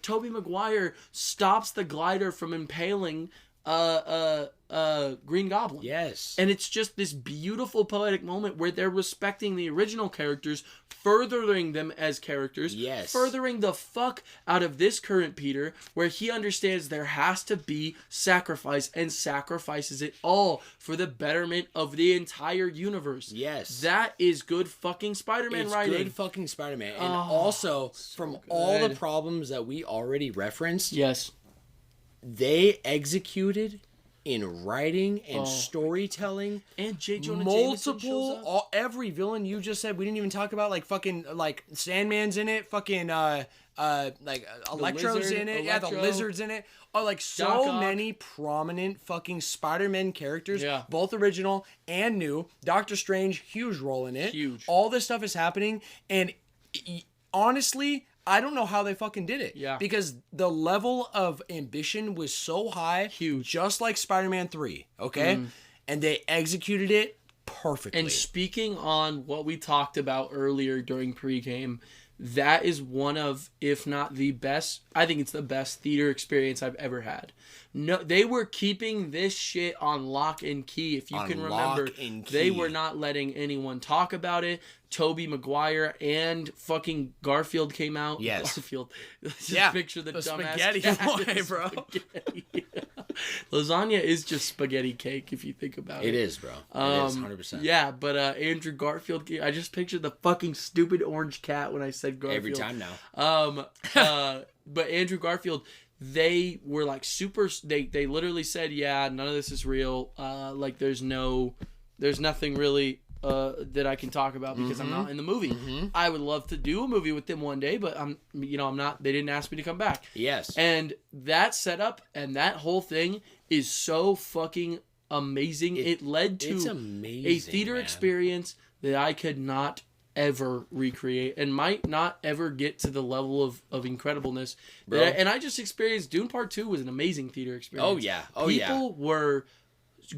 Tobey Maguire stops the glider from impaling Green Goblin. Yes. And it's just this beautiful poetic moment where they're respecting the original characters, furthering them as characters, furthering the fuck out of this current Peter, where he understands there has to be sacrifice and sacrifices it all for the betterment of the entire universe. Yes. That is good fucking Spider-Man writing. It's good fucking Spider-Man. And also, from all the problems that we already referenced, they executed in writing and storytelling and J. Jonah Jameson shows up. Every villain you just said. We didn't even talk about like Sandman's in it, fucking Electro's in it, the Lizard's in it. So many prominent fucking Spider-Man characters, both original and new. Doctor Strange, huge role in it. Huge. All this stuff is happening, and honestly, I don't know how they fucking did it. Yeah. Because the level of ambition was so high. Huge. Just like Spider-Man 3. Okay? And they executed it perfectly. And speaking on what we talked about earlier during pregame, that is one of, if not the best, I think it's the best theater experience I've ever had. No, they were keeping this shit on lock and key. If you can remember, they were not letting anyone talk about it. Tobey Maguire and fucking Garfield came out. Yes. Garfield. Just picture the dumbass spaghetti boy, bro. Spaghetti. Lasagna is just spaghetti cake if you think about it. It is, bro. It is, 100%. Yeah, but Andrew Garfield, I just pictured the fucking stupid orange cat when I said Garfield. Every time now. But Andrew Garfield, they were like super, they literally said, none of this is real. There's nothing really that I can talk about because I'm not in the movie. I would love to do a movie with them one day, but I'm not. They didn't ask me to come back. Yes. And that setup and that whole thing is so fucking amazing. It led to a theater experience that I could not ever recreate and might not ever get to the level of incredibleness. And I just experienced Dune Part 2 was an amazing theater experience. Oh yeah. People were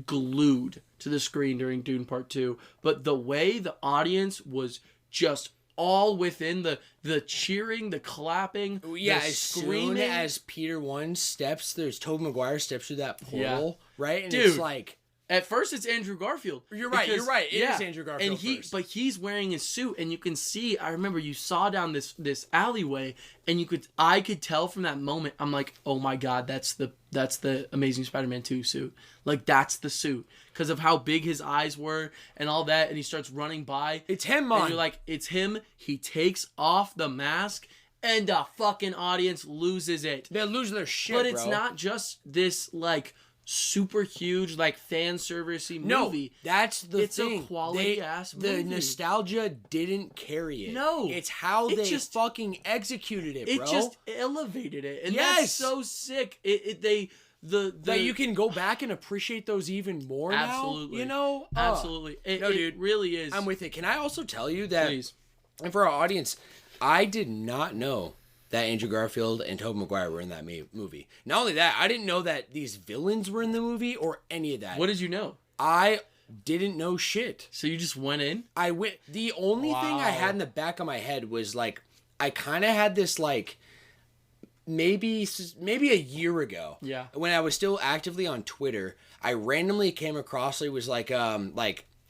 glued to the screen during Dune Part 2, but the way the audience was just all within the cheering, the clapping, the as screaming. Soon as Peter 1 steps, Tobey Maguire steps through that portal, right? And dude, it's like, at first it's Andrew Garfield. You're right. It is Andrew Garfield and but he's wearing his suit, and you can see. I remember you saw down this alleyway, and I could tell from that moment. I'm like, oh my god, that's the Amazing Spider-Man 2 suit. Like that's the suit because of how big his eyes were and all that. And he starts running by. It's him, man. And you're like, it's him. He takes off the mask, and the fucking audience loses it. They lose their shit, But it's not just this like super huge, like, fan servicey movie. No, that's the thing. It's a quality-ass movie. The nostalgia didn't carry it. No. It's how they just fucking executed it, bro. It just elevated it. And that's so sick. That you can go back and appreciate those even more now, you know? Absolutely. It really is. I'm with it. Can I also tell you that, Please. And for our audience, I did not know that Andrew Garfield and Tobey Maguire were in that movie. Not only that, I didn't know that these villains were in the movie or any of that. What did you know? I didn't know shit. So you just went in? I went. The only thing I had in the back of my head was like, I kind of had this like, maybe a year ago. Yeah. When I was still actively on Twitter, I randomly came across, it was like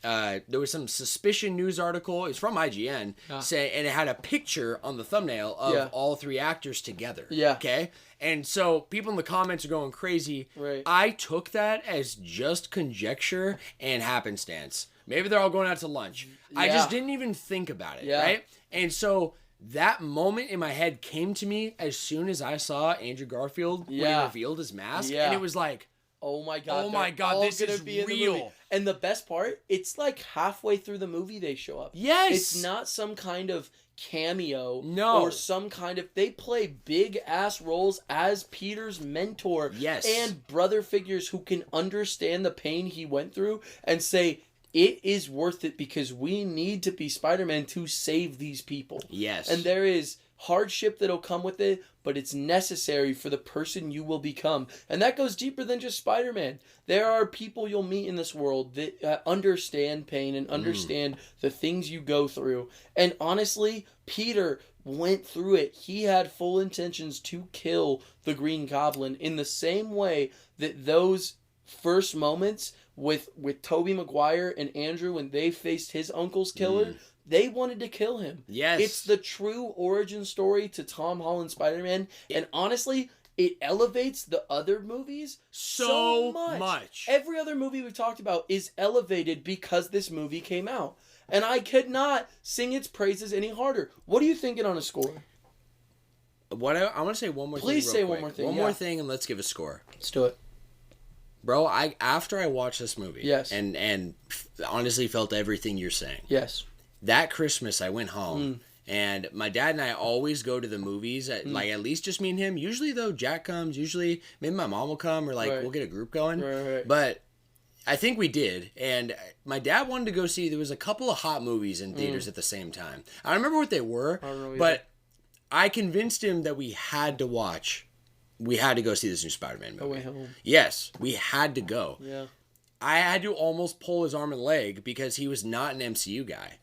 there was some suspicion news article. It's from IGN, and it had a picture on the thumbnail of all three actors together. Yeah. Okay. And so people in the comments are going crazy. Right. I took that as just conjecture and happenstance. Maybe they're all going out to lunch. Yeah. I just didn't even think about it. Right. And so that moment in my head came to me as soon as I saw Andrew Garfield when he revealed his mask. And it was like, oh my God, this is real. And the best part, it's like halfway through the movie they show up. Yes. It's not some kind of cameo. No. Or some kind of... They play big-ass roles as Peter's mentor. Yes. And brother figures who can understand the pain he went through and say, it is worth it because we need to be Spider-Man to save these people. Yes. And there is hardship that'll come with it, but it's necessary for the person you will become. And that goes deeper than just Spider-Man. There are people you'll meet in this world that understand pain and understand the things you go through. And honestly, Peter went through it. He had full intentions to kill the Green Goblin in the same way that those first moments with Tobey Maguire and Andrew when they faced his uncle's killer, they wanted to kill him. Yes. It's the true origin story to Tom Holland's Spider-Man. And honestly, it elevates the other movies so much. Every other movie we've talked about is elevated because this movie came out. And I could not sing its praises any harder. What are you thinking on a score? I want to say one more thing. Please say one more thing. One more thing and let's give a score. Let's do it. Bro, after I watched this movie, yes, and honestly felt everything you're saying. Yes. That Christmas, I went home, and my dad and I always go to the movies, at least just me and him. Usually, though, Jack comes. Usually, maybe my mom will come, or we'll get a group going. Right. But I think we did, and my dad wanted to go see. There was a couple of hot movies in theaters at the same time. I don't remember what they were, but I convinced him that we had to watch. We had to go see this new Spider-Man movie. Away Home. Yes, we had to go. Yeah. I had to almost pull his arm and leg because he was not an MCU guy.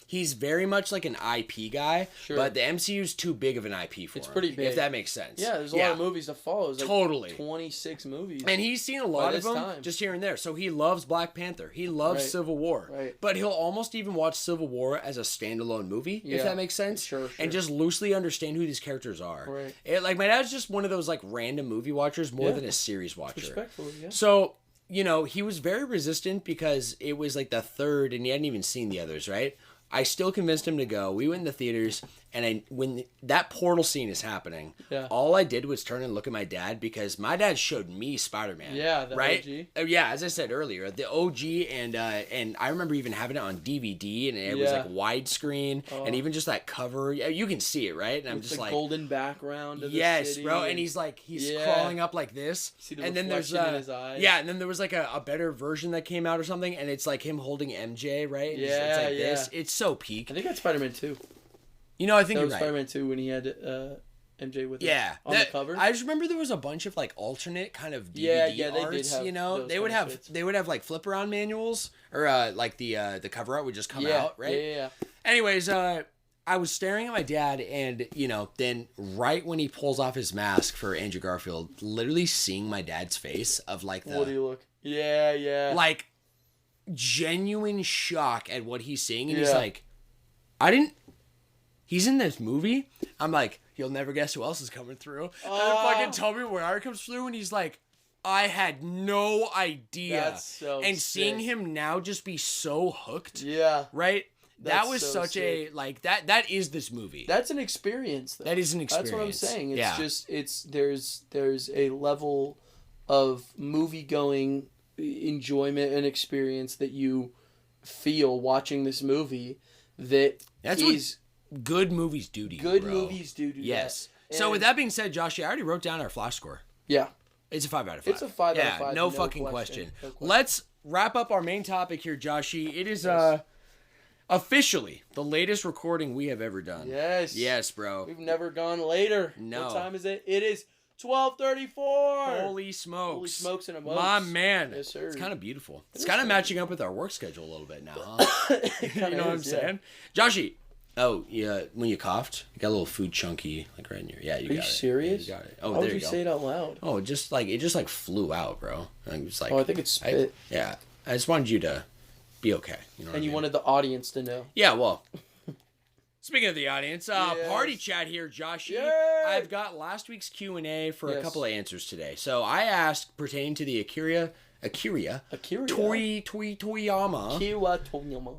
He's very much like an IP guy, but the MCU's too big of an IP for him. It's pretty big. If that makes sense. Yeah, there's a lot of movies to follow. It's totally. 26 movies. And he's seen a lot of them just here and there. So he loves Black Panther. He loves Civil War. Right. But he'll almost even watch Civil War as a standalone movie, if that makes sense. Sure. And just loosely understand who these characters are. Right. My dad's just one of those random movie watchers more than a series watcher. Respectfully, yeah. So... he was very resistant because it was the third and he hadn't even seen the others, right? I still convinced him to go. We went in the theaters, and when that portal scene is happening, all I did was turn and look at my dad because my dad showed me Spider-Man. Yeah, the right? OG. Yeah, as I said earlier, the OG, and I remember even having it on DVD, and it was widescreen, and even just that cover, you can see it, right? And I'm just the golden background of the yes, city, bro, and he's crawling up like this, see the and then there's in his eyes. Yeah, and then there was a better version that came out or something, and it's him holding MJ, right? And it's like this. It's so peak. I think that's Spider-Man 2. I think that you're was right. Spider-Man 2 when he had MJ with him on the cover. I just remember there was a bunch of alternate kind of DVD arts. They would have flip around manuals or the cover art would just come out, right? Yeah. Anyways, I was staring at my dad, and then right when he pulls off his mask for Andrew Garfield, literally seeing my dad's face of what do you look? Yeah. Genuine shock at what he's seeing, and he's like, he's in this movie. I'm like, you'll never guess who else is coming through. And then fucking Tobey Maguire comes through, and he's like, I had no idea. That's so and sick. seeing him now just be so hooked. Yeah. Right? That's that was so such sick. that is this movie. That's an experience, though. That is an experience. That's what I'm saying. It's just there's a level movie-going enjoyment and experience that you feel watching this movie that's what good movies do to you, good bro. Movies do yes. that. So with that being said, Joshie, I already wrote down our Flash score. Yeah. It's a 5 out of 5. It's a 5 out of 5. No fucking question. No question. Let's wrap up our main topic here, Joshie. It is officially the latest recording we have ever done. Yes. Yes, bro. We've never gone later. No. What time is it? It is 12:34. Holy smokes. Holy smokes and a mokes. My man. Yes, sir. It's kind of beautiful. It's kind of matching up with our work schedule a little bit now, huh? You know what I'm saying? Joshie. Oh, yeah. When you coughed, you got a little food chunky, like right in your... Yeah, you got it. Are you serious? Yeah, you got it. Oh, Why there would you you go. say it out loud? Oh, it just flew out, bro. And it was like... Oh, I think it's spit. Yeah. I just wanted you to be okay. You know what I mean? Wanted the audience to know. Yeah, well... Speaking of the audience, party chat here, Joshie. Yay! I've got last week's Q&A for a couple of answers today. So I asked pertaining to the Akira Toriyama.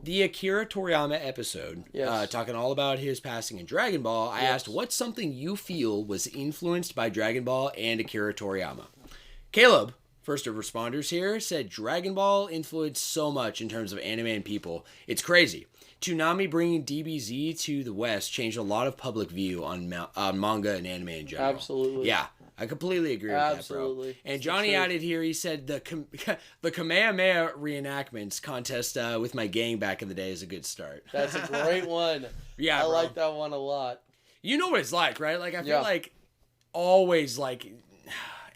The Akira Toriyama episode, talking all about his passing in Dragon Ball. I asked, what's something you feel was influenced by Dragon Ball and Akira Toriyama? Caleb, first of responders here, said Dragon Ball influenced so much in terms of anime and people. It's crazy. Toonami bringing DBZ to the West changed a lot of public view on manga and anime in general. Absolutely. Yeah, I completely agree with that, bro. And Johnny added here, he said the Kamehameha reenactments contest with my gang back in the day is a good start. That's a great one. Yeah, I like that one a lot. You know what it's like, right? Like, I feel like always, like...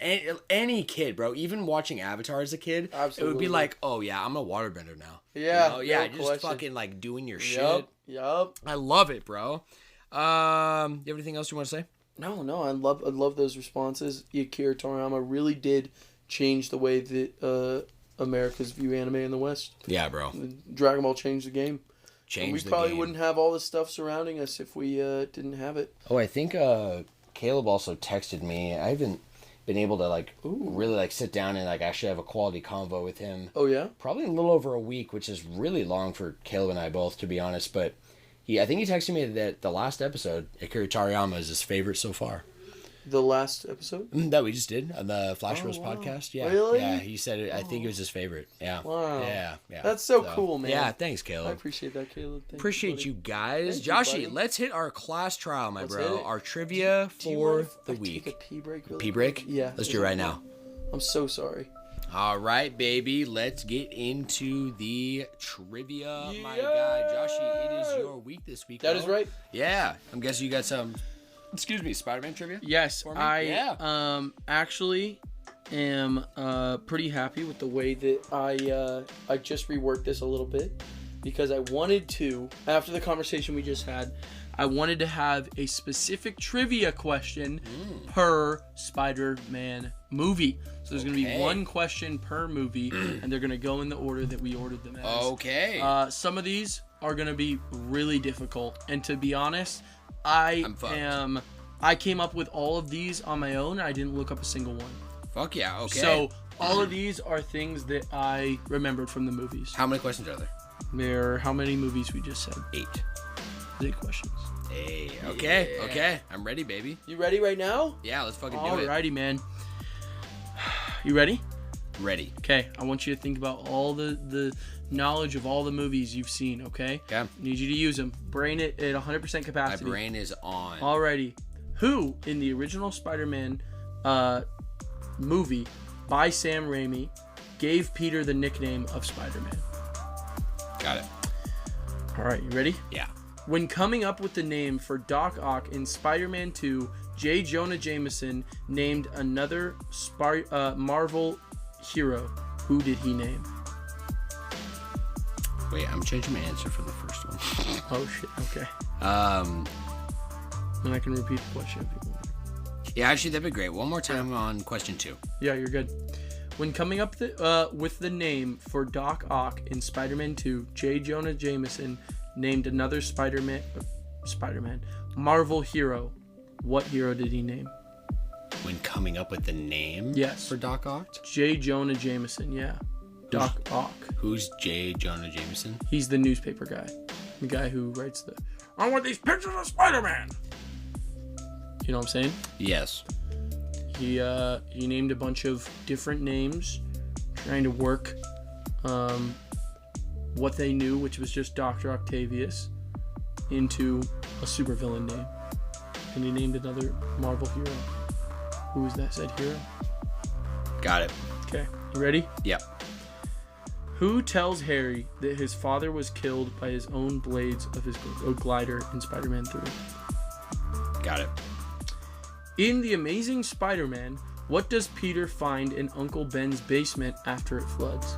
Any kid, bro, even watching Avatar as a kid, it would be like, oh yeah, I'm a waterbender now. Yeah, you know? Just fucking like doing your shit. Yup. I love it, bro. You have anything else you want to say? No, I love those responses. Akira Toriyama really did change the way that Americans view anime in the West. Yeah, bro. Dragon Ball changed the game. We probably game. Wouldn't have all this stuff surrounding us if we didn't have it. Oh, I think Caleb also texted me. I haven't been able to really sit down and actually have a quality convo with him. Oh yeah? Probably a little over a week, which is really long for Caleb and I both, to be honest. But I think he texted me that the last episode, Akira Toriyama, is his favorite so far. The last episode? That we just did on the Flash Rose podcast. Yeah. Really? Yeah, he said it. I think it was his favorite. Yeah. Wow. Yeah. That's so cool, man. Yeah, thanks, Caleb. I appreciate that, Caleb. Appreciate you guys. Joshie, let's hit our class trial, my bro. Our trivia for the week. Take a pee break really Pee break? Yeah. Let's do it right now. I'm so sorry. All right, baby. Let's get into the trivia. Yeah. My God, Joshie, it is your week this week. That is right. Yeah. I'm guessing you got some... Spider-Man trivia? Yes, I actually am pretty happy with the way that I just reworked this a little bit, because I wanted to, after the conversation we just had, I wanted to have a specific trivia question per Spider-Man movie. So there's going to be one question per movie, and they're going to go in the order that we ordered them as. Okay. Some of these are going to be really difficult, and to be honest, I came up with all of these on my own. I didn't look up a single one. Fuck yeah, okay. So all of these are things that I remembered from the movies. How many questions are there? How many movies we just said? 8 questions. Hey, okay. I'm ready, baby. You ready right now? Yeah, let's fucking do it. Alrighty, man. You ready? Ready. Okay, I want you to think about all the knowledge of all the movies you've seen, okay? Okay. Need you to use them. Brain it at 100% capacity. My brain is on. Alrighty. Who, in the original Spider-Man movie by Sam Raimi, gave Peter the nickname of Spider-Man? Got it. Alright, you ready? Yeah. When coming up with the name for Doc Ock in Spider-Man 2, J. Jonah Jameson named another Marvel hero. Who did he name? Wait, I'm changing my answer from the first one. Oh shit, okay. And I can repeat the question if you want. Yeah, actually, that'd be great. One more time on question 2. Yeah, you're good. When coming up with the name for Doc Ock in Spider-Man 2, J. Jonah Jameson named another Spider-Man Marvel hero. What hero did he name? When coming up with the name? Yes. For Doc Ock? J. Jonah Jameson, yeah. Doc Ock. Who's J. Jonah Jameson? He's the newspaper guy. The guy who writes I want these pictures of Spider-Man. You know what I'm saying? Yes. He named a bunch of different names, trying to work what they knew, which was just Dr. Octavius, into a supervillain name. And he named another Marvel hero. Who was that said hero? Got it. Okay, you ready? Yep. Who tells Harry that his father was killed by his own blades of his glider in Spider-Man 3? Got it. In The Amazing Spider-Man, what does Peter find in Uncle Ben's basement after it floods?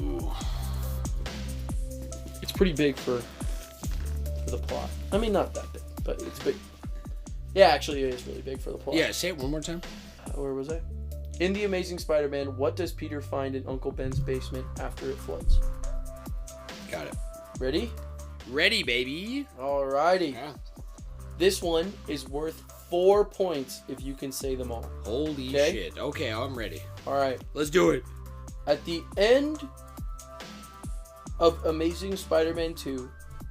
Ooh. It's pretty big for the plot. I mean, not that big, but it's big. Yeah, actually, it is really big for the plot. Yeah, say it one more time. Where was I? In The Amazing Spider-Man, what does Peter find in Uncle Ben's basement after it floods? Got it. Ready? Ready, baby. Alrighty. Yeah. This one is worth 4 points if you can say them all. Holy shit. Okay, I'm ready. Alright. Let's do it. At the end of Amazing Spider-Man 2,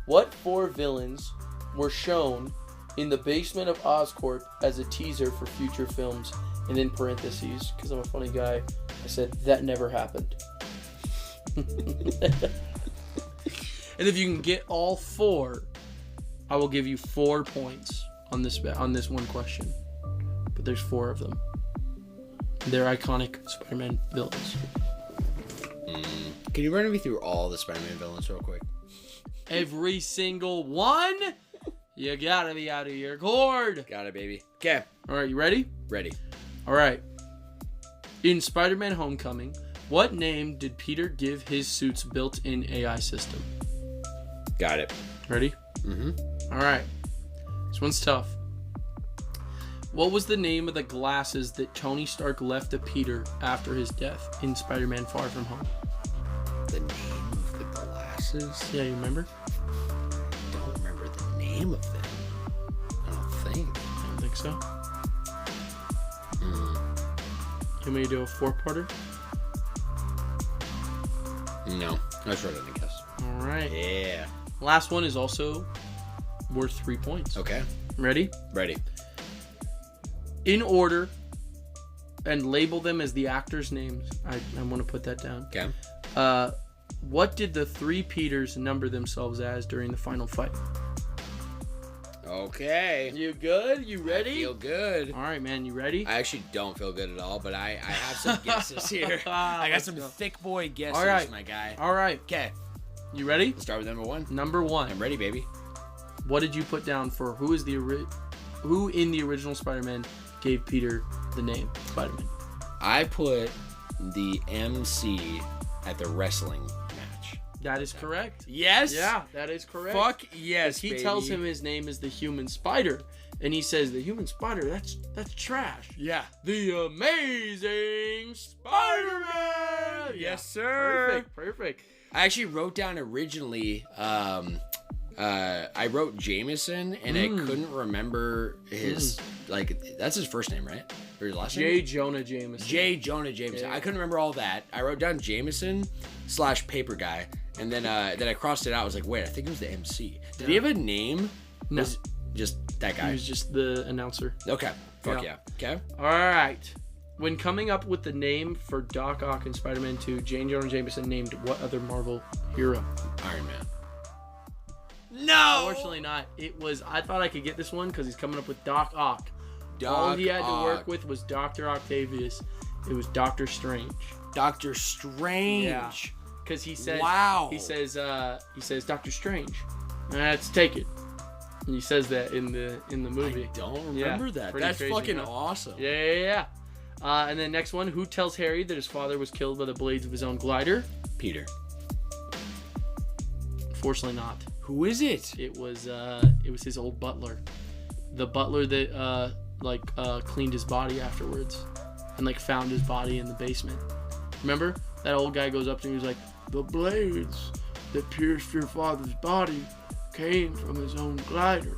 what 4 villains were shown in the basement of Oscorp as a teaser for future films? And in parentheses, because I'm a funny guy, I said, that never happened. And if you can get all 4, I will give you 4 points on this one question. But there's 4 of them. They're iconic Spider-Man villains. Can you run me through all the Spider-Man villains real quick? Every single one? You gotta be out of your gourd. Got it, baby. Okay. Alright, you ready? Ready. Alright. In Spider-Man Homecoming, what name did Peter give his suit's built-in AI system? Got it. Ready? Mm-hmm. Alright. This one's tough. What was the name of the glasses that Tony Stark left to Peter after his death in Spider-Man Far From Home? The name of the glasses? Yeah, you remember? I don't remember the name of them. I don't think. I don't think so. You want me to do a 4-parter? No. I was right on the guess. Alright. Yeah. Last one is also worth 3 points. Okay. Ready? Ready. In order, and label them as the actors' names. I want to put that down. Okay. What did the 3 Peters number themselves as during the final fight? Okay. You good? You ready? I feel good. All right, man. You ready? I actually don't feel good at all, but I have some guesses here. I got some thick boy guesses, all right. my guy. All right. Okay. You ready? Let's start with number 1. Number 1. I'm ready, baby. What did you put down for who in the original Spider-Man gave Peter the name Spider-Man? I put the MC at the wrestling match. That is correct. Yes. Yeah, that is correct. Fuck yes, he baby. tells him his name is the Human Spider, and he says the Human Spider. That's trash. Yeah. The Amazing Spider-Man. Yes, sir. Perfect. I actually wrote down originally. I wrote Jameson, and I couldn't remember his that's his first name, right? Or his last name? J. Jonah Jameson. J. Jonah Jameson. Yeah. I couldn't remember all that. I wrote down Jameson / paper guy, and then I crossed it out. I was like, wait, I think it was the MC. Did he have a name? No, was just that guy. He was just the announcer. Okay. Fuck yeah. Okay. All right. When coming up with the name for Doc Ock in Spider-Man 2, J. Jonah Jameson named what other Marvel hero? Iron Man. No! Unfortunately not. It was, I thought I could get this one because he's coming up with Doc Ock. All he had to work with was Dr. Octavius. It was Doctor Strange. Doctor Strange. Yeah. Because he says, wow. He says, Doctor Strange. Let's take it. And he says that in the movie. I don't remember that. That's crazy, fucking awesome. Yeah. And then next one, who tells Harry that his father was killed by the blades of his own glider? Peter. Unfortunately not. Who is it? It was his old butler. The butler that cleaned his body afterwards and found his body in the basement. Remember? That old guy goes up to him and he's like, the blades that pierced your father's body came from his own glider.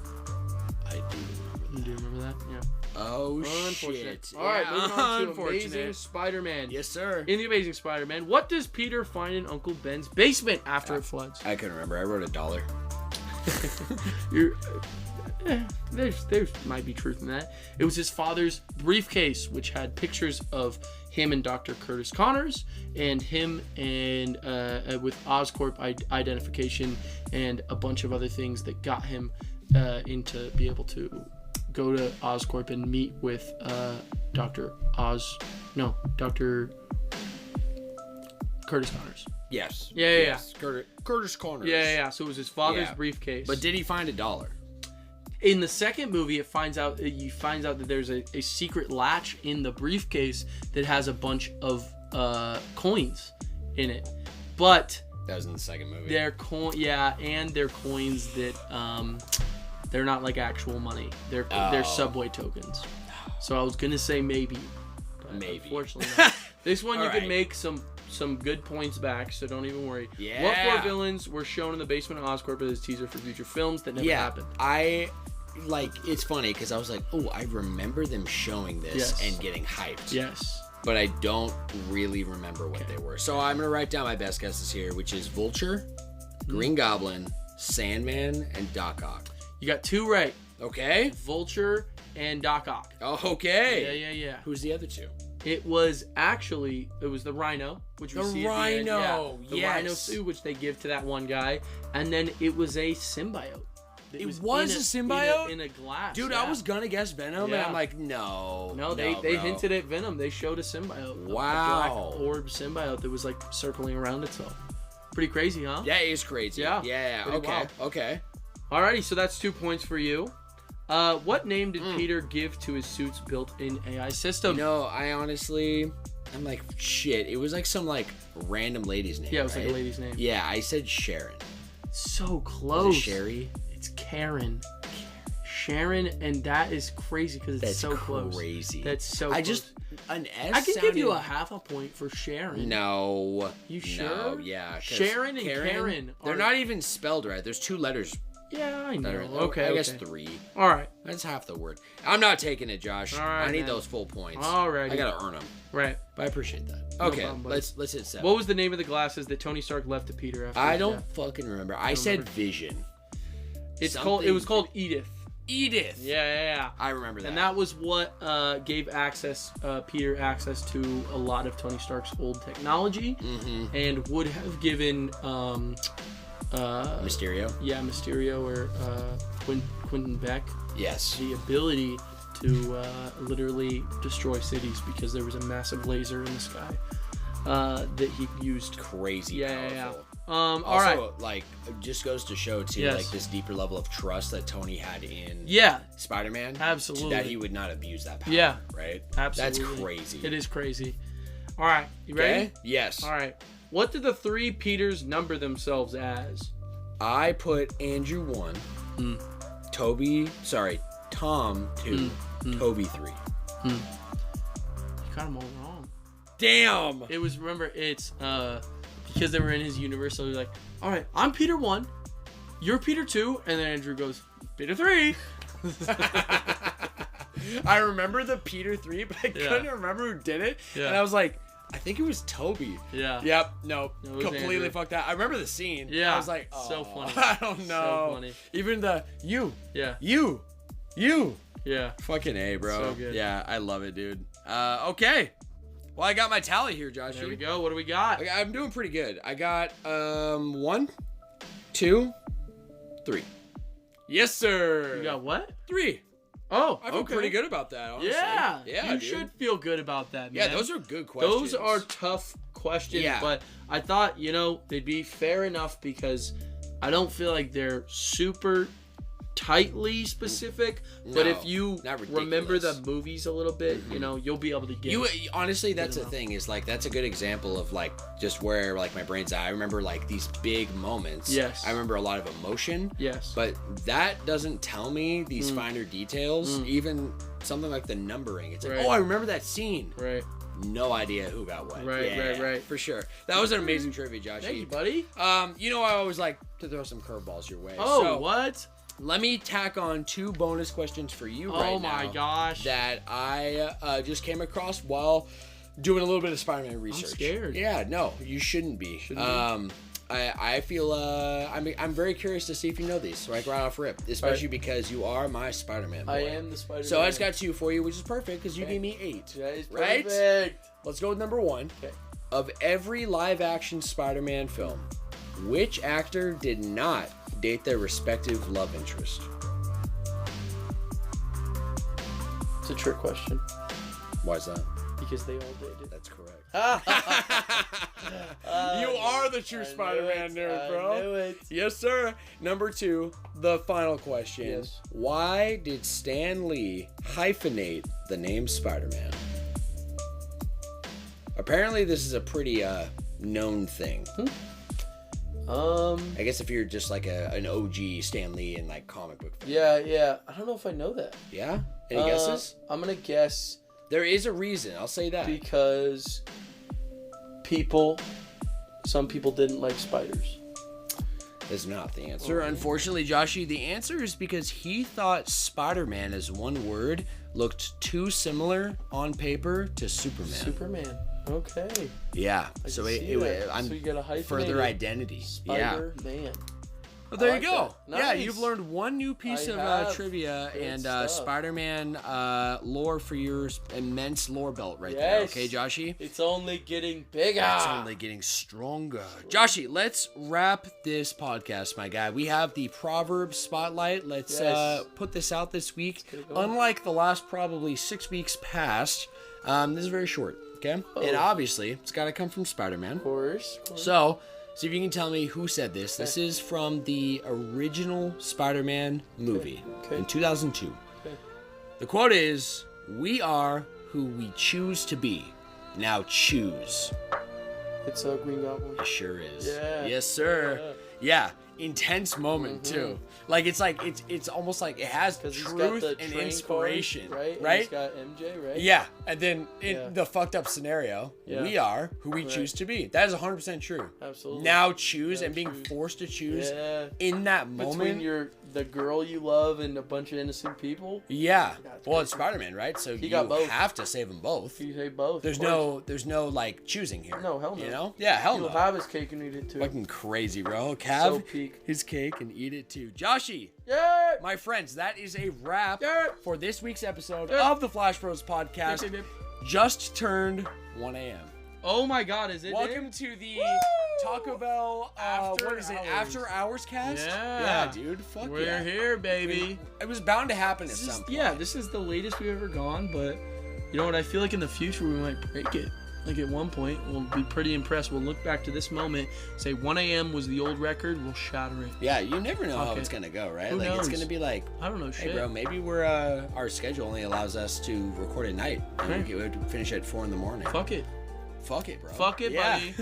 I do remember that. You do remember that? Yeah. Oh, shit. All right, moving on to Amazing Spider-Man. Yes, sir. In The Amazing Spider-Man, what does Peter find in Uncle Ben's basement after it floods? I couldn't remember. I wrote $1. There might be truth in that. It was his father's briefcase, which had pictures of him and Dr. Curtis Connors, and him and with Oscorp identification and a bunch of other things that got him into be able to go to Oscorp and meet with Dr. Curtis Connors. Yes. Yeah. Curtis Connors. Yeah. So it was his father's briefcase. But did he find $1? In the second movie, you finds out that there's a secret latch in the briefcase that has a bunch of coins in it. But that was in the second movie. They're and they're coins that they're not like actual money. They're subway tokens. So I was gonna say maybe. Unfortunately not. This one you can make some good points back, so don't even worry. Yeah. What 4 villains were shown in the basement of Oscorp as a teaser for future films that never happened? It's funny because I was like, oh, I remember them showing this and getting hyped. Yes. But I don't really remember what they were. So I'm going to write down my best guesses here, which is Vulture, Green Goblin, Sandman, and Doc Ock. You got 2 right. Okay. Vulture and Doc Ock. Oh, okay. Yeah. Who's the other 2? It was the Rhino, which we see at the end. The Rhino suit, which they give to that one guy, and then it was a symbiote. It was a symbiote in a glass. Dude, I was gonna guess Venom, and I'm like, no. No, they hinted at Venom. They showed a symbiote. Wow. A black orb symbiote that was like circling around itself. Pretty crazy, huh? That is crazy. Yeah. Okay. Alrighty, so that's 2 points for you. What name did Peter give to his suit's built-in AI system? I'm like, shit. It was like some like random lady's name. Yeah, it was like a lady's name. Yeah, I said Sharon. So close. Is it Sherry? It's Karen. Sharon, and that is crazy because it's so close. Crazy. That's so close. An S. I can give you a half a point for Sharon. No. You sure? No, yeah. Sharon and Karen. They're not even spelled right. There's 2 letters. Yeah, I know. Okay. I guess 3. All right. That's half the word. I'm not taking it, Josh. All right, I need those full points. All right. I gotta earn them. Right. But I appreciate that. No Okay, problem, let's hit 7. What was the name of the glasses that Tony Stark left to Peter after? I don't fucking remember. I said Vision. It was called Edith. Edith. Yeah. I remember that. And that was what gave Peter access to a lot of Tony Stark's old technology, and would have given Mysterio. Yeah, Mysterio or Quentin Beck. Yes. The ability to literally destroy cities because there was a massive laser in the sky that he used. Crazy powerful. Yeah. Also, all right. Like, it just goes to show too, like this deeper level of trust that Tony had in Spider-Man. Absolutely. That he would not abuse that power. Yeah. Right. Absolutely. That's crazy. It is crazy. All right. You ready? Yes. All right. What did the 3 Peters number themselves as? I put Andrew 1, Tom 2, Toby 3. You got them all wrong. Damn. It was, it's because they were in his universe, so he was like, all right, I'm Peter 1, you're Peter 2, and then Andrew goes, Peter 3. I remember the Peter 3, but I couldn't remember who did it. Yeah. And I was like, I think it was Toby. Yeah. Yep. Nope. Completely Andrew. Fucked that. I remember the scene. Yeah. I was like, oh, so funny. I don't know. So funny. Even the you. Yeah. You. Yeah. Fucking A, bro. So good. Yeah, I love it, dude. Okay. Well, I got my tally here, Joshie. There we go. What do we got? I'm doing pretty good. I got 1, 2, 3. Yes, sir. You got what? 3. Oh, I feel pretty good about that, honestly. Yeah, you dude. Should feel good about that, man. Yeah, those are good questions. Those are tough questions, but I thought, they'd be fair enough because I don't feel like they're super tightly specific, but if you remember the movies a little bit, you'll be able to get honestly, that's the thing, is like that's a good example of like just where like my brain's at. I remember like these big moments. Yes. I remember a lot of emotion. Yes. But that doesn't tell me these finer details. Even something like the numbering. It's like, oh, I remember that scene. Right. No idea who got what. Right. For sure. That was an amazing trivia, Joshie. Thank you, buddy. I always like to throw some curveballs your way. Oh, so, what? Let me tack on 2 bonus questions for you right now. Oh my gosh. That I just came across while doing a little bit of Spider-Man research. I'm scared. Yeah, no, you shouldn't be. I feel I'm very curious to see if you know these, right off rip, especially because you are my Spider-Man boy. I am the Spider-Man. So I just got 2 for you, which is perfect because you gave me 8. That is right? Perfect. Let's go with number 1. Okay. Of every live-action Spider-Man film, which actor did not date their respective love interest? It's a trick question. Why is that? Because they all dated. That's correct. You are the true Spider-Man nerd, bro. I knew it. Yes, sir. Number 2, the final question. Yes. Why did Stan Lee hyphenate the name Spider-Man? Apparently, this is a pretty known thing. I guess if you're just like an OG Stan Lee in like comic book fan. Yeah. I don't know if I know that. Yeah? Any guesses? I'm gonna guess. There is a reason. I'll say that. Because some people didn't like spiders. Is not the answer. Unfortunately, Joshie, the answer is because he thought Spider-Man as one word looked too similar on paper to Superman. Okay. Yeah. So you got a hyphenated further identity. Spider-Man. Well, there you go. Nice. Yeah, you've learned one new piece of trivia and Spider-Man lore for your immense lore belt right there. Okay, Joshie? It's only getting bigger. It's only getting stronger. Joshie, let's wrap this podcast, my guy. We have the Proverb Spotlight. Let's put this out this week. Unlike the last probably 6 weeks past, this is very short, okay? And obviously, it's got to come from Spider-Man. Of course. So... see if you can tell me who said this. This is from the original Spider-Man movie in 2002. The quote is, "We are who we choose to be. Now choose." It's a Green Goblin. It sure is. Yeah. Yes, sir. Yeah. Intense moment too. Like it's almost like it has truth and inspiration, card, right? Right. And it's got MJ, right? Yeah, and then in the fucked up scenario, we are who we choose to be. That is 100% true. Absolutely. Now choose and being forced to choose in that moment between the girl you love and a bunch of innocent people. Yeah. Well, it's Spider-Man, right? So you have to save them both. You save both. There's no like choosing here. No, hell no. You know? Yeah, hell no. He'll have his cake and eat it too. Fucking crazy, bro. Cav, so peak. His cake and eat it too. Joshie. Yeah. My friends, that is a wrap for this week's episode of the Flash Bros podcast. Just turned 1 a.m. Oh my God, is it? Welcome to the Taco Bell After Hours cast? Yeah, dude. Fuck We're here, baby. It was bound to happen at some point. Yeah, this is the latest we've ever gone, but you know what? I feel like in the future we might break it. Like at one point, we'll be pretty impressed. We'll look back to this moment, say 1 a.m. was the old record, we'll shatter it. Yeah, you never know how it's going to go, right? Who knows? It's going to be like, I don't know shit. Hey, bro, maybe our schedule only allows us to record at night. And we would finish at 4 in the morning. Fuck it. Fuck it, bro. Fuck it, buddy.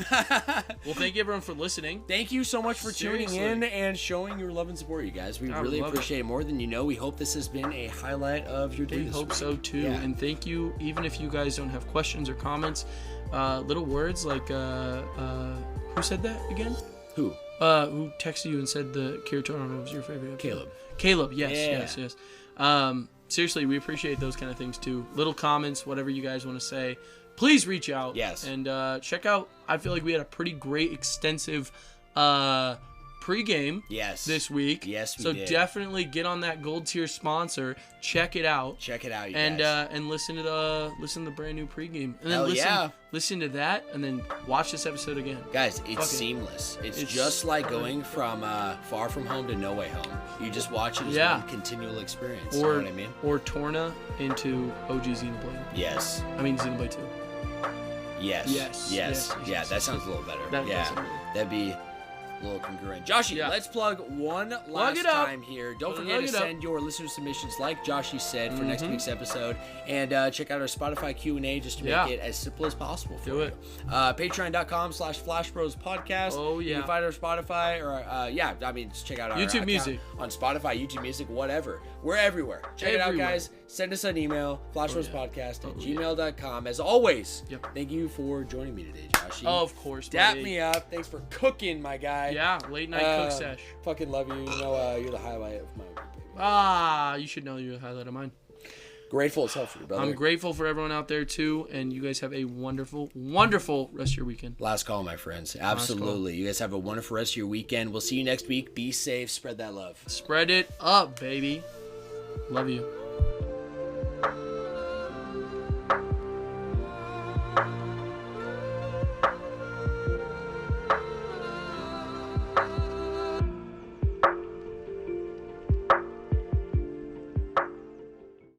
Well, thank you everyone for listening. Thank you so much for tuning in and showing your love and support, you guys. We really appreciate it more than you know. We hope this has been a highlight of your day. We hope so too. Yeah. And thank you, even if you guys don't have questions or comments, little words like who said that again? Who texted you and said the Kira Tornado was your favorite episode? Caleb, yes. Seriously, we appreciate those kind of things too. Little comments, whatever you guys want to say. Please reach out. Yes. And check out, I feel like we had a pretty great, extensive pregame this week. Yes, we did. So definitely get on that gold tier sponsor. Check it out. You guys. And listen to the brand new pregame. And then listen to that and then watch this episode again. Guys, it's seamless. It's just like going from Far From Home to No Way Home. You just watch it as one continual experience. You know what I mean? Or Torna into OG Xenoblade. Yes. I mean Xenoblade 2. Yes. Yeah, that sounds a little better. That'd be a little congruent. Joshie, let's plug one last time here. Don't forget to send your listener submissions, like Joshie said, for next week's episode, and check out our Spotify Q&A just to make it as simple as possible for you. Patreon.com/FlashBrosPodcast. Oh yeah. You can find our Spotify or just check out our YouTube Music on Spotify, YouTube Music, whatever. We're everywhere. Check it out, guys. Send us an email, flashbrospodcast@gmail.com. As always, thank you for joining me today, Joshie. Of course, Dap me up. Thanks for cooking, my guy. Yeah, late night cook sesh. Fucking love you. You know, you're the highlight of my week, baby. You should know you're the highlight of mine. Grateful as hell for you, brother. I'm grateful for everyone out there, too. And you guys have a wonderful, wonderful rest of your weekend. Last call, my friends. Absolutely. You guys have a wonderful rest of your weekend. We'll see you next week. Be safe. Spread that love. Spread it up, baby. Love you.